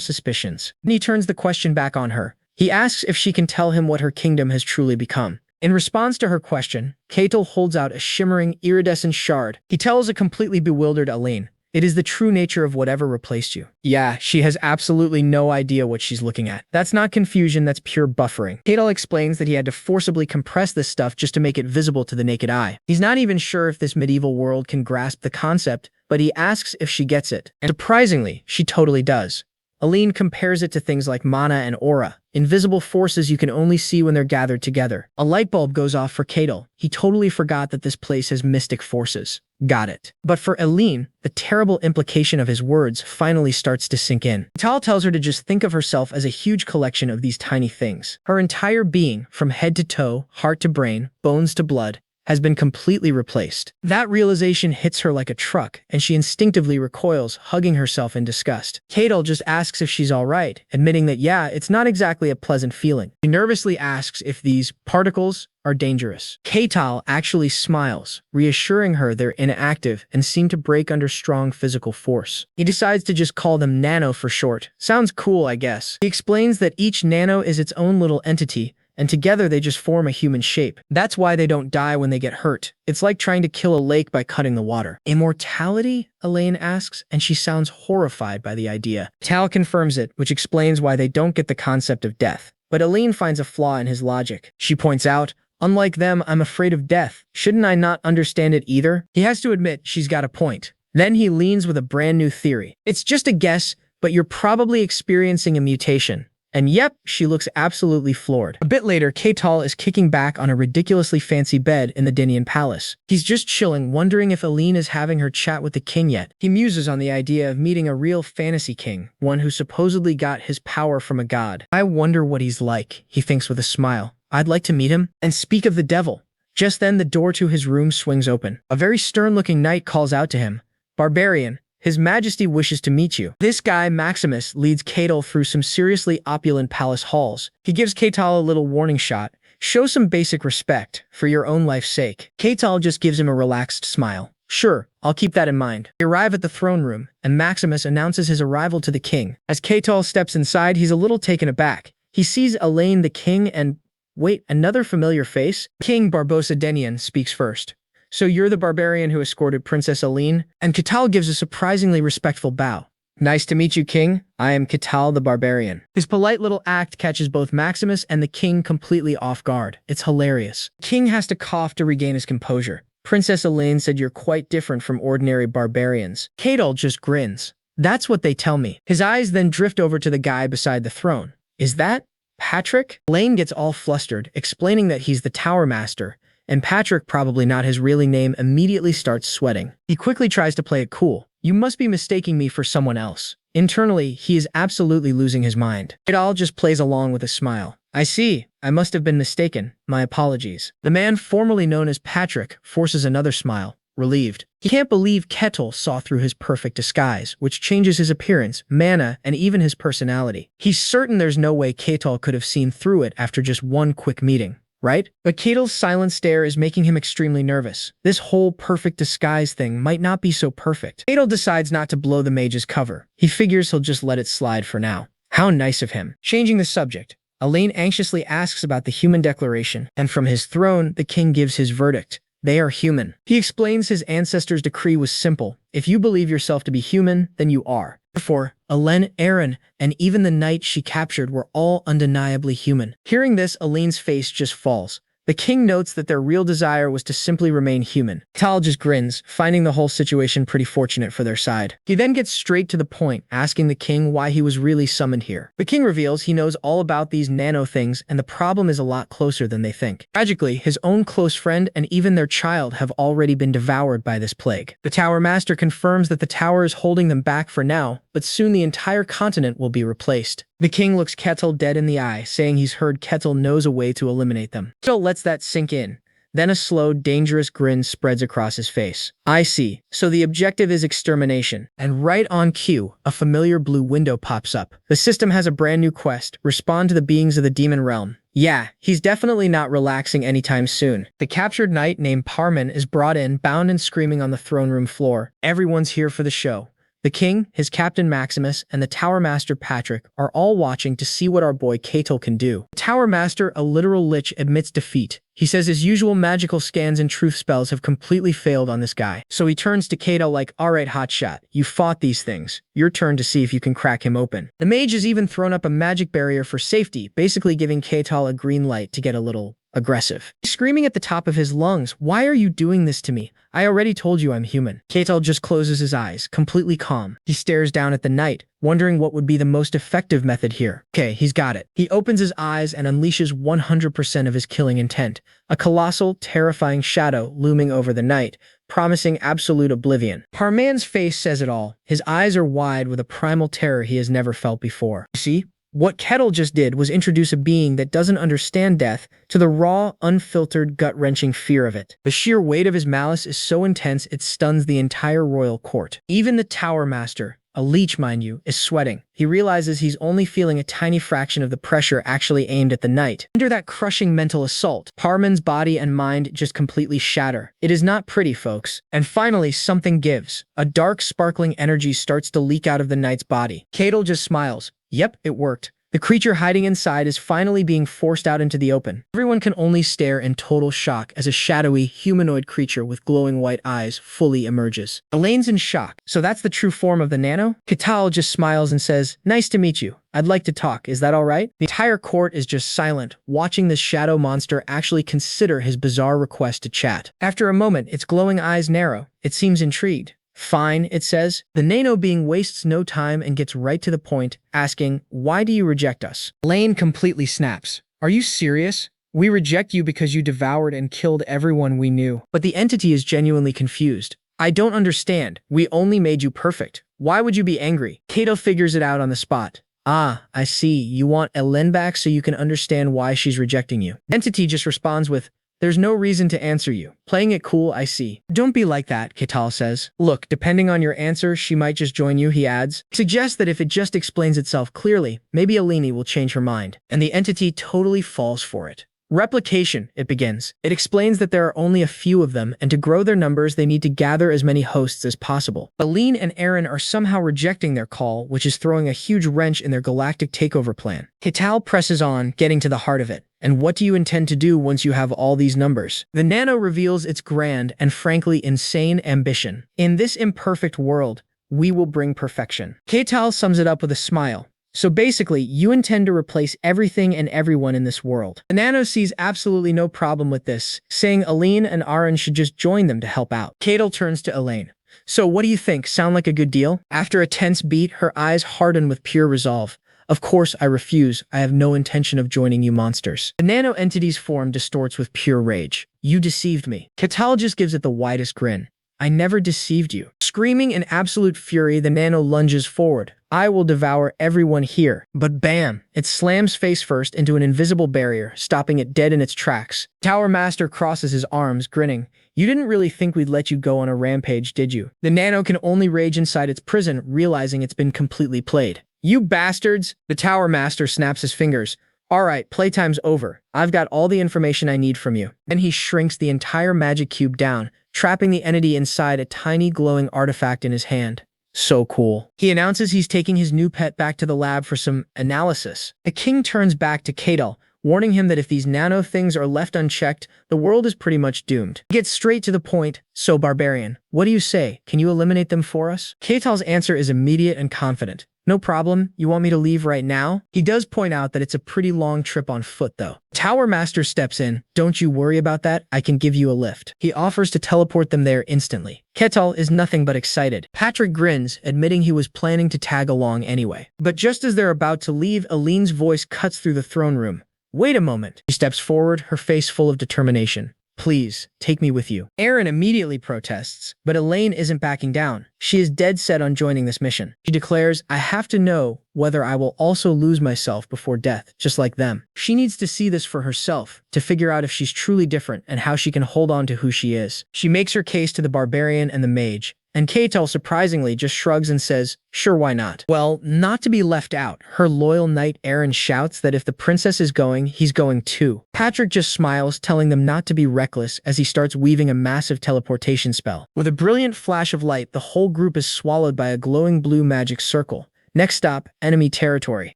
suspicions. Then he turns the question back on her. He asks if she can tell him what her kingdom has truly become. In response to her question, Catel holds out a shimmering, iridescent shard. He tells a completely bewildered Elaine, "It is the true nature of whatever replaced you." Yeah, she has absolutely no idea what she's looking at. That's not confusion, that's pure buffering. Catel explains that he had to forcibly compress this stuff just to make it visible to the naked eye. He's not even sure if this medieval world can grasp the concept, but he asks if she gets it. And surprisingly, she totally does. Aline compares it to things like mana and aura, invisible forces you can only see when they're gathered together. A light bulb goes off for Catel. He totally forgot that this place has mystic forces. Got it. But for Aline, the terrible implication of his words finally starts to sink in. Catel tells her to just think of herself as a huge collection of these tiny things. Her entire being, from head to toe, heart to brain, bones to blood, has been completely replaced. That realization hits her like a truck, and she instinctively recoils, hugging herself in disgust. Catel just asks if she's alright, admitting that yeah, it's not exactly a pleasant feeling. She nervously asks if these particles are dangerous. Catel actually smiles, reassuring her they're inactive and seem to break under strong physical force. He decides to just call them nano for short. Sounds cool, I guess. He explains that each nano is its own little entity, and together they just form a human shape. That's why they don't die when they get hurt. It's like trying to kill a lake by cutting the water. Immortality? Elaine asks, and she sounds horrified by the idea. Tal confirms it, which explains why they don't get the concept of death. But Elaine finds a flaw in his logic. She points out, unlike them, I'm afraid of death. Shouldn't I not understand it either? He has to admit she's got a point. Then he leans with a brand new theory. It's just a guess, but you're probably experiencing a mutation. And yep, she looks absolutely floored. A bit later, Ketal is kicking back on a ridiculously fancy bed in the Dinian palace. He's just chilling, wondering if Aline is having her chat with the king yet. He muses on the idea of meeting a real fantasy king, one who supposedly got his power from a god. I wonder what he's like, he thinks with a smile. I'd like to meet him. And speak of the devil. Just then, the door to his room swings open. A very stern-looking knight calls out to him. Barbarian, His Majesty wishes to meet you. This guy, Maximus, leads Ketal through some seriously opulent palace halls. He gives Ketal a little warning shot. Show some basic respect, for your own life's sake. Ketal just gives him a relaxed smile. Sure, I'll keep that in mind. They arrive at the throne room, and Maximus announces his arrival to the king. As Ketal steps inside, he's a little taken aback. He sees Elaine the king and... wait, another familiar face? King Barbosa Denian speaks first. So you're the barbarian who escorted Princess Aline? And Ketal gives a surprisingly respectful bow. Nice to meet you, King. I am Ketal the Barbarian. His polite little act catches both Maximus and the king completely off guard. It's hilarious. The king has to cough to regain his composure. Princess Elaine said you're quite different from ordinary barbarians. Ketal just grins. That's what they tell me. His eyes then drift over to the guy beside the throne. Is that Patrick? Elaine gets all flustered, explaining that he's the Tower Master, and Patrick, probably not his real name, immediately starts sweating. He quickly tries to play it cool. You must be mistaking me for someone else. Internally, he is absolutely losing his mind. Ketal just plays along with a smile. I see. I must have been mistaken. My apologies. The man formerly known as Patrick forces another smile, relieved. He can't believe Ketal saw through his perfect disguise, which changes his appearance, mana, and even his personality. He's certain there's no way Ketal could have seen through it after just one quick meeting. Right? But Ketal's silent stare is making him extremely nervous. This whole perfect disguise thing might not be so perfect. Ketal decides not to blow the mage's cover. He figures he'll just let it slide for now. How nice of him. Changing the subject, Elaine anxiously asks about the human declaration, and from his throne, the king gives his verdict. They are human. He explains his ancestors' decree was simple. If you believe yourself to be human, then you are. Therefore, Elaine, Aaron, and even the knight she captured were all undeniably human. Hearing this, Elaine's face just falls. The king notes that their real desire was to simply remain human. Tal just grins, finding the whole situation pretty fortunate for their side. He then gets straight to the point, asking the king why he was really summoned here. The king reveals he knows all about these nano things, and the problem is a lot closer than they think. Tragically, his own close friend and even their child have already been devoured by this plague. The Tower Master confirms that the tower is holding them back for now, but soon the entire continent will be replaced. The king looks Ketal dead in the eye, saying he's heard Ketal knows a way to eliminate them. Ketal lets that sink in. Then a slow, dangerous grin spreads across his face. I see. So the objective is extermination. And right on cue, a familiar blue window pops up. The system has a brand new quest. Respond to the beings of the demon realm. Yeah, he's definitely not relaxing anytime soon. The captured knight named Parman is brought in, bound and screaming on the throne room floor. Everyone's here for the show. The king, his captain Maximus, and the Tower Master Patrick are all watching to see what our boy Ketal can do. The Tower Master, a literal lich, admits defeat. He says his usual magical scans and truth spells have completely failed on this guy. So he turns to Ketal like, alright hotshot, you fought these things. Your turn to see if you can crack him open. The mage has even thrown up a magic barrier for safety, basically giving Ketal a green light to get a little aggressive. He's screaming at the top of his lungs, why are you doing this to me? I already told you I'm human. Ketal just closes his eyes, completely calm. He stares down at the knight, wondering what would be the most effective method here. Okay, he's got it. He opens his eyes and unleashes 100% of his killing intent, a colossal, terrifying shadow looming over the knight, promising absolute oblivion. Parman's face says it all. His eyes are wide with a primal terror he has never felt before. You see? What Ketal just did was introduce a being that doesn't understand death to the raw, unfiltered, gut-wrenching fear of it. The sheer weight of his malice is so intense it stuns the entire royal court. Even the Tower Master, a leech mind you, is sweating. He realizes he's only feeling a tiny fraction of the pressure actually aimed at the knight. Under that crushing mental assault, Parman's body and mind just completely shatter. It is not pretty, folks. And finally, something gives. A dark, sparkling energy starts to leak out of the knight's body. Ketal just smiles. Yep, it worked. The creature hiding inside is finally being forced out into the open. Everyone can only stare in total shock as a shadowy, humanoid creature with glowing white eyes fully emerges. Elaine's in shock. So that's the true form of the nano? Katal just smiles and says, "Nice to meet you. I'd like to talk. Is that all right?" The entire court is just silent, watching this shadow monster actually consider his bizarre request to chat. After a moment, its glowing eyes narrow. It seems intrigued. "Fine," it says. The nano being wastes no time and gets right to the point, asking, "Why do you reject us?" Lane completely snaps. "Are you serious? We reject you because you devoured and killed everyone we knew." But the entity is genuinely confused. "I don't understand. We only made you perfect. Why would you be angry?" Kato figures it out on the spot. "Ah, I see. You want Elen back so you can understand why she's rejecting you." Entity just responds with, "There's no reason to answer you. Playing it cool, I see." "Don't be like that," Katal says. "Look, depending on your answer, she might just join you," he adds. He suggests that if it just explains itself clearly, maybe Eleni will change her mind. And the entity totally falls for it. "Replication," it begins. It explains that there are only a few of them, and to grow their numbers, they need to gather as many hosts as possible. Aline and Aaron are somehow rejecting their call, which is throwing a huge wrench in their galactic takeover plan. Katal presses on, getting to the heart of it. "And what do you intend to do once you have all these numbers?" The nano reveals its grand and frankly insane ambition. "In this imperfect world, we will bring perfection." Katal sums it up with a smile. "So basically, you intend to replace everything and everyone in this world." The nano sees absolutely no problem with this, saying Aline and Aaron should just join them to help out. Katal turns to Elaine. "So what do you think? Sound like a good deal?" After a tense beat, her eyes harden with pure resolve. "Of course I refuse. I have no intention of joining you monsters." The nano entity's form distorts with pure rage. "You deceived me." Katal just gives it the widest grin. "I never deceived you." Screaming in absolute fury, the nano lunges forward. "I will devour everyone here." But bam! It slams face first into an invisible barrier, stopping it dead in its tracks. Tower Master crosses his arms, grinning. "You didn't really think we'd let you go on a rampage, did you?" The nano can only rage inside its prison, realizing it's been completely played. "You bastards!" The Tower Master snaps his fingers. "All right, playtime's over. I've got all the information I need from you." Then he shrinks the entire magic cube down, trapping the entity inside a tiny glowing artifact in his hand. So cool. He announces he's taking his new pet back to the lab for some analysis. The king turns back to Kadal, warning him that if these nano things are left unchecked, the world is pretty much doomed. He gets straight to the point. "So, Barbarian, what do you say? Can you eliminate them for us?" Kadal's answer is immediate and confident. "No problem. You want me to leave right now?" He does point out that it's a pretty long trip on foot, though. Tower Master steps in. "Don't you worry about that. I can give you a lift." He offers to teleport them there instantly. Ketal is nothing but excited. Patrick grins, admitting he was planning to tag along anyway. But just as they're about to leave, Aline's voice cuts through the throne room. "Wait a moment." She steps forward, her face full of determination. "Please, take me with you." Aaron immediately protests, but Elaine isn't backing down. She is dead set on joining this mission. She declares, "I have to know whether I will also lose myself before death, just like them." She needs to see this for herself, to figure out if she's truly different and how she can hold on to who she is. She makes her case to the Barbarian and the Mage, and Katel surprisingly just shrugs and says, "Sure, why not?" Well, not to be left out, her loyal knight Aaron shouts that if the princess is going, he's going too. Patrick just smiles, telling them not to be reckless as he starts weaving a massive teleportation spell. With a brilliant flash of light, the whole group is swallowed by a glowing blue magic circle. Next stop, enemy territory.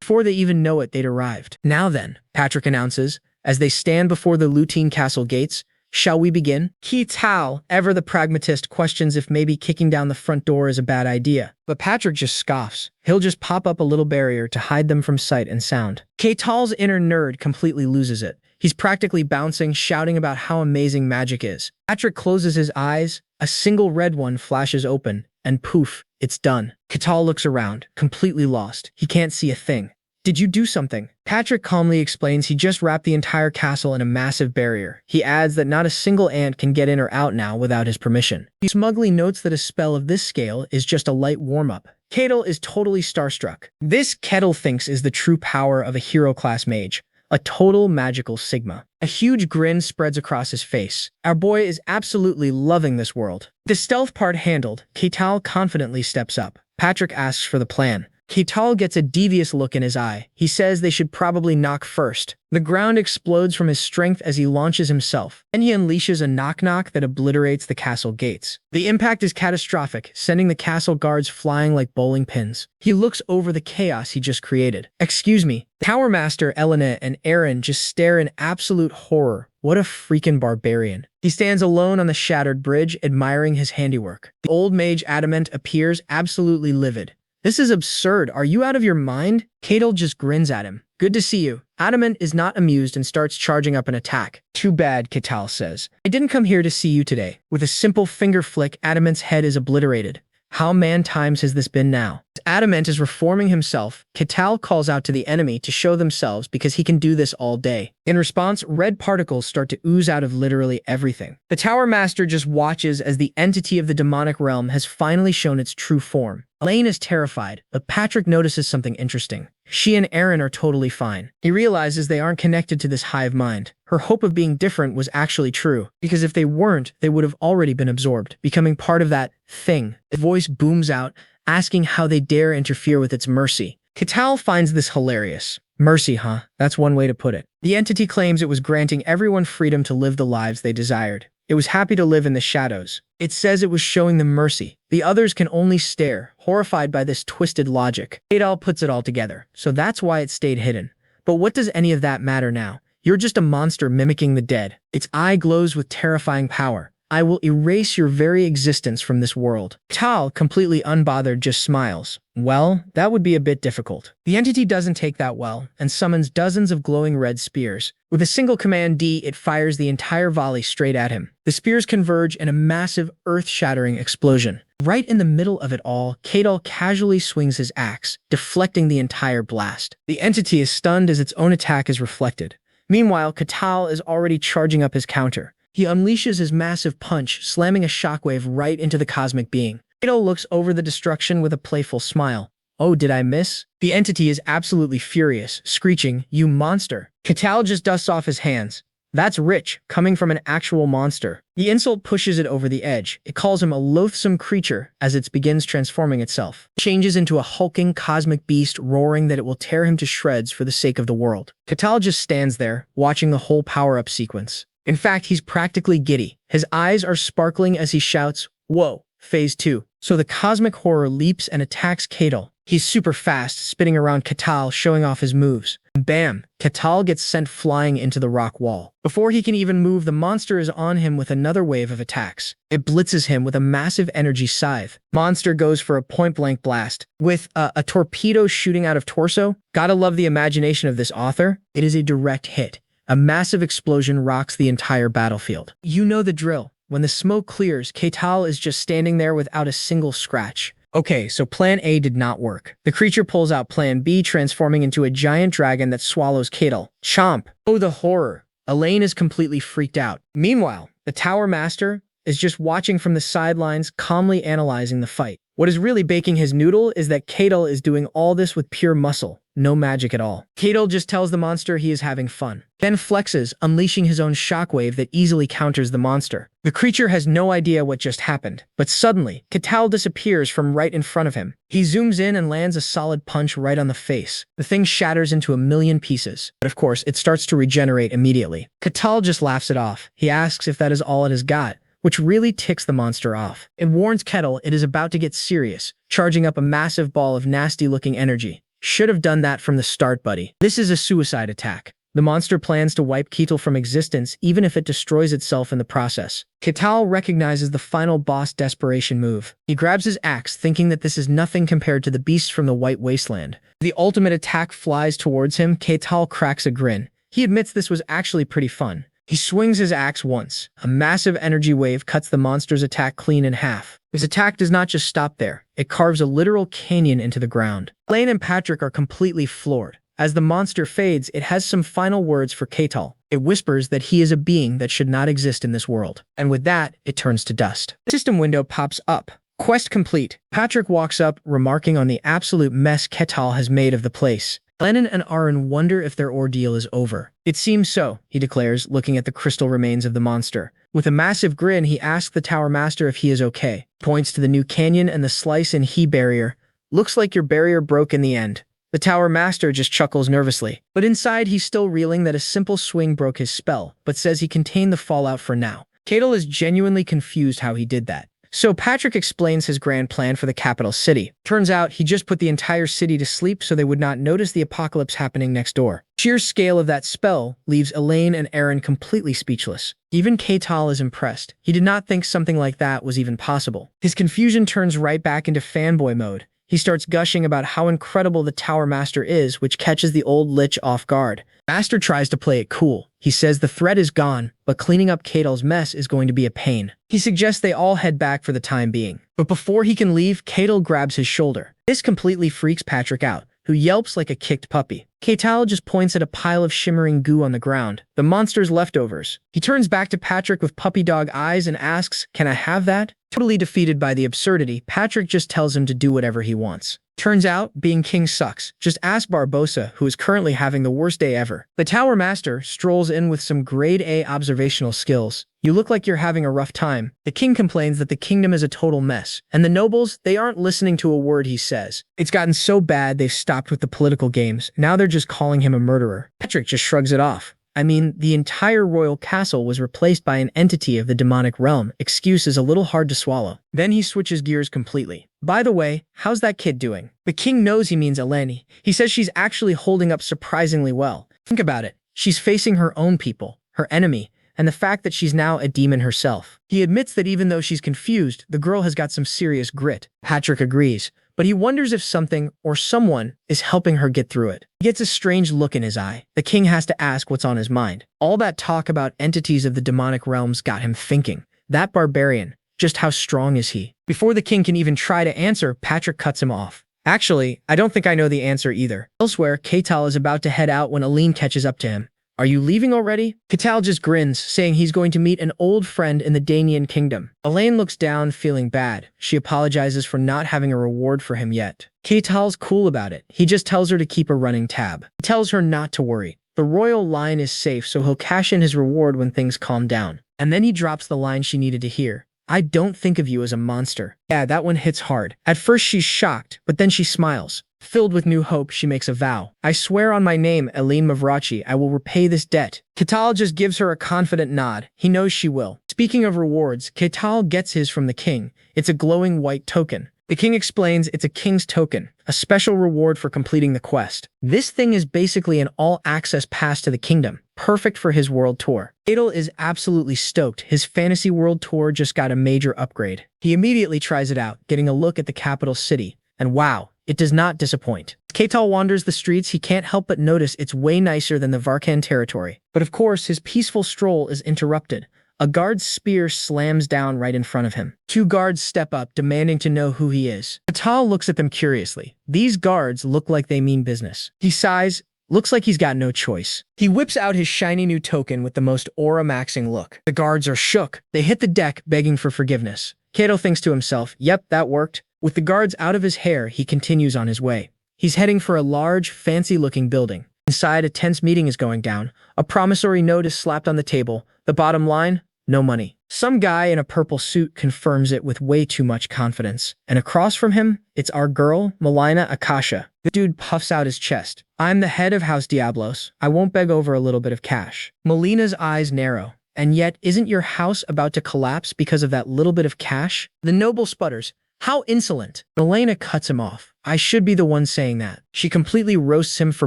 Before they even know it, they'd arrived. "Now then," Patrick announces, as they stand before the Lutine Castle gates, "shall we begin?" Ki Tao, ever the pragmatist, questions if maybe kicking down the front door is a bad idea. But Patrick just scoffs. He'll just pop up a little barrier to hide them from sight and sound. Katal's inner nerd completely loses it. He's practically bouncing, shouting about how amazing magic is. Patrick closes his eyes, a single red one flashes open, and poof, it's done. Katal looks around, completely lost. He can't see a thing. "Did you do something?" Patrick calmly explains he just wrapped the entire castle in a massive barrier. He adds that not a single ant can get in or out now without his permission. He smugly notes that a spell of this scale is just a light warm-up. Kettle is totally starstruck. This Kettle thinks is the true power of a hero-class mage. A total magical sigma. A huge grin spreads across his face. Our boy is absolutely loving this world. The stealth part handled, Ketal confidently steps up. Patrick asks for the plan. Ketal gets a devious look in his eye. He says they should probably knock first. The ground explodes from his strength as he launches himself, and he unleashes a knock-knock that obliterates the castle gates. The impact is catastrophic, sending the castle guards flying like bowling pins. He looks over the chaos he just created. Excuse me. Tower Master Elena and Aaron just stare in absolute horror. What a freaking barbarian. He stands alone on the shattered bridge, admiring his handiwork. The old mage Adamant appears absolutely livid. This is absurd. Are you out of your mind? Ketal just grins at him. Good to see you. Adamant is not amused and starts charging up an attack. Too bad, Ketal says. I didn't come here to see you today. With a simple finger flick, Adamant's head is obliterated. How man times has this been now? As Adamant is reforming himself, Ketal calls out to the enemy to show themselves because he can do this all day. In response, red particles start to ooze out of literally everything. The Tower Master just watches as the entity of the demonic realm has finally shown its true form. Elaine is terrified, but Patrick notices something interesting. She and Aaron are totally fine. He realizes they aren't connected to this hive mind. Her hope of being different was actually true, because if they weren't, they would have already been absorbed, becoming part of that thing. A voice booms out, asking how they dare interfere with its mercy. Ketal finds this hilarious. Mercy, huh? That's one way to put it. The entity claims it was granting everyone freedom to live the lives they desired. It was happy to live in the shadows. It says it was showing them mercy. The others can only stare, horrified by this twisted logic. Ketal puts it all together, so that's why it stayed hidden. But what does any of that matter now? You're just a monster mimicking the dead. Its eye glows with terrifying power. I will erase your very existence from this world. Ketal, completely unbothered, just smiles. Well, that would be a bit difficult. The entity doesn't take that well, and summons dozens of glowing red spears. With a single command D, it fires the entire volley straight at him. The spears converge in a massive, earth-shattering explosion. Right in the middle of it all, Ketal casually swings his axe, deflecting the entire blast. The entity is stunned as its own attack is reflected. Meanwhile, Ketal is already charging up his counter. He unleashes his massive punch, slamming a shockwave right into the cosmic being. Ketal looks over the destruction with a playful smile. Oh, did I miss? The entity is absolutely furious, screeching, "You monster!" Ketal just dusts off his hands. That's rich, coming from an actual monster. The insult pushes it over the edge. It calls him a loathsome creature as it begins transforming itself. It changes into a hulking cosmic beast, roaring that it will tear him to shreds for the sake of the world. Ketal just stands there, watching the whole power-up sequence. In fact, he's practically giddy. His eyes are sparkling as he shouts, "Whoa, phase 2. So the cosmic horror leaps and attacks Ketal. He's super fast, spinning around Ketal, showing off his moves. Bam! Ketal gets sent flying into the rock wall. Before he can even move, the monster is on him with another wave of attacks. It blitzes him with a massive energy scythe. Monster goes for a point-blank blast, with a torpedo shooting out of torso. Gotta love the imagination of this author. It is a direct hit. A massive explosion rocks the entire battlefield. You know the drill. When the smoke clears, Ketal is just standing there without a single scratch. Okay, so plan A did not work. The creature pulls out plan B, transforming into a giant dragon that swallows Ketal. Chomp! Oh, the horror. Elaine is completely freaked out. Meanwhile, the Tower Master is just watching from the sidelines, calmly analyzing the fight. What is really baking his noodle is that Ketal is doing all this with pure muscle. No magic at all. Ketal just tells the monster he is having fun, then flexes, unleashing his own shockwave that easily counters the monster. The creature has no idea what just happened, but suddenly, Ketal disappears from right in front of him. He zooms in and lands a solid punch right on the face. The thing shatters into a million pieces, but of course, it starts to regenerate immediately. Ketal just laughs it off. He asks if that is all it has got, which really ticks the monster off. It warns Ketal it is about to get serious, charging up a massive ball of nasty-looking energy. Should have done that from the start, buddy. This is a suicide attack. The monster plans to wipe Ketal from existence, even if it destroys itself in the process. Ketal recognizes the final boss desperation move. He grabs his axe, thinking that this is nothing compared to the beasts from the White Wasteland. The ultimate attack flies towards him. Ketal cracks a grin. He admits this was actually pretty fun. He swings his axe once. A massive energy wave cuts the monster's attack clean in half. His attack does not just stop there. It carves a literal canyon into the ground. Elaine and Patrick are completely floored. As the monster fades, it has some final words for Ketal. It whispers that he is a being that should not exist in this world. And with that, it turns to dust. The system window pops up. Quest complete. Patrick walks up, remarking on the absolute mess Ketal has made of the place. Lennon and Aaron wonder if their ordeal is over. It seems so, he declares, looking at the crystal remains of the monster. With a massive grin, he asks the Tower Master if he is okay. Points to the new canyon and the slice-in-he barrier. Looks like your barrier broke in the end. The Tower Master just chuckles nervously, but inside he's still reeling that a simple swing broke his spell, but says he contained the fallout for now. Cadel is genuinely confused how he did that. So Patrick explains his grand plan for the capital city. Turns out he just put the entire city to sleep so they would not notice the apocalypse happening next door. Sheer scale of that spell leaves Elaine and Aaron completely speechless. Even Keital is impressed. He did not think something like that was even possible. His confusion turns right back into fanboy mode. He starts gushing about how incredible the Tower Master is, which catches the old lich off guard. Master tries to play it cool. He says the threat is gone, but cleaning up Keital's mess is going to be a pain. He suggests they all head back for the time being. But before he can leave, Keital grabs his shoulder. This completely freaks Patrick out, who yelps like a kicked puppy. Keital just points at a pile of shimmering goo on the ground, the monster's leftovers. He turns back to Patrick with puppy dog eyes and asks, "Can I have that?" Totally defeated by the absurdity, Patrick just tells him to do whatever he wants. Turns out, being king sucks. Just ask Barbosa, who is currently having the worst day ever. The Tower Master strolls in with some grade A observational skills. "You look like you're having a rough time." The king complains that the kingdom is a total mess, and the nobles, they aren't listening to a word he says. It's gotten so bad they've stopped with the political games. Now they're just calling him a murderer. Patrick just shrugs it off. I mean, the entire royal castle was replaced by an entity of the demonic realm. Excuse is a little hard to swallow. Then he switches gears completely. "By the way, how's that kid doing?" The king knows he means Eleni. He says she's actually holding up surprisingly well. Think about it. She's facing her own people, her enemy, and the fact that she's now a demon herself. He admits that even though she's confused, the girl has got some serious grit. Patrick agrees, but he wonders if something or someone is helping her get through it. He gets a strange look in his eye. The king has to ask what's on his mind. All that talk about entities of the demonic realms got him thinking. That barbarian, just how strong is he? Before the king can even try to answer, Patrick cuts him off. "Actually, I don't think I know the answer either." Elsewhere, Keital is about to head out when Aline catches up to him. "Are you leaving already?" Keital just grins, saying he's going to meet an old friend in the Danian kingdom. Elaine looks down, feeling bad. She apologizes for not having a reward for him yet. Keital's cool about it. He just tells her to keep a running tab. He tells her not to worry. The royal line is safe, so he'll cash in his reward when things calm down. And then he drops the line she needed to hear. "I don't think of you as a monster." Yeah, that one hits hard. At first she's shocked, but then she smiles. Filled with new hope, she makes a vow. "I swear on my name, Aline Mavrachi, I will repay this debt." Keital just gives her a confident nod. He knows she will. Speaking of rewards, Keital gets his from the king. It's a glowing white token. The king explains it's a king's token, a special reward for completing the quest. This thing is basically an all-access pass to the kingdom, perfect for his world tour. Adel is absolutely stoked. His fantasy world tour just got a major upgrade. He immediately tries it out, getting a look at the capital city. And wow, it does not disappoint. As Keital wanders the streets, he can't help but notice it's way nicer than the Varkan territory. But of course, his peaceful stroll is interrupted. A guard's spear slams down right in front of him. Two guards step up, demanding to know who he is. Keital looks at them curiously. These guards look like they mean business. He sighs. Looks like he's got no choice. He whips out his shiny new token with the most aura-maxing look. The guards are shook. They hit the deck, begging for forgiveness. Keital thinks to himself, yep, that worked. With the guards out of his hair, he continues on his way. He's heading for a large, fancy-looking building. Inside, a tense meeting is going down. A promissory note is slapped on the table. The bottom line? No money. Some guy in a purple suit confirms it with way too much confidence. And across from him, it's our girl, Melina Akasha. The dude puffs out his chest. "I'm the head of House Diablos. I won't beg over a little bit of cash." Melina's eyes narrow. "And yet, isn't your house about to collapse because of that little bit of cash?" The noble sputters. "How insolent." Melina cuts him off. "I should be the one saying that." She completely roasts him for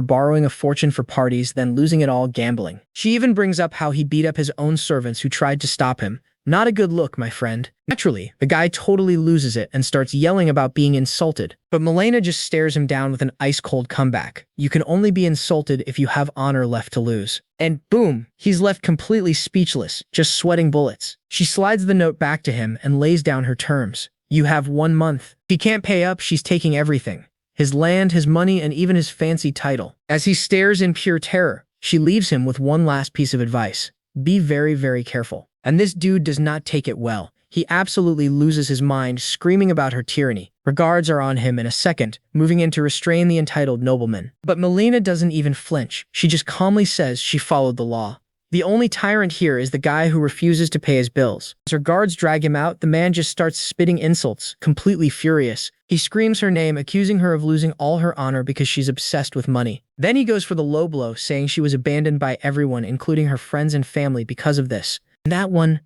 borrowing a fortune for parties, then losing it all gambling. She even brings up how he beat up his own servants who tried to stop him. Not a good look, my friend. Naturally, the guy totally loses it and starts yelling about being insulted. But Melina just stares him down with an ice-cold comeback. You can only be insulted if you have honor left to lose. And boom, he's left completely speechless, just sweating bullets. She slides the note back to him and lays down her terms. "You have 1 month. If he can't pay up, she's taking everything. His land, his money, and even his fancy title." As he stares in pure terror, she leaves him with one last piece of advice. Be very, very careful. And this dude does not take it well. He absolutely loses his mind, screaming about her tyranny. Regards are on him in a second, moving in to restrain the entitled nobleman. But Melina doesn't even flinch. She just calmly says she followed the law. The only tyrant here is the guy who refuses to pay his bills. As her guards drag him out, the man just starts spitting insults, completely furious. He screams her name, accusing her of losing all her honor because she's obsessed with money. Then he goes for the low blow, saying she was abandoned by everyone, including her friends and family, because of this. That one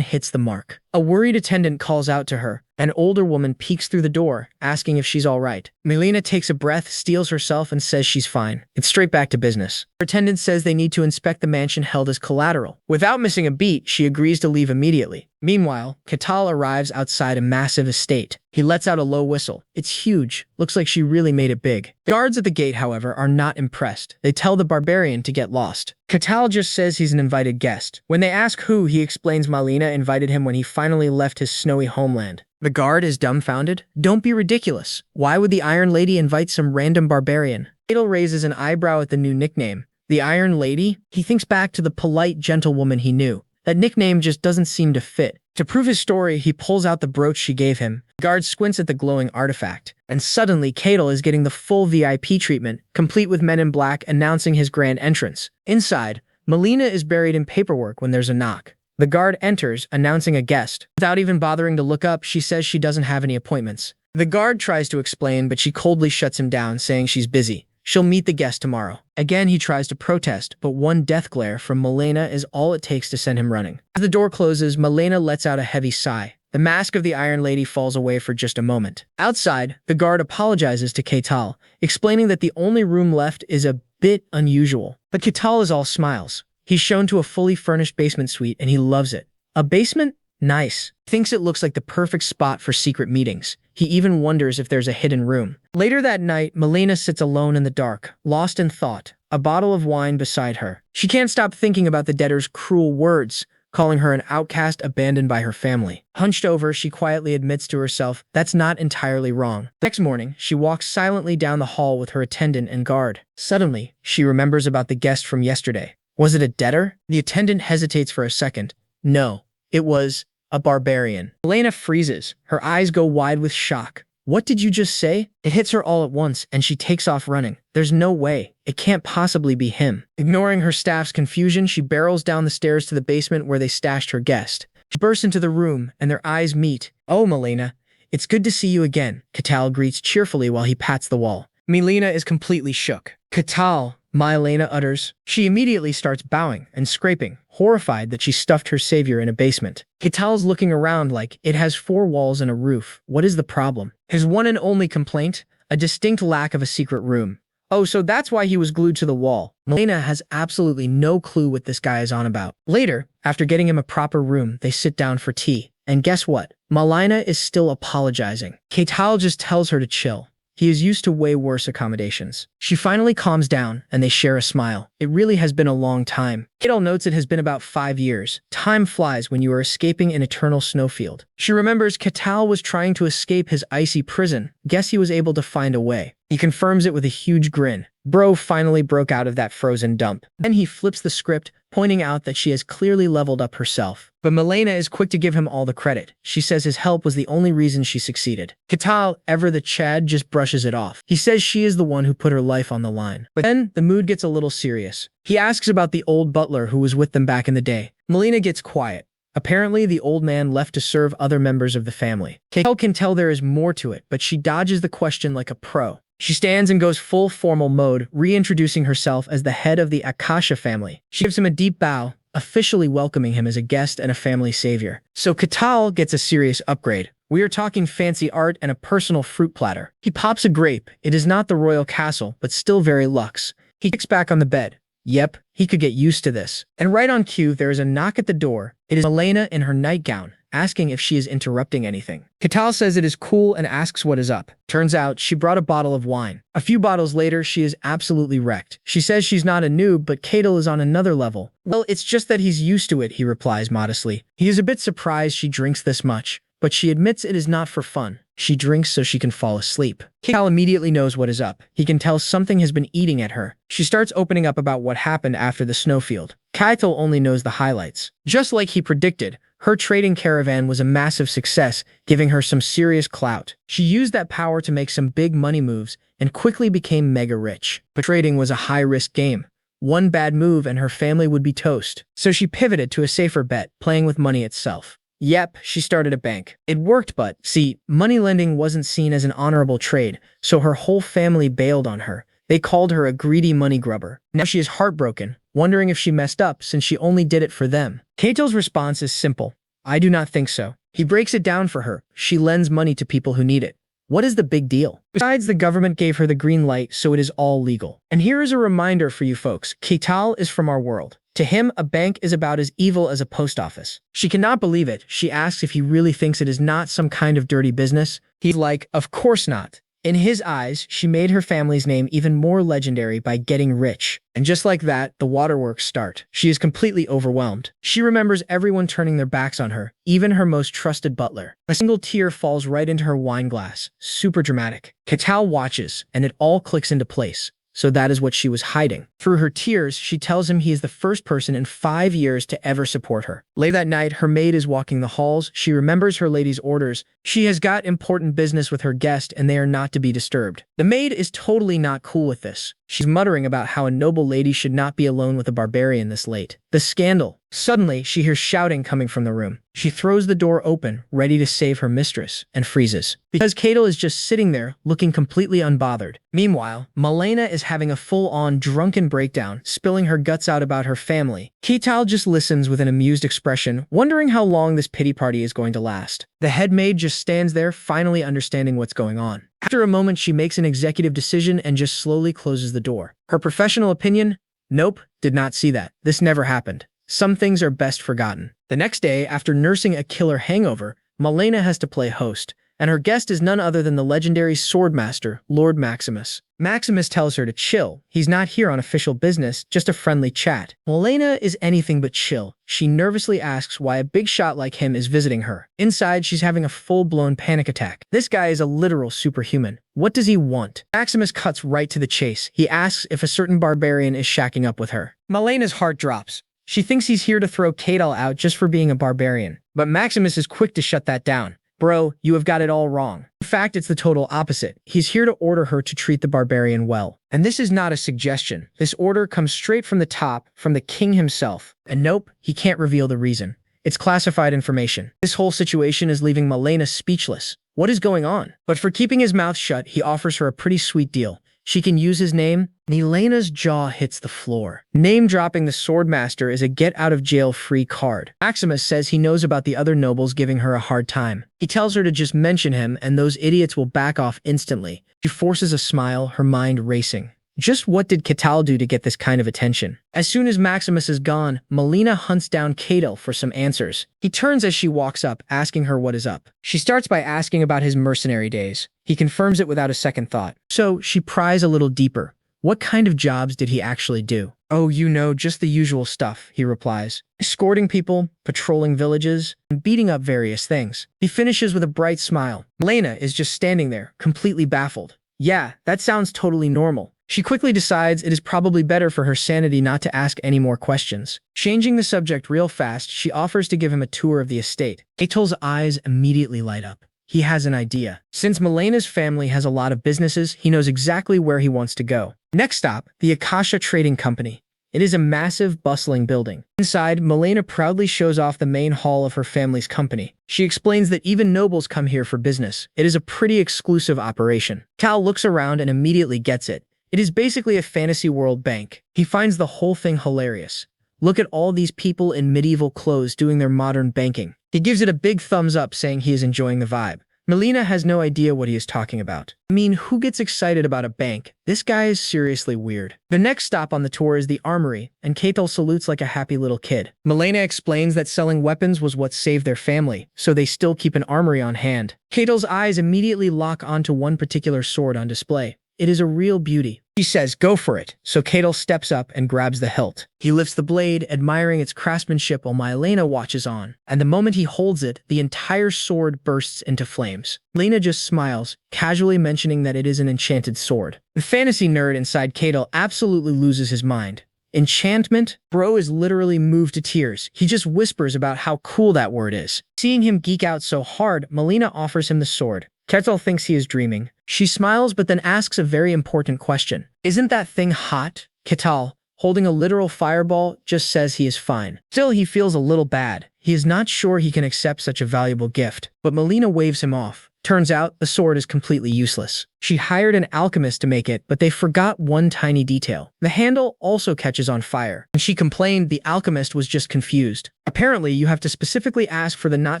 hits the mark. A worried attendant calls out to her. An older woman peeks through the door, asking if she's all right. Melina takes a breath, steels herself, and says she's fine. It's straight back to business. Her attendant says they need to inspect the mansion held as collateral. Without missing a beat, she agrees to leave immediately. Meanwhile, Katal arrives outside a massive estate. He lets out a low whistle. It's huge. Looks like she really made it big. The guards at the gate, however, are not impressed. They tell the barbarian to get lost. Katal just says he's an invited guest. When they ask who, he explains Melina invited him when he finally left his snowy homeland. The guard is dumbfounded. Don't be ridiculous. Why would the Iron Lady invite some random barbarian? Adel raises an eyebrow at the new nickname. The Iron Lady? He thinks back to the polite gentlewoman he knew. That nickname just doesn't seem to fit. To prove his story, he pulls out the brooch she gave him. The guard squints at the glowing artifact. And suddenly, Cadel is getting the full VIP treatment, complete with men in black announcing his grand entrance. Inside, Melina is buried in paperwork when there's a knock. The guard enters, announcing a guest. Without even bothering to look up, she says she doesn't have any appointments. The guard tries to explain, but she coldly shuts him down, saying she's busy. She'll meet the guest tomorrow. Again, he tries to protest, but one death glare from Melina is all it takes to send him running. As the door closes, Melina lets out a heavy sigh. The mask of the Iron Lady falls away for just a moment. Outside, the guard apologizes to Katal, explaining that the only room left is a bit unusual. But Katal is all smiles. He's shown to a fully furnished basement suite, and he loves it. A basement? Nice. Thinks it looks like the perfect spot for secret meetings. He even wonders if there's a hidden room. Later that night, Melina sits alone in the dark, lost in thought, a bottle of wine beside her. She can't stop thinking about the debtor's cruel words, calling her an outcast abandoned by her family. Hunched over, she quietly admits to herself that's not entirely wrong. The next morning, she walks silently down the hall with her attendant and guard. Suddenly, she remembers about the guest from yesterday. Was it a debtor? The attendant hesitates for a second. No, it was a barbarian. Elena freezes. Her eyes go wide with shock. What did you just say? It hits her all at once, and she takes off running. There's no way. It can't possibly be him. Ignoring her staff's confusion, she barrels down the stairs to the basement where they stashed her guest. She bursts into the room, and their eyes meet. Oh, Melina, it's good to see you again, Katal greets cheerfully while he pats the wall. Melina is completely shook. Katal, Elena utters. She immediately starts bowing and scraping, horrified that she stuffed her savior in a basement. Katal's looking around like it has 4 walls and a roof. What is the problem? His one and only complaint? A distinct lack of a secret room. Oh, so that's why he was glued to the wall. Melina has absolutely no clue what this guy is on about. Later, after getting him a proper room, they sit down for tea. And guess what? Melina is still apologizing. Katal just tells her to chill. He is used to way worse accommodations. She finally calms down, and they share a smile. It really has been a long time. Katal notes it has been about 5 years. Time flies when you are escaping an eternal snowfield. She remembers Katal was trying to escape his icy prison. Guess he was able to find a way. He confirms it with a huge grin. Bro finally broke out of that frozen dump. Then he flips the script, pointing out that she has clearly leveled up herself. But Melina is quick to give him all the credit. She says his help was the only reason she succeeded. Katal, ever the Chad, just brushes it off. He says she is the one who put her life on the line. But then, the mood gets a little serious. He asks about the old butler who was with them back in the day. Melina gets quiet. Apparently, the old man left to serve other members of the family. Katal can tell there is more to it, but she dodges the question like a pro. She stands and goes full formal mode, reintroducing herself as the head of the Akasha family. She gives him a deep bow, officially welcoming him as a guest and a family savior. So Katal gets a serious upgrade. We are talking fancy art and a personal fruit platter. He pops a grape. It is not the royal castle, but still very luxe. He kicks back on the bed. Yep, he could get used to this. And right on cue, there is a knock at the door. It is Elena in her nightgown, asking if she is interrupting anything. Katal says it is cool and asks what is up. Turns out, she brought a bottle of wine. A few bottles later, she is absolutely wrecked. She says she's not a noob, but Katal is on another level. Well, it's just that he's used to it, he replies modestly. He is a bit surprised she drinks this much, but she admits it is not for fun. She drinks so she can fall asleep. Katal immediately knows what is up. He can tell something has been eating at her. She starts opening up about what happened after the snowfield. Katal only knows the highlights. Just like he predicted, her trading caravan was a massive success, giving her some serious clout. She used that power to make some big money moves and quickly became mega rich. But trading was a high-risk game. One bad move and her family would be toast. So she pivoted to a safer bet, playing with money itself. Yep, she started a bank. It worked, but see, money lending wasn't seen as an honorable trade, so her whole family bailed on her. They called her a greedy money grubber. Now she is heartbroken, wondering if she messed up since she only did it for them. Kato's response is simple. I do not think so. He breaks it down for her. She lends money to people who need it. What is the big deal? Besides, the government gave her the green light, so it is all legal. And here is a reminder for you folks. Ketal is from our world. To him, a bank is about as evil as a post office. She cannot believe it. She asks if he really thinks it is not some kind of dirty business. He's like, of course not. In his eyes, she made her family's name even more legendary by getting rich. And just like that, the waterworks start. She is completely overwhelmed. She remembers everyone turning their backs on her, even her most trusted butler. A single tear falls right into her wine glass. Super dramatic. Ketal watches, and it all clicks into place. So that is what she was hiding. Through her tears, she tells him he is the first person in 5 years to ever support her. Late that night, her maid is walking the halls. She remembers her lady's orders. She has got important business with her guest and they are not to be disturbed. The maid is totally not cool with this. She's muttering about how a noble lady should not be alone with a barbarian this late. The scandal. Suddenly, she hears shouting coming from the room. She throws the door open, ready to save her mistress, and freezes. Because Kato is just sitting there, looking completely unbothered. Meanwhile, Malena is having a full-on drunken breakdown, spilling her guts out about her family. Ketal just listens with an amused expression, wondering how long this pity party is going to last. The head maid just stands there, finally understanding what's going on. After a moment, she makes an executive decision and just slowly closes the door. Her professional opinion? Nope, did not see that. This never happened. Some things are best forgotten. The next day, after nursing a killer hangover, Malena has to play host, and her guest is none other than the legendary swordmaster, Lord Maximus. Maximus tells her to chill. He's not here on official business, just a friendly chat. Malena is anything but chill. She nervously asks why a big shot like him is visiting her. Inside, she's having a full-blown panic attack. This guy is a literal superhuman. What does he want? Maximus cuts right to the chase. He asks if a certain barbarian is shacking up with her. Malena's heart drops. She thinks he's here to throw Ketal out just for being a barbarian. But Maximus is quick to shut that down. Bro, you have got it all wrong. In fact, it's the total opposite. He's here to order her to treat the barbarian well. And this is not a suggestion. This order comes straight from the top, from the king himself. And nope, he can't reveal the reason. It's classified information. This whole situation is leaving Malena speechless. What is going on? But for keeping his mouth shut, he offers her a pretty sweet deal. She can use his name. Milena's jaw hits the floor. Name-dropping the swordmaster is a get-out-of-jail-free card. Maximus says he knows about the other nobles giving her a hard time. He tells her to just mention him, and those idiots will back off instantly. She forces a smile, her mind racing. Just what did Ketal do to get this kind of attention? As soon as Maximus is gone, Malena hunts down Ketal for some answers. He turns as she walks up, asking her what is up. She starts by asking about his mercenary days. He confirms it without a second thought. So she pries a little deeper. What kind of jobs did he actually do? Oh, you know, just the usual stuff, he replies. Escorting people, patrolling villages, and beating up various things. He finishes with a bright smile. Malena is just standing there, completely baffled. Yeah, that sounds totally normal. She quickly decides it is probably better for her sanity not to ask any more questions. Changing the subject real fast, she offers to give him a tour of the estate. Ketal's eyes immediately light up. He has an idea. Since Malena's family has a lot of businesses, he knows exactly where he wants to go. Next stop, the Akasha Trading Company. It is a massive, bustling building. Inside, Malena proudly shows off the main hall of her family's company. She explains that even nobles come here for business. It is a pretty exclusive operation. Cal looks around and immediately gets it. It is basically a fantasy world bank. He finds the whole thing hilarious. Look at all these people in medieval clothes doing their modern banking. He gives it a big thumbs up, saying he is enjoying the vibe. Malena has no idea what he is talking about. I mean, who gets excited about a bank? This guy is seriously weird. The next stop on the tour is the armory, and Ketal salutes like a happy little kid. Malena explains that selling weapons was what saved their family, so they still keep an armory on hand. Ketal's eyes immediately lock onto one particular sword on display. It is a real beauty. She says, go for it. So Ketal steps up and grabs the hilt. He lifts the blade, admiring its craftsmanship while Malena watches on. And the moment he holds it, the entire sword bursts into flames. Malena just smiles, casually mentioning that it is an enchanted sword. The fantasy nerd inside Ketal absolutely loses his mind. Enchantment? Bro is literally moved to tears. He just whispers about how cool that word is. Seeing him geek out so hard, Malena offers him the sword. Ketal thinks he is dreaming. She smiles but then asks a very important question. Isn't that thing hot? Ketal, holding a literal fireball, just says he is fine. Still, he feels a little bad. He is not sure he can accept such a valuable gift, but Melina waves him off. Turns out, the sword is completely useless. She hired an alchemist to make it, but they forgot one tiny detail. The handle also catches on fire, and she complained the alchemist was just confused. Apparently, you have to specifically ask for the not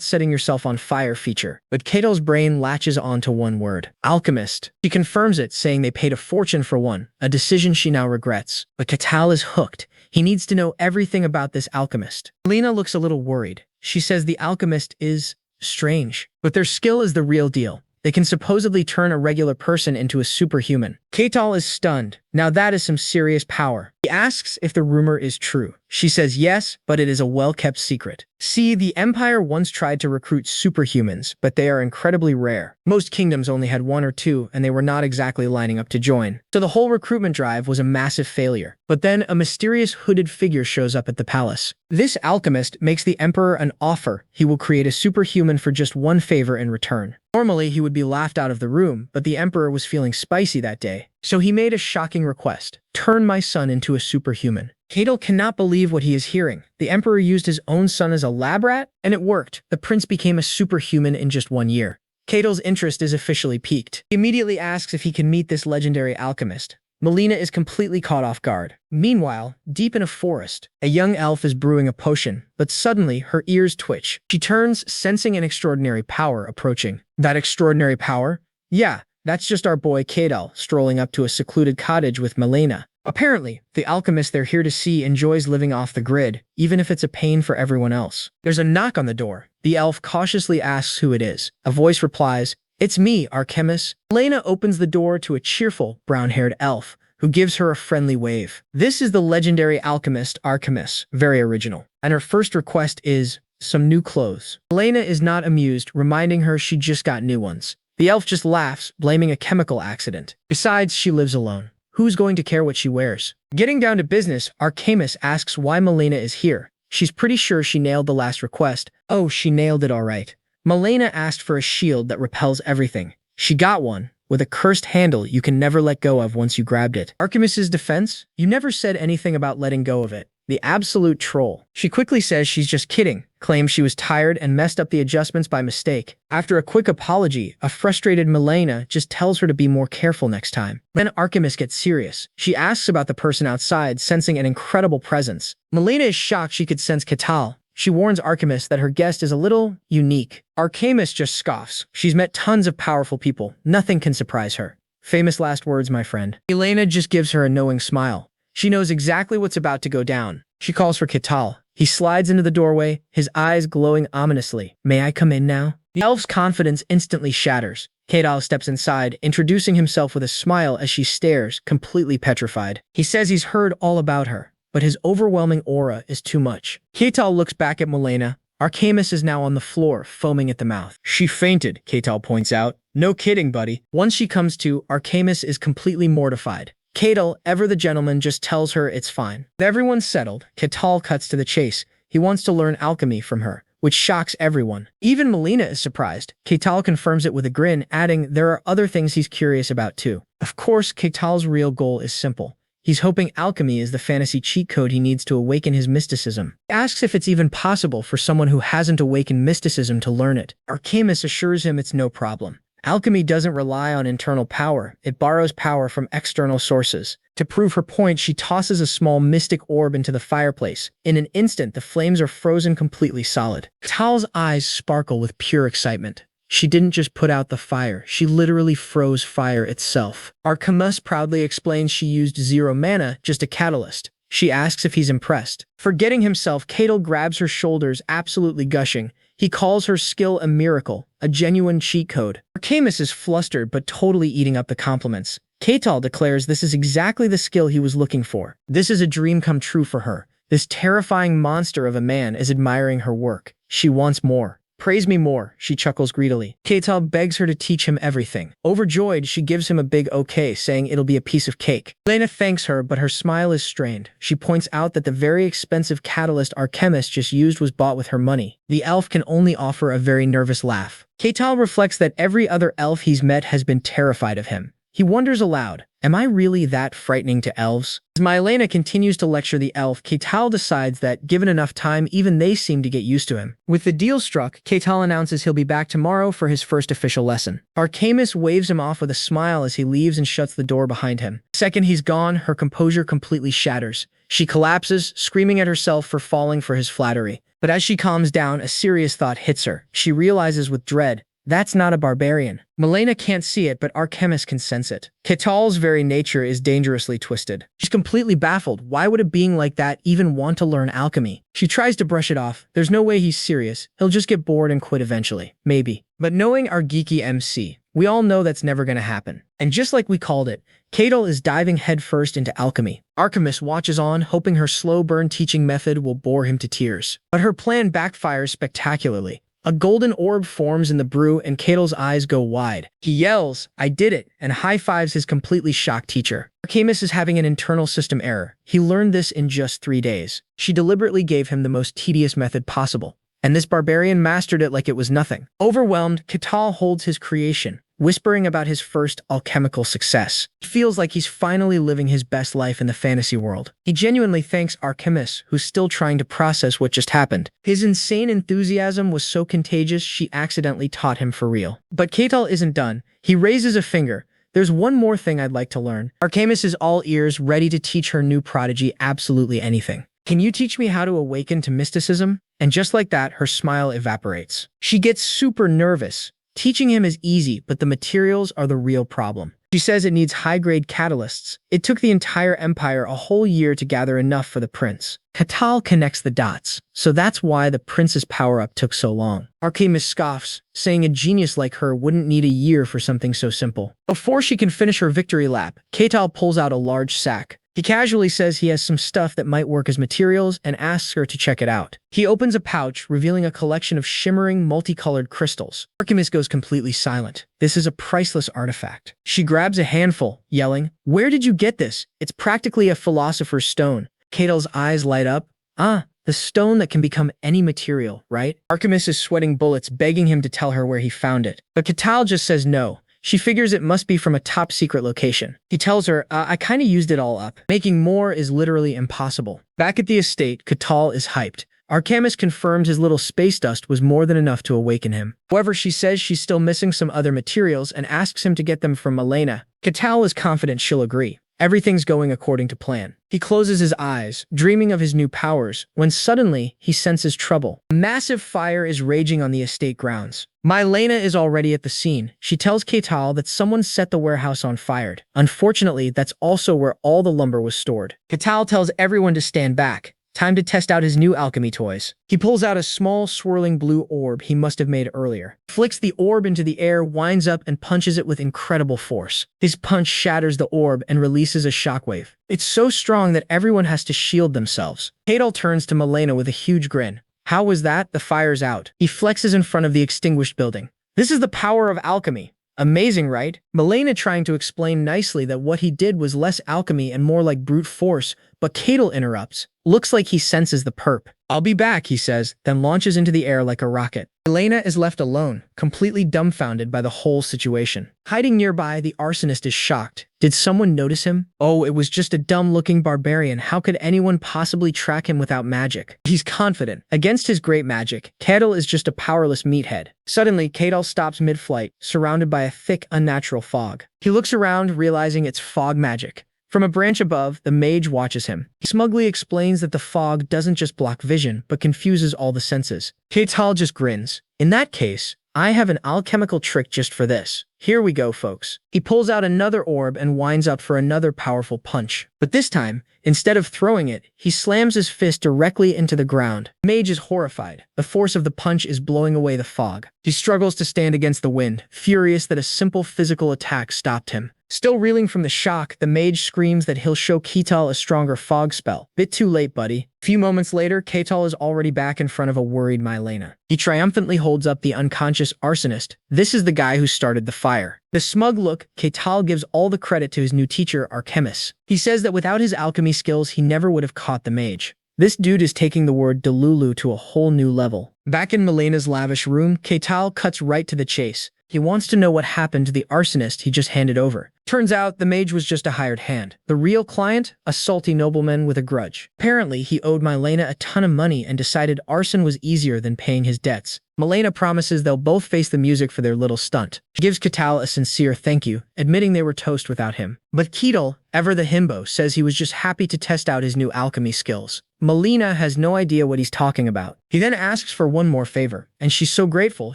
setting yourself on fire feature, but Kato's brain latches onto one word: alchemist. She confirms it, saying they paid a fortune for one, a decision she now regrets. But Katal is hooked. He needs to know everything about this alchemist. Melina looks a little worried. She says the alchemist is strange, but their skill is the real deal. They can supposedly turn a regular person into a superhuman. Katal is stunned. Now that is some serious power. He asks if the rumor is true. She says yes, but it is a well-kept secret. See, the Empire once tried to recruit superhumans, but they are incredibly rare. Most kingdoms only had one or two, and they were not exactly lining up to join. So the whole recruitment drive was a massive failure. But then a mysterious hooded figure shows up at the palace. This alchemist makes the Emperor an offer. He will create a superhuman for just one favor in return. Normally, he would be laughed out of the room, but the Emperor was feeling spicy that day. So he made a shocking request: turn my son into a superhuman. Kato cannot believe what he is hearing. The Emperor used his own son as a lab rat, and it worked. The prince became a superhuman in just 1 year. Kato's interest is officially piqued. He immediately asks if he can meet this legendary alchemist. Melina is completely caught off guard. Meanwhile, deep in a forest, a young elf is brewing a potion, but suddenly her ears twitch. She turns, sensing an extraordinary power approaching. That extraordinary power? Yeah, that's just our boy Kadal strolling up to a secluded cottage with Melina. Apparently, the alchemist they're here to see enjoys living off the grid, even if it's a pain for everyone else. There's a knock on the door. The elf cautiously asks who it is. A voice replies, "It's me, Archemis." Melina opens the door to a cheerful, brown-haired elf, who gives her a friendly wave. This is the legendary alchemist Archemis, very original. And her first request is some new clothes. Melina is not amused, reminding her she just got new ones. The elf just laughs, blaming a chemical accident. Besides, she lives alone. Who's going to care what she wears? Getting down to business, Archemis asks why Melina is here. She's pretty sure she nailed the last request. Oh, she nailed it all right. Melina asked for a shield that repels everything. She got one, with a cursed handle you can never let go of once you grabbed it. Archemis's defense? You never said anything about letting go of it. The absolute troll. She quickly says she's just kidding, claims she was tired and messed up the adjustments by mistake. After a quick apology, a frustrated Melina just tells her to be more careful next time. Then Archemis gets serious. She asks about the person outside, sensing an incredible presence. Melina is shocked she could sense Katal. She warns Archemis that her guest is a little unique. Archemis just scoffs. She's met tons of powerful people. Nothing can surprise her. Famous last words, my friend. Elena just gives her a knowing smile. She knows exactly what's about to go down. She calls for Katal. He slides into the doorway, his eyes glowing ominously. "May I come in now?" The elf's confidence instantly shatters. Katal steps inside, introducing himself with a smile as she stares, completely petrified. He says he's heard all about her, but his overwhelming aura is too much. Katal looks back at Melina. Archemis is now on the floor, foaming at the mouth. "She fainted," Katal points out. "No kidding, buddy." Once she comes to, Archemis is completely mortified. Katal, ever the gentleman, just tells her it's fine. With everyone settled, Katal cuts to the chase. He wants to learn alchemy from her, which shocks everyone. Even Melina is surprised. Katal confirms it with a grin, adding there are other things he's curious about too. Of course, Katal's real goal is simple. He's hoping alchemy is the fantasy cheat code he needs to awaken his mysticism. He asks if it's even possible for someone who hasn't awakened mysticism to learn it. Archemis assures him it's no problem. Alchemy doesn't rely on internal power, it borrows power from external sources. To prove her point, she tosses a small mystic orb into the fireplace. In an instant, the flames are frozen completely solid. Tal's eyes sparkle with pure excitement. She didn't just put out the fire, she literally froze fire itself. Archemis proudly explains she used 0 mana, just a catalyst. She asks if he's impressed. Forgetting himself, Katal grabs her shoulders, absolutely gushing. He calls her skill a miracle, a genuine cheat code. Archemis is flustered but totally eating up the compliments. Katal declares this is exactly the skill he was looking for. This is a dream come true for her. This terrifying monster of a man is admiring her work. She wants more. "Praise me more," she chuckles greedily. Katal begs her to teach him everything. Overjoyed, she gives him a big okay, saying it'll be a piece of cake. Elena thanks her, but her smile is strained. She points out that the very expensive catalyst Archemis just used was bought with her money. The elf can only offer a very nervous laugh. Katal reflects that every other elf he's met has been terrified of him. He wonders aloud, am I really that frightening to elves? As Mylena continues to lecture the elf, Ketal decides that, given enough time, even they seem to get used to him. With the deal struck, Ketal announces he'll be back tomorrow for his first official lesson. Arcamus waves him off with a smile as he leaves and shuts the door behind him. The second he's gone, her composure completely shatters. She collapses, screaming at herself for falling for his flattery. But as she calms down, a serious thought hits her. She realizes with dread, that's not a barbarian. Mylena can't see it, but Arcamus can sense it. Ketal's very nature is dangerously twisted. She's completely baffled. Why would a being like that even want to learn alchemy? She tries to brush it off. There's no way he's serious. He'll just get bored and quit eventually. Maybe. But knowing our geeky MC, we all know that's never gonna happen. And just like we called it, Ketal is diving headfirst into alchemy. Arcamus watches on, hoping her slow burn teaching method will bore him to tears. But her plan backfires spectacularly. A golden orb forms in the brew and Ketal's eyes go wide. He yells, I did it, and high-fives his completely shocked teacher. Arcamus is having an internal system error. He learned this in just 3 days. She deliberately gave him the most tedious method possible, and this barbarian mastered it like it was nothing. Overwhelmed, Ketal holds his creation, whispering about his first alchemical success. It feels like he's finally living his best life in the fantasy world. He genuinely thanks Arcamus, who's still trying to process what just happened. His insane enthusiasm was so contagious, she accidentally taught him for real. But Ketal isn't done. He raises a finger. There's one more thing I'd like to learn. Arcamus is all ears, ready to teach her new prodigy absolutely anything. Can you teach me how to awaken to mysticism? And just like that, her smile evaporates. She gets super nervous. Teaching him is easy, but the materials are the real problem. She says it needs high-grade catalysts. It took the entire empire a whole year to gather enough for the prince. Ketal connects the dots, so that's why the prince's power-up took so long. Arcamus scoffs, saying a genius like her wouldn't need a year for something so simple. Before she can finish her victory lap, Ketal pulls out a large sack. He casually says he has some stuff that might work as materials and asks her to check it out. He opens a pouch, revealing a collection of shimmering, multicolored crystals. Arcamus goes completely silent. This is a priceless artifact. She grabs a handful, yelling, "Where did you get this? It's practically a philosopher's stone." Ketal's eyes light up. Ah, the stone that can become any material, right? Arcamus is sweating bullets, begging him to tell her where he found it. But Ketal just says no. She figures it must be from a top-secret location. He tells her, I kinda used it all up. Making more is literally impossible. Back at the estate, Ketal is hyped. Arcamus confirms his little space dust was more than enough to awaken him. However, she says she's still missing some other materials and asks him to get them from Mylena. Ketal is confident she'll agree. Everything's going according to plan. He closes his eyes, dreaming of his new powers, when suddenly he senses trouble. A massive fire is raging on the estate grounds. Mylena is already at the scene. She tells Ketal that someone set the warehouse on fire. Unfortunately, that's also where all the lumber was stored. Ketal tells everyone to stand back. Time to test out his new alchemy toys. He pulls out a small, swirling blue orb he must have made earlier. Flicks the orb into the air, winds up, and punches it with incredible force. His punch shatters the orb and releases a shockwave. It's so strong that everyone has to shield themselves. Ketal turns to Mylena with a huge grin. How was that? The fire's out. He flexes in front of the extinguished building. This is the power of alchemy. Amazing, right? Mylena trying to explain nicely that what he did was less alchemy and more like brute force, but Ketal interrupts. Looks like he senses the perp. I'll be back, he says, then launches into the air like a rocket. Mylena is left alone, completely dumbfounded by the whole situation. Hiding nearby, the arsonist is shocked. Did someone notice him? Oh, it was just a dumb-looking barbarian. How could anyone possibly track him without magic? He's confident. Against his great magic, Ketal is just a powerless meathead. Suddenly, Ketal stops mid-flight, surrounded by a thick, unnatural fog. He looks around, realizing it's fog magic. From a branch above, the mage watches him. He smugly explains that the fog doesn't just block vision, but confuses all the senses. Ketal just grins. In that case, I have an alchemical trick just for this. Here we go, folks. He pulls out another orb and winds up for another powerful punch. But this time, instead of throwing it, he slams his fist directly into the ground. The mage is horrified. The force of the punch is blowing away the fog. He struggles to stand against the wind, furious that a simple physical attack stopped him. Still reeling from the shock, the mage screams that he'll show Ketal a stronger fog spell. Bit too late, buddy. A few moments later, Ketal is already back in front of a worried Mylena. He triumphantly holds up the unconscious arsonist. This is the guy who started the fire. The smug look, Ketal gives all the credit to his new teacher, Arcamus. He says that without his alchemy skills, he never would have caught the mage. This dude is taking the word Delulu to a whole new level. Back in Mylena's lavish room, Ketal cuts right to the chase. He wants to know what happened to the arsonist he just handed over. Turns out the mage was just a hired hand. The real client, a salty nobleman with a grudge. Apparently, he owed Milena a ton of money and decided arson was easier than paying his debts. Milena promises they'll both face the music for their little stunt. She gives Katal a sincere thank you, admitting they were toast without him. But Ketel, ever the himbo, says he was just happy to test out his new alchemy skills. Milena has no idea what he's talking about. He then asks for one more favor, and she's so grateful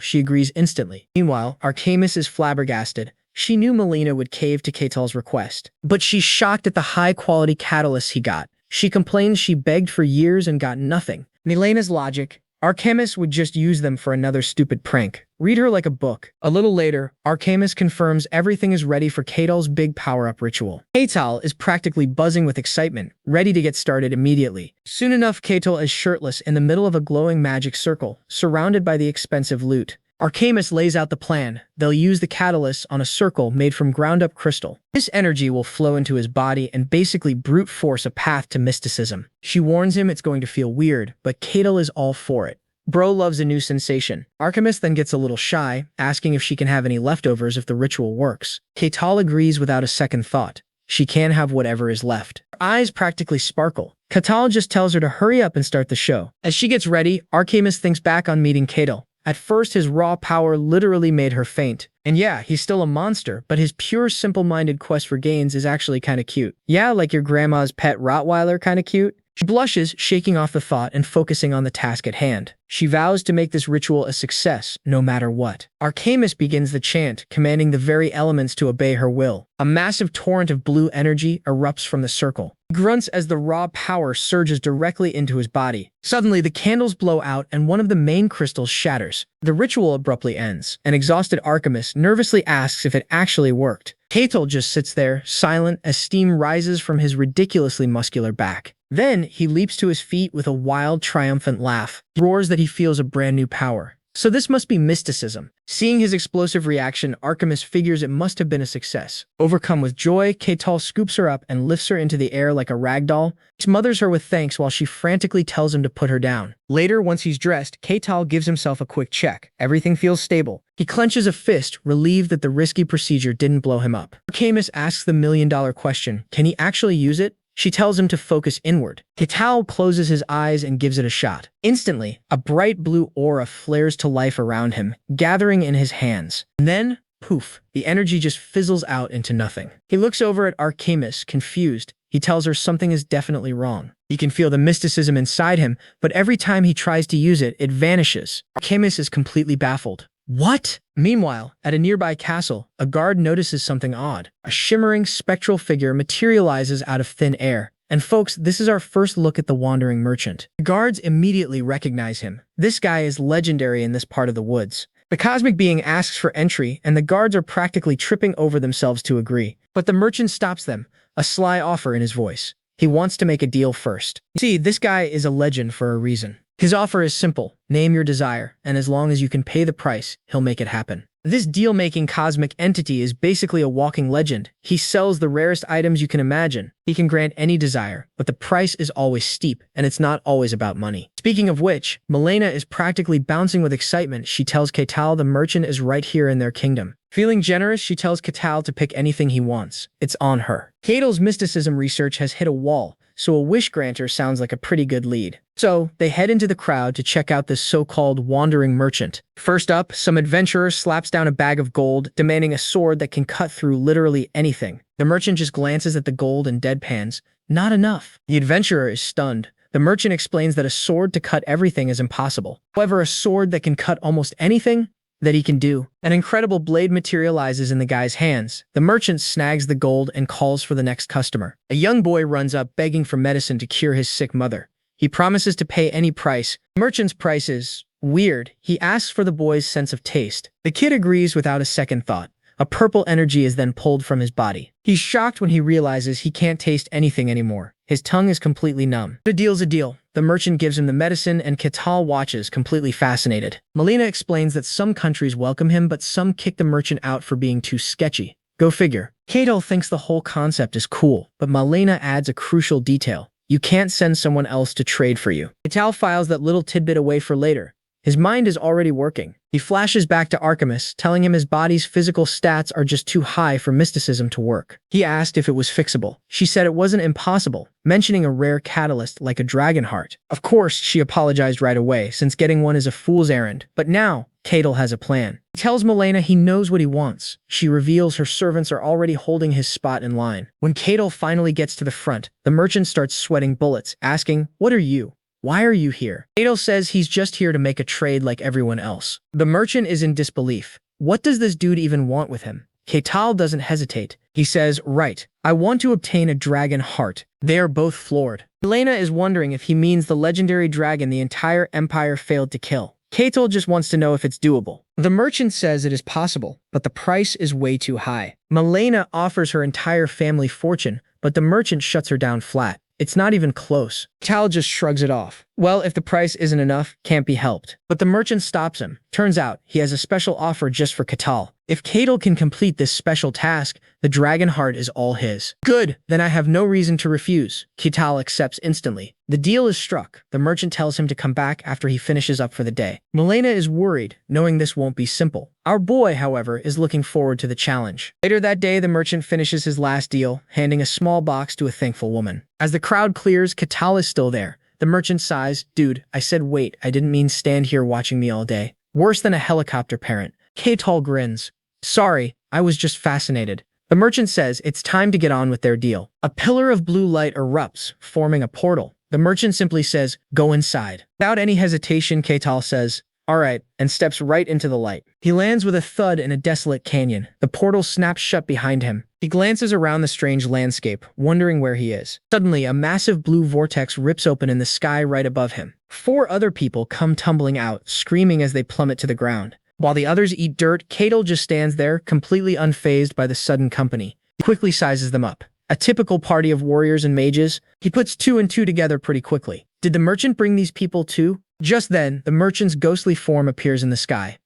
she agrees instantly. Meanwhile, Arcamus is flabbergasted. She knew Milena would cave to Ketal's request, but she's shocked at the high-quality catalysts he got. She complains she begged for years and got nothing. Milena's logic: Arcamus would just use them for another stupid prank. Read her like a book. A little later, Arcamus confirms everything is ready for Ketal's big power-up ritual. Ketal is practically buzzing with excitement, ready to get started immediately. Soon enough, Ketal is shirtless in the middle of a glowing magic circle, surrounded by the expensive loot. Arcamus lays out the plan. They'll use the catalyst on a circle made from ground-up crystal. This energy will flow into his body and basically brute force a path to mysticism. She warns him it's going to feel weird, but Ketal is all for it. Bro loves a new sensation. Arcamus then gets a little shy, asking if she can have any leftovers if the ritual works. Ketal agrees without a second thought. She can have whatever is left. Her eyes practically sparkle. Ketal just tells her to hurry up and start the show. As she gets ready, Arcamus thinks back on meeting Ketal. At first, his raw power literally made her faint. And yeah, he's still a monster, but his pure, simple-minded quest for gains is actually kinda cute. Yeah, like your grandma's pet Rottweiler kinda cute? She blushes, shaking off the thought and focusing on the task at hand. She vows to make this ritual a success, no matter what. Arcamus begins the chant, commanding the very elements to obey her will. A massive torrent of blue energy erupts from the circle. He grunts as the raw power surges directly into his body. Suddenly, the candles blow out and one of the main crystals shatters. The ritual abruptly ends. An exhausted Arcamus nervously asks if it actually worked. Ketal just sits there, silent, as steam rises from his ridiculously muscular back. Then, he leaps to his feet with a wild, triumphant laugh. He roars that he feels a brand new power. So this must be mysticism. Seeing his explosive reaction, Arcamus figures it must have been a success. Overcome with joy, Ketal scoops her up and lifts her into the air like a rag doll. He smothers her with thanks while she frantically tells him to put her down. Later, once he's dressed, Ketal gives himself a quick check. Everything feels stable. He clenches a fist, relieved that the risky procedure didn't blow him up. Arcamus asks the million-dollar question: can he actually use it? She tells him to focus inward. Ketal closes his eyes and gives it a shot. Instantly, a bright blue aura flares to life around him, gathering in his hands. And then, poof, the energy just fizzles out into nothing. He looks over at Arcamus, confused. He tells her something is definitely wrong. He can feel the mysticism inside him, but every time he tries to use it, it vanishes. Arcamus is completely baffled. What? Meanwhile, at a nearby castle, a guard notices something odd. A shimmering, spectral figure materializes out of thin air. And folks, this is our first look at the wandering merchant. The guards immediately recognize him. This guy is legendary in this part of the woods. The cosmic being asks for entry, and the guards are practically tripping over themselves to agree. But the merchant stops them, a sly offer in his voice. He wants to make a deal first. See, this guy is a legend for a reason. His offer is simple: name your desire, and as long as you can pay the price, he'll make it happen. This deal-making cosmic entity is basically a walking legend. He sells the rarest items you can imagine. He can grant any desire, but the price is always steep, and it's not always about money. Speaking of which, Milena is practically bouncing with excitement. She tells Ketal the merchant is right here in their kingdom. Feeling generous, she tells Ketal to pick anything he wants. It's on her. Ketal's mysticism research has hit a wall, so a wish granter sounds like a pretty good lead. So, they head into the crowd to check out this so-called wandering merchant. First up, some adventurer slaps down a bag of gold, demanding a sword that can cut through literally anything. The merchant just glances at the gold and deadpans. Not enough. The adventurer is stunned. The merchant explains that a sword to cut everything is impossible. However, a sword that can cut almost anything that he can do. An incredible blade materializes in the guy's hands. The merchant snags the gold and calls for the next customer. A young boy runs up begging for medicine to cure his sick mother. He promises to pay any price. The merchant's price is weird. He asks for the boy's sense of taste. The kid agrees without a second thought. A purple energy is then pulled from his body. He's shocked when he realizes he can't taste anything anymore. His tongue is completely numb. A deal's a deal. The merchant gives him the medicine, and Ketal watches, completely fascinated. Milena explains that some countries welcome him, but some kick the merchant out for being too sketchy. Go figure. Ketal thinks the whole concept is cool, but Milena adds a crucial detail. You can't send someone else to trade for you. Ketal files that little tidbit away for later. His mind is already working. He flashes back to Archimus, telling him his body's physical stats are just too high for mysticism to work. He asked if it was fixable. She said it wasn't impossible, mentioning a rare catalyst like a dragon heart. Of course, she apologized right away, since getting one is a fool's errand. But now, Cadel has a plan. He tells Milena he knows what he wants. She reveals her servants are already holding his spot in line. When Cadel finally gets to the front, the merchant starts sweating bullets, asking, "What are you? Why are you here?" Cadel says he's just here to make a trade like everyone else. The merchant is in disbelief. What does this dude even want with him? Ketal doesn't hesitate. He says, "Right, I want to obtain a dragon heart." They are both floored. Milena is wondering if he means the legendary dragon the entire empire failed to kill. Ketal just wants to know if it's doable. The merchant says it is possible, but the price is way too high. Milena offers her entire family fortune, but the merchant shuts her down flat. It's not even close. Tal just shrugs it off. Well, if the price isn't enough, can't be helped. But the merchant stops him. Turns out, he has a special offer just for Ketal. If Cadel can complete this special task, the dragon heart is all his. Good, then I have no reason to refuse. Ketal accepts instantly. The deal is struck. The merchant tells him to come back after he finishes up for the day. Milena is worried, knowing this won't be simple. Our boy, however, is looking forward to the challenge. Later that day, the merchant finishes his last deal, handing a small box to a thankful woman. As the crowd clears, Ketal is still there. The merchant sighs, "Dude, I said wait, I didn't mean stand here watching me all day. Worse than a helicopter parent." Ketal grins. "Sorry, I was just fascinated." The merchant says it's time to get on with their deal. A pillar of blue light erupts, forming a portal. The merchant simply says, "Go inside." Without any hesitation, Ketal says, "All right," and steps right into the light. He lands with a thud in a desolate canyon. The portal snaps shut behind him. He glances around the strange landscape, wondering where he is. Suddenly, a massive blue vortex rips open in the sky right above him. 4 other people come tumbling out, screaming as they plummet to the ground. While the others eat dirt, Cadel just stands there, completely unfazed by the sudden company. He quickly sizes them up. A typical party of warriors and mages. He puts 2 and 2 together pretty quickly. Did the merchant bring these people too? Just then, the merchant's ghostly form appears in the sky.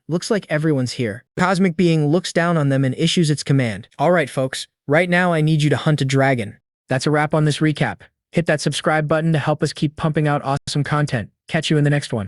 Looks like everyone's here. The cosmic being looks down on them and issues its command. All right, folks. Right now, I need you to hunt a dragon. That's a wrap on this recap. Hit that subscribe button to help us keep pumping out awesome content. Catch you in the next one.